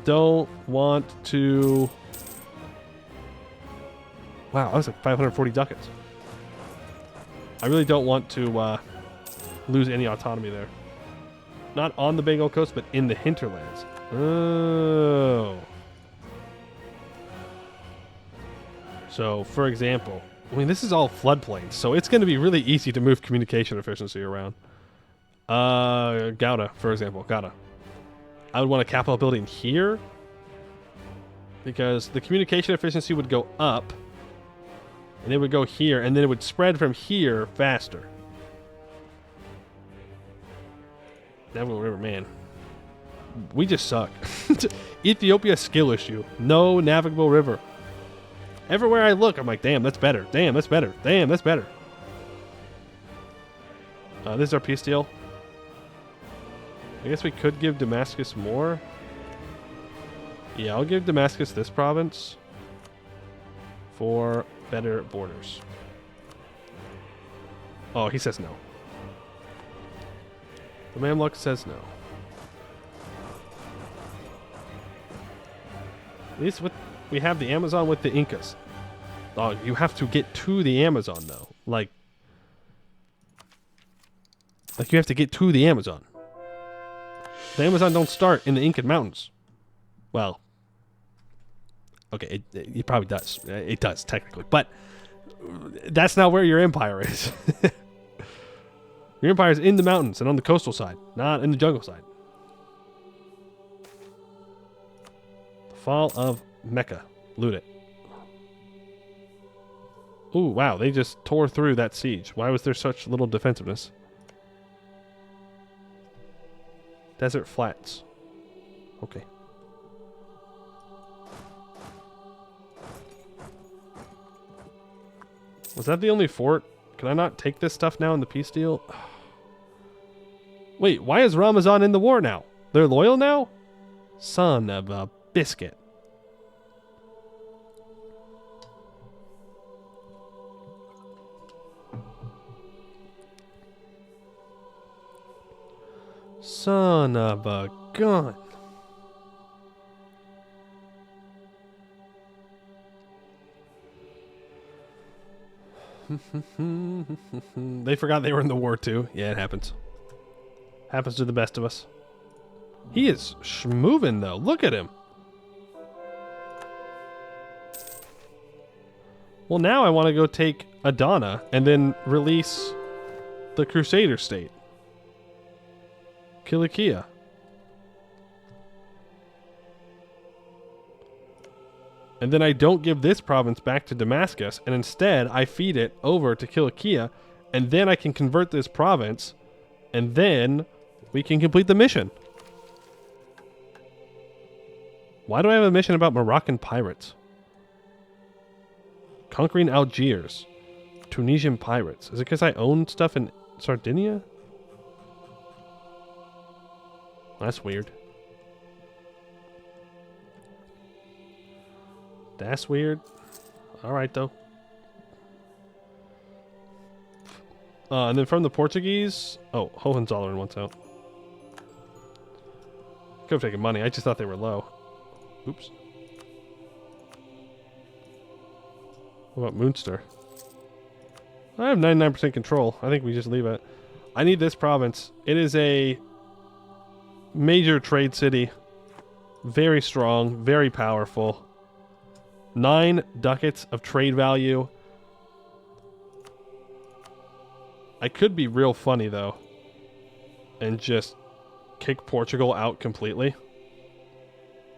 don't want to... Wow, that was like 540 ducats. I really don't want to lose any autonomy there. Not on the Bengal coast, but in the hinterlands. Oh. So, for example, I mean, this is all floodplains, so it's going to be really easy to move communication efficiency around. Gouda, for example, Gouda. I would want a capital building here, because the communication efficiency would go up, and it would go here, and then it would spread from here faster. Navigable River, man. We just suck. Ethiopia skill issue. No navigable river. Everywhere I look, I'm like, damn, that's better. Damn, that's better. Damn, that's better. This is our peace deal. I guess we could give Damascus more. Yeah, I'll give Damascus this province for better borders. Oh, he says no. The Mamluk says no. At least we have the Amazon with the Incas. Oh, you have to get to the Amazon, though. Like you have to get to the Amazon. The Amazon don't start in the Incan Mountains. Well, okay, it probably does. It does, technically. But that's not where your empire is. Your empire is in the mountains and on the coastal side, not in the jungle side. The fall of Mecca. Loot it. Ooh, wow, they just tore through that siege. Why was there such little defensiveness? Desert Flats. Okay. Was that the only fort? Can I not take this stuff now in the peace deal? Wait, why is Ramazan in the war now? They're loyal now? Son of a biscuit. Son of a gun. They forgot they were in the war too. Yeah, it happens. Happens to the best of us. He is moving though. Look at him. Well, now I want to go take Adana and then release the Crusader state. Kilikia. And then I don't give this province back to Damascus, and instead I feed it over to Kilikia, and then I can convert this province, and then we can complete the mission. Why do I have a mission about Moroccan pirates? Conquering Algiers. Tunisian pirates. Is it because I own stuff in Sardinia? That's weird. That's weird. Alright, though. And then from the Portuguese... Oh, Hohenzollern wants out. Could have taken money. I just thought they were low. Oops. What about Munster? I have 99% control. I think we just leave it. I need this province. It is a major trade city. Very strong. Very powerful. 9 ducats of trade value. I could be real funny, though, and just kick Portugal out completely.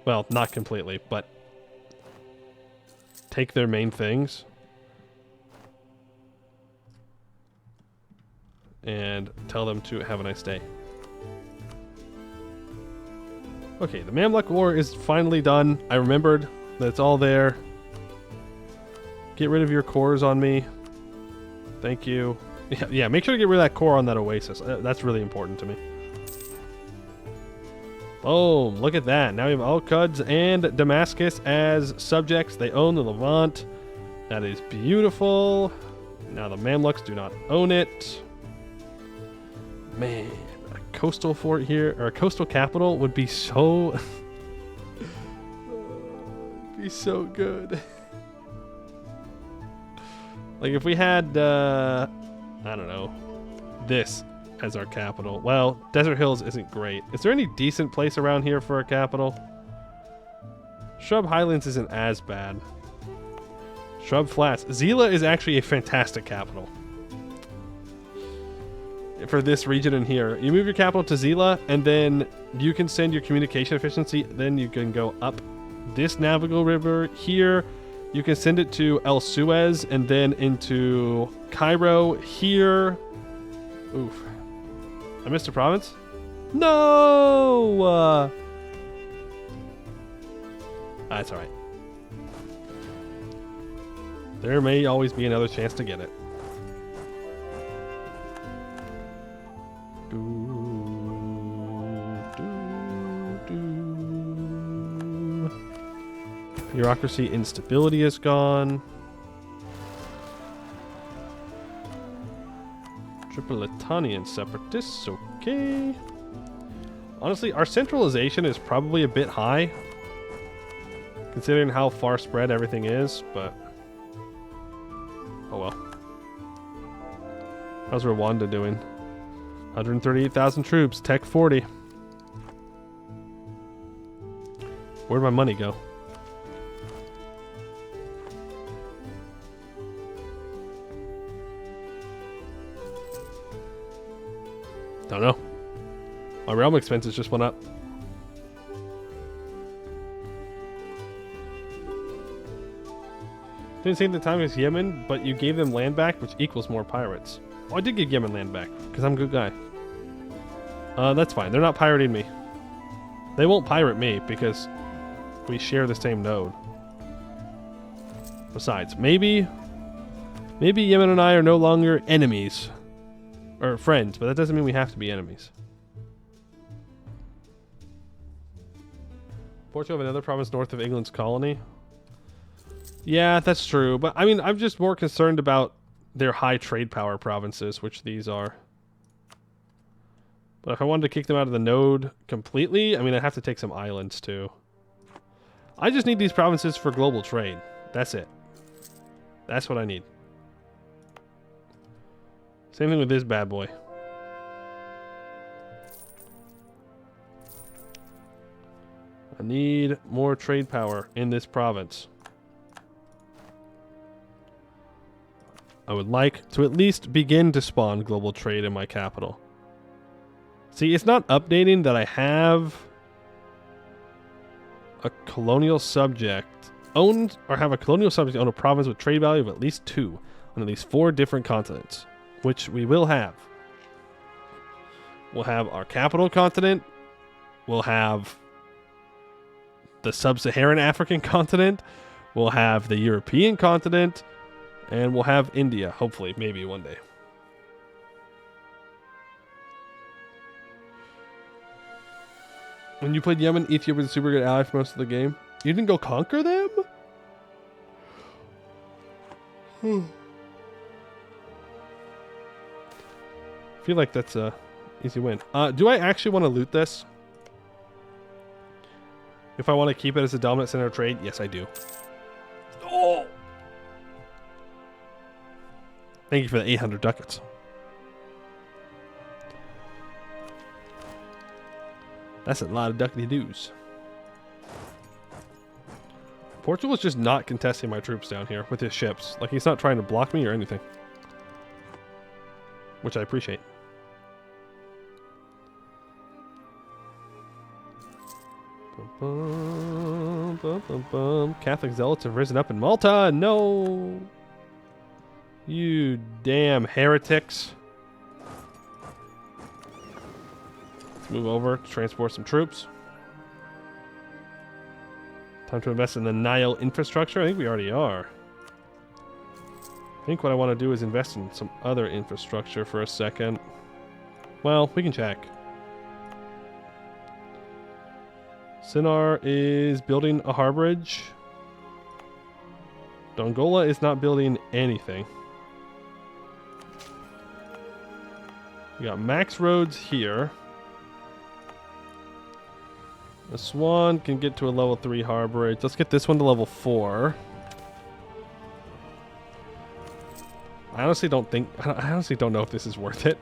Well, not completely, but take their main things and tell them to have a nice day. Okay, the Mamluk War is finally done. I remembered that it's all there. Get rid of your cores on me. Thank you. Yeah, make sure to get rid of that core on that oasis. That's really important to me. Boom, look at that. Now we have Al-Quds and Damascus as subjects. They own the Levant. That is beautiful. Now the Mamluks do not own it. Man, a coastal fort here, or a coastal capital would be so... be so good. Like if we had, I don't know, this as our capital. Well, Desert Hills isn't great. Is there any decent place around here for a capital? Shrub Highlands isn't as bad. Shrub Flats. Zila is actually a fantastic capital for this region in here. You move your capital to Zila, and then you can send your communication efficiency. Then you can go up this navigable river here. You can send it to El Suez and then into Cairo here. Oof. I missed a province? No! That's alright. There may always be another chance to get it. Bureaucracy instability is gone. Tripolitanian separatists, okay. Honestly, our centralization is probably a bit high, considering how far spread everything is, but oh well. How's Rwanda doing? 138,000 troops, Tech 40. Where'd my money go? Don't know. My realm expenses just went up. Didn't say at the time it was Yemen, but you gave them land back, which equals more pirates. Oh, I did give Yemen land back, because I'm a good guy. That's fine. They're not pirating me. They won't pirate me, because we share the same node. Besides, maybe Yemen and I are no longer enemies. Or friends, but that doesn't mean we have to be enemies. Portugal have another province north of England's colony. Yeah, that's true. But I mean, I'm just more concerned about their high trade power provinces, which these are. But if I wanted to kick them out of the node completely, I mean, I'd have to take some islands too. I just need these provinces for global trade. That's it. That's what I need. Same thing with this bad boy. I need more trade power in this province. I would like to at least begin to spawn global trade in my capital. See, it's not updating that I have a colonial subject owned, or have a colonial subject own a province with trade value of at least 2 on at least 4 different continents. Which we will have. We'll have our capital continent. We'll have the sub-Saharan African continent. We'll have the European continent. And we'll have India, hopefully, maybe one day. When you played Yemen, Ethiopia was a super good ally for most of the game. You didn't go conquer them? I feel like that's a easy win. Do I actually want to loot this? If I want to keep it as a dominant center of trade, yes, I do. Oh! Thank you for the 800 ducats. That's a lot of duckity-doos. Portugal's just not contesting my troops down here with his ships. Like, he's not trying to block me or anything. Which I appreciate. Bum, bum, bum, bum. Catholic zealots have risen up in Malta. No. You damn heretics. Let's move over to transport some troops. Time to invest in the Nile infrastructure. I think we already are. I think what I want to do is invest in some other infrastructure for a second. Well, we can check. Sinar is building a harborage. Dongola is not building anything. We got max roads here. The Swan can get to a level 3 harborage. Let's get this one to level 4. I honestly don't know if this is worth it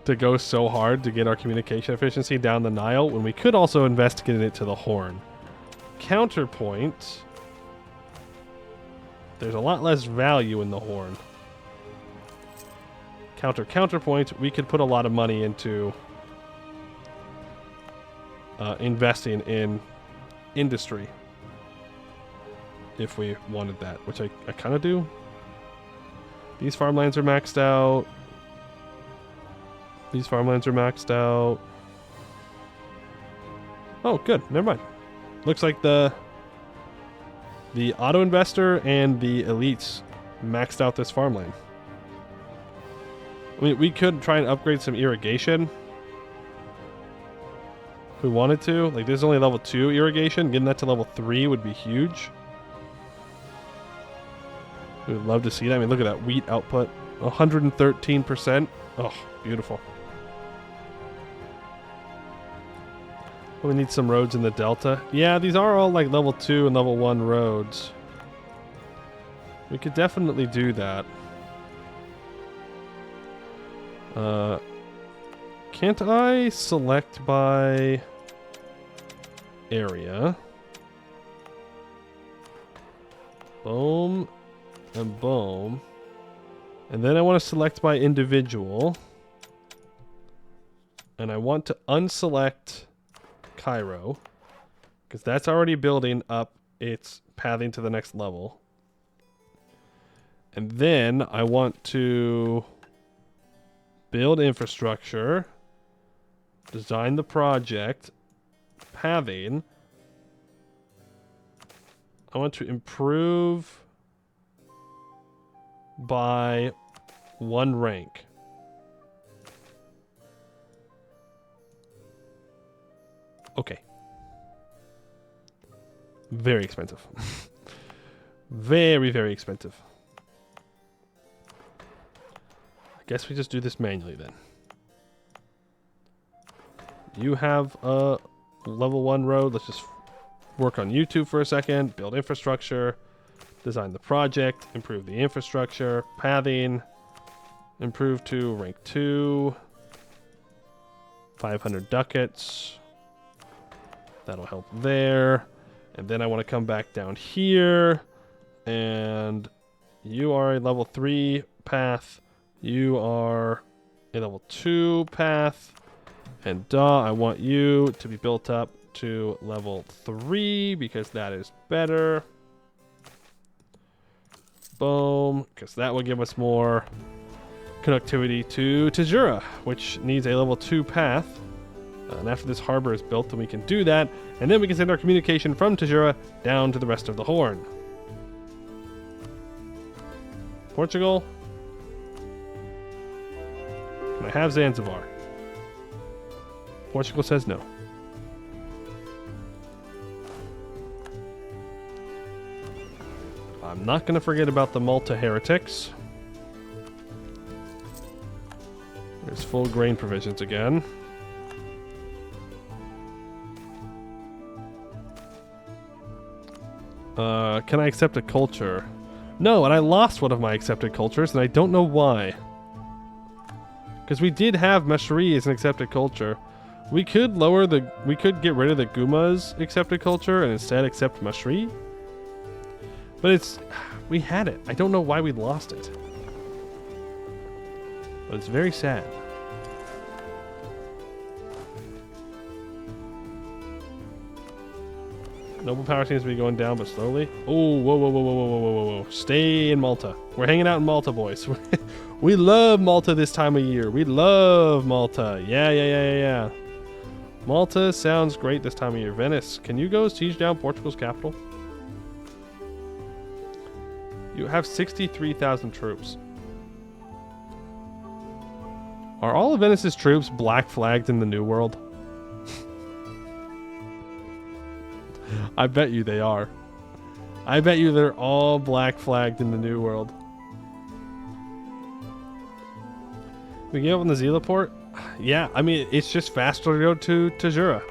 to go so hard to get our communication efficiency down the Nile when we could also invest getting it to the Horn. Counterpoint, there's a lot less value in the Horn. Counterpoint, we could put a lot of money into investing in industry if we wanted that, which I kind of do. These farmlands are maxed out. These farmlands are maxed out. Oh, good. Never mind. Looks like the auto investor and the elites maxed out this farmland. I mean, we could try and upgrade some irrigation if we wanted to. Like, there's only level 2 irrigation. Getting that to level 3 would be huge. We would love to see that. I mean, look at that wheat output. 113%. Oh, beautiful. We need some roads in the delta. Yeah, these are all like level 2 and level 1 roads. We could definitely do that. Can't I select by area? Boom and boom. And then I want to select by individual. And I want to unselect Cairo, because that's already building up its pathing to the next level. And then I want to build infrastructure, design the project, pathing. I want to improve by 1 rank. Okay. Very expensive. Very, very expensive. I guess we just do this manually then. You have a level 1 road. Let's just work on YouTube for a second. Build infrastructure. Design the project. Improve the infrastructure. Pathing. Improve to rank 2. 500 ducats. That'll help there. And then I want to come back down here. And you are a level 3 path. You are a level 2 path. And I want you to be built up to level 3 because that is better. Boom. Because that will give us more connectivity to Tajura, which needs a level 2 path. And after this harbor is built, then we can do that. And then we can send our communication from Tajura down to the rest of the Horn. Portugal. Can I have Zanzibar? Portugal says no. I'm not going to forget about the Malta heretics. There's full grain provisions again. Can I accept a culture? No, and I lost one of my accepted cultures, and I don't know why. Because we did have Mashri as an accepted culture. We could get rid of the Guma's accepted culture and instead accept Mashri. But we had it. I don't know why we lost it. But it's very sad. Noble power seems to be going down, but slowly. Oh, whoa, whoa, whoa, whoa, whoa, whoa, whoa, whoa. Stay in Malta. We're hanging out in Malta, boys. We love Malta this time of year. We love Malta. Yeah, yeah, yeah, yeah, yeah. Malta sounds great this time of year. Venice, can you go siege down Portugal's capital? You have 63,000 troops. Are all of Venice's troops black flagged in the New World? I bet you they are. I bet you they're all black flagged in the New World. We get up on the Zila port? Yeah, I mean, it's just faster to go to Tajura.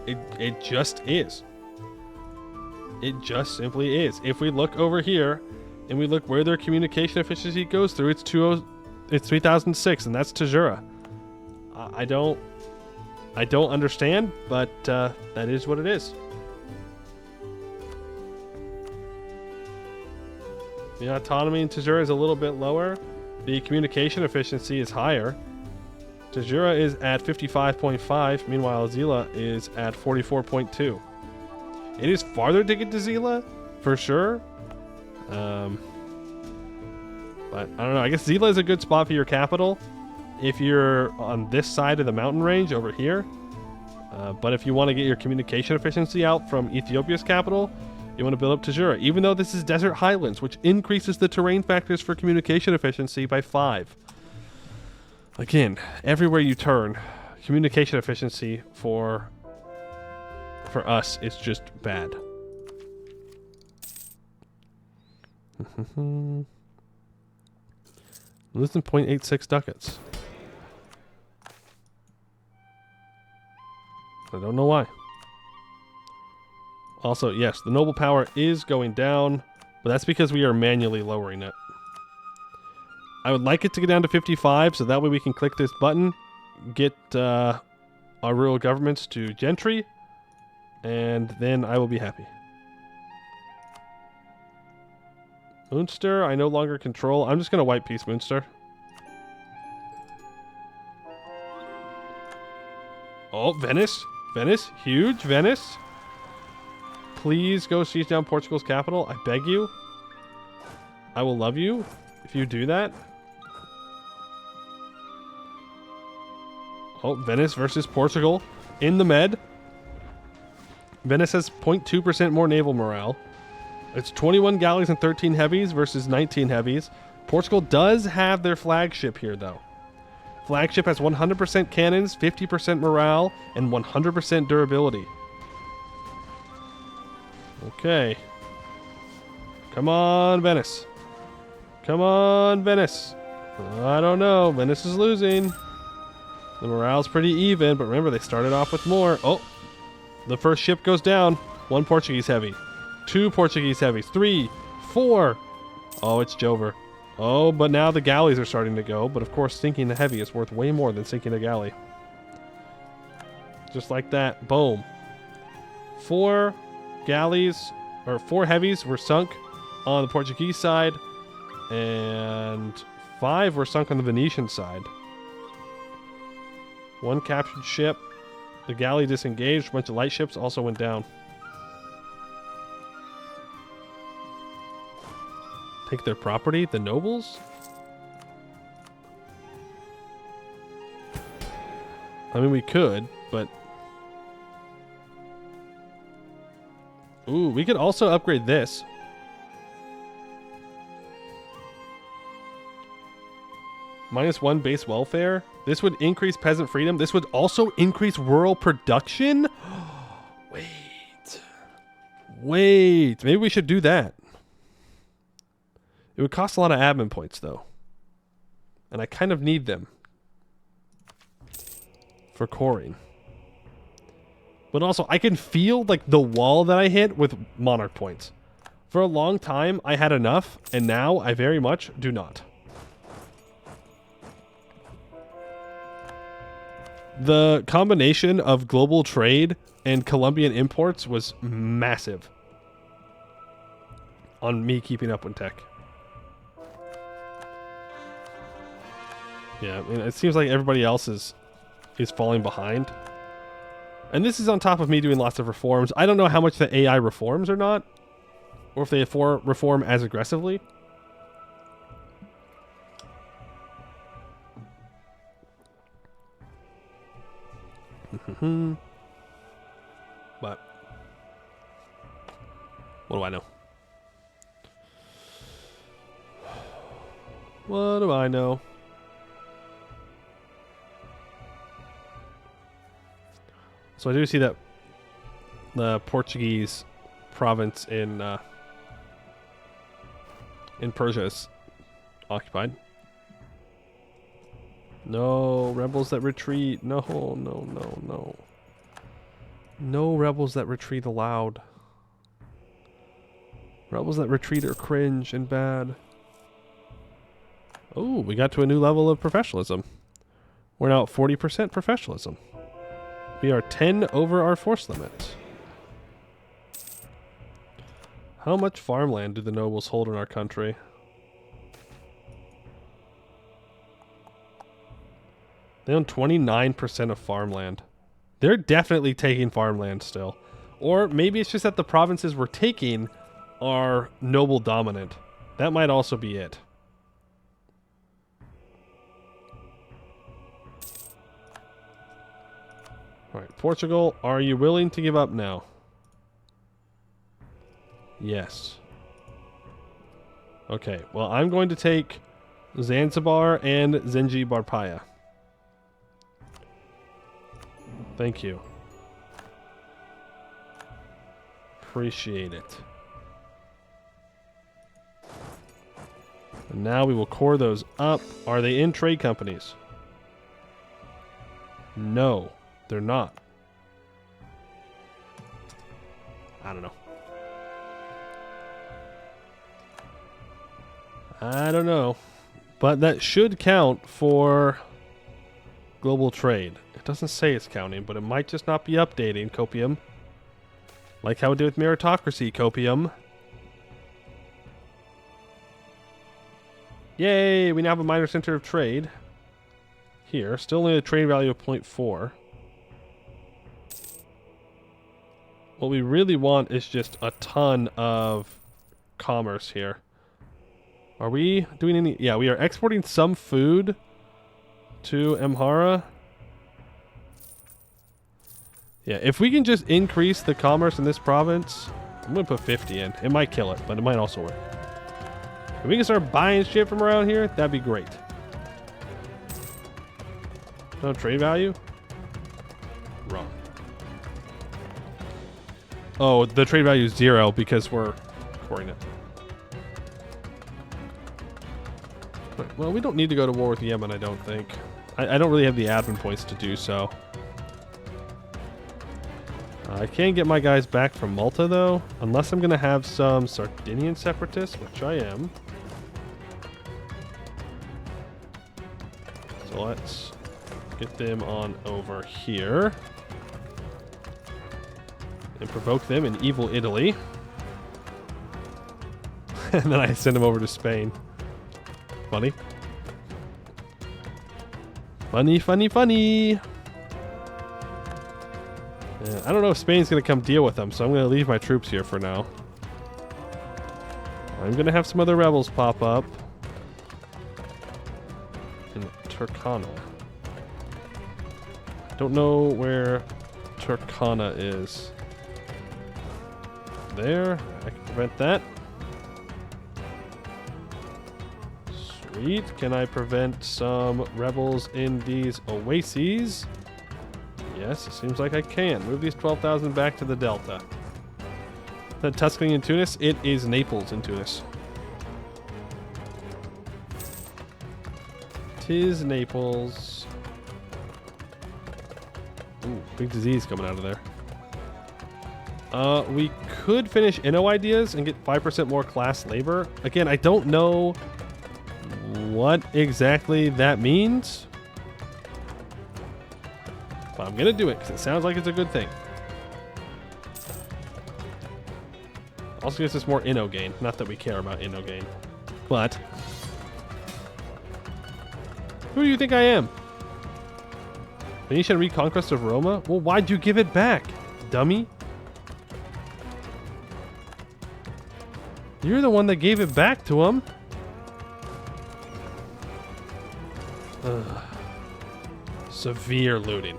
It just is. It just simply is. If we look over here and we look where their communication efficiency goes through, it's 3006, and that's Tajura. I don't understand, but that is what it is. The autonomy in Tajura is a little bit lower. The communication efficiency is higher. Tajura is at 55.5. Meanwhile, Zila is at 44.2. It is farther to get to Zila, for sure. But I don't know. I guess Zila is a good spot for your capital if you're on this side of the mountain range over here. But if you want to get your communication efficiency out from Ethiopia's capital, you want to build up Tajura, even though this is desert highlands, which increases the terrain factors for communication efficiency by 5. Again, everywhere you turn, communication efficiency for us is just bad. Less than 0.86 ducats. I don't know why. Also, yes, the noble power is going down, but that's because we are manually lowering it. I would like it to get down to 55, so that way we can click this button, get our rural governments to gentry, and then I will be happy. Munster, I no longer control. I'm just going to wipe peace Munster. Oh, Venice. Venice. Huge Venice. Please go siege down Portugal's capital. I beg you. I will love you if you do that. Oh, Venice versus Portugal in the Med. Venice has 0.2% more naval morale. It's 21 galleys and 13 heavies versus 19 heavies. Portugal does have their flagship here, though. Flagship has 100% cannons, 50% morale, and 100% durability. Okay. Come on, Venice. Come on, Venice. I don't know. Venice is losing. The morale's pretty even, but remember, they started off with more. Oh, the first ship goes down. 1 Portuguese heavy. 2 Portuguese heavies. 3, 4. Oh, it's Jover. Oh, but now the galleys are starting to go. But of course, sinking the heavy is worth way more than sinking a galley. Just like that. Boom. 4 galleys, or 4 heavies were sunk on the Portuguese side, and 5 were sunk on the Venetian side. 1 captured ship. The galley disengaged. A bunch of light ships also went down. Take their property? The nobles? I mean, we could, but... Ooh, we could also upgrade this. -1 base welfare. This would increase peasant freedom. This would also increase rural production. Wait. Maybe we should do that. It would cost a lot of admin points, though. And I kind of need them for coring. But also, I can feel like the wall that I hit with monarch points. For a long time, I had enough, and now I very much do not. The combination of global trade and Colombian imports was massive on me keeping up with tech. Yeah, I mean, it seems like everybody else is falling behind. And this is on top of me doing lots of reforms. I don't know how much the AI reforms or not, or if they reform as aggressively. But what do I know? What do I know? So I do see that the Portuguese province in Persia is occupied. No rebels that retreat. No, no, no, no. No rebels that retreat allowed. Rebels that retreat are cringe and bad. Oh, we got to a new level of professionalism. We're now at 40% professionalism. We are 10 over our force limit. How much farmland do the nobles hold in our country? They own 29% of farmland. They're definitely taking farmland still. Or maybe it's just that the provinces we're taking are noble dominant. That might also be it. Alright, Portugal, are you willing to give up now? Yes. Okay, well, I'm going to take Zanzibar and Zengi Barpaya. Thank you. Appreciate it. And now we will core those up. Are they in trade companies? No, they're not. I don't know. I don't know. But that should count for global trade. It doesn't say it's counting, but it might just not be updating, Copium. Like how we did with meritocracy, Copium. Yay! We now have a minor center of trade. Here. Still only a trade value of 0.4. What we really want is just a ton of commerce here. Are we doing any... Yeah, we are exporting some food to Amhara. Yeah, if we can just increase the commerce in this province, I'm going to put 50 in. It might kill it, but it might also work. If we can start buying shit from around here, that'd be great. No trade value? Wrong. Oh, the trade value is 0 because we're coring it. Well, we don't need to go to war with Yemen, I don't think. I don't really have the admin points to do so. I can get my guys back from Malta, though, unless I'm going to have some Sardinian separatists, which I am. So let's get them on over here. And provoke them in evil Italy. And then I send them over to Spain. Funny. Funny, funny, funny. Yeah, I don't know if Spain's going to come deal with them, so I'm going to leave my troops here for now. I'm going to have some other rebels pop up. In Turkana. I don't know where Turkana is. There. I can prevent that. Sweet. Can I prevent some rebels in these oases? Yes, it seems like I can. Move these 12,000 back to the Delta. Is that Tuscany in Tunis? It is Naples in Tunis. Tis Naples. Ooh, big disease coming out of there. We could finish Inno ideas and get 5% more class labor. Again, I don't know what exactly that means. But I'm going to do it because it sounds like it's a good thing. Also gives us more Inno gain. Not that we care about Inno gain. But who do you think I am? Venetian reconquest of Roma? Well, why'd you give it back, dummy? You're the one that gave it back to him. Ugh. Severe looting.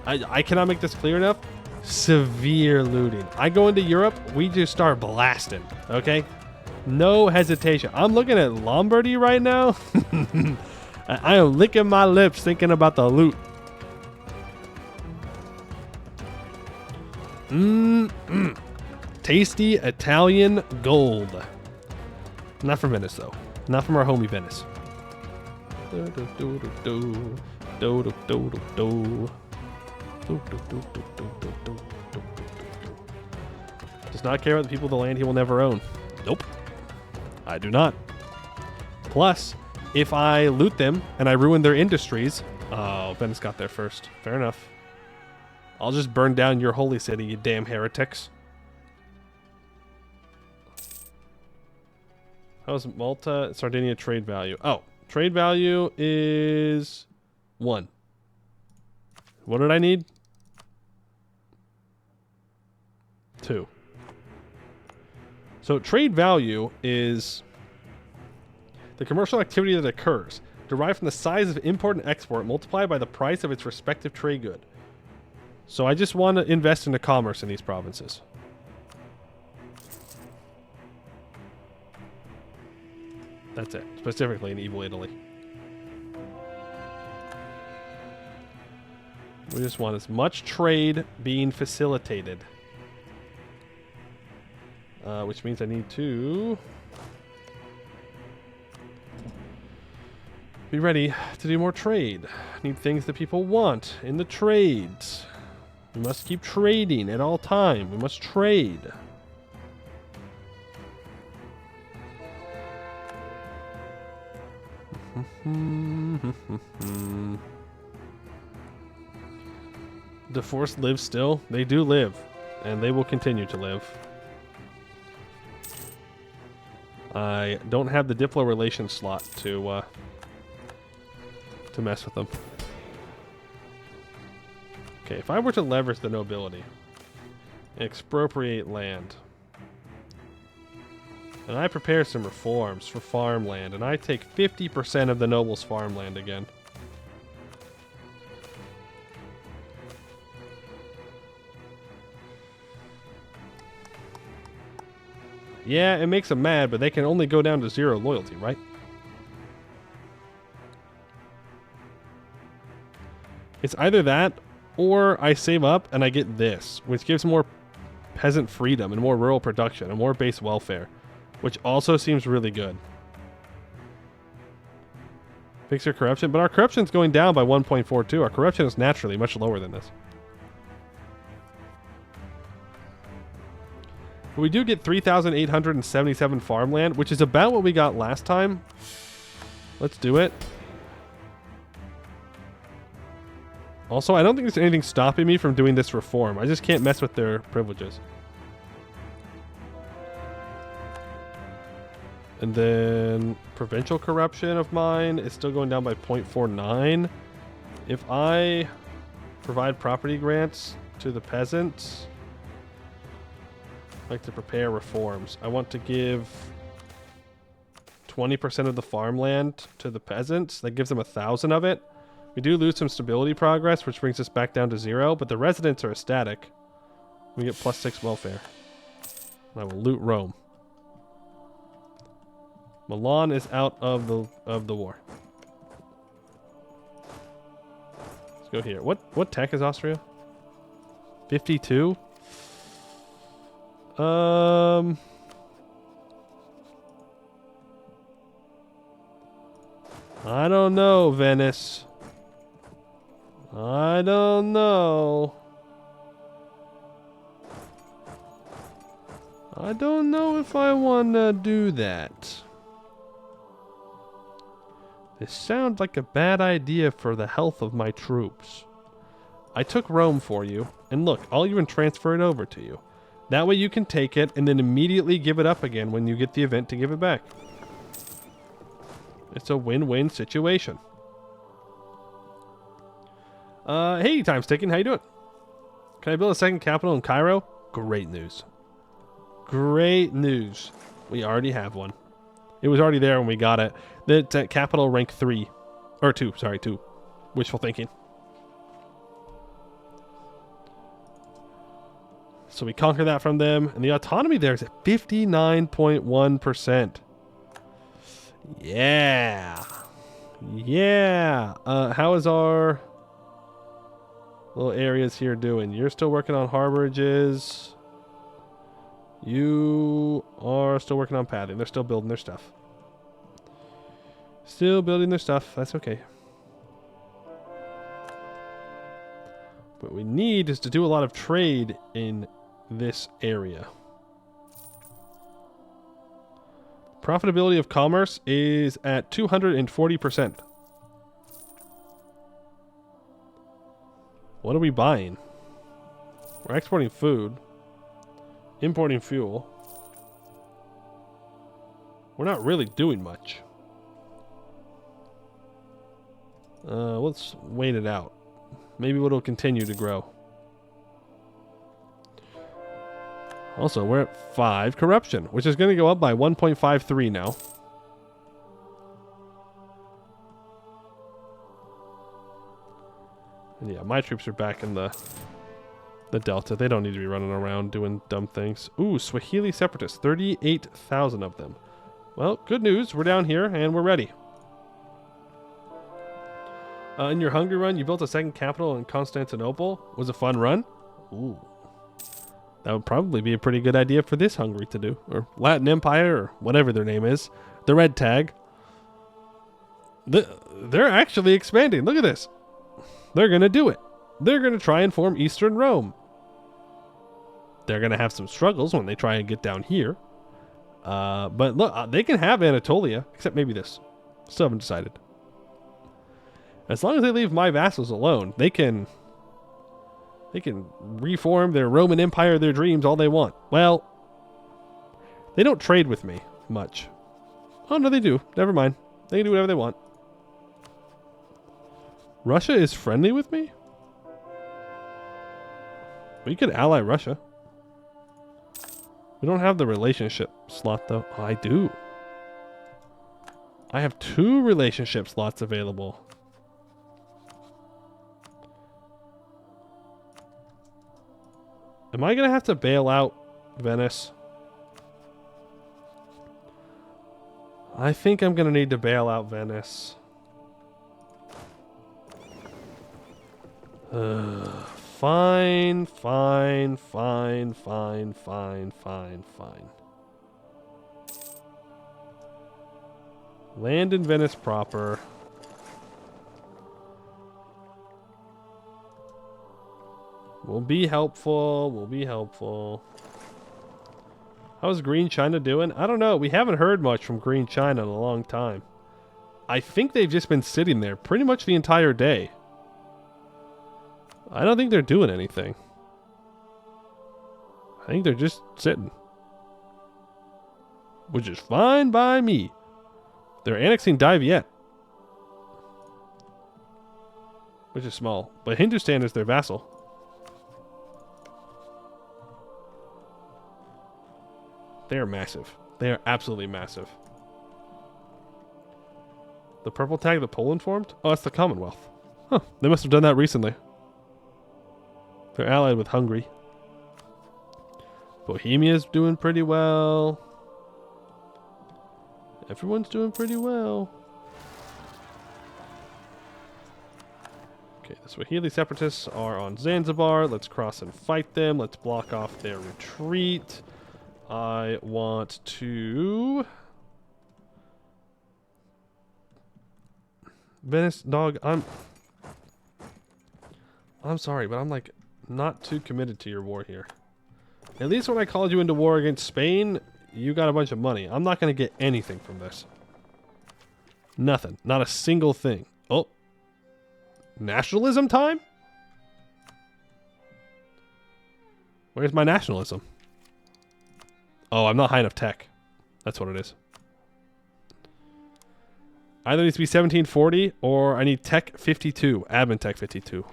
I cannot make this clear enough. Severe looting. I go into Europe, we just start blasting, okay? No hesitation. I'm looking at Lombardy right now. I am licking my lips thinking about the loot. Tasty Italian gold. Not from Venice, though. Not from our homie Venice. Does not care about the people of the land he will never own. Nope. I do not. Plus, if I loot them and I ruin their industries... Oh, Venice got there first. Fair enough. I'll just burn down your holy city, you damn heretics. How's Malta, Sardinia trade value? Oh, trade value is 1. What did I need? 2. So trade value is the commercial activity that occurs, derived from the size of import and export multiplied by the price of its respective trade good. So I just want to invest into commerce in these provinces. That's it. Specifically in evil Italy. We just want as much trade being facilitated. Which means I need to be ready to do more trade. I need things that people want in the trades. We must keep trading at all time. We must trade. The Force lives still. They do live, and they will continue to live. I don't have the Diplo relations slot to mess with them. Okay, if I were to leverage the nobility, expropriate land, and I prepare some reforms for farmland, and I take 50% of the nobles' farmland again. Yeah, it makes them mad, but they can only go down to 0 loyalty, right? It's either that, or I save up and I get this, which gives more peasant freedom and more rural production and more base welfare, which also seems really good. Fix your corruption, but our corruption is going down by 1.42. Our corruption is naturally much lower than this. But we do get 3,877 farmland, which is about what we got last time. Let's do it. Also, I don't think there's anything stopping me from doing this reform. I just can't mess with their privileges. And then provincial corruption of mine is still going down by 0.49. If I provide property grants to the peasants, I like to prepare reforms. I want to give 20% of the farmland to the peasants. That gives them 1,000 of it. We do lose some stability progress, which brings us back down to 0, but the residents are ecstatic. We get +6 welfare. And I will loot Rome. Milan is out of the war. Let's go here. What tech is Austria? 52? I don't know, Venice. I don't know. I don't know if I want to do that. This sounds like a bad idea for the health of my troops. I took Rome for you, and look, I'll even transfer it over to you. That way you can take it and then immediately give it up again when you get the event to give it back. It's a win-win situation. Hey, time's ticking. How you doing? Can I build a second capital in Cairo? Great news. Great news. We already have one. It was already there when we got it. It's at capital rank 3. Or 2. Sorry, 2. Wishful thinking. So we conquer that from them. And the autonomy there is at 59.1%. Yeah. Yeah. How is our little areas here doing? You're still working on harborages. You are still working on pathing. They're still building their stuff. Still building their stuff. That's okay. What we need is to do a lot of trade in this area. Profitability of commerce is at 240%. What are we buying? We're exporting food. Importing fuel. We're not really doing much. Let's wait it out. Maybe it'll continue to grow. Also, we're at 5 corruption, which is going to go up by 1.53 now. And yeah, my troops are back in the Delta. They don't need to be running around doing dumb things. Ooh, Swahili separatists. 38,000 of them. Well, good news. We're down here and we're ready. In your Hungary run, you built a second capital in Constantinople. Was a fun run? Ooh. That would probably be a pretty good idea for this Hungary to do. Or Latin Empire, or whatever their name is. The red tag. They're actually expanding. Look at this. They're going to do it. They're going to try and form Eastern Rome. They're going to have some struggles when they try and get down here. But look, they can have Anatolia. Except maybe this. Still haven't decided. As long as they leave my vassals alone, they can reform their Roman Empire, their dreams, all they want. Well, they don't trade with me much. Oh, no, they do. Never mind. They can do whatever they want. Russia is friendly with me? We could ally Russia. We don't have the relationship slot, though. Oh, I do. I have 2 relationship slots available. Am I going to have to bail out Venice? I think I'm going to need to bail out Venice. Fine. Land in Venice proper. We'll be helpful. How's Green China doing? I don't know. We haven't heard much from Green China in a long time. I think they've just been sitting there pretty much the entire day. I don't think they're doing anything. I think they're just sitting. Which is fine by me. They're annexing Diviet. Which is small. But Hindustan is their vassal. They are massive. They are absolutely massive. The purple tag that Poland formed? Oh, that's the Commonwealth. Huh. They must have done that recently. They're allied with Hungary. Bohemia's doing pretty well. Everyone's doing pretty well. Okay, the Swahili separatists are on Zanzibar. Let's cross and fight them. Let's block off their retreat. I want to... Venice, dog, I'm sorry, but I'm like not too committed to your war here. At least when I called you into war against Spain, you got a bunch of money. I'm not going to get anything from this. Nothing. Not a single thing. Oh. Nationalism time? Where's my nationalism? Oh, I'm not high enough tech. That's what it is. Either needs to be 1740 or I need tech 52. Admin tech 52.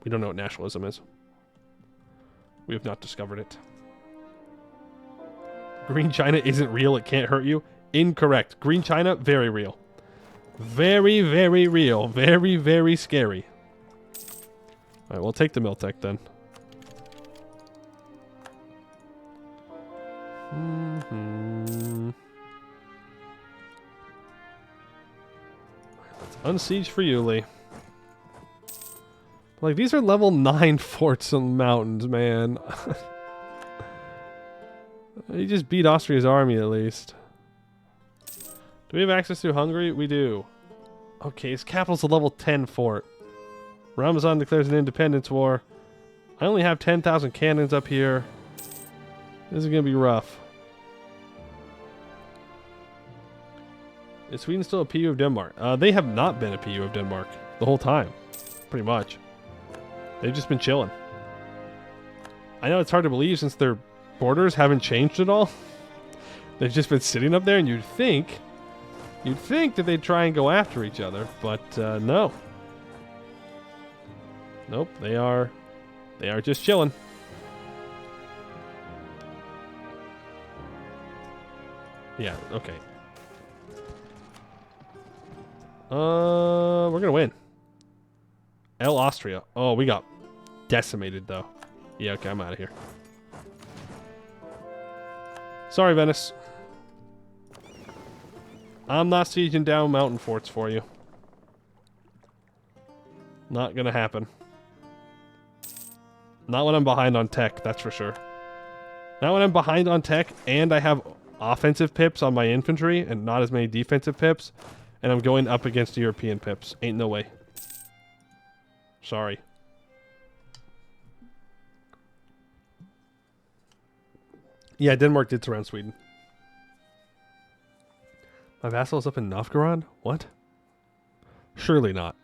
We don't know what nationalism is. We have not discovered it. Green China isn't real. It can't hurt you. Incorrect. Green China, very real. Very, very real. Very, very scary. All right, we'll take the Miltech then. Let's unsiege for you, Lee. Like, these are level 9 forts in the mountains, man. You just beat Austria's army, at least. Do we have access to Hungary? We do. Okay, his capital's a level 10 fort. Ramazan declares an independence war. I only have 10,000 cannons up here. This is going to be rough. Is Sweden still a PU of Denmark? They have not been a PU of Denmark the whole time. Pretty much. They've just been chilling. I know it's hard to believe since their borders haven't changed at all. They've just been sitting up there, and you'd think that they'd try and go after each other, but no. Nope, they are just chilling. Yeah, okay. We're gonna win. El Austria. Oh, we got decimated though. Yeah, okay, I'm out of here. Sorry, Venice. I'm not sieging down mountain forts for you. Not gonna happen. Not when I'm behind on tech, that's for sure. Not when I'm behind on tech and I have offensive pips on my infantry and not as many defensive pips, and I'm going up against European pips. Ain't no way. Sorry. Yeah, Denmark did surround Sweden. My vassals up in Novgorod? What? Surely not.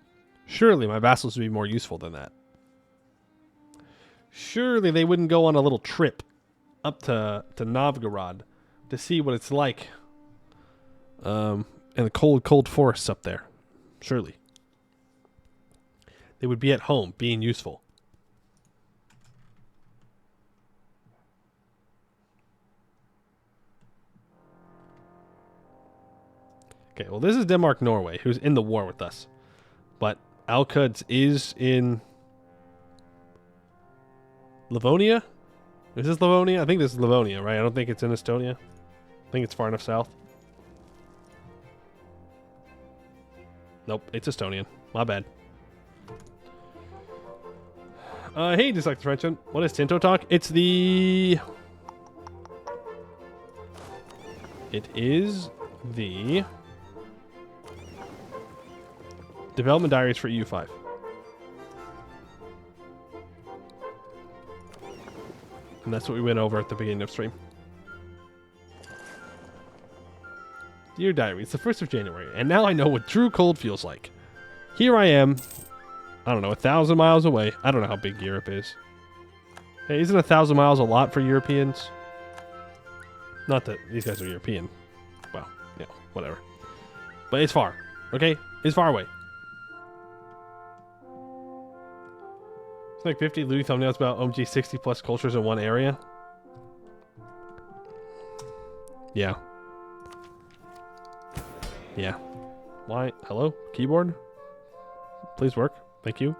Surely my vassals would be more useful than that. Surely they wouldn't go on a little trip up to Novgorod to see what it's like in the cold, cold forests up there. Surely. They would be at home, being useful. Okay, well, this is Denmark-Norway, who's in the war with us. But Al-Quds is in Livonia? Is this Livonia? I think this is Livonia, right? I don't think it's in Estonia. I think it's far enough south. Nope, it's Estonian. My bad. Hey, Dislike the Frenchman. What is Tinto Talk? It's the... It is the... Development Diaries for EU5. And that's what we went over at the beginning of stream. Dear Diary, it's the 1st of January, and now I know what true cold feels like. Here I am, I don't know, 1,000 miles away. I don't know how big Europe is. Hey, isn't 1,000 miles a lot for Europeans? Not that these guys are European. Well, yeah, whatever. But it's far, okay? It's far away. It's like 50 Louis thumbnails about OMG 60 plus cultures in one area. Yeah. Yeah. Why? Hello? Keyboard? Please work. Thank you.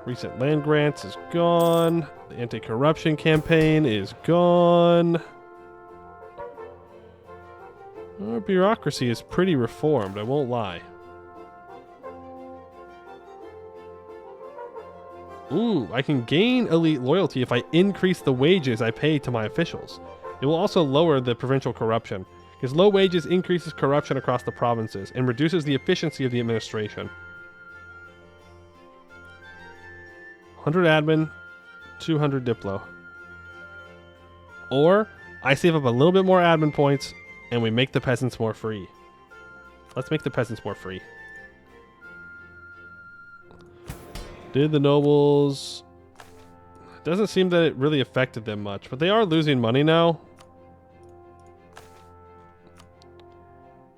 Recent land grants is gone. The anti-corruption campaign is gone. Our bureaucracy is pretty reformed, I won't lie. Ooh, I can gain elite loyalty if I increase the wages I pay to my officials. It will also lower the provincial corruption, because low wages increases corruption across the provinces and reduces the efficiency of the administration. 100 admin, 200 diplo. Or, I save up a little bit more admin points, and we make the peasants more free. Let's make the peasants more free. Did the nobles... Doesn't seem that it really affected them much, but they are losing money now.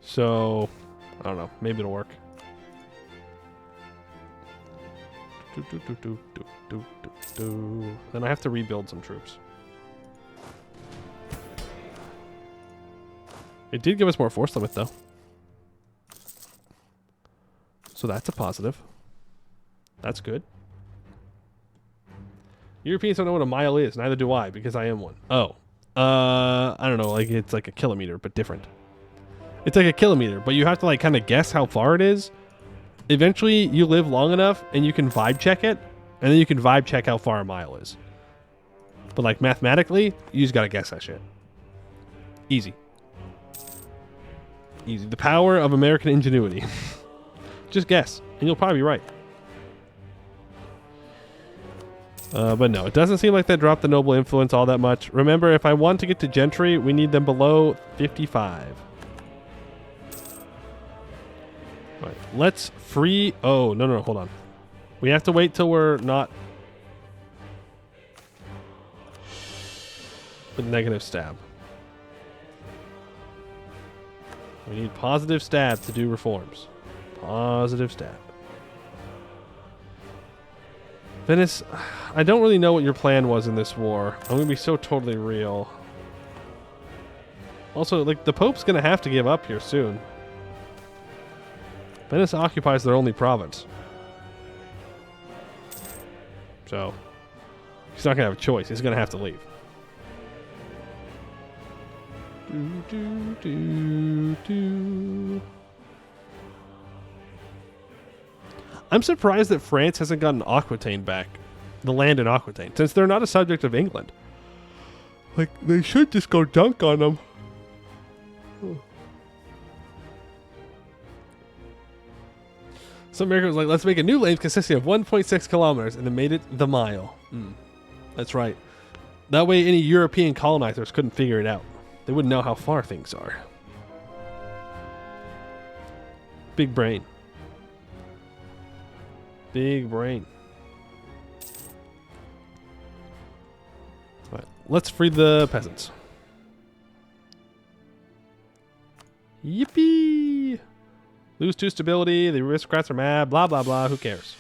So, I don't know. Maybe it'll work. Then I have to rebuild some troops. It did give us more force limit, though. So that's a positive. That's good. Europeans don't know what a mile is. Neither do I, because I am one. Oh. I don't know. Like, it's like a kilometer, but different. It's like a kilometer, but you have to, like, kind of guess how far it is. Eventually, you live long enough, and you can vibe check it, and then you can vibe check how far a mile is. But, like, mathematically, you just gotta guess that shit. Easy. Easy. The power of American ingenuity. Just guess, and you'll probably be right. But no, it doesn't seem like that dropped the noble influence all that much. Remember, if I want to get to gentry, we need them below 55. All right, let's free... Oh, no, hold on. We have to wait till we're not... with negative stab. We need positive stab to do reforms. Positive stab. Venice, I don't really know what your plan was in this war. I'm going to be so totally real. Also, like, the Pope's going to have to give up here soon. Venice occupies their only province. So, he's not going to have a choice. He's going to have to leave. I'm surprised that France hasn't gotten Aquitaine back. The land in Aquitaine. Since they're not a subject of England. Like, they should just go dunk on them. Some America was like, let's make a new lane consisting of 1.6 kilometers, and they made it the mile. That's right. That way any European colonizers couldn't figure it out. They wouldn't know how far things are. Big brain. Big brain. All right, let's free the peasants. Yippee! Lose 2 stability. The aristocrats are mad. Blah, blah, blah. Who cares?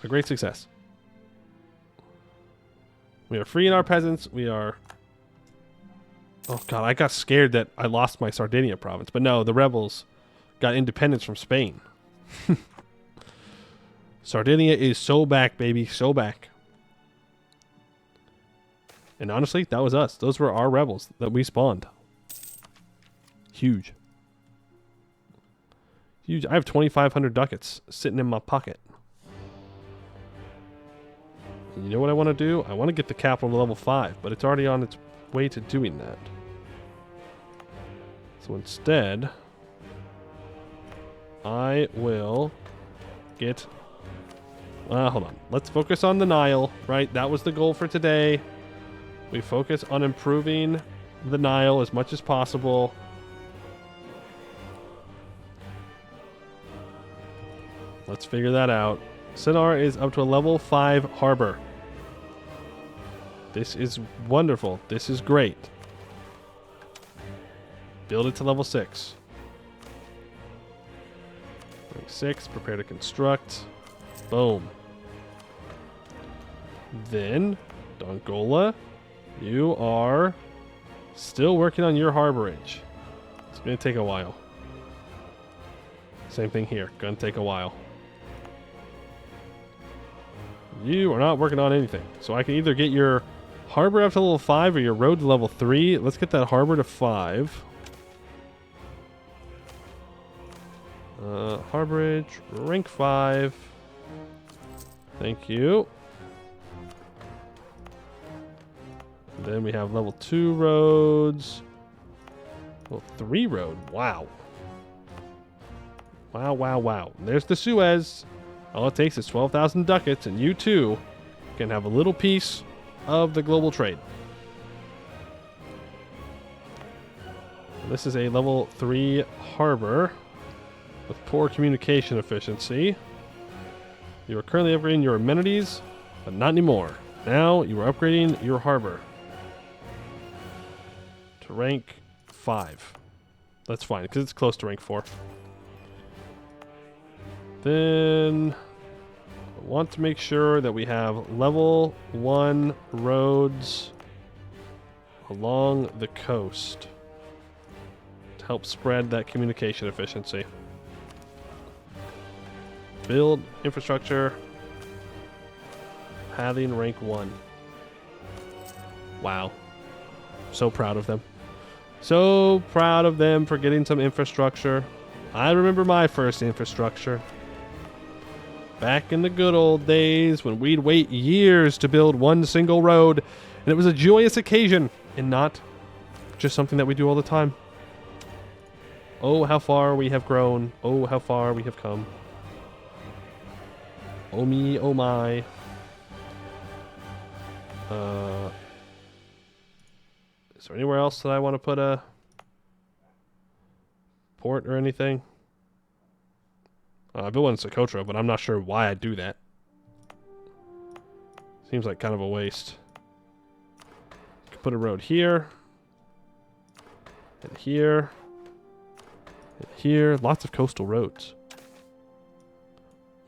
A great success. We are freeing our peasants. We are... Oh, God. I got scared that I lost my Sardinia province. But no, the rebels got independence from Spain. Sardinia is so back, baby. So back. And honestly, that was us. Those were our rebels that we spawned. Huge. Huge. I have 2,500 ducats sitting in my pocket. And you know what I want to do? I want to get the capital to level 5, but it's already on its way to doing that. So instead, I will get... hold on. Let's focus on the Nile, right? That was the goal for today. We focus on improving the Nile as much as possible. Let's figure that out. Sinar is up to a level 5 harbor. This is wonderful. This is great. Build it to level 6. 6, prepare to construct. Boom. Then, Dongola, you are still working on your harborage. It's going to take a while. Same thing here. Going to take a while. You are not working on anything. So I can either get your harbor up to level 5 or your road to level 3. Let's get that harbor to 5. Harborage, rank 5. Thank you. Then we have level 2 roads. Level 3 road. Wow. Wow, wow, wow. And there's the Suez. All it takes is 12,000 ducats, and you too can have a little piece of the global trade. This is a level 3 harbor with poor communication efficiency. You are currently upgrading your amenities, but not anymore. Now you are upgrading your harbor to rank 5. That's fine, because it's close to rank 4. Then I want to make sure that we have level 1 roads along the coast to help spread that communication efficiency. Build infrastructure. Pathing rank 1. Wow. So proud of them. So proud of them for getting some infrastructure. I remember my first infrastructure. Back in the good old days when we'd wait years to build one single road, and it was a joyous occasion and not just something that we do all the time. Oh, how far we have grown. Oh, how far we have come. Oh me, oh my. Is there anywhere else that I want to put a port or anything? I built one in Socotra, but I'm not sure why I do that. Seems like kind of a waste. Could put a road here. And here. And here. Lots of coastal roads.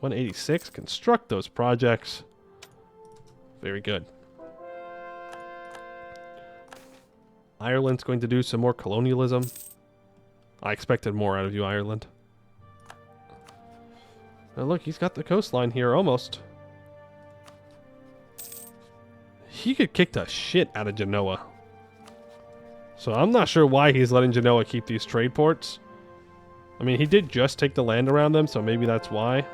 186. Construct those projects. Very good. Ireland's going to do some more colonialism. I expected more out of you, Ireland. Now look, he's got the coastline here almost. He could kick the shit out of Genoa. So I'm not sure why he's letting Genoa keep these trade ports. I mean, he did just take the land around them, so maybe that's why.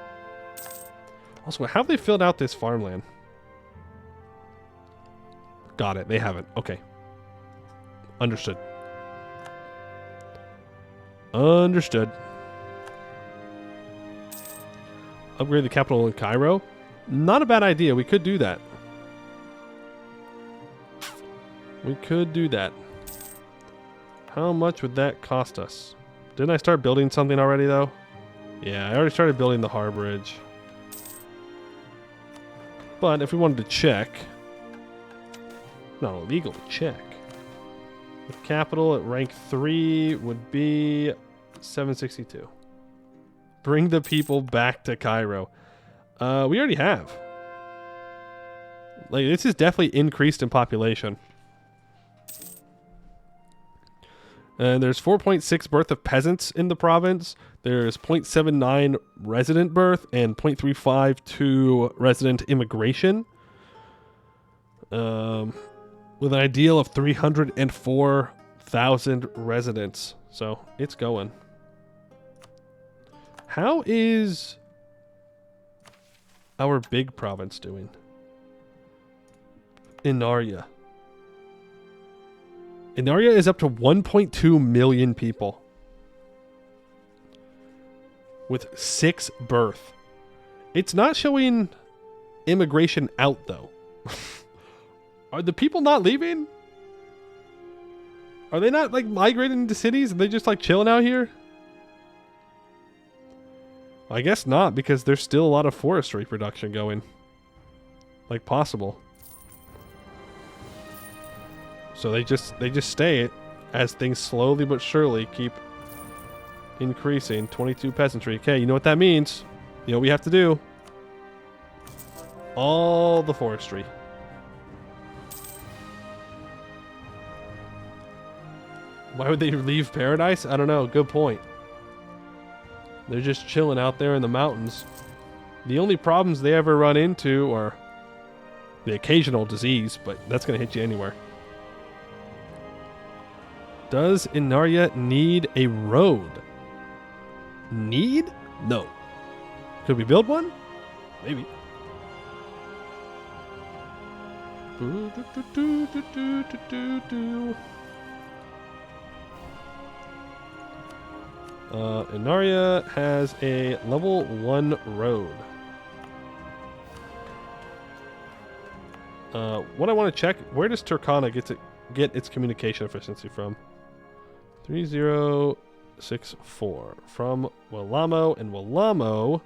Also, how have they filled out this farmland? Got it. They haven't. Okay. Understood. Understood. Upgrade the capital in Cairo. Not a bad idea. We could do that. We could do that. How much would that cost us? Didn't I start building something already, though? Yeah, I already started building the harborage. But if we wanted to check... No, illegal to check. The capital at rank 3 would be 762. Bring the people back to Cairo. We already have. Like, this is definitely increased in population. And there's 4.6 birth of peasants in the province. There's 0.79 resident birth and 0.352 resident immigration. With an ideal of 304,000 residents. So it's going. How is our big province doing? Inaria. Inaria is up to 1.2 million people. With 6 birth. It's not showing immigration out, though. Are the people not leaving? Are they not, like, migrating into cities and they just, like, chilling out here? I guess not, because there's still a lot of forestry production going. Like, possible. So they just stay as things slowly but surely keep increasing. 22 peasantry. Okay, you know what that means. You know what we have to do. All the forestry. Why would they leave paradise? I don't know. Good point. They're just chilling out there in the mountains. The only problems they ever run into are the occasional disease, but that's going to hit you anywhere. Does Inaria need a road? Need? No. Could we build one? Maybe. Inaria has a level 1 road. What I want to check, where does Turkana get its communication efficiency from? 3064 from Wellamo, and Wellamo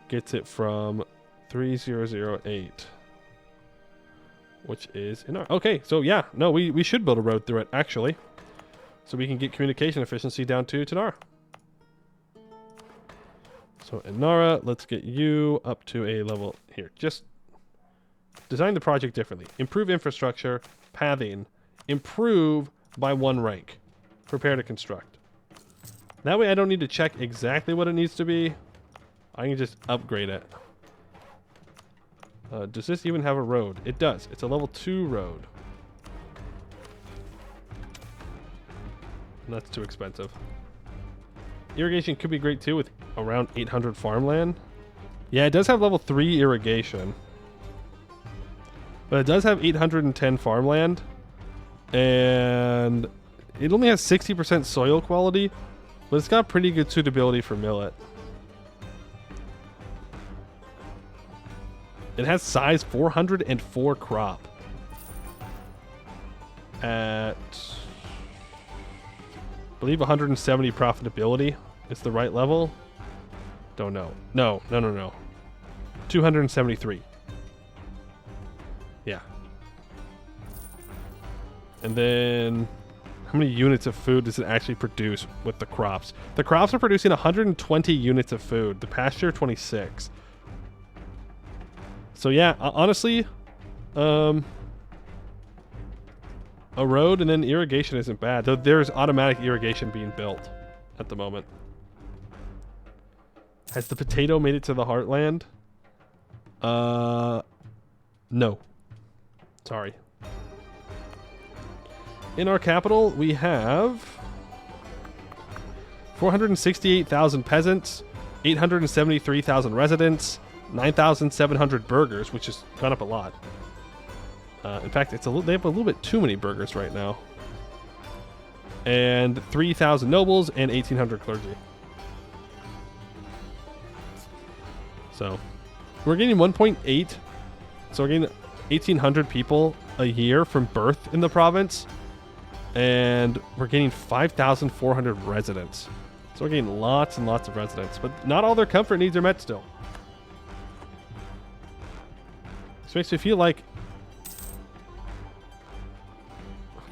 gets it from 3008, which is in our... Okay, so yeah, no, we should build a road through it, actually, so we can get communication efficiency down to Tanara. So Inara, let's get you up to a level here. Just design the project differently. Improve infrastructure, pathing, improve by 1 rank. Prepare to construct. That way I don't need to check exactly what it needs to be. I can just upgrade it. Does this even have a road? It does. It's a level 2 road. And that's too expensive. Irrigation could be great too with around 800 farmland. Yeah, it does have level 3 irrigation. But it does have 810 farmland. And it only has 60% soil quality. But it's got pretty good suitability for millet. It has size 404 crop. At, I believe 170 profitability is the right level. Don't know. No. 273. Yeah. And then how many units of food does it actually produce with the crops? The crops are producing 120 units of food. The pasture 26. So yeah, honestly, a road and then irrigation isn't bad. Though there's automatic irrigation being built at the moment. Has the potato made it to the heartland? No. Sorry. In our capital, we have 468,000 peasants, 873,000 residents, 9,700 burgers, which has gone up a lot. In fact, they have a little bit too many burgers right now. And 3,000 nobles and 1,800 clergy. So, we're getting 1.8. So we're getting 1,800 people a year from birth in the province. And we're getting 5,400 residents. So we're getting lots and lots of residents. But not all their comfort needs are met still. This makes me feel like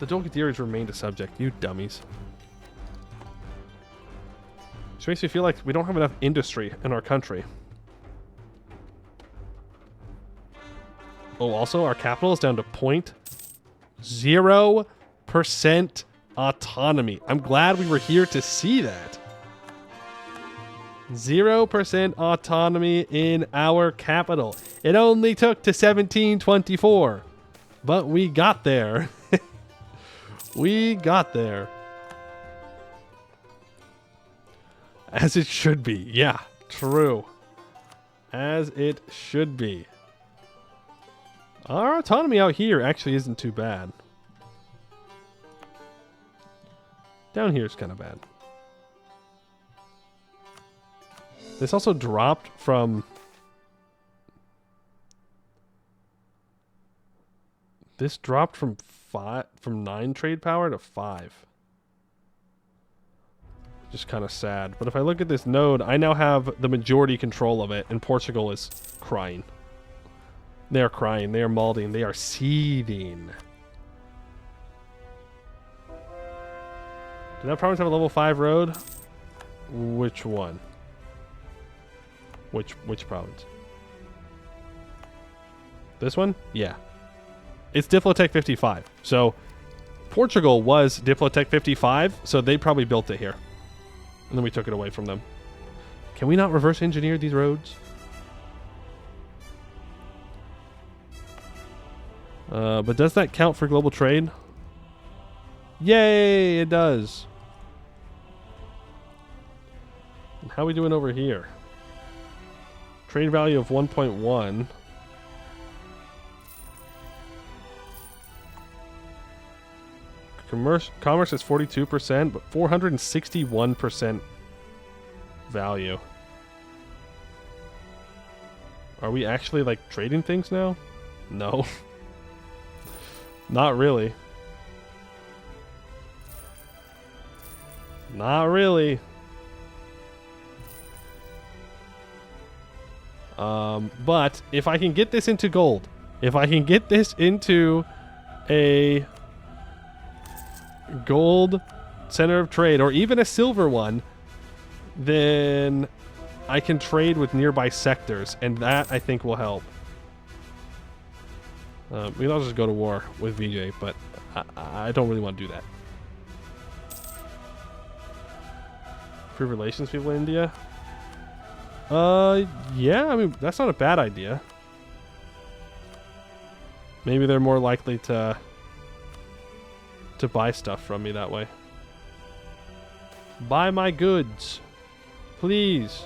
the Dolgadiri's remained a subject. You dummies. This makes me feel like we don't have enough industry in our country. Oh, also, our capital is down to 0.0% autonomy. I'm glad we were here to see that. 0% autonomy in our capital. It only took to 1724. But we got there. We got there. As it should be. Yeah, true. As it should be. Our autonomy out here actually isn't too bad. Down here is kind of bad. This also dropped from... This dropped from 9 trade power to 5. Just kind of sad. But if I look at this node, I now have the majority control of it, and Portugal is crying. They are crying. They are malding. They are seething. Did that province have a level 5 road? Which one? Which province? This one? Yeah. It's Diplotech 55. So Portugal was Diplotech 55, so they probably built it here. And then we took it away from them. Can we not reverse engineer these roads? But does that count for global trade? Yay, it does. And how are we doing over here? Trade value of 1.1. Commerce is 42%, but 461% value. Are we actually like trading things now? No. Not really. Not really. But if I can get this into gold, if I can get this into a gold center of trade or even a silver one, then I can trade with nearby sectors, and that I think will help. We can all just go to war with VJ, but I don't really want to do that. Improve relations, people in India. Yeah, I mean, that's not a bad idea. Maybe they're more likely to buy stuff from me that way. Buy my goods. Please.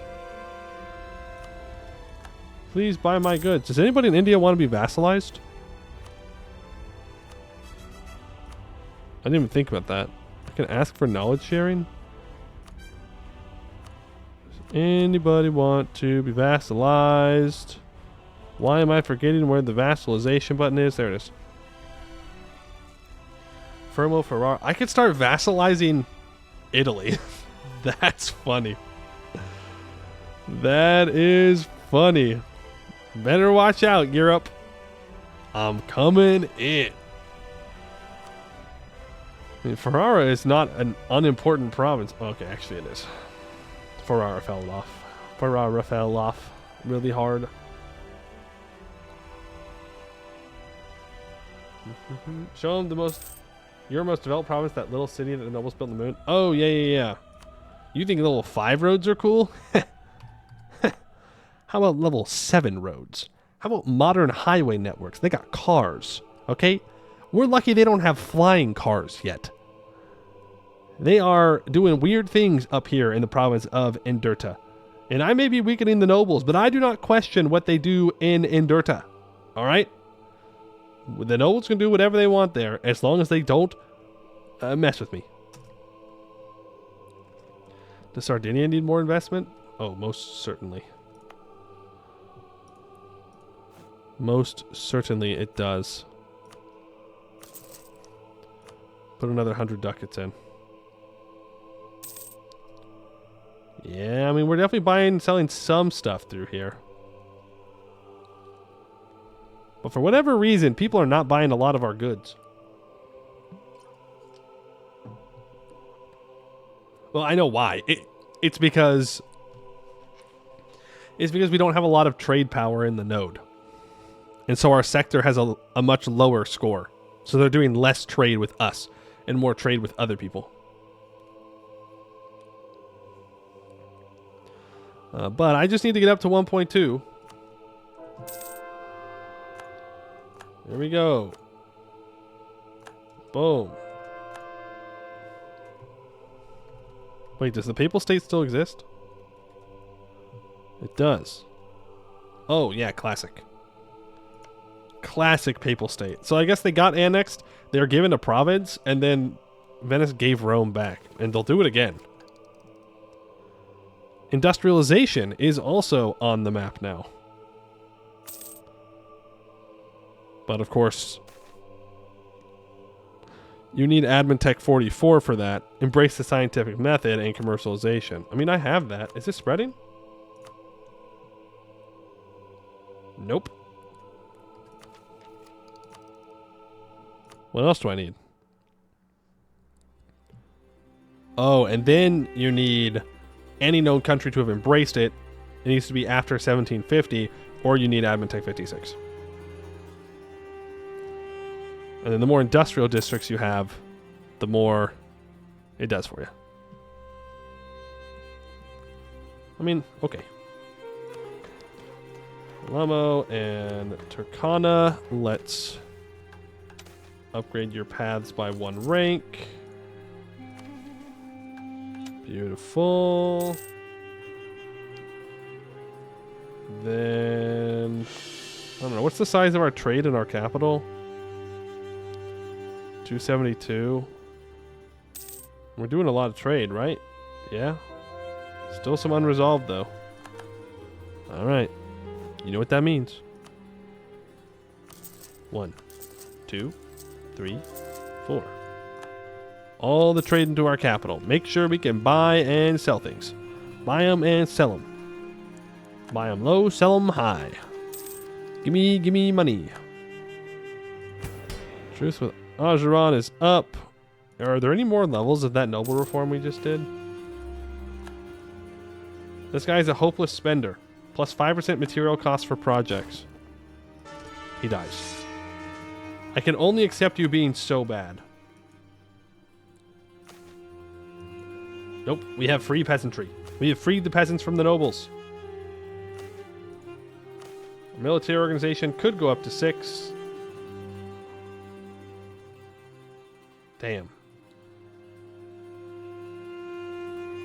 Please buy my goods. Does anybody in India want to be vassalized? I didn't even think about that. I can ask for knowledge sharing. Does anybody want to be vassalized? Why am I forgetting where the vassalization button is? There it is. Fermo Ferrara. I could start vassalizing Italy. That's funny. That is funny. Better watch out, Europe. I'm coming in. I mean, Ferrara is not an unimportant province. Okay, actually it is. Ferrara fell off. Ferrara fell off really hard. Show them your most developed province, that little city that the nobles built on the moon. Oh, yeah. You think level 5 roads are cool? How about level 7 roads? How about modern highway networks? They got cars, okay? We're lucky they don't have flying cars yet. They are doing weird things up here in the province of Indurta. And I may be weakening the nobles, but I do not question what they do in Indurta. All right? The nobles can do whatever they want there, as long as they don't mess with me. Does Sardinia need more investment? Oh, most certainly. Most certainly it does. Put another 100 ducats in. Yeah, I mean, we're definitely buying and selling some stuff through here. But for whatever reason, people are not buying a lot of our goods. Well, I know why. It's because we don't have a lot of trade power in the node. And so our sector has a much lower score. So they're doing less trade with us and more trade with other people. But I just need to get up to 1.2. There we go. Boom. Wait, does the Papal State still exist? It does. Oh, yeah, classic. Classic Papal State. So I guess they got annexed, they were given a province, and then Venice gave Rome back. And they'll do it again. Industrialization is also on the map now. But of course, you need Admin Tech 44 for that. Embrace the scientific method and commercialization. I mean, I have that. Is this spreading? Nope. What else do I need? Oh, and then you need any known country to have embraced it. It needs to be after 1750, or you need Admin Tech 56. And then the more industrial districts you have, the more it does for you. I mean, okay. Lamo and Turkana, let's upgrade your paths by 1 rank. Beautiful. Then, I don't know, what's the size of our trade in our capital? 272. We're doing a lot of trade, right? Yeah. Still some unresolved, though. Alright. You know what that means. 1, 2, 3, 4. All the trade into our capital. Make sure we can buy and sell things. Buy them and sell them. Buy them low, sell them high. Gimme money. Truce with Ajuran is up. Are there any more levels of that noble reform we just did? This guy's a hopeless spender. Plus 5% material cost for projects. He dies. I can only accept you being so bad. Nope, we have free peasantry. We have freed the peasants from the nobles. Our military organization could go up to 6. Damn.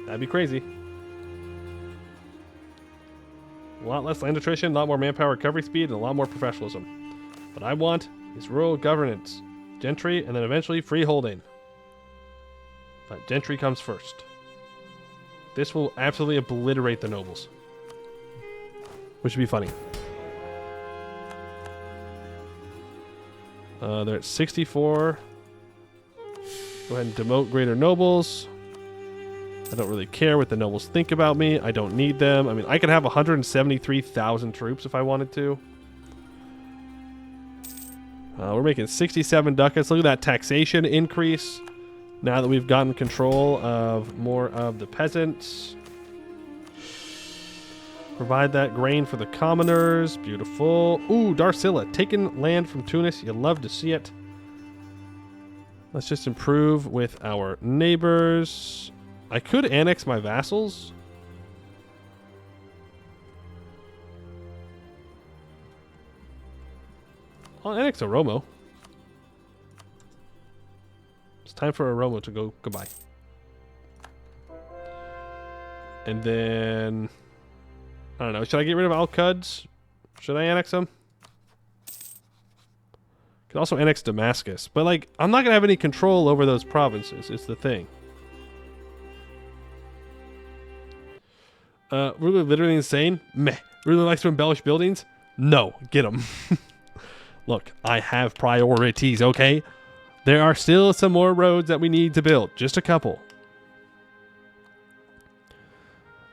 That'd be crazy. A lot less land attrition, a lot more manpower recovery speed, and a lot more professionalism. What I want is rural governance, gentry, and then eventually freeholding. But gentry comes first. This will absolutely obliterate the nobles. Which would be funny. They're at 64. Go ahead and demote greater nobles. I don't really care what the nobles think about me. I don't need them. I mean, I could have 173,000 troops if I wanted to. We're making 67 ducats. Look at that taxation increase. Now that we've gotten control of more of the peasants. Provide that grain for the commoners. Beautiful. Ooh, Darcilla. Taking land from Tunis. You love to see it. Let's just improve with our neighbors. I could annex my vassals. I'll annex Oromo. It's time for Oromo to go goodbye. And then... I don't know. Should I get rid of Al-Quds? Should I annex them? Could also annex Damascus. But, like, I'm not going to have any control over those provinces. It's the thing. Really literally insane? Meh. Really likes to embellish buildings? No. Get them. Look, I have priorities, okay? There are still some more roads that we need to build. Just a couple.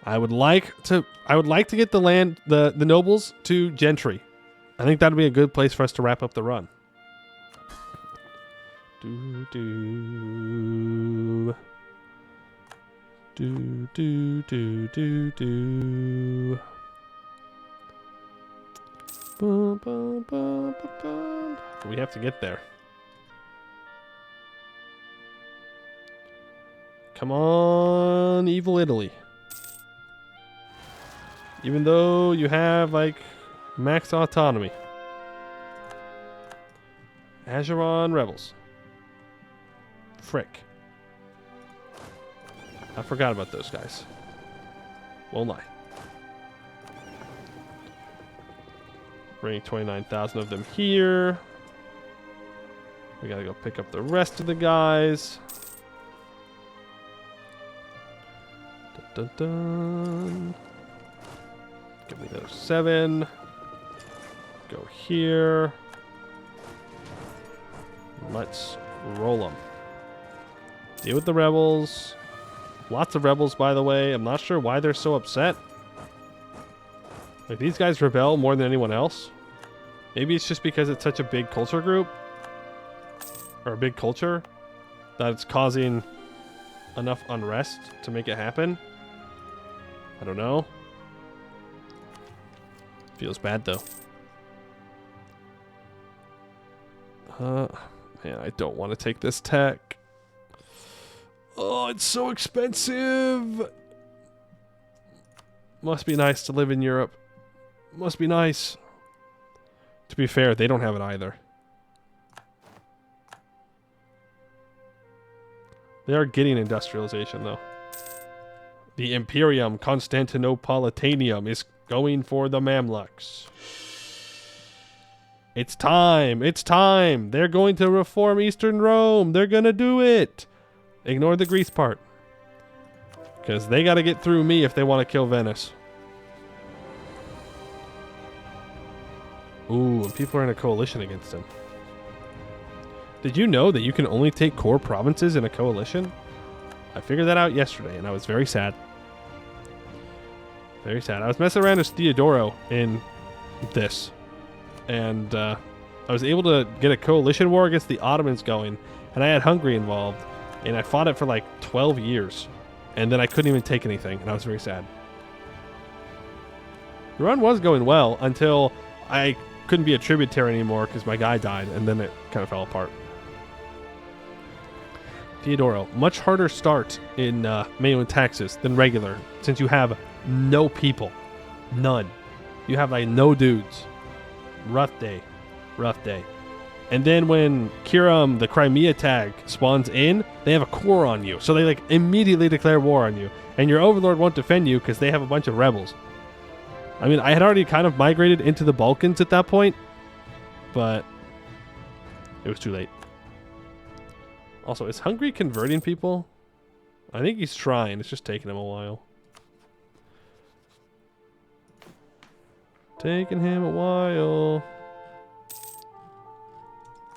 I would like to get the land, the nobles to gentry. I think that'd be a good place for us to wrap up the run. Do do do do do do do. Bum, bum, bum, bum, bum. We have to get there. Come on, evil Italy. Even though you have, like, max autonomy. Azeron rebels. Frick. I forgot about those guys. Won't lie. Bring 29,000 of them here. We gotta go pick up the rest of the guys. Dun, dun, dun. Give me those 7. Go here. Let's roll them. Deal with the rebels. Lots of rebels, by the way. I'm not sure why they're so upset. Like, these guys rebel more than anyone else. Maybe it's just because it's such a big culture group. Or a big culture. That it's causing enough unrest to make it happen. I don't know. Feels bad, though. Man, I don't want to take this tech. Oh, it's so expensive. Must be nice to live in Europe. Must be nice. To be fair, they don't have it either. They are getting industrialization, though. The Imperium Constantinopolitanium is going for the Mamluks. It's time. It's time. They're going to reform Eastern Rome. They're going to do it. Ignore the Greece part. Because they got to get through me if they want to kill Venice. Ooh, and people are in a coalition against them. Did you know that you can only take core provinces in a coalition? I figured that out yesterday, and I was very sad. Very sad. I was messing around with Theodoro in this. And I was able to get a coalition war against the Ottomans going. And I had Hungary involved. And I fought it for like 12 years. And then I couldn't even take anything. And I was very sad. The run was going well until I couldn't be a tributary anymore because my guy died, and then it kind of fell apart. Theodoro, much harder start in MEIOU Taxes than regular, since you have no people. None. You have like no dudes. Rough day. Rough day. And then when Kiram, the Crimea tag, spawns in, they have a core on you. So they like immediately declare war on you. And your overlord won't defend you because they have a bunch of rebels. I mean, I had already kind of migrated into the Balkans at that point, but it was too late. Also, is Hungary converting people? I think he's trying. It's just taking him a while. Taking him a while.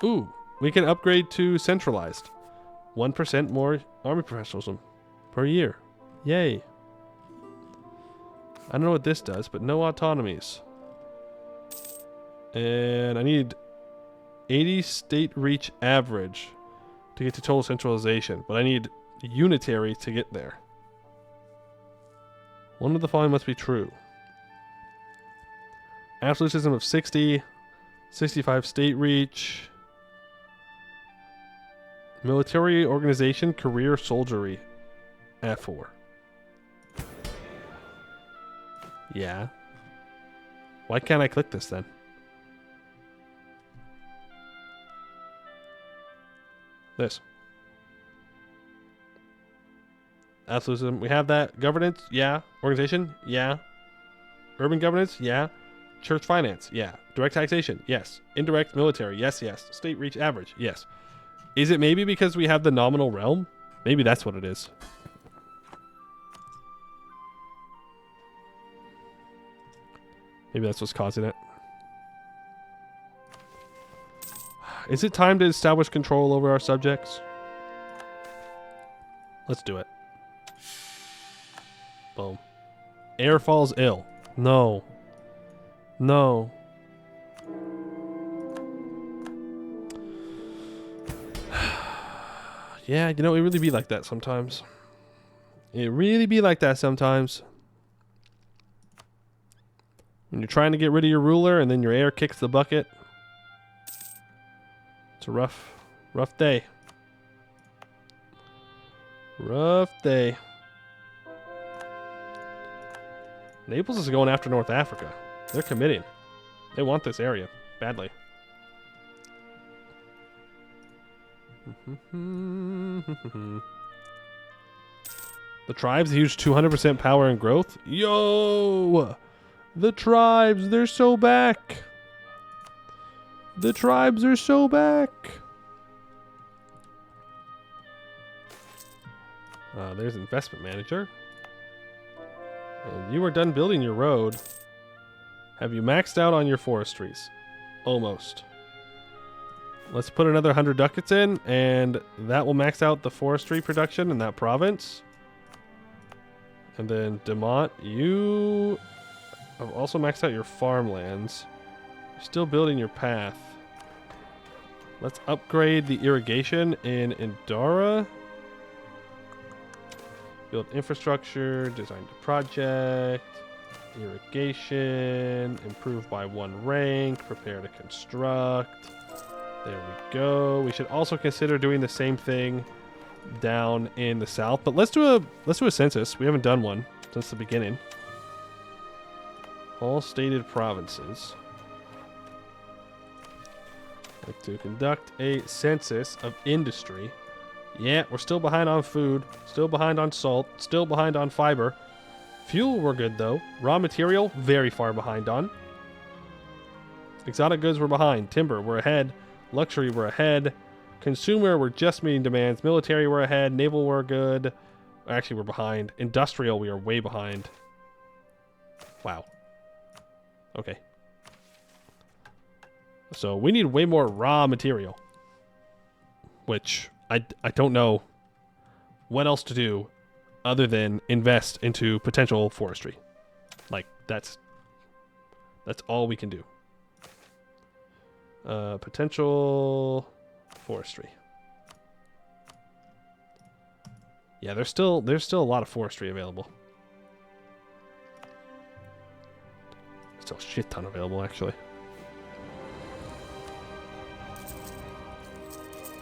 Ooh, we can upgrade to centralized. 1% more army professionalism per year. Yay. I don't know what this does, but no autonomies. And I need 80 state reach average to get to total centralization, but I need unitary to get there. One of the following must be true. Absolutism of 60, 65 state reach, military organization, career soldiery, F4. Yeah. Why can't I click this then? This. Absolutism. We have that. Governance? Yeah. Organization? Yeah. Urban governance? Yeah. Church finance? Yeah. Direct taxation? Yes. Indirect military? Yes, yes. State reach average? Yes. Is it maybe because we have the nominal realm? Maybe that's what it is. Maybe that's what's causing it. Is it time to establish control over our subjects? Let's do it. Boom. Heir falls ill. No. No. Yeah, you know, it really be like that sometimes. It really be like that sometimes. When you're trying to get rid of your ruler and then your heir kicks the bucket. It's a rough day. Rough day. Naples is going after North Africa. They're committing. They want this area badly. The tribes, huge 200% power and growth. Yo! The tribes, they're so back. The tribes are so back. There's investment manager. And you are done building your road. Have you maxed out on your forestries? Almost. Let's put another 100 ducats in, and that will max out the forestry production in that province. And then Demont, you have also maxed out your farmlands. You're still building your path. Let's upgrade the irrigation in Indara. Build infrastructure, design the project, irrigation, improve by 1 rank, prepare to construct. There we go. We should also consider doing the same thing down in the south. But let's do a census. We haven't done one since the beginning. All stated provinces. Like to conduct a census of industry. Yeah, we're still behind on food, still behind on salt, still behind on fiber. Fuel, we're good though. Raw material, very far behind on. Exotic goods, we're behind. Timber, we're ahead. Luxury, we're ahead. Consumer, we're just meeting demands. Military, we're ahead. Naval, we're good. Actually, we're behind. Industrial, we are way behind. Wow. Okay. So we need way more raw material. Which I don't know what else to do other than invest into potential forestry. Like, that's all we can do. Potential forestry. Yeah, there's still a lot of forestry available. Still a shit ton available, actually.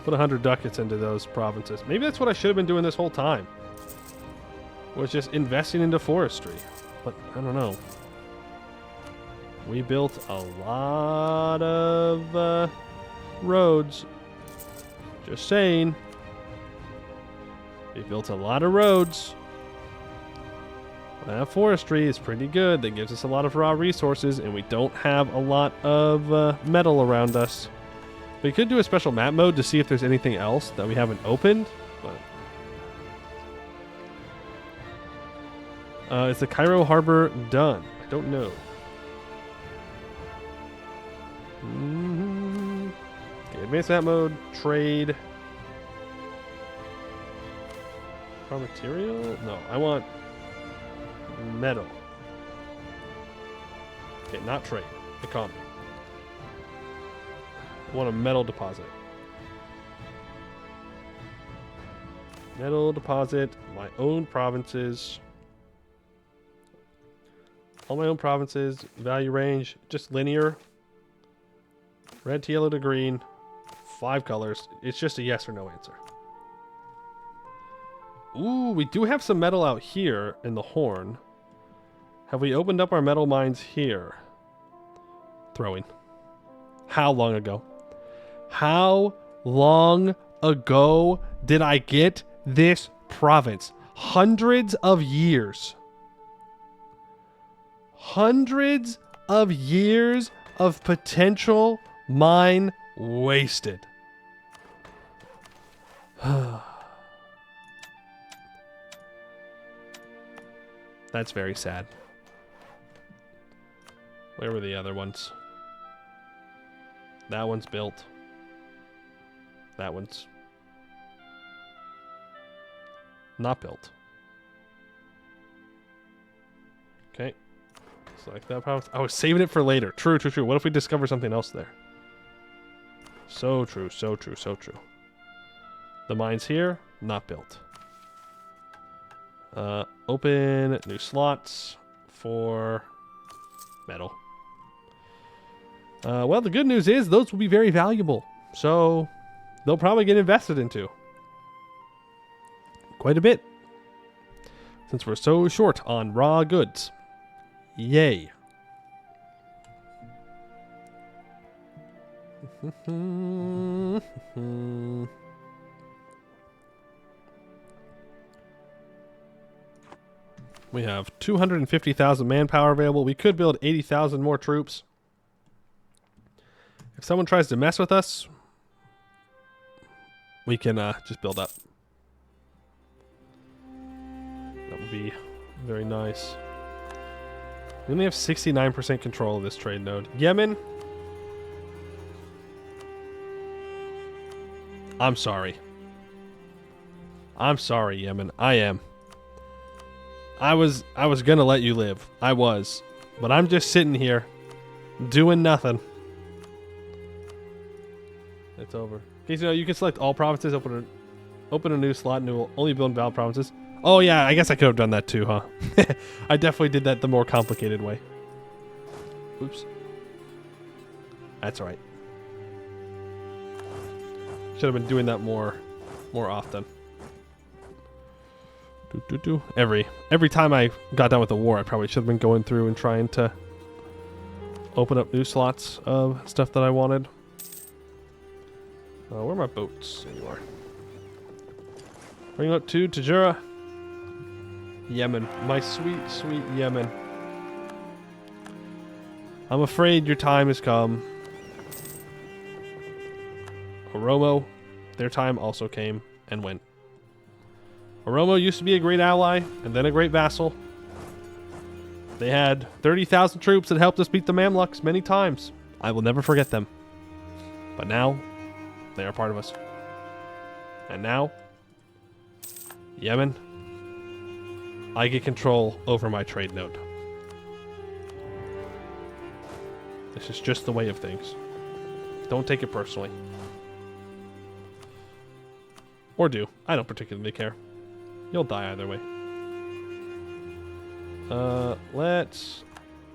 Put 100 ducats into those provinces. Maybe that's what I should have been doing this whole time. Was just investing into forestry. But I don't know. We built a lot of roads. Just saying. We built a lot of roads. That forestry is pretty good. That gives us a lot of raw resources, and we don't have a lot of metal around us. We could do a special map mode to see if there's anything else that we haven't opened. But is the Cairo harbor done? I don't know. Okay, advanced map mode, trade. Raw material? No, I want metal. Okay, not trade. Economy. I want a metal deposit. Metal deposit. My own provinces. All my own provinces. Value range. Just linear. Red to yellow to green. 5 colors. It's just a yes or no answer. Ooh, we do have some metal out here in the Horn. Have we opened up our metal mines here? Throwing. How long ago? How long ago did I get this province? Hundreds of years. Hundreds of years of potential mine wasted. That's very sad. Where were the other ones? That one's built. That one's not built. Okay. Select that province. I was saving it for later. True, true, true. What if we discover something else there? So true, so true, so true. The mines here, not built. Open new slots for metal. Well, the good news is those will be very valuable. So they'll probably get invested into quite a bit. Since we're so short on raw goods. Yay. We have 250,000 manpower available. We could build 80,000 more troops. If someone tries to mess with us, we can just build up. That would be very nice. We only have 69% control of this trade node. Yemen? I'm sorry. I'm sorry, Yemen. I am. I was gonna let you live. I was. But I'm just sitting here doing nothing. It's over. Okay, so you can select all provinces, open a new slot, and it will only build valid provinces. Oh yeah, I guess I could have done that too, huh? I definitely did that the more complicated way. Oops. That's alright. Should have been doing that more often. Every time I got done with the war, I probably should have been going through and trying to open up new slots of stuff that I wanted. Where are my boats anymore? Bring up to Tajura. Yemen. My sweet, sweet Yemen. I'm afraid your time has come. Oromo, their time also came and went. Oromo used to be a great ally and then a great vassal. They had 30,000 troops that helped us beat the Mamluks many times. I will never forget them. But now, they are part of us. And now, Yemen, I get control over my trade node. This is just the way of things. Don't take it personally. Or do. I don't particularly care. You'll die either way. Let's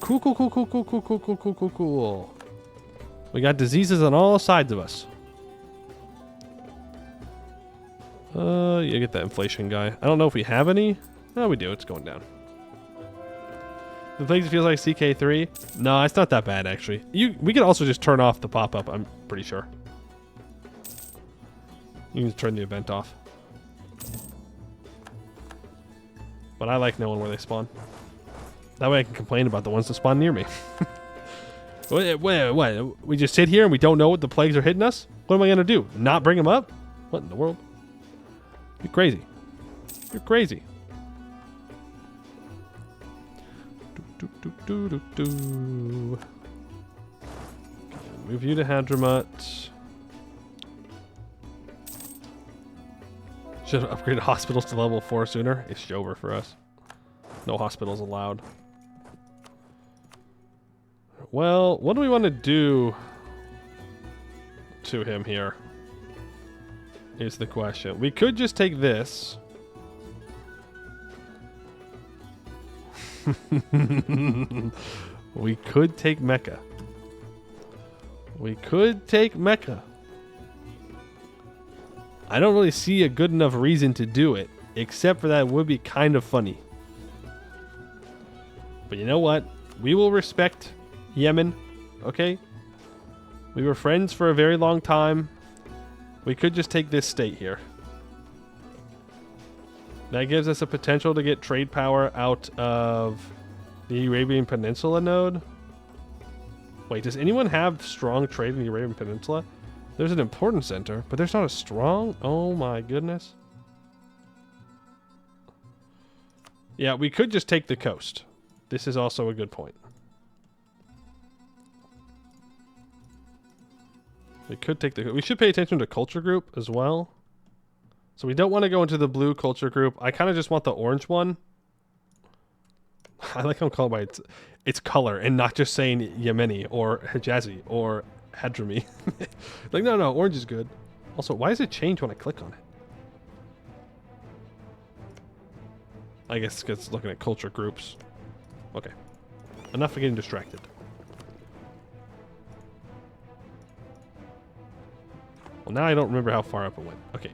Cool, cool, cool, cool, cool, cool, cool, cool, cool, cool, cool. We got diseases on all sides of us. You get that inflation guy. I don't know if we have any. No, we do. It's going down. The thing feels like CK3. No, it's not that bad actually. We can also just turn off the pop-up. I'm pretty sure. You can turn the event off. But I like knowing where they spawn. That way I can complain about the ones that spawn near me. What? We just sit here and we don't know what the plagues are hitting us? What am I going to do? Not bring them up? What in the world? You're crazy. You're crazy. Move you to Hadramut. Should have upgraded hospitals to level 4 sooner. It's over for us. No hospitals allowed. Well, what do we want to do to him here? Is the question. We could just take this. We could take Mecca. We could take Mecca. I don't really see a good enough reason to do it, except for that it would be kind of funny. But you know what? We will respect Yemen, okay? We were friends for a very long time. We could just take this state here. That gives us a potential to get trade power out of the Arabian Peninsula node. Wait, does anyone have strong trade in the Arabian Peninsula? There's an important center, but there's not a strong... Oh my goodness. Yeah, we could just take the coast. This is also a good point. We could take the... We should pay attention to culture group as well. So we don't want to go into the blue culture group. I kind of just want the orange one. I like how I'm called by its color and not just saying Yemeni or Hijazi or Hadrami. Like, no, orange is good. Also, why does it change when I click on it? I guess it's looking at culture groups. Okay. Enough of getting distracted. Well, now I don't remember how far up it went. Okay.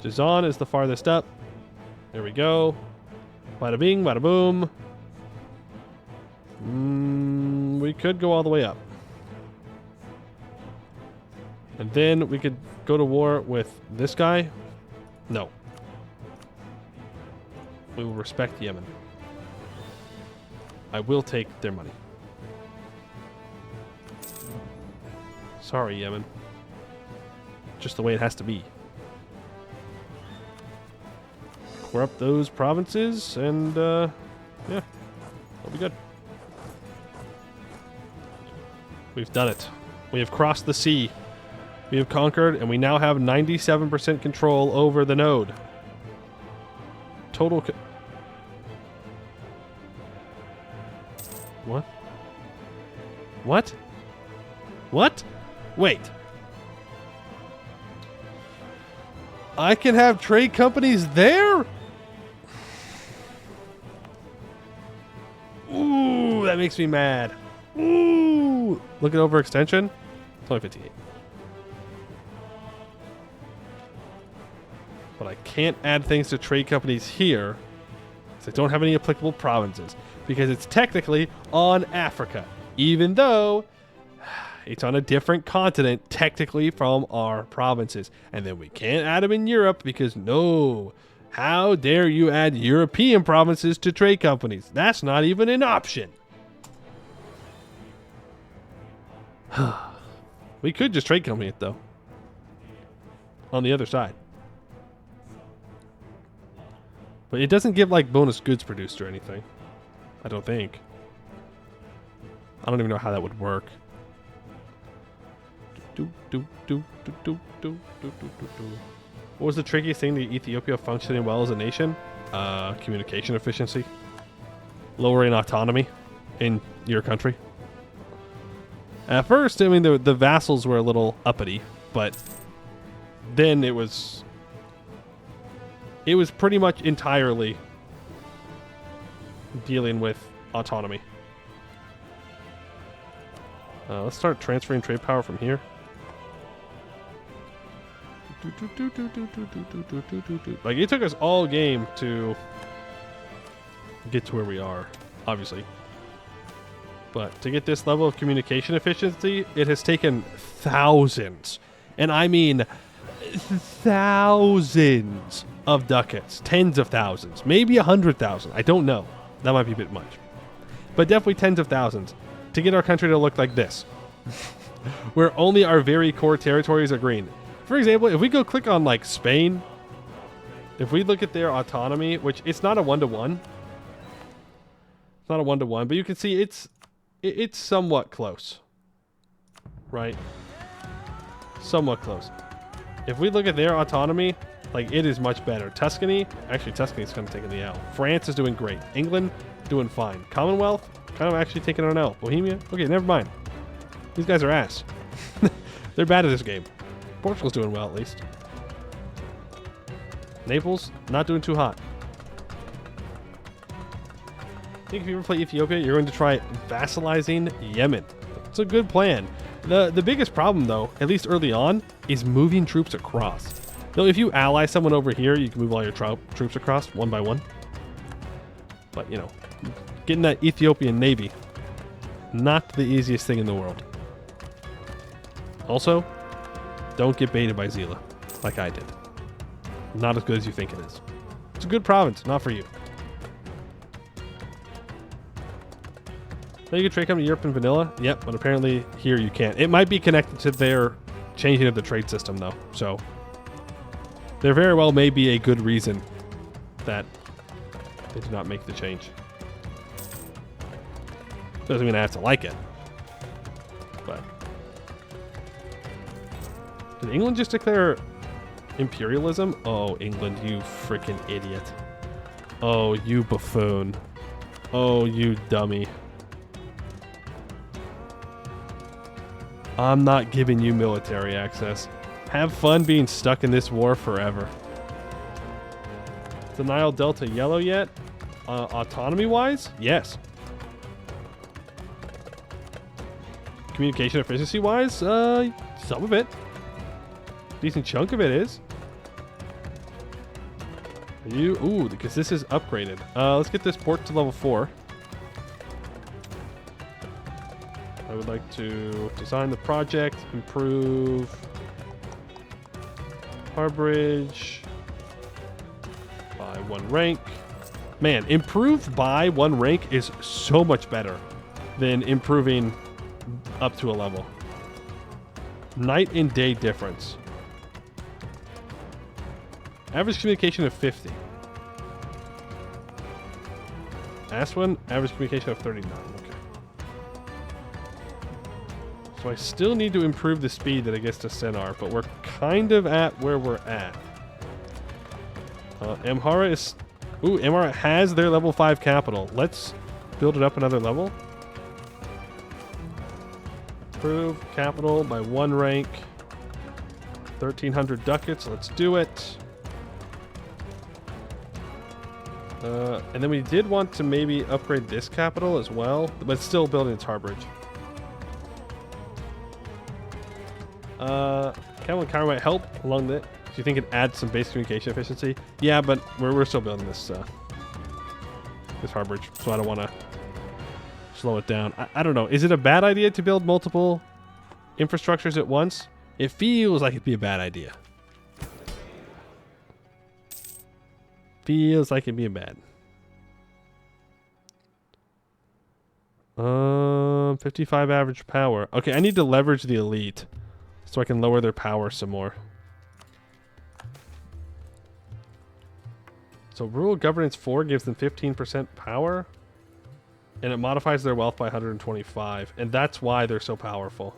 Jazan is the farthest up. There we go. Bada bing, bada boom. We could go all the way up. And then we could go to war with this guy. No. We will respect Yemen. I will take their money. Sorry, Yemen. Just the way it has to be. We're up those provinces, and yeah, that'll be good. We've done it. We have crossed the sea. We have conquered, and we now have 97% control over the node. Total. What? What? What? Wait. I can have trade companies there? Ooh, that makes me mad. Ooh. Look at overextension. It's only 58. But I can't add things to trade companies here because I don't have any applicable provinces because it's technically on Africa, even though it's on a different continent technically from our provinces. And then we can't add them in Europe because no, how dare you add European provinces to trade companies? That's not even an option. We could just trade company it though. On the other side. But it doesn't give like bonus goods produced or anything. I don't think. I don't even know how that would work. What was the trickiest thing to Ethiopia functioning well as a nation? Communication efficiency. Lowering autonomy in your country. At first, I mean, the vassals were a little uppity, but then it was pretty much entirely dealing with autonomy. Let's start transferring trade power from here. Like, it took us all game to get to where we are, obviously. But to get this level of communication efficiency, it has taken thousands, and I mean thousands of ducats, tens of thousands, maybe 100,000. I don't know. That might be a bit much. But definitely tens of thousands to get our country to look like this, where only our very core territories are green. For example, if we go click on like Spain, if we look at their autonomy, which it's not a one-to-one, it's not a one-to-one, but you can see it's somewhat close, right? Somewhat close. If we look at their autonomy, like, it is much better. Tuscany, actually Tuscany's kind of taking the L. France is doing great. England doing fine. Commonwealth kind of actually taking an L. Bohemia, okay, never mind. These guys are ass. They're bad at this game. Portugal's doing well, at least. Naples, not doing too hot. I think if you ever play Ethiopia, you're going to try vassalizing Yemen. It's a good plan. The biggest problem, though, at least early on, is moving troops across. Though if you ally someone over here, you can move all your troops across one by one. But, you know, getting that Ethiopian navy, not the easiest thing in the world. Also, don't get baited by Zila, like I did. Not as good as you think it is. It's a good province, not for you. Now you can trade company Europe and vanilla. Yep, but apparently here you can't. It might be connected to their changing of the trade system, though. So there very well may be a good reason that they do not make the change. Doesn't mean I have to like it. But did England just declare imperialism? Oh, England, you freaking idiot. Oh, you buffoon. Oh, you dummy. I'm not giving you military access. Have fun being stuck in this war forever. Is the Nile Delta yellow yet? Autonomy-wise? Yes. Communication efficiency-wise? Some of it. Decent chunk of it is. Are you? Ooh, because this is upgraded. Let's get this port to level 4. I would like to design the project, improve harborage by 1 rank. Man, improve by 1 rank is so much better than improving up to a level. Night and day difference. Average communication of 50. Aswin, average communication of 39. Okay. So I still need to improve the speed that it gets to Senar, but we're kind of at where we're at. Amhara is... Ooh, Amhara has their level 5 capital. Let's build it up another level. Improve capital by 1 rank. 1,300 ducats. Let's do it. And then we did want to maybe upgrade this capital as well, but still building its harborage. Camel and Kyra might help along that. Do you think it adds some base communication efficiency? Yeah, but we're still building this this harborage, so I don't want to slow it down. I don't know. Is it a bad idea to build multiple infrastructures at once? It feels like it'd be a bad idea. Feels like it'd be a bad. 55 average power. Okay, I need to leverage the elite so I can lower their power some more. So rural governance 4 gives them 15% power, and it modifies their wealth by 125, and that's why they're so powerful.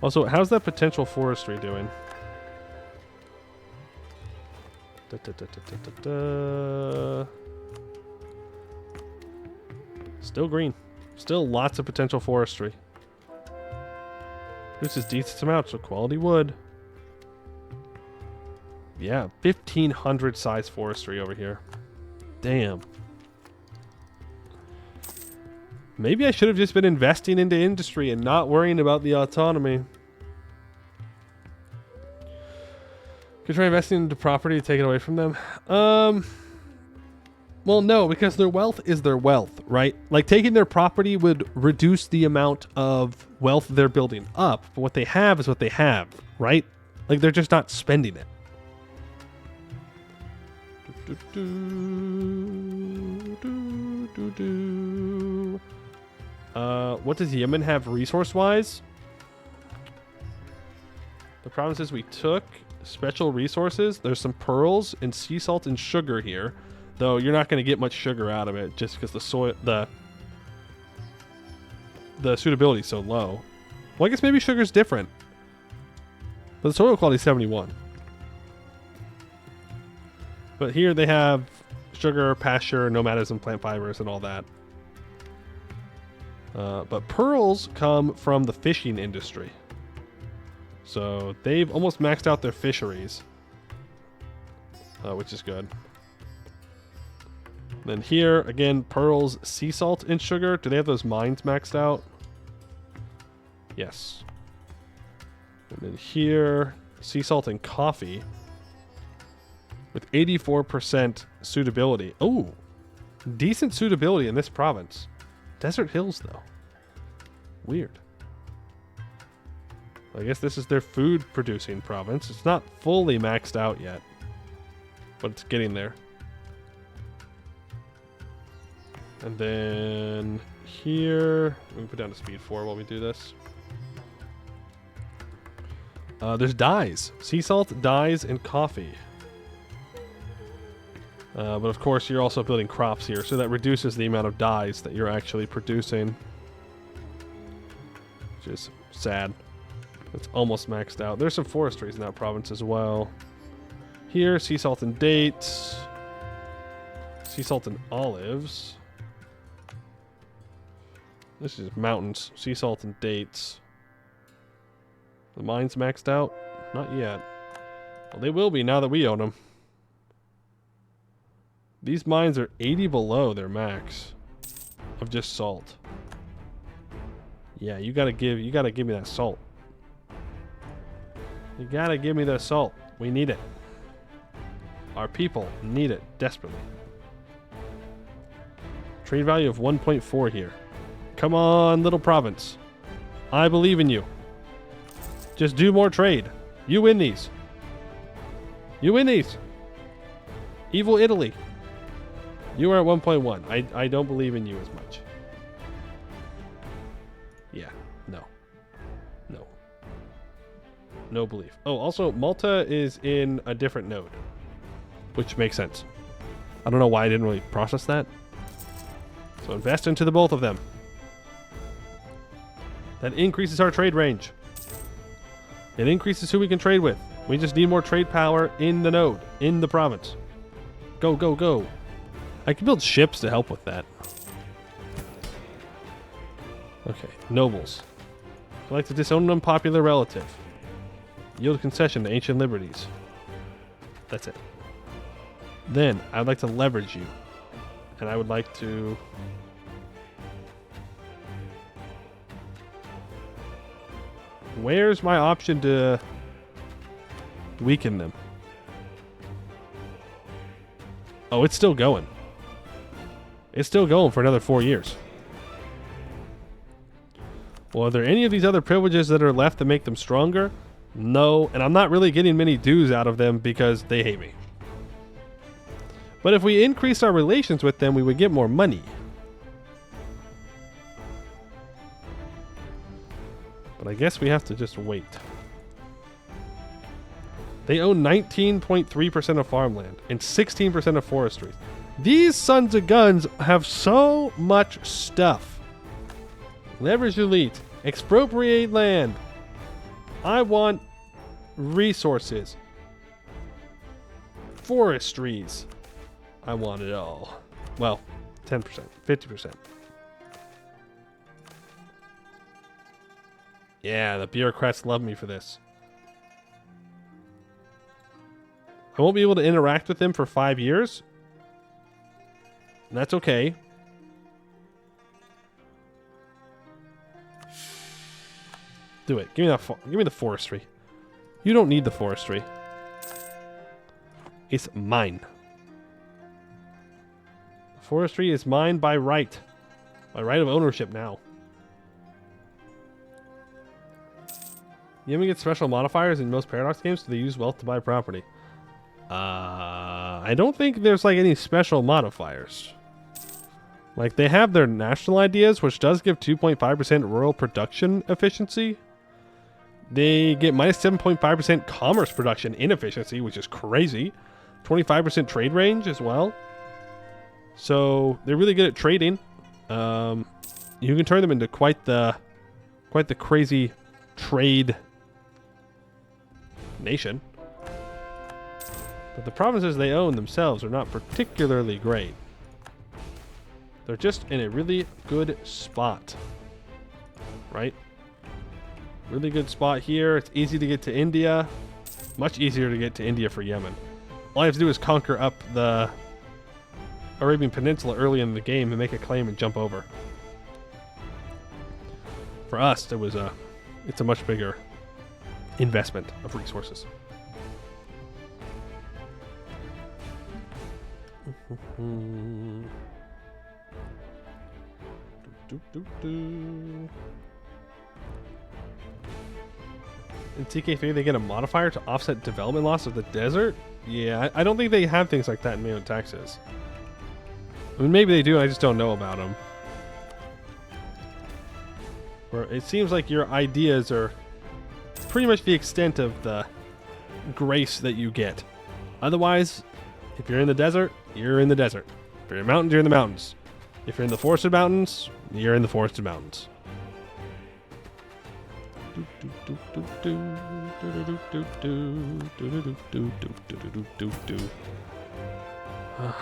Also, how's that potential forestry doing? Still green. Still lots of potential forestry. This is decent amount, so quality wood. Yeah, 1,500 size forestry over here. Damn. Maybe I should have just been investing into industry and not worrying about the autonomy. Could try investing into property to take it away from them. Well, no, because their wealth is their wealth, right? Like, taking their property would reduce the amount of wealth they're building up, but what they have is what they have, right? Like, they're just not spending it. What does Yemen have resource-wise? The provinces we took, special resources. There's some pearls and sea salt and sugar here. Though you're not going to get much sugar out of it just because the suitability is so low. Well, I guess maybe sugar's different. But the soil quality is 71. But here they have sugar, pasture, nomadism, plant fibers, and all that. But pearls come from the fishing industry. So they've almost maxed out their fisheries. Which is good. Then here, again, pearls, sea salt, and sugar. Do they have those mines maxed out? Yes. And then here, sea salt and coffee. With 84% suitability. Oh, decent suitability in this province. Desert Hills, though. Weird. I guess this is their food-producing province. It's not fully maxed out yet. But it's getting there. And then here, we can put down to speed 4 while we do this. There's dyes. Sea salt, dyes, and coffee. But of course, you're also building crops here, so that reduces the amount of dyes that you're actually producing. Which is sad. It's almost maxed out. There's some forestries in that province as well. Here, sea salt and dates. Sea salt and olives. This is mountains, sea salt, and dates. The mines maxed out? Not yet. Well, they will be now that we own them. These mines are 80 below their max of just salt. Yeah, you gotta give me that salt. You gotta give me that salt. We need it. Our people need it desperately. Trade value of 1.4 here. Come on, little province. I believe in you. Just do more trade. You win these. You win these. Evil Italy. You are at 1.1. I don't believe in you as much. Yeah. No. No. No belief. Oh, also, Malta is in a different node. Which makes sense. I don't know why I didn't really process that. So invest into the both of them. That increases our trade range. It increases who we can trade with. We just need more trade power in the node, in the province. Go, go, go. I can build ships to help with that. Okay, nobles. Select to disown an unpopular relative. Yield concession to ancient liberties. That's it. Then, I'd like to leverage you. And I would like to... Where's my option to weaken them? Oh, it's still going. It's still going for another 4 years. Well, are there any of these other privileges that are left that make them stronger? No, and I'm not really getting many dues out of them because they hate me. But if we increase our relations with them, we would get more money. But I guess we have to just wait. They own 19.3% of farmland and 16% of forestry. These sons of guns have so much stuff. Leverage elite. Expropriate land. I want resources. Forestries. I want it all. Well, 10%, 50%. Yeah, the bureaucrats love me for this. I won't be able to interact with him for 5 years. And that's okay. Do it. Give me that. Give me the forestry. You don't need the forestry. It's mine. The forestry is mine by right. By right of ownership now. You ever get special modifiers in most Paradox games? Do they use wealth to buy property? I don't think there's like any special modifiers. Like they have their national ideas, which does give 2.5% rural production efficiency. They get minus 7.5% commerce production inefficiency, which is crazy. 25% trade range as well. So they're really good at trading. You can turn them into quite the crazy trade nation. But the provinces they own themselves are not particularly great. They're just in a really good spot. Right? Really good spot here. It's easy to get to India. Much easier to get to India for Yemen. All I have to do is conquer up the Arabian Peninsula early in the game and make a claim and jump over. For us, it's a much bigger investment of resources. In TK3, they get a modifier to offset development loss of the desert? Yeah, I don't think they have things like that in MEIOU Taxes. I mean, maybe they do, and I just don't know about them. Where it seems like your ideas are pretty much the extent of the grace that you get. Otherwise, if you're in the desert, you're in the desert. If you're in the mountains, you're in the mountains. If you're in the forested mountains, you're in the forested mountains.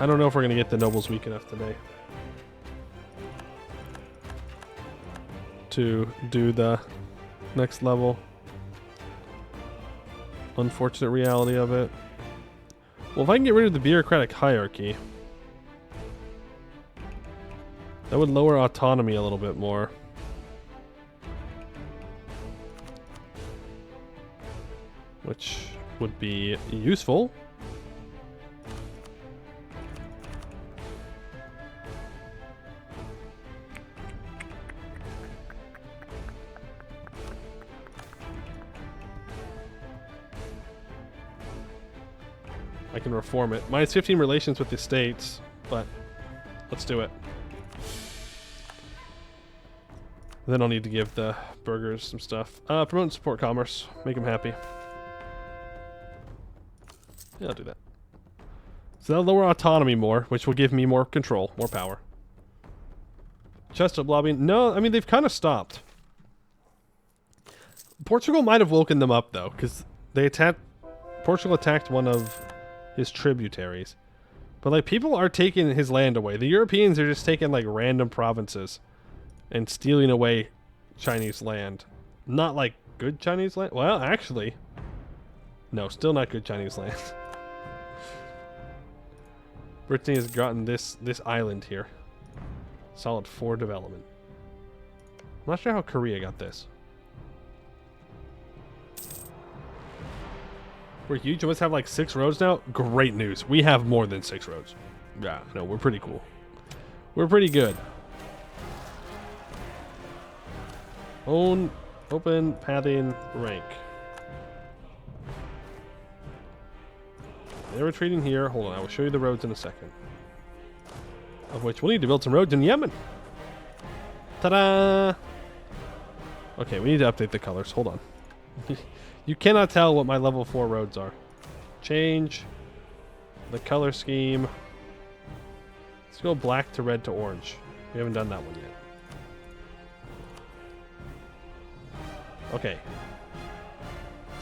I don't know if we're going to get the nobles weak enough today to do the next level. Unfortunate reality of it. Well, if I can get rid of the bureaucratic hierarchy, that would lower autonomy a little bit more. Which would be useful. I can reform it. Minus 15 relations with the states, but let's do it. Then I'll need to give the burghers some stuff. Promote and support commerce. Make them happy. Yeah, I'll do that. So that'll lower autonomy more, which will give me more control, more power. Chest up lobbying. No, I mean, they've kind of stopped. Portugal might have woken them up, though, because they attacked... Portugal attacked one of his tributaries. But, like, people are taking his land away. The Europeans are just taking, like, random provinces and stealing away Chinese land. Not, like, good Chinese land. Well, actually... No, still not good Chinese land. Brittany has gotten this island here. Solid 4 development. I'm not sure how Korea got this. We're huge. We must have like 6 roads now. Great news. We have more than 6 roads. Yeah, no, we're pretty cool. We're pretty good. Open pathing rank. They're retreating here. Hold on, I will show you the roads in a second. Of which we'll need to build some roads in Yemen. Ta-da! Okay, we need to update the colors. Hold on. You cannot tell what my level 4 roads are. Change the color scheme. Let's go black to red to orange. We haven't done that one yet. Okay.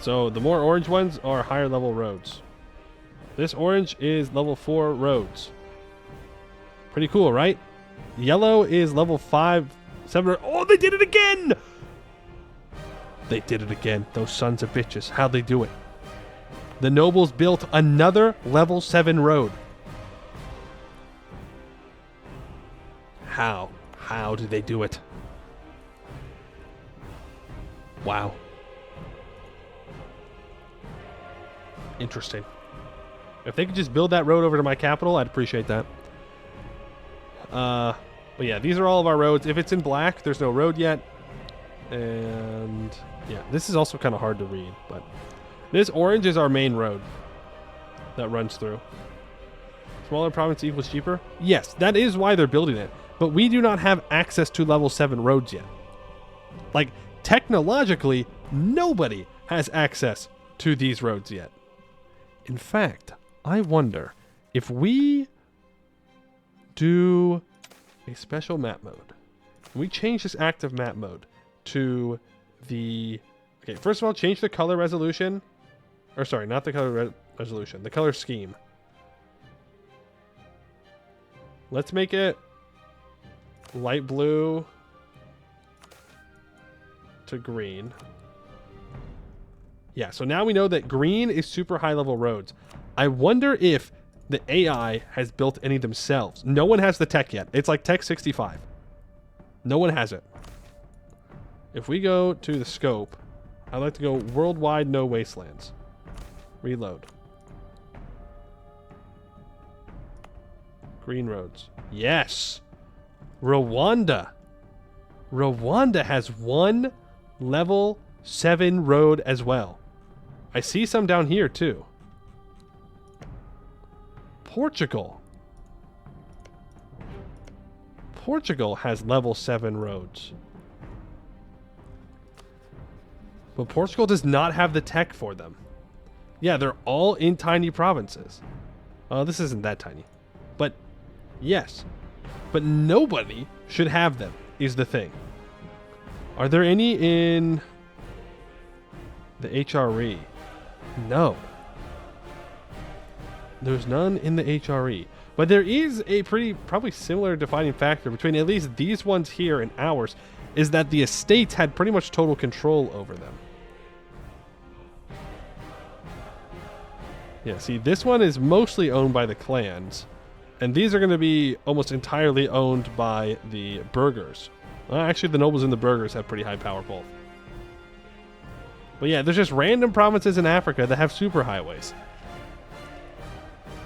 So the more orange ones are higher level roads. This orange is level 4 roads. Pretty cool, right? Yellow is level 5, 7. Oh, they did it again! They did it again. Those sons of bitches. How'd they do it? The nobles built another level 7 road. How? How did they do it? Wow. Interesting. If they could just build that road over to my capital, I'd appreciate that. But yeah, these are all of our roads. If it's in black, there's no road yet. And yeah, this is also kind of hard to read, but this orange is our main road that runs through. Smaller province equals cheaper? Yes, that is why they're building it. But we do not have access to level 7 roads yet. Like, technologically, nobody has access to these roads yet. In fact, I wonder if we do a special map mode. We change this active map mode to the... Okay, first of all, change the color resolution. Or sorry, not the color resolution. The color scheme. Let's make it light blue to green. Yeah, so now we know that green is super high level roads. I wonder if the AI has built any themselves. No one has the tech yet. It's like Tech 65. No one has it. If we go to the scope, I'd like to go worldwide no wastelands. Reload. Green roads. Yes. Rwanda. Rwanda has one level 7 road as well. I see some down here too. Portugal. Portugal has level 7 roads. But Portugal does not have the tech for them. Yeah, they're all in tiny provinces. This isn't that tiny. But yes. But nobody should have them, is the thing. Are there any in the HRE? No. There's none in the HRE. But there is a probably similar defining factor between at least these ones here and ours, is that the estates had pretty much total control over them. Yeah, see, this one is mostly owned by the clans. And these are going to be almost entirely owned by the burghers. Actually, the nobles and the burghers have pretty high power both. But yeah, there's just random provinces in Africa that have super highways.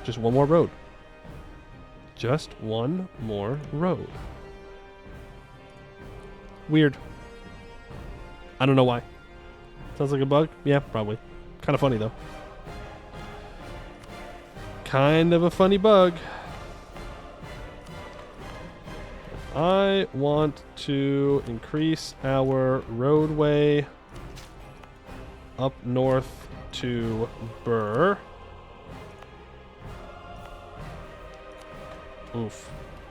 Just one more road. Just one more road. Weird. I don't know why. Sounds like a bug? Yeah, probably. Kind of funny, though. Kind of a funny bug. I want to increase our roadway up north to Burr. Oof.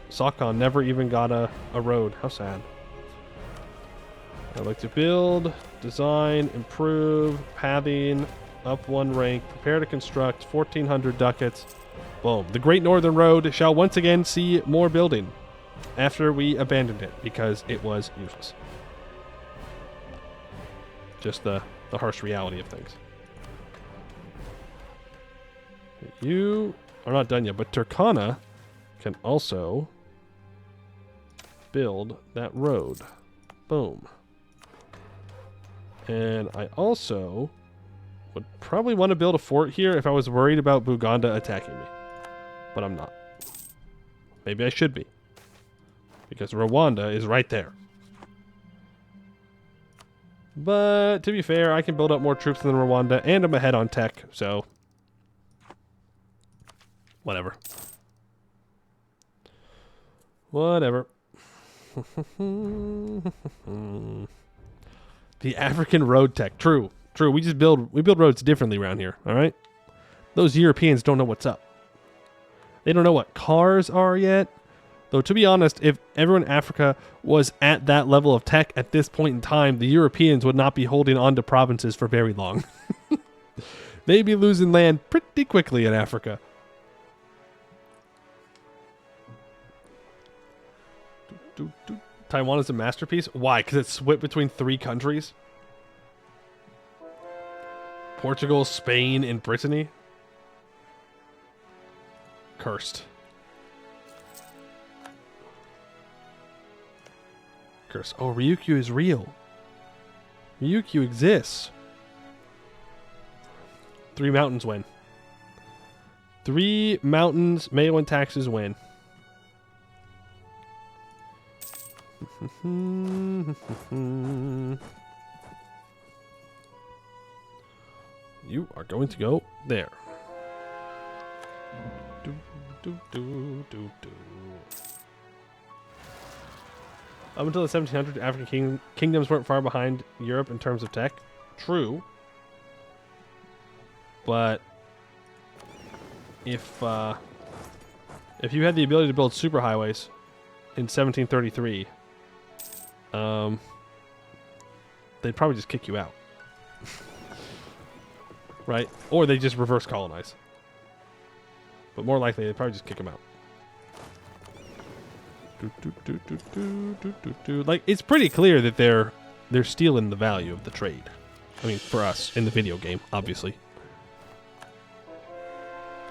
Sakon never even got a road. How sad. I'd like to build, design, improve, pathing, up 1 rank, prepare to construct, 1,400 ducats. Boom. The Great Northern Road shall once again see more building after we abandoned it because it was useless. Just the harsh reality of things. You are not done yet, but Turkana can also build that road. Boom. And I also would probably want to build a fort here if I was worried about Buganda attacking me. But I'm not. Maybe I should be. Because Rwanda is right there. But to be fair, I can build up more troops than Rwanda, and I'm ahead on tech, so whatever. Whatever. The African road tech. True. True. We build roads differently around here, all right? Those Europeans don't know what's up. They don't know what cars are yet. Though, to be honest, if everyone in Africa was at that level of tech at this point in time, the Europeans would not be holding on to provinces for very long. They'd be losing land pretty quickly in Africa. Taiwan is a masterpiece? Why? Because it's split between 3 countries? Portugal, Spain, and Brittany. Cursed. Cursed. Oh, Ryukyu is real. Ryukyu exists. 3 mountains win. 3 mountains, MEIOU Taxes win. You are going to go there. Up until the 1700s, African kingdoms weren't far behind Europe in terms of tech. True. But if you had the ability to build superhighways in 1733, they'd probably just kick you out. Right? Or they just reverse colonize. But more likely, they'd probably just kick them out. Like, it's pretty clear that they're stealing the value of the trade. I mean, for us, in the video game, obviously.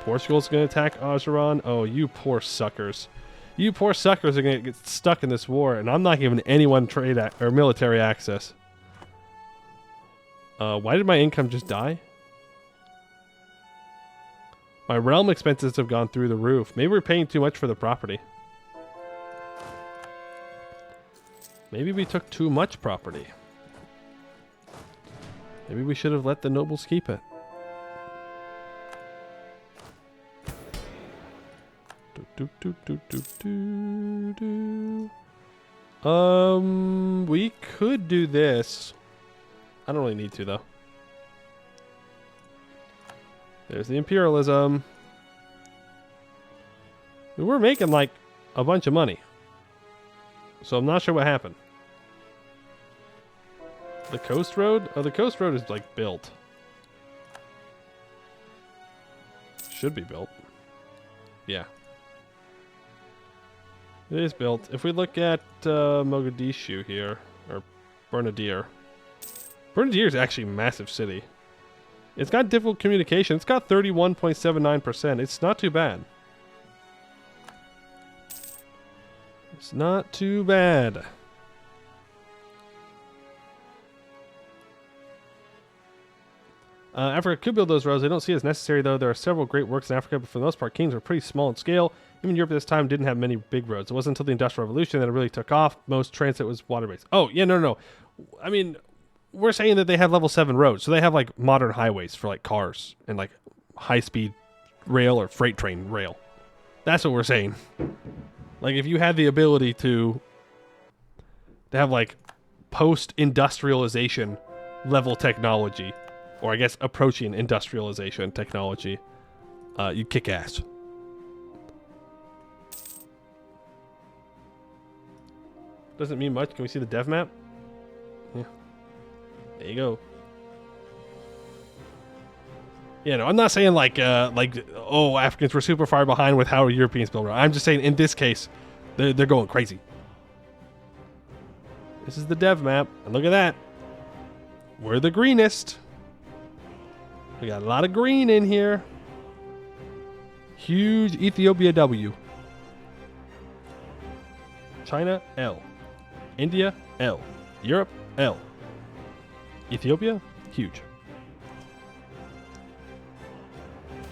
Portugal's going to attack Azeron. Oh, you poor suckers. You poor suckers are going to get stuck in this war, and I'm not giving anyone trade or military access. Why did my income just die? My realm expenses have gone through the roof. Maybe we're paying too much for the property. Maybe we took too much property. Maybe we should have let the nobles keep it. We could do this. I don't really need to, though. There's the imperialism. We're making, like, a bunch of money. So I'm not sure what happened. The coast road? Oh, the coast road is, like, built. Should be built. Yeah. It is built. If we look at Mogadishu here, or Bernadir. Bernadir is actually a massive city. It's got difficult communication. It's got 31.79%. It's not too bad. It's not too bad. Africa could build those roads. They don't see it as necessary, though. There are several great works in Africa, but for the most part, kings are pretty small in scale. Even Europe at this time didn't have many big roads. It wasn't until the Industrial Revolution that it really took off. Most transit was water-based. Oh, yeah, no. I mean, we're saying that they have level 7 roads, so they have, like, modern highways for, like, cars and, like, high-speed rail or freight train rail. That's what we're saying. Like, if you had the ability to have, like, post-industrialization level technology, or I guess approaching industrialization technology, you'd kick ass. Doesn't mean much. Can we see the dev map? Yeah. There you go. Yeah, no, I'm not saying like, oh, Africans were super far behind with how Europeans build. I'm just saying in this case, they're going crazy. This is the dev map, and look at that. We're the greenest. We got a lot of green in here. Huge Ethiopia W. China, L. India, L. Europe, L. Ethiopia, huge.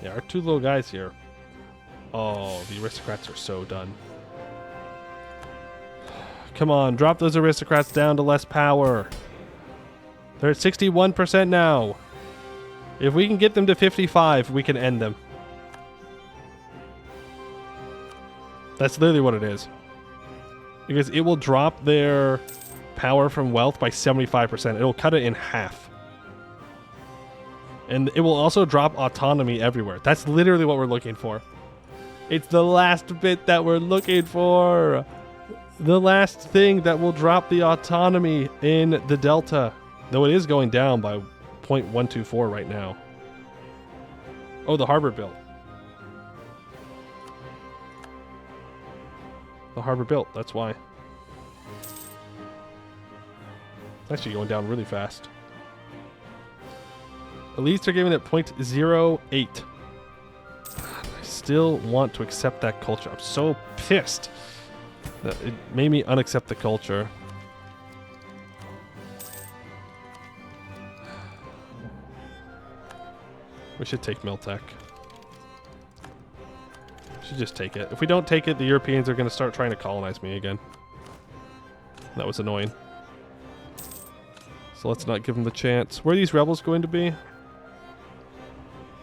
Yeah, our two little guys here. Oh, the aristocrats are so done. Come on, drop those aristocrats down to less power. They're at 61% now. If we can get them to 55, we can end them. That's literally what it is. Because it will drop their power from wealth by 75%. It'll cut it in half. And it will also drop autonomy everywhere. That's literally what we're looking for. It's the last bit that we're looking for. The last thing that will drop the autonomy in the Delta. Though it is going down by 0.124 right now. Oh, the harbor built. The harbor built, that's why. It's actually going down really fast. At least they're giving it 0.08. I still want to accept that culture. I'm so pissed that it made me unaccept the culture. We should take Miltech. Should just take it. If we don't take it, the Europeans are going to start trying to colonize me again. That was annoying. So let's not give them the chance. Where are these rebels going to be?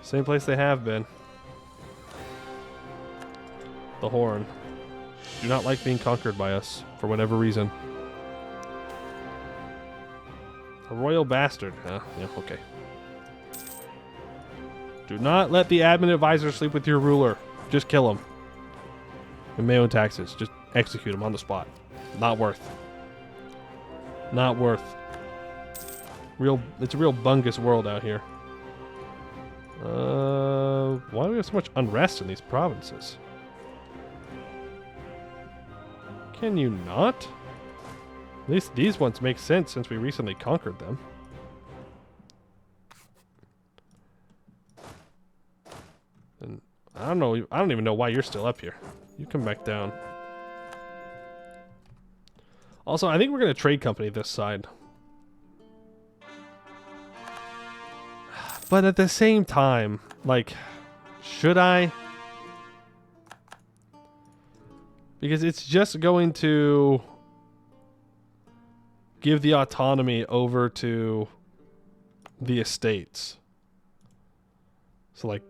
Same place they have been. The Horn. Do not like being conquered by us, for whatever reason. A royal bastard. Yeah, okay. Do not let the admin advisor sleep with your ruler. Just kill him. And MEIOU Taxes. Just execute him on the spot. Not worth. Not worth. It's a real bungus world out here. Why do we have so much unrest in these provinces? Can you not? At least these ones make sense since we recently conquered them. And I don't know. I don't even know why you're still up here. You come back down. Also, I think we're going to trade company this side. But at the same time, like, should I? Because it's just going to give the autonomy over to the estates. So, like,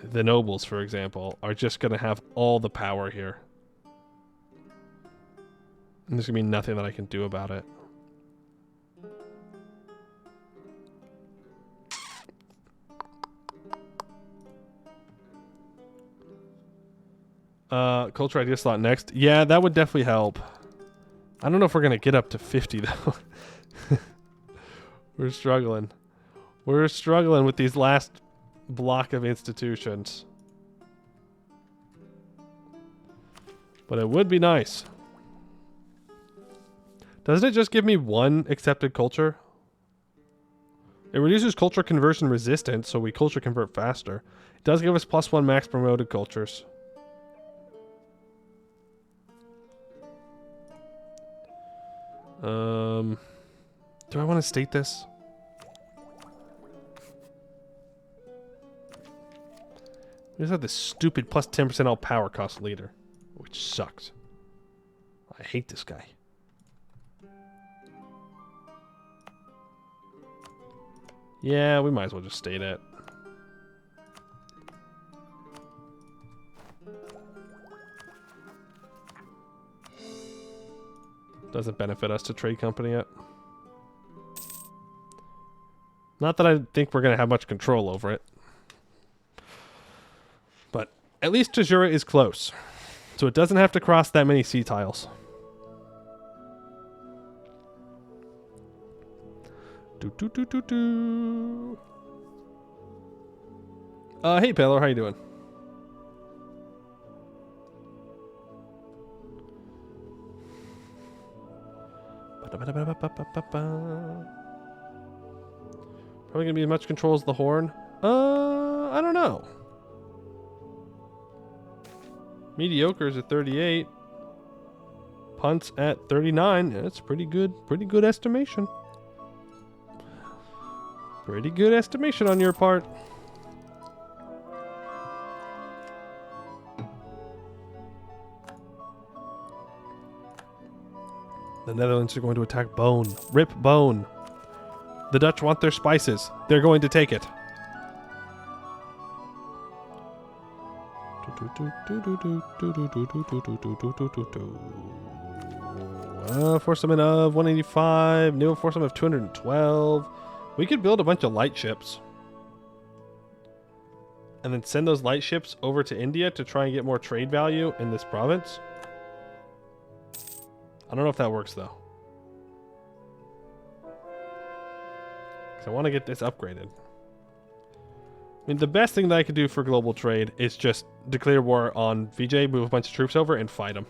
the nobles, for example, are just going to have all the power here. And there's going to be nothing that I can do about it. Culture idea slot next. Yeah, that would definitely help. I don't know if we're going to get up to 50, though. We're struggling. We're struggling with these last block of institutions. But it would be nice. Doesn't it just give me one accepted culture? It reduces culture conversion resistance, so we culture convert faster. It does give us +1 max promoted cultures. Do I want to state this? We just have this stupid +10% all power cost leader, which sucks. I hate this guy. Yeah, we might as well just state it. Doesn't benefit us to trade company yet. Not that I think we're going to have much control over it. But at least Tajura is close. So it doesn't have to cross that many sea tiles. Hey Paler, how you doing? Probably gonna be as much control as the Horn. I don't know. Mediocre's at 38. Punts at 39. Yeah, that's pretty good. Pretty good estimation. Pretty good estimation on your part. The Netherlands are going to attack Bone. Rip Bone. The Dutch want their spices. They're going to take it. Forceman of 185. New Forceman of 212. We could build a bunch of light ships. And then send those light ships over to India to try and get more trade value in this province. I don't know if that works, though. Because I want to get this upgraded. I mean, the best thing that I could do for global trade is just declare war on VJ, move a bunch of troops over, and fight him.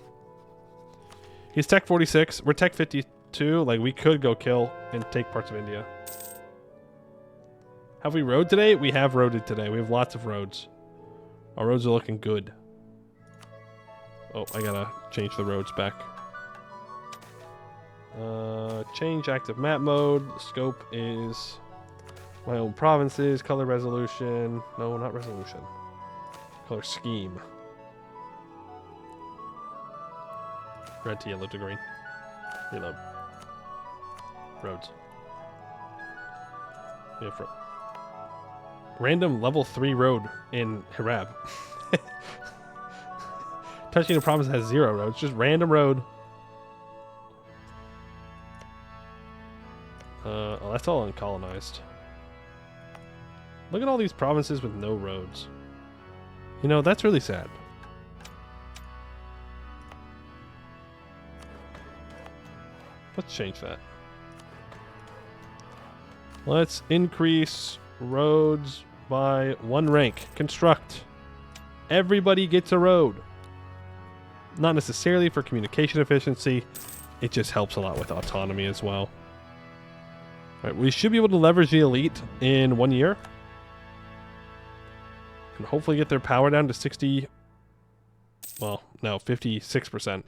He's Tech 46. We're Tech 52. Like, we could go kill and take parts of India. Have we rode today? We have roaded today. We have lots of roads. Our roads are looking good. Oh, I gotta change the roads back. Change active map mode. The scope is my own provinces. Color resolution. No, not resolution. Color scheme. Red to yellow to green. Reload. Roads. We have random level 3 road in Harab. Touching a province has 0 roads. Just random road. Oh, that's all uncolonized. Look at all these provinces with no roads. You know, that's really sad. Let's change that. Let's increase roads by 1 rank. Construct. Everybody gets a road. Not necessarily for communication efficiency. It just helps a lot with autonomy as well. All right, we should be able to leverage the elite in 1 year. And hopefully get their power down to 60... Well, no, 56%.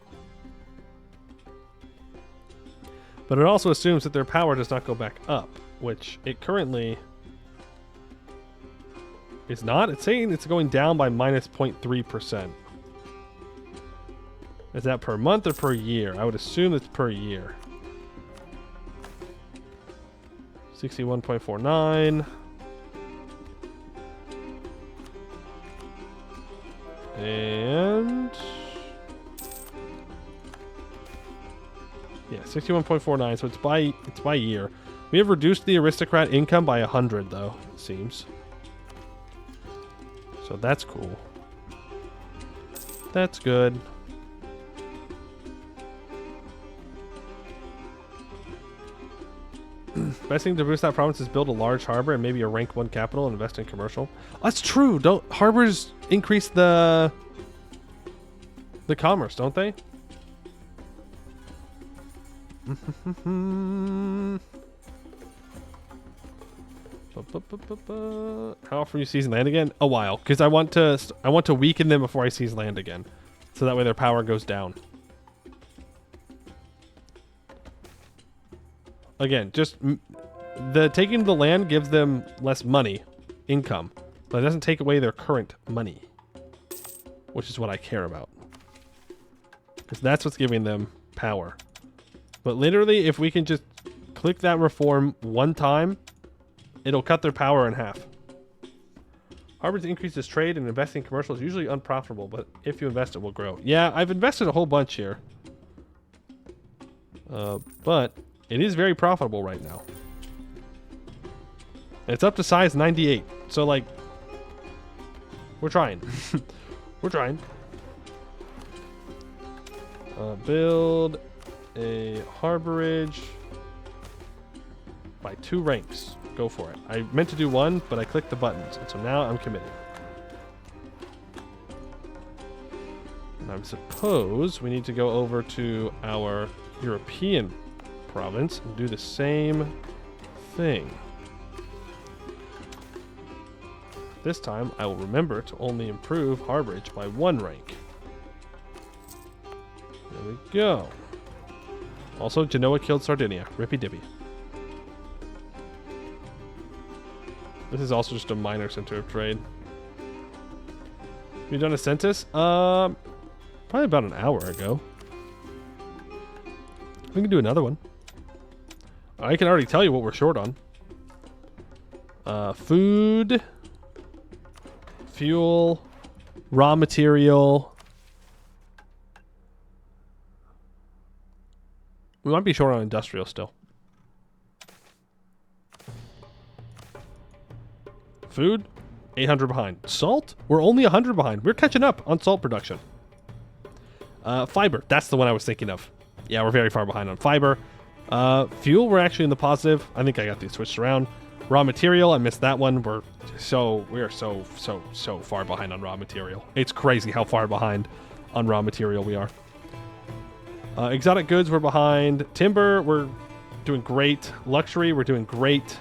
But it also assumes that their power does not go back up, which it currently is not. It's saying it's going down by minus 0.3%. Is that per month or per year? I would assume it's per year. 61.49. And yeah, 61.49. So it's by year. We have reduced the aristocrat income by 100 though, it seems. So that's cool. That's good. Best thing to boost that province is build a large harbor and maybe a rank 1 capital and invest in commercial. Oh, that's true. Don't harbors increase the commerce, don't they? How often you season land again? A while, because I want to weaken them before I seize land again, so that way their power goes down. Again, just the taking the land gives them less money, income, but it doesn't take away their current money, which is what I care about, because that's what's giving them power. But literally, if we can just click that reform 1 time, it'll cut their power in half. Harbors increases trade, and investing in commercial is usually unprofitable, but if you invest, it will grow. Yeah, I've invested a whole bunch here, but it is very profitable right now. It's up to size 98. So, like, we're trying. We're trying. Build a harborage by 2 ranks. Go for it. I meant to do 1, but I clicked the buttons, and so now I'm committed. And I suppose we need to go over to our European province and do the same thing. This time I will remember to only improve harborage by 1 rank. There we go. Also, Genoa killed Sardinia. Rippy dippy. This is also just a minor center of trade. Have you done a census? Probably about an hour ago. We can do another one. I can already tell you what we're short on. Food, fuel, raw material. We might be short on industrial still. Food, 800 behind. Salt, we're only 100 behind. We're catching up on salt production. Fiber, that's the one I was thinking of. Yeah, we're very far behind on fiber. Fuel, we're actually in the positive. I think I got these switched around. Raw material, I missed that one. We're so far behind on raw material. It's crazy how far behind on raw material we are. Exotic goods, we're behind. Timber, we're doing great. Luxury, we're doing great.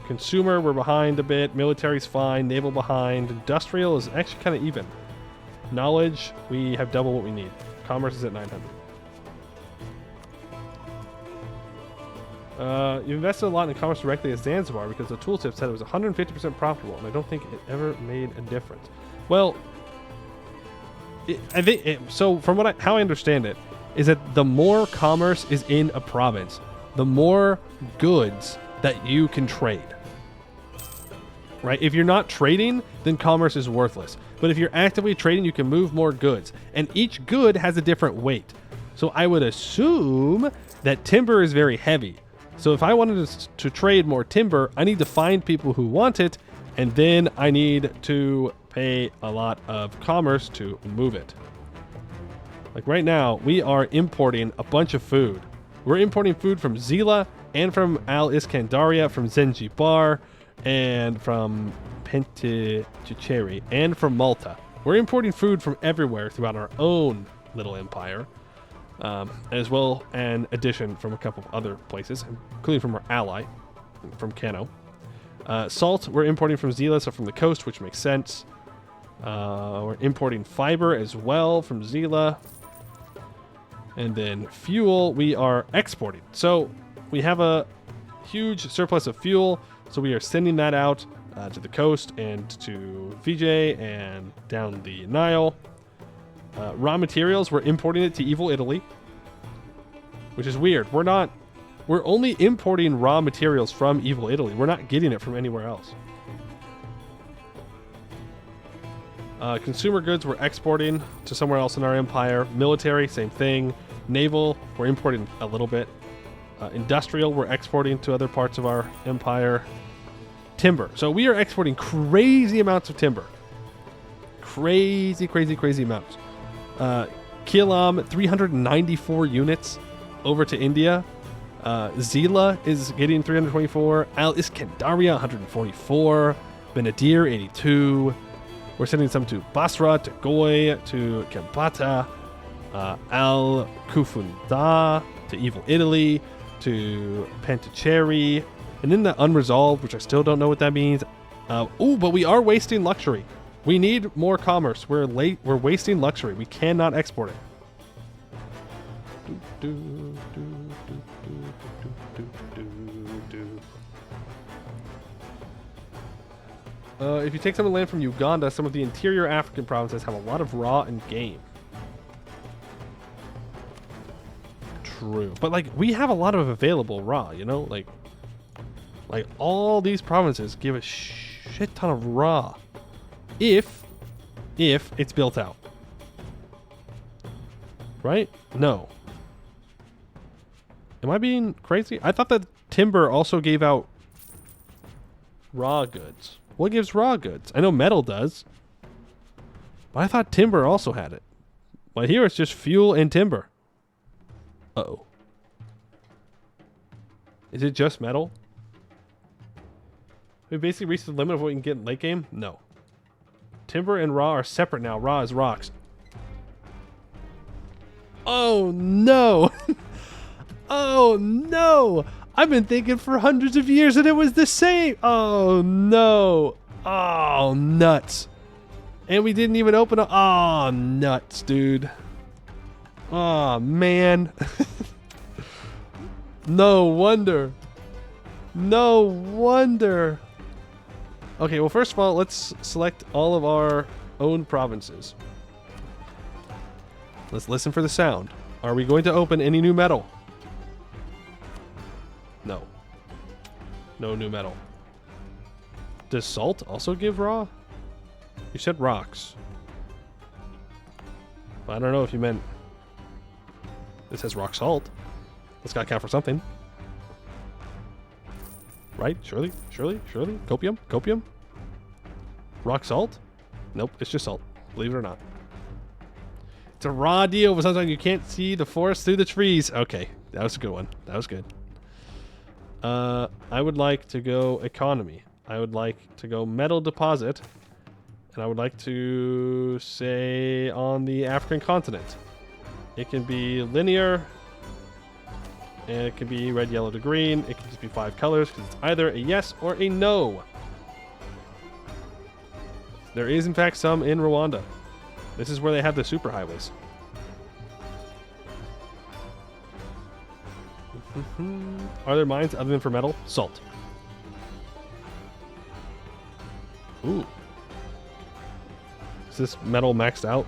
Consumer, we're behind a bit. Military's fine. Naval behind. Industrial is actually kind of even. Knowledge, we have double what we need. Commerce is at 900. You invested a lot in commerce directly at Zanzibar because the tooltip said it was 150% profitable, and I don't think it ever made a difference. Well, so from how I understand it, is that the more commerce is in a province, the more goods that you can trade. Right? If you're not trading, then commerce is worthless. But if you're actively trading, you can move more goods, and each good has a different weight. So I would assume that timber is very heavy. So if I wanted to trade more timber, I need to find people who want it, and then I need to pay a lot of commerce to move it. Like right now, we are importing a bunch of food. We're importing food from Zila and from Al Iskandaria, from Zanzibar, and from Penticeri, and from Malta. We're importing food from everywhere throughout our own little empire. As well an addition from a couple of other places, including from our ally, from Kano. Salt, we're importing from Zila, so from the coast, which makes sense. We're importing fiber as well from Zila. And then fuel, we are exporting. So we have a huge surplus of fuel, so we are sending that out to the coast and to Fiji and down the Nile. Raw materials, we're importing it to Evil Italy, which is weird. We're only importing raw materials from Evil Italy. We're not getting it from anywhere else. Consumer goods, we're exporting to somewhere else in our empire. Military, same thing. Naval, we're importing a little bit. Industrial, we're exporting to other parts of our empire. Timber. So we are exporting crazy amounts of timber. Crazy amounts. Kilam, 394 units over to India. Zila is getting 324. Al Iskandaria, 144. Benadir, 82. We're sending some to Basra, to Goy, to Kempata, Al Kufunda, to Evil Italy, to Penticeri, and then the unresolved, which I still don't know what that means. But we are wasting luxury. We need more commerce. We're wasting luxury. We cannot export it. If you take some of the land from Uganda, some of the interior African provinces have a lot of raw and game. True. But like we have a lot of available raw, you know? Like all these provinces give a shit ton of raw. If it's built out. Right? No. Am I being crazy? I thought that timber also gave out raw goods. What gives raw goods? I know metal does. But I thought timber also had it. But here it's just fuel and timber. Uh-oh. Is it just metal? We basically reached the limit of what we can get in late game? No. Timber and raw are separate now. Raw is rocks. Oh, no. Oh, no. I've been thinking for hundreds of years that it was the same. Oh, no. Oh, nuts. And we didn't even open up. Oh, nuts, dude. Oh, man. No wonder. No wonder. Okay, well, first of all, let's select all of our own provinces. Let's listen for the sound. Are we going to open any new metal? No. No new metal. Does salt also give raw? You said rocks. I don't know if you meant... It says rock salt. That's gotta count for something. Right? Surely? Copium? Rock salt? Nope, it's just salt. Believe it or not. It's a raw deal, but sometimes you can't see the forest through the trees. Okay, that was a good one. That was good. I would like to go economy. I would like to go metal deposit. And I would like to say on the African continent. It can be linear. And it can be red, yellow to green. It can just be 5 colors because it's either a yes or a no. There is, in fact, some in Rwanda. This is where they have the superhighways. Are there mines other than for metal? Salt. Ooh. Is this metal maxed out?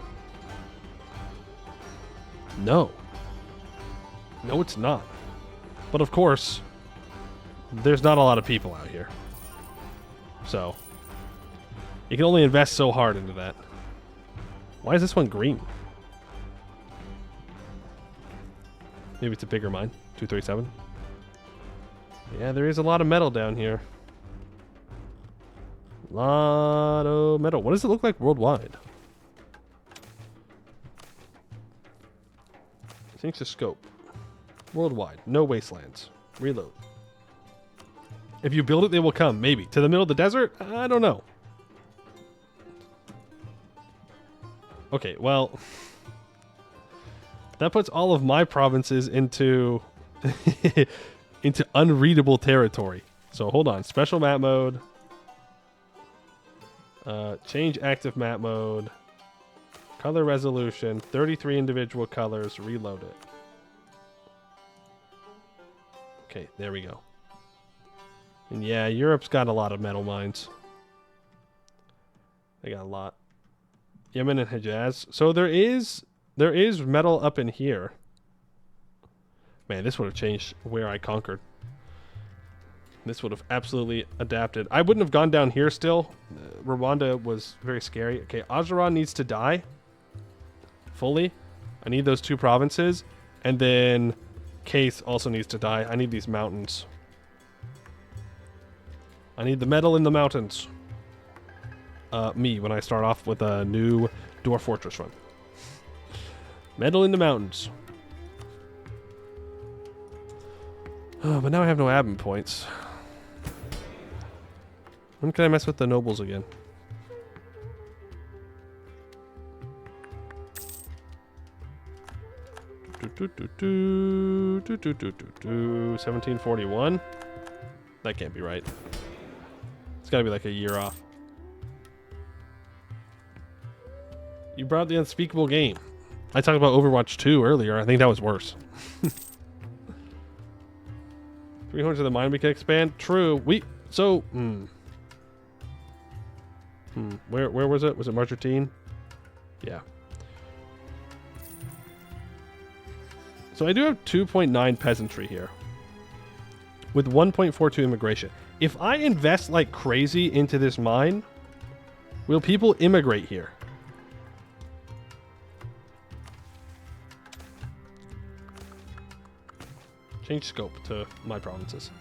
No. No, it's not. But of course, there's not a lot of people out here. So, you can only invest so hard into that. Why is this one green? Maybe it's a bigger mine. 237. Yeah, there is a lot of metal down here. Lot of metal. What does it look like worldwide? Change the scope. Worldwide. No wastelands. Reload. If you build it, they will come. Maybe. To the middle of the desert? I don't know. Okay, well, that puts all of my provinces into into unreadable territory. So hold on, special map mode, change active map mode, color resolution, 33 individual colors, reload it. Okay, there we go. And yeah, Europe's got a lot of metal mines. They got a lot. Yemen and Hejaz. So there is metal up in here. Man, this would have changed where I conquered. This would have absolutely adapted. I wouldn't have gone down here still. Rwanda was very scary. Okay, Azeran needs to die. Fully. I need those 2 provinces. And then Case also needs to die. I need these mountains. I need the metal in the mountains. Me, when I start off with a new Dwarf Fortress run. Metal in the mountains. Oh, but now I have no admin points. When can I mess with the nobles again? Do, do, do, do, do, do, do, do. 1741? That can't be right. It's gotta be like a year off. You brought the unspeakable game. I talked about Overwatch 2 earlier. I think that was worse. 300 to the mine we can expand. True. Where was it? Was it Margarine? Yeah. So I do have 2.9 peasantry here. With 1.42 immigration. If I invest like crazy into this mine, will people immigrate here? Change scope to my provinces.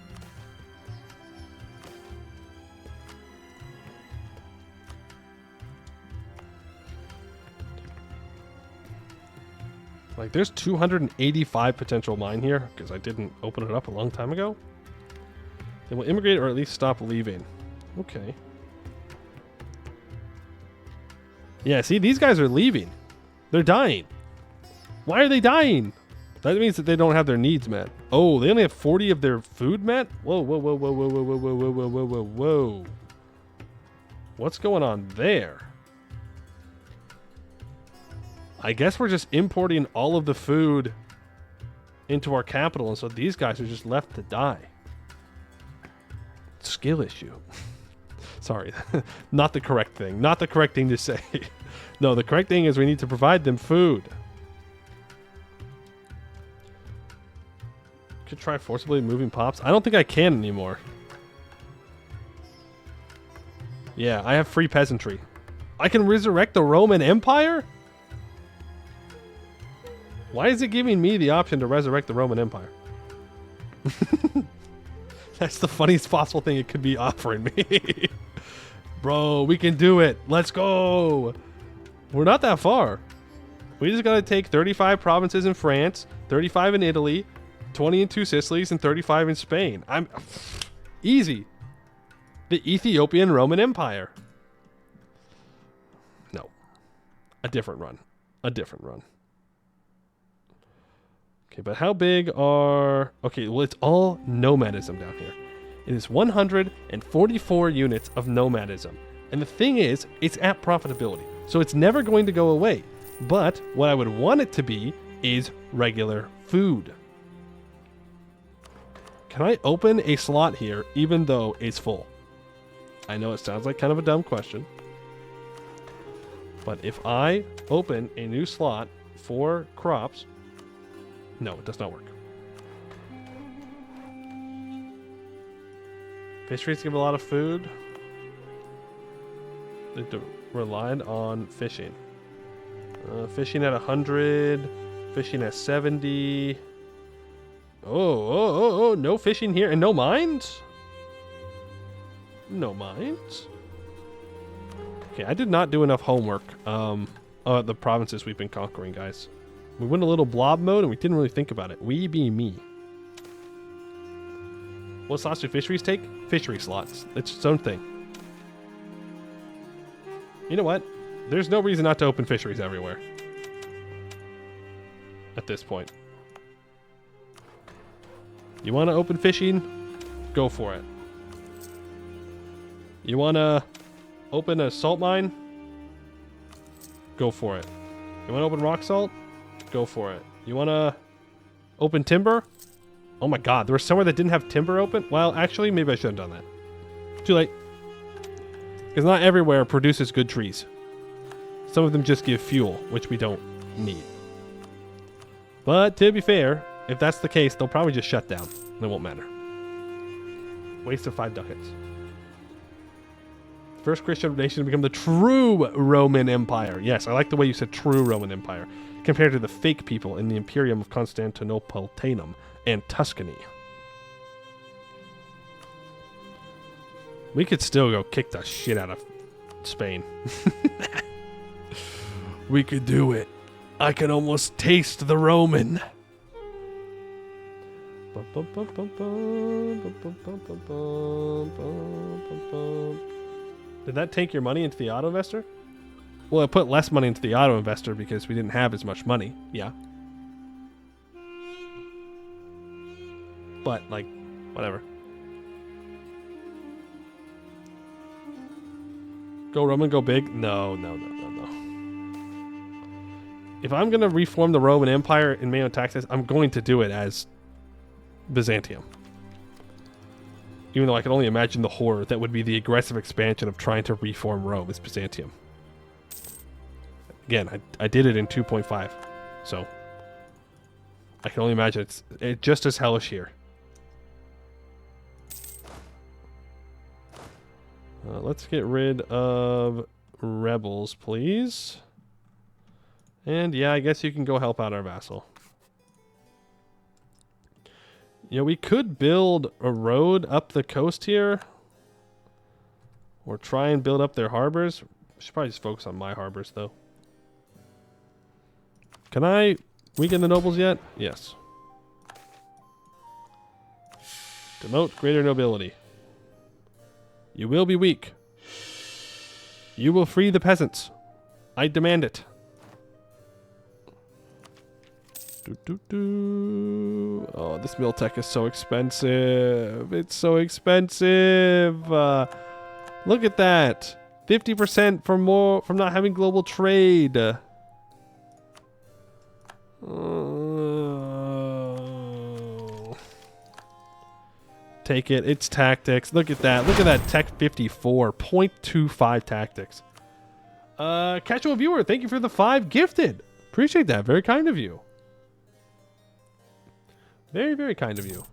Like, there's 285 potential mine here, because I didn't open it up a long time ago. They will immigrate or at least stop leaving. Okay. Yeah, see, these guys are leaving. They're dying. Why are they dying? That means that they don't have their needs met. Oh, they only have 40 of their food met? Whoa, whoa, whoa, whoa, whoa, whoa, whoa, whoa, whoa, whoa, whoa, whoa, whoa. What's going on there? I guess we're just importing all of the food into our capital, and so these guys are just left to die. Skill issue. Sorry, not the correct thing. Not the correct thing to say. No, the correct thing is we need to provide them food. Could try forcibly moving pops. I don't think I can anymore. Yeah, I have free peasantry. I can resurrect the Roman Empire? Why is it giving me the option to resurrect the Roman Empire? That's the funniest possible thing it could be offering me. Bro, we can do it. Let's go. We're not that far. We just got to take 35 provinces in France, 35 in Italy, 20 in 2 Sicilies, and 35 in Spain. I'm easy. The Ethiopian Roman Empire. No. A different run. A different run. Okay, but how big are... Okay, well, it's all nomadism down here. It is 144 units of nomadism. And the thing is, it's at profitability. So it's never going to go away. But what I would want it to be is regular food. Can I open a slot here even though it's full? I know it sounds like kind of a dumb question. But if I open a new slot for crops... No, it does not work. Fisheries give a lot of food. They relied on fishing. Fishing at 100. Fishing at 70. Oh, no fishing here. And no mines? No mines? Okay, I did not do enough homework. The provinces we've been conquering, guys. We went a little blob mode and we didn't really think about it. We be me. What slots do fisheries take? Fishery slots. It's its own thing. You know what? There's no reason not to open fisheries everywhere. At this point. You want to open fishing? Go for it. You want to open a salt mine? Go for it. You want to open rock salt? Go for it. You want to open timber? Oh my god, there was somewhere that didn't have timber open? Well, actually, maybe I should have done that. Too late. Because not everywhere produces good trees. Some of them just give fuel, which we don't need. But to be fair, if that's the case, they'll probably just shut down. It won't matter. Waste of 5 ducats. First Christian nation to become the true Roman Empire. Yes, I like the way you said true Roman Empire. Compared to the fake people in the Imperium of Constantinopolitanum and Tuscany. We could still go kick the shit out of Spain. We could do it. I can almost taste the Roman. Did that take your money into the auto investor? Well, it put less money into the auto investor because we didn't have as much money. Yeah. But, like, whatever. Go Roman, go big? No. If I'm going to reform the Roman Empire in MEIOU Taxes, I'm going to do it as Byzantium. Even though I can only imagine the horror that would be the aggressive expansion of trying to reform Rome as Byzantium. Again, I did it in 2.5, so I can only imagine it's just as hellish here. Let's get rid of rebels, please. And yeah, I guess you can go help out our vassal. Yeah, we could build a road up the coast here. Or try and build up their harbors. Should probably just focus on my harbors, though. Can I weaken the nobles yet? Yes. Demote greater nobility. You will be weak. You will free the peasants. I demand it. Oh, this mill tech is so expensive. It's so expensive. Look at that. 50% from not having global trade. Take it. It's tactics. Look at that. Look at that. Tech 54. 0.25 tactics. Casual viewer, thank you for the 5 gifted. Appreciate that. Very kind of you. Very, very kind of you.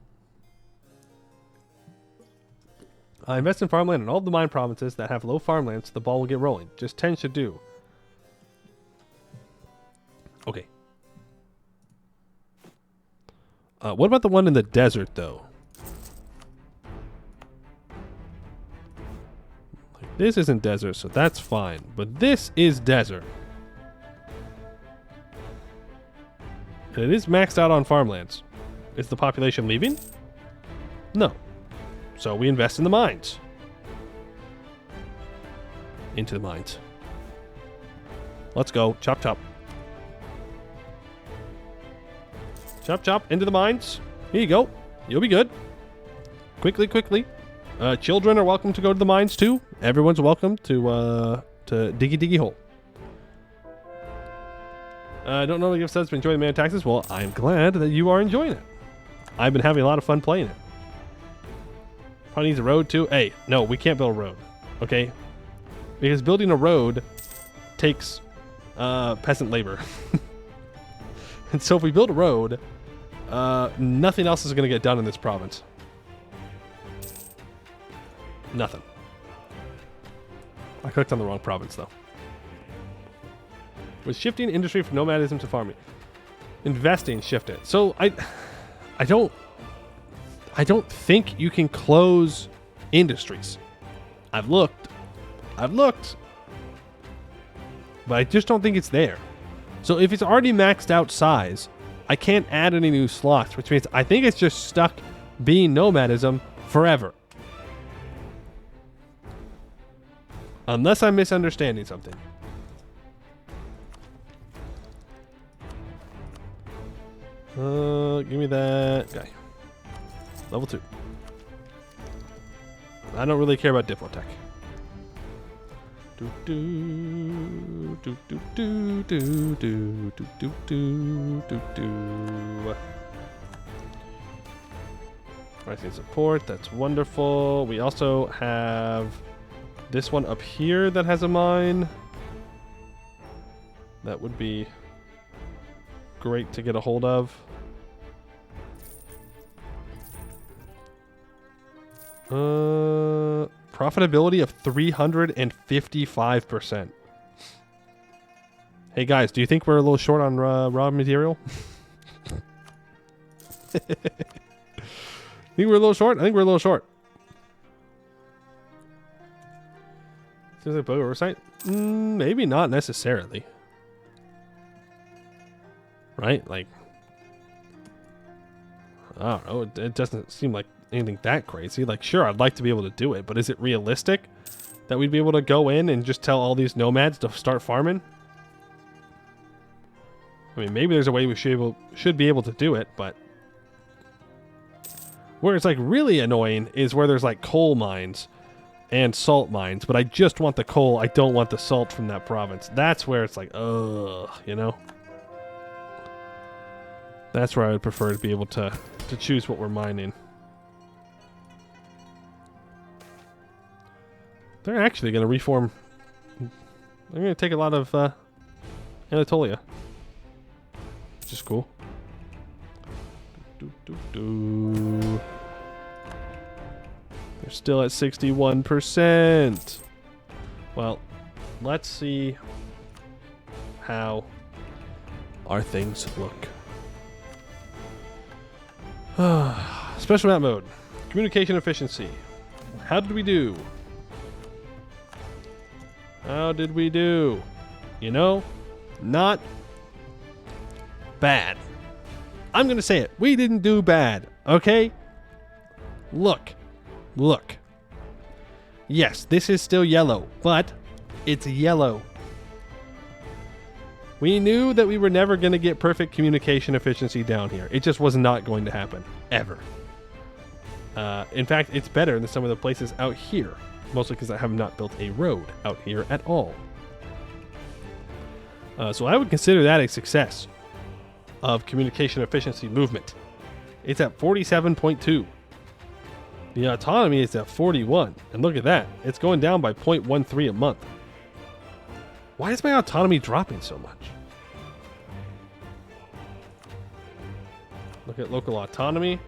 Invest in farmland in all the mine provinces that have low farmland so the ball will get rolling. Just 10 should do. Okay. What about the one in the desert, though? Like, this isn't desert, so that's fine. But this is desert. And it is maxed out on farmlands. Is the population leaving? No. So we invest in the mines. Into the mines. Let's go. Chop, chop. Chop, chop, into the mines. Here you go. You'll be good. Quickly, quickly. Children are welcome to go to the mines too. Everyone's welcome to Diggy Diggy Hole. I don't know if subs been enjoying the MEIOU Taxes. Well, I'm glad that you are enjoying it. I've been having a lot of fun playing it. Probably needs a road too. Hey, no, we can't build a road. Okay? Because building a road takes peasant labor. And so if we build a road, nothing else is going to get done in this province. Nothing. I clicked on the wrong province though. Was shifting industry from nomadism to farming. Investing shifted. So I don't think you can close industries. I've looked, but I just don't think it's there. So if it's already maxed out size, I can't add any new slots, which means I think it's just stuck being nomadism forever. Unless I'm misunderstanding something. Give me that guy. Level 2. I don't really care about Diplotech. Pricing support, that's wonderful. We also have this one up here that has a mine. That would be great to get a hold of. Profitability of 355%. Hey guys, do you think we're a little short on raw material? Think we're a little short? I think we're a little short. Seems like bug oversight? Maybe not necessarily. Right? Like, I don't know. It doesn't seem like anything that crazy. Like, sure, I'd like to be able to do it, but is it realistic that we'd be able to go in and just tell all these nomads to start farming? I mean, maybe there's a way we should be able to do it, but where it's like really annoying is where there's like coal mines and salt mines, but I just want the coal. I don't want the salt from that province. That's where it's like, ugh, you know? That's where I would prefer to be able to choose what we're mining. They're actually going to reform. They're going to take a lot of Anatolia, which is cool. They're still at 61%. Well, let's see how our things look. Special map mode. Communication efficiency. How did we do? How did we do? You know, not bad. I'm going to say it. We didn't do bad, okay? Look. Yes, this is still yellow, but it's yellow. We knew that we were never going to get perfect communication efficiency down here. It just was not going to happen, ever. In fact, it's better than some of the places out here. Mostly because I have not built a road out here at all. So I would consider that a success of communication efficiency movement. It's at 47.2. The autonomy is at 41. And look at that. It's going down by 0.13 a month. Why is my autonomy dropping so much? Look at local autonomy.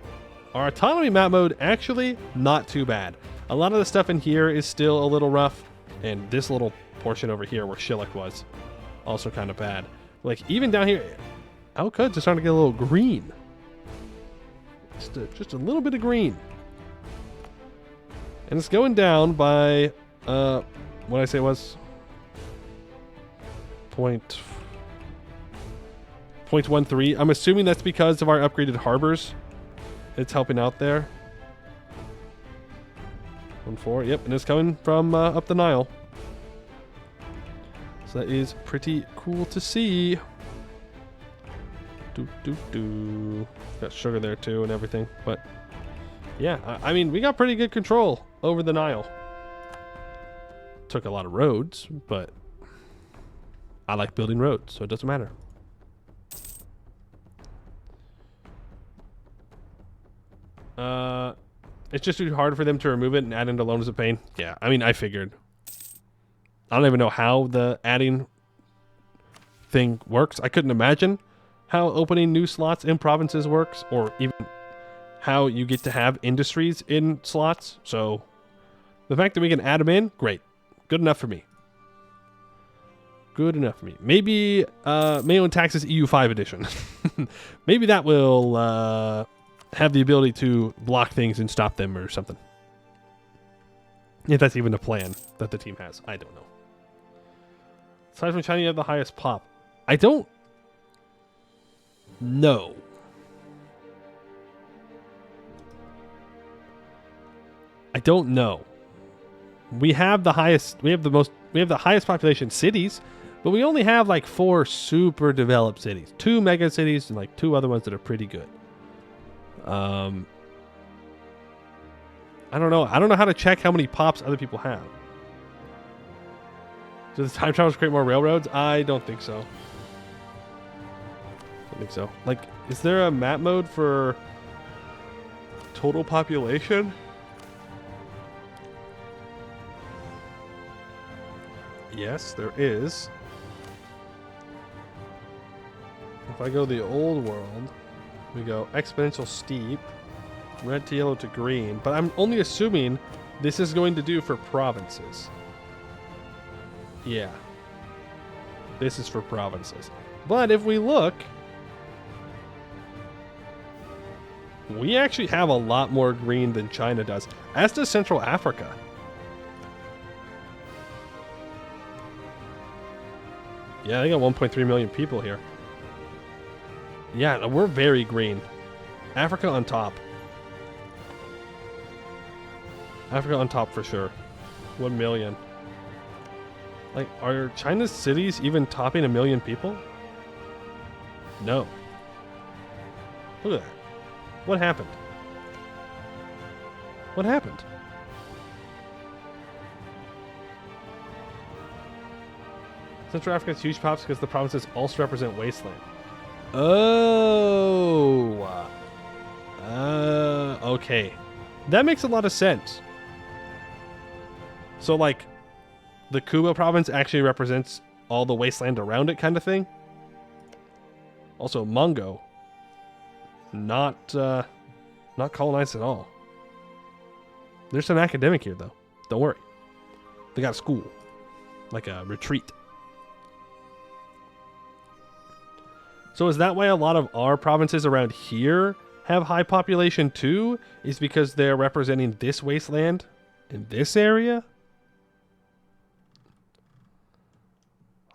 Our autonomy map mode, actually, not too bad. A lot of the stuff in here is still a little rough, and this little portion over here where Shillock was, also kind of bad. Like, even down here, Alcuds are starting to get a little green. Just a little bit of green. And it's going down by, what I say was 0.13. I'm assuming that's because of our upgraded harbors. It's helping out there. 1.4, yep, and it's coming from up the Nile. So that is pretty cool to see. Got sugar there too and everything. But yeah, I mean, we got pretty good control over the Nile. Took a lot of roads, but I like building roads, so it doesn't matter. It's just too hard for them to remove it and add into Loans of Pain. Yeah, I mean, I figured. I don't even know how the adding thing works. I couldn't imagine how opening new slots in provinces works, or even how you get to have industries in slots. So the fact that we can add them in, great. Good enough for me. Good enough for me. Maybe MEIOU Taxes EU 5 edition. Maybe that will have the ability to block things and stop them or something. If that's even a plan that the team has. I don't know. Aside from China, you have the highest pop. I don't know. I don't know. We have the highest, we have the highest population cities, but we only have like 4 super developed cities. 2 mega cities and like 2 other ones that are pretty good. I don't know. I don't know how to check how many pops other people have. Do the time travelers create more railroads? I don't think so. I don't think so. Like, is there a map mode for total population? Yes, there is. If I go the old world, we go exponential steep, red to yellow to green, but I'm only assuming this is going to do for provinces. Yeah. This is for provinces. But if we look, we actually have a lot more green than China does, as does Central Africa. Yeah, they got 1.3 million people here. Yeah, we're very green. Africa on top. Africa on top for sure. 1 million. Like, are China's cities even topping 1 million people? No. Look at that. What happened? What happened? Central Africa's huge pops because the provinces also represent wasteland. Oh. Okay. That makes a lot of sense. So, like, the Kuba province actually represents all the wasteland around it kind of thing. Also, Mongo. Not colonized at all. There's some academic here, though. Don't worry. They got a school. Like a retreat. So is that why a lot of our provinces around here have high population too? Is because they're representing this wasteland in this area?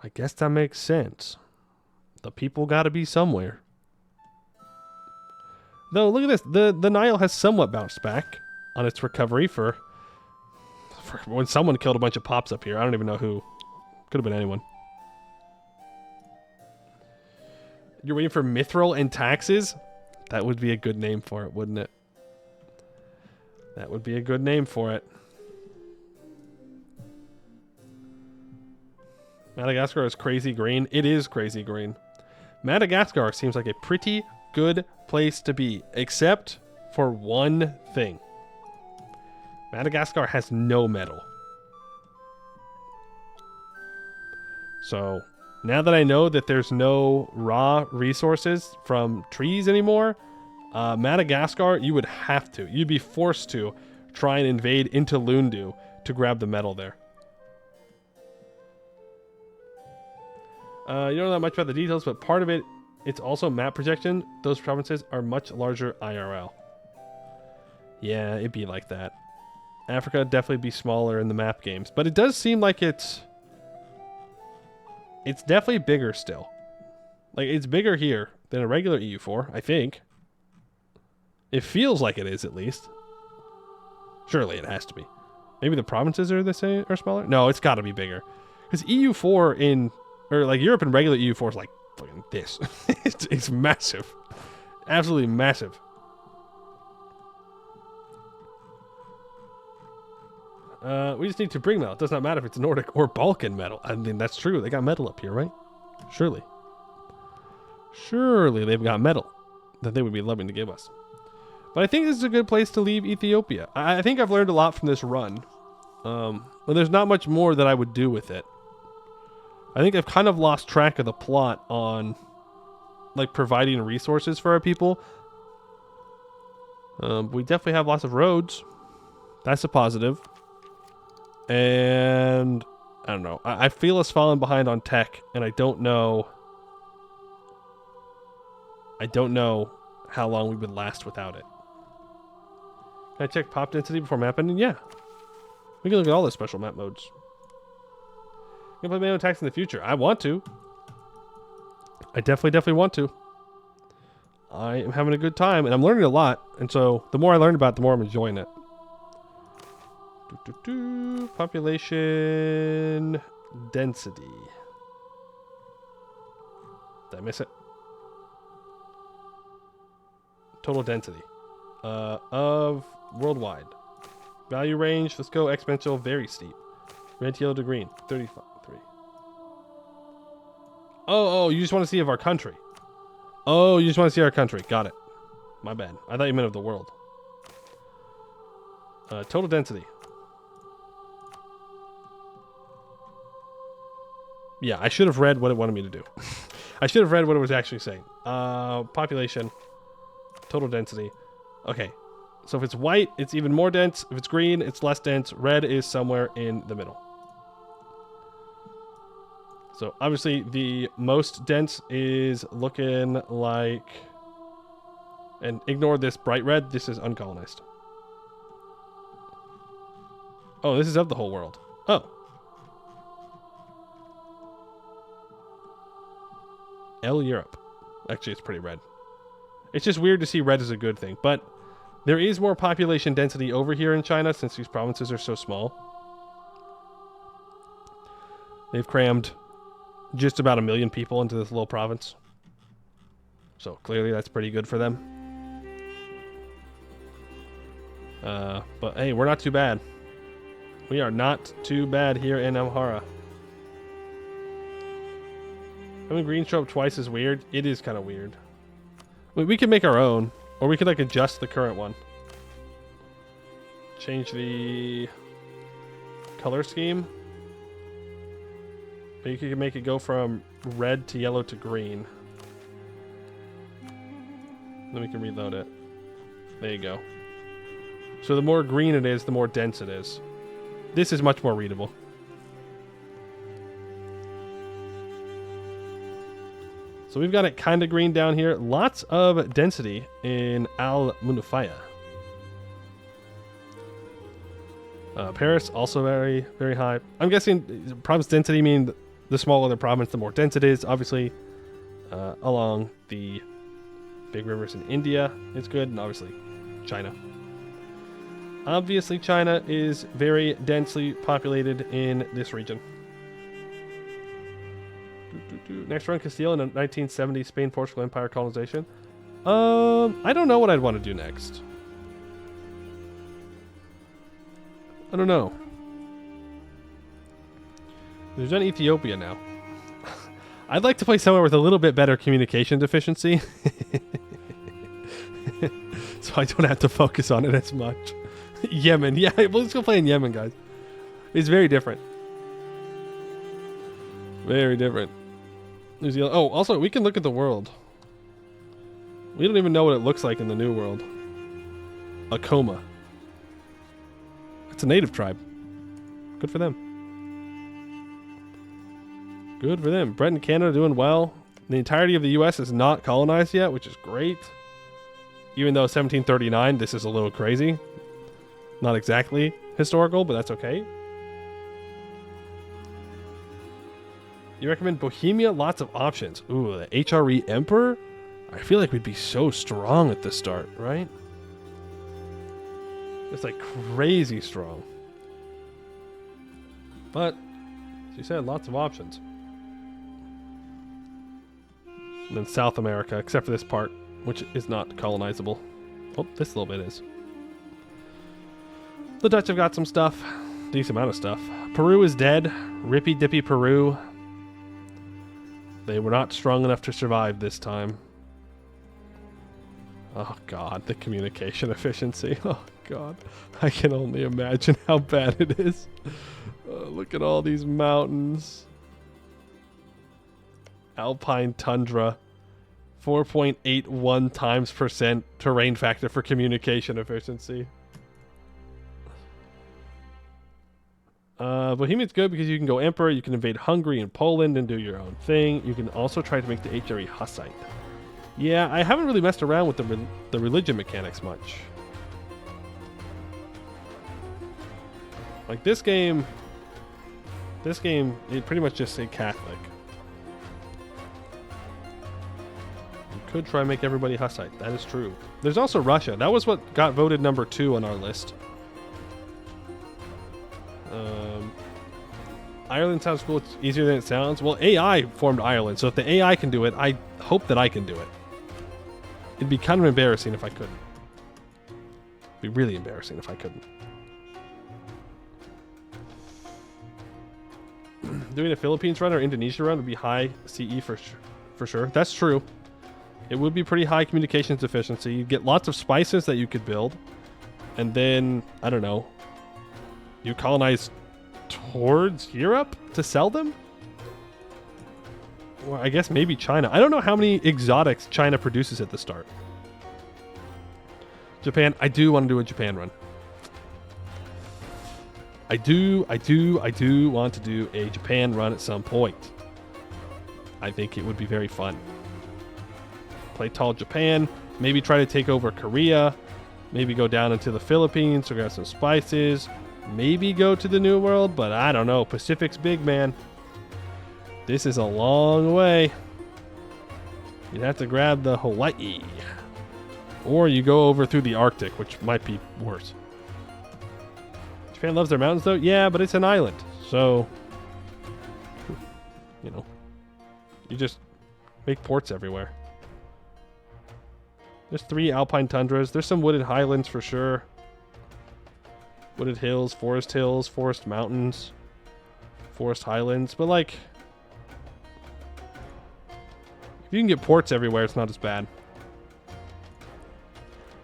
I guess that makes sense. The people gotta be somewhere. Though, look at this. The Nile has somewhat bounced back on its recovery for when someone killed a bunch of pops up here. I don't even know who. Could have been anyone. You're waiting for Mithril and Taxes? That would be a good name for it, wouldn't it? That would be a good name for it. Madagascar is crazy green. It is crazy green. Madagascar seems like a pretty good place to be, except for one thing. Madagascar has no metal. So, now that I know that there's no raw resources from trees anymore, Madagascar, you would have to. You'd be forced to try and invade into Lundu to grab the metal there. You don't know that much about the details, but part of it, it's also map projection. Those provinces are much larger IRL. Yeah, it'd be like that. Africa would definitely be smaller in the map games, but it does seem like it's definitely bigger still. Like, it's bigger here than a regular EU4, I think. It feels like it is, at least. Surely it has to be. Maybe the provinces are the same or smaller? No, it's got to be bigger. Because EU4 in, or like Europe and regular EU4 is like fucking this. It's massive. Absolutely massive. We just need to bring metal. It does not matter if it's Nordic or Balkan metal. I mean, that's true. They got metal up here, right? Surely. Surely they've got metal that they would be loving to give us. But I think this is a good place to leave Ethiopia. I think I've learned a lot from this run. But there's not much more that I would do with it. I think I've kind of lost track of the plot on like providing resources for our people. We definitely have lots of roads. That's a positive. And I don't know. I feel us falling behind on tech, and I don't know how long we would last without it. Can I check pop density before map ending? Yeah. We can look at all the special map modes. Can I play MEIOU Taxes in the future? I want to. I definitely want to. I am having a good time, and I'm learning a lot. And so the more I learn about it, the more I'm enjoying it. Population density. Did I miss it? Total density of worldwide. Value range. Let's go exponential, very steep. Red to yellow to green. 35. 3. Oh, you just want to see of our country. Oh, you just want to see our country. Got it. My bad. I thought you meant of the world. Total density. Yeah, I should have read what it wanted me to do. I should have read what it was actually saying. Population. Total density. Okay. So if it's white, it's even more dense. If it's green, it's less dense. Red is somewhere in the middle. So obviously the most dense is looking like... And ignore this bright red. This is uncolonized. Oh, this is of the whole world. Oh. Europe. Actually, it's pretty red. It's just weird to see red as a good thing. But there is more population density over here in China since these provinces are so small. They've crammed just about 1 million people into this little province. So clearly that's pretty good for them. But hey, we're not too bad. We are not too bad here in Amhara. Having green show up twice is weird. It is kind of weird. I mean, we could make our own, or we could like adjust the current one. Change the color scheme. Or you could make it go from red to yellow to green. Then we can reload it. There you go. So the more green it is, the more dense it is. This is much more readable. So we've got it kind of green down here. Lots of density in Al Munufaya. Paris, also very, very high. I'm guessing province density mean the smaller the province, the more dense it is. Obviously, along the big rivers in India, it's good. And obviously, China. Obviously, China is very densely populated in this region. Next run, Castile in a 1970 Spain-Portugal Empire colonization. I don't know what I'd want to do next. I don't know. We've done Ethiopia now. I'd like to play somewhere with a little bit better communication deficiency. So I don't have to focus on it as much. Yemen. Yeah, let's go play in Yemen, guys. It's very different. Very different. New Zealand. Oh, also, we can look at the world. We don't even know what it looks like in the new world. Acoma. It's a native tribe. Good for them. Good for them. Brett and Canada doing well. The entirety of the U.S. is not colonized yet, which is great. Even though 1739, this is a little crazy. Not exactly historical, but that's okay. You recommend Bohemia? Lots of options. Ooh, the HRE Emperor? I feel like we'd be so strong at the start, right? It's like crazy strong. But, as you said, lots of options. And then South America, except for this part, which is not colonizable. Oh, this little bit is. The Dutch have got some stuff. Decent amount of stuff. Peru is dead. Rippy dippy Peru. They were not strong enough to survive this time. Oh god, the communication efficiency. Oh god, I can only imagine how bad it is. Look at all these mountains. Alpine tundra. 4.81 times percent terrain factor for communication efficiency. Bohemia's good because you can go emperor, you can invade Hungary and Poland and do your own thing. You can also try to make the HRE Hussite. Yeah, I haven't really messed around with the religion mechanics much. Like this game, it pretty much just say Catholic. You could try and make everybody Hussite. That is true. There's also Russia. That was what got voted number 2 on our list. Ireland sounds cool. It's easier than it sounds. Well, AI formed Ireland, so if the AI can do it, I hope that I can do it. It'd be kind of embarrassing if I couldn't. It'd be really embarrassing if I couldn't. Doing a Philippines run or Indonesia run would be high CE for sure. That's true. It would be pretty high communications efficiency. You'd get lots of spices that you could build. And then, I don't know, you colonize towards Europe to sell them? Well, I guess maybe China. I don't know how many exotics China produces at the start. Japan, I do want to do a Japan run. I do want to do a Japan run at some point. I think it would be very fun. Play tall Japan, maybe try to take over Korea, maybe go down into the Philippines to grab some spices, maybe go to the New World, but I don't know. Pacific's big, man. This is a long way. You'd have to grab the Hawaii. Or you go over through the Arctic, which might be worse. Japan loves their mountains, though? Yeah, but it's an island. So, you know, you just make ports everywhere. There's 3 alpine tundras. There's some wooded highlands for sure. Wooded hills, forest mountains, forest highlands. But, like, if you can get ports everywhere, it's not as bad.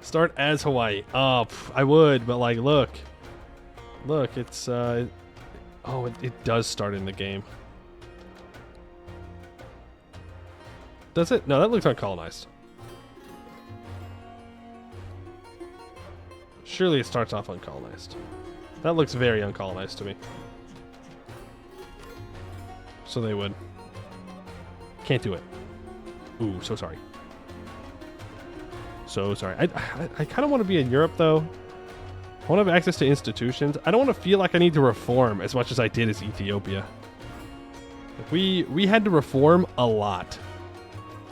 Start as Hawaii. Oh, I would, but, like, look, it's, oh, it does start in the game. Does it? No, that looks uncolonized. Surely it starts off uncolonized. That looks very uncolonized to me. So they would. Can't do it. Ooh, so sorry. So sorry. I kind of want to be in Europe, though. I want to have access to institutions. I don't want to feel like I need to reform as much as I did as Ethiopia. We had to reform a lot.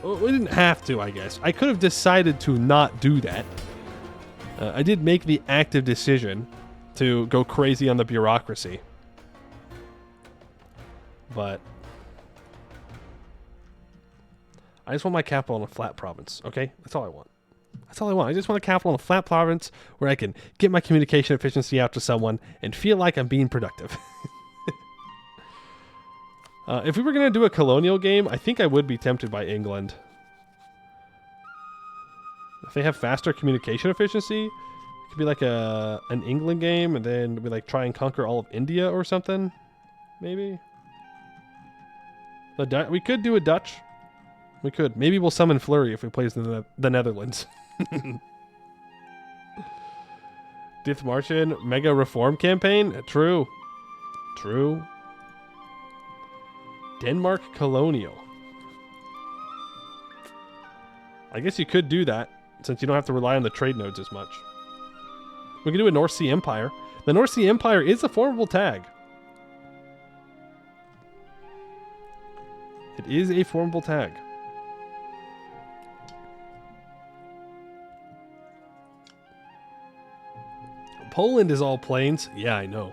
We didn't have to, I guess. I could have decided to not do that. I did make the active decision to go crazy on the bureaucracy. But I just want my capital in a flat province, okay? That's all I want. That's all I want. I just want a capital in a flat province where I can get my communication efficiency out to someone and feel like I'm being productive. If we were going to do a colonial game, I think I would be tempted by England. If they have faster communication efficiency, it could be like an England game, and then we like try and conquer all of India or something. Maybe. We could do a Dutch. We could. Maybe we'll summon Flurry if we play the Netherlands. Dith Martian mega reform campaign? True. True. Denmark colonial. I guess you could do that, since you don't have to rely on the trade nodes as much. We could do a North Sea Empire. The North Sea Empire is a formidable tag. It is a formidable tag. Poland is all plains. Yeah, I know.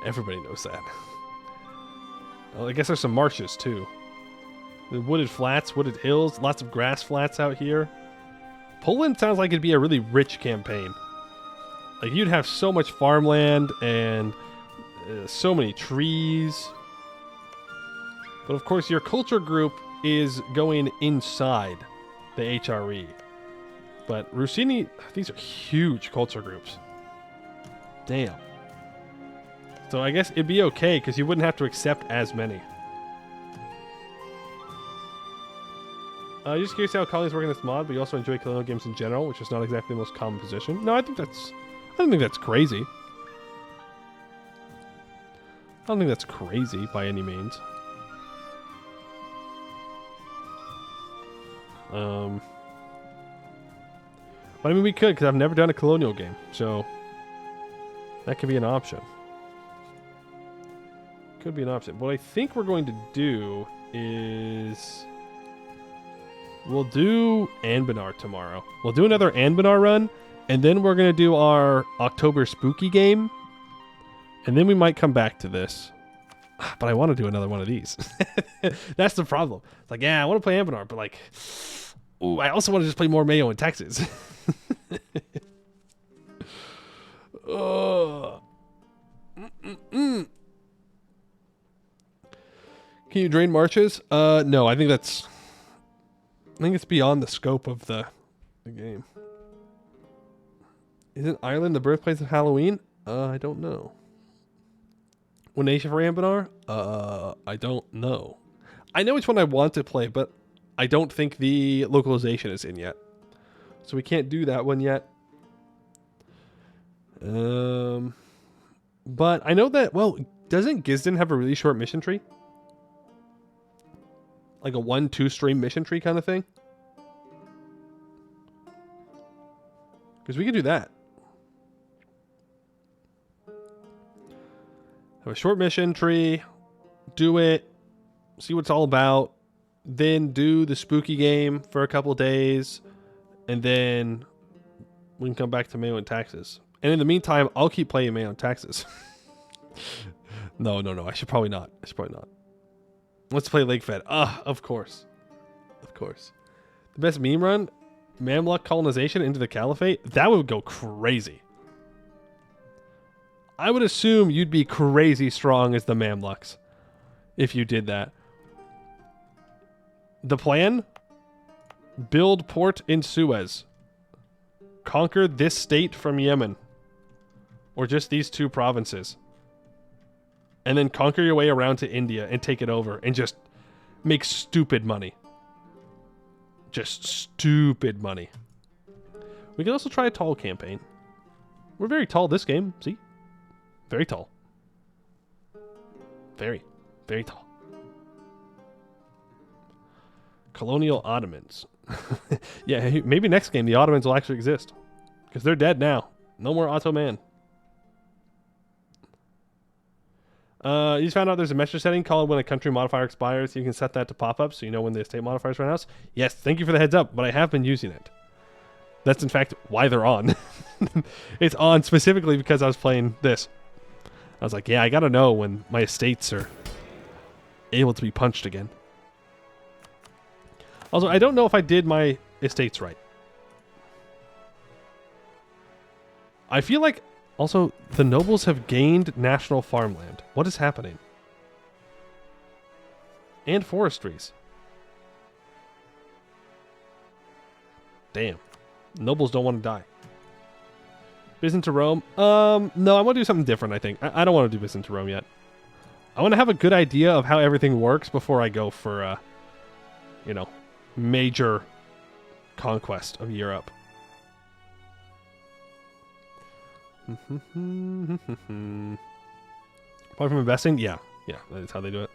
Everybody knows that. Well, I guess there's some marshes too. The wooded flats, wooded hills, lots of grass flats out here. Poland sounds like it'd be a really rich campaign. Like, you'd have so much farmland and so many trees. But of course, your culture group is going inside the HRE. But Rossini, these are huge culture groups. Damn. So I guess it'd be okay because you wouldn't have to accept as many. Just curious how colonies work in this mod, but you also enjoy colonial games in general, which is not exactly the most common position. No, I don't think that's crazy. I don't think that's crazy by any means. But I mean, we could, because I've never done a colonial game, so that could be an option. Could be an option. What I think we're going to do is we'll do Anbenar tomorrow. We'll do another Anbenar run, and then we're going to do our October spooky game, and then we might come back to this. But I want to do another one of these. That's the problem. It's like, yeah, I want to play Anbenar, but like, ooh, I also want to just play more MEIOU Taxes. Can you drain marches? No, I think it's beyond the scope of the game. Isn't Ireland the birthplace of Halloween? I don't know. What nation for Anbenar? I don't know. I know which one I want to play, but I don't think the localization is in yet. So we can't do that one yet. But I know that, well, doesn't Gisden have a really short mission tree? Like a 1-2 stream mission tree kind of thing? Because we could do that. Have a short mission tree, do it, see what it's all about, then do the spooky game for a couple days, and then we can come back to MEIOU Taxes. And in the meantime, I'll keep playing MEIOU Taxes. No, I should probably not. Let's play Lake Fed. Of course. The best meme run? Mamluk colonization into the Caliphate? That would go crazy. I would assume you'd be crazy strong as the Mamluks if you did that. The plan? Build port in Suez. Conquer this state from Yemen. Or just these 2 provinces. And then conquer your way around to India and take it over and just make stupid money. Just stupid money. We can also try a tall campaign. We're very tall this game, see? Very tall. Very, very tall. Colonial Ottomans. Yeah, maybe next game the Ottomans will actually exist. Because they're dead now. No more Ottoman. You just found out there's a message setting called when a country modifier expires. You can set that to pop up so you know when the estate modifiers run out. Yes, thank you for the heads up, but I have been using it. That's in fact why they're on. It's on specifically because I was playing this. I was like, yeah, I gotta know when my estates are able to be punched again. Also, I don't know if I did my estates right. I feel like also the nobles have gained national farmland. What is happening? And forestries. Damn. Nobles don't want to die. Business to Rome? No, I want to do something different, I think. I don't want to do business to Rome yet. I want to have a good idea of how everything works before I go for, major conquest of Europe. Apart from investing? Yeah, that's how they do it.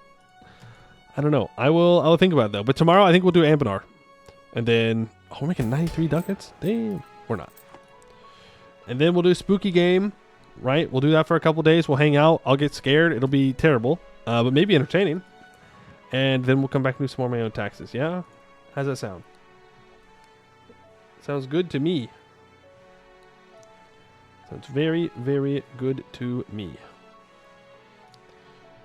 I don't know. I will think about it, though. But tomorrow, I think we'll do Anbenar. And then, we're making 93 ducats? Damn. We're not. And then we'll do spooky game, right? We'll do that for a couple days. We'll hang out. I'll get scared. It'll be terrible, but maybe entertaining. And then we'll come back and do some more MEIOU Taxes. Yeah? How's that sound? Sounds good to me. Sounds very, very good to me.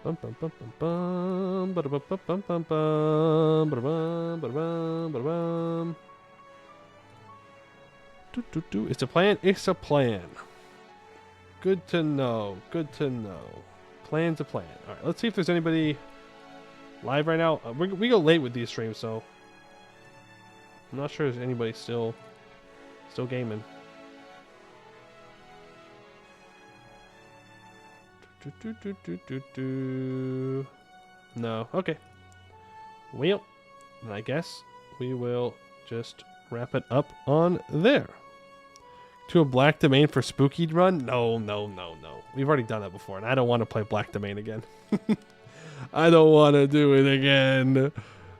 Bum, bum, bum, bum, bum, ba-da-bum, bum, bum, bum, bum, ba-da-bum, ba-da-bum, ba-da-bum. It's a plan. It's a plan. Good to know. Good to know. Plan's a plan. All right, let's see if there's anybody live right now. We go late with these streams, so I'm not sure there's anybody still gaming. No. Okay. Well, then I guess we will just wrap it up on there. To a black domain for spooky run? No. We've already done that before, and I don't want to play black domain again. I don't want to do it again.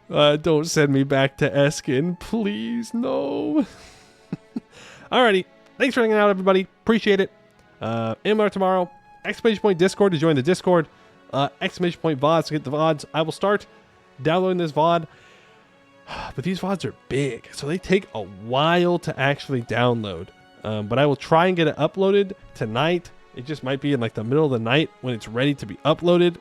Don't send me back to Eskin, please. No. Alrighty. Thanks for hanging out, everybody. Appreciate it. MR tomorrow. Exclamation point Discord to join the Discord. Exclamation point VODs to get the VODs. I will start downloading this VOD. But these VODs are big, so they take a while to actually download. But I will try and get it uploaded tonight. It just might be in like the middle of the night when it's ready to be uploaded.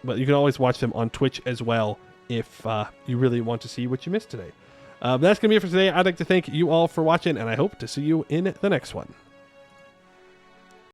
But you can always watch them on Twitch as well if you really want to see what you missed today. That's going to be it for today. I'd like to thank you all for watching, and I hope to see you in the next one.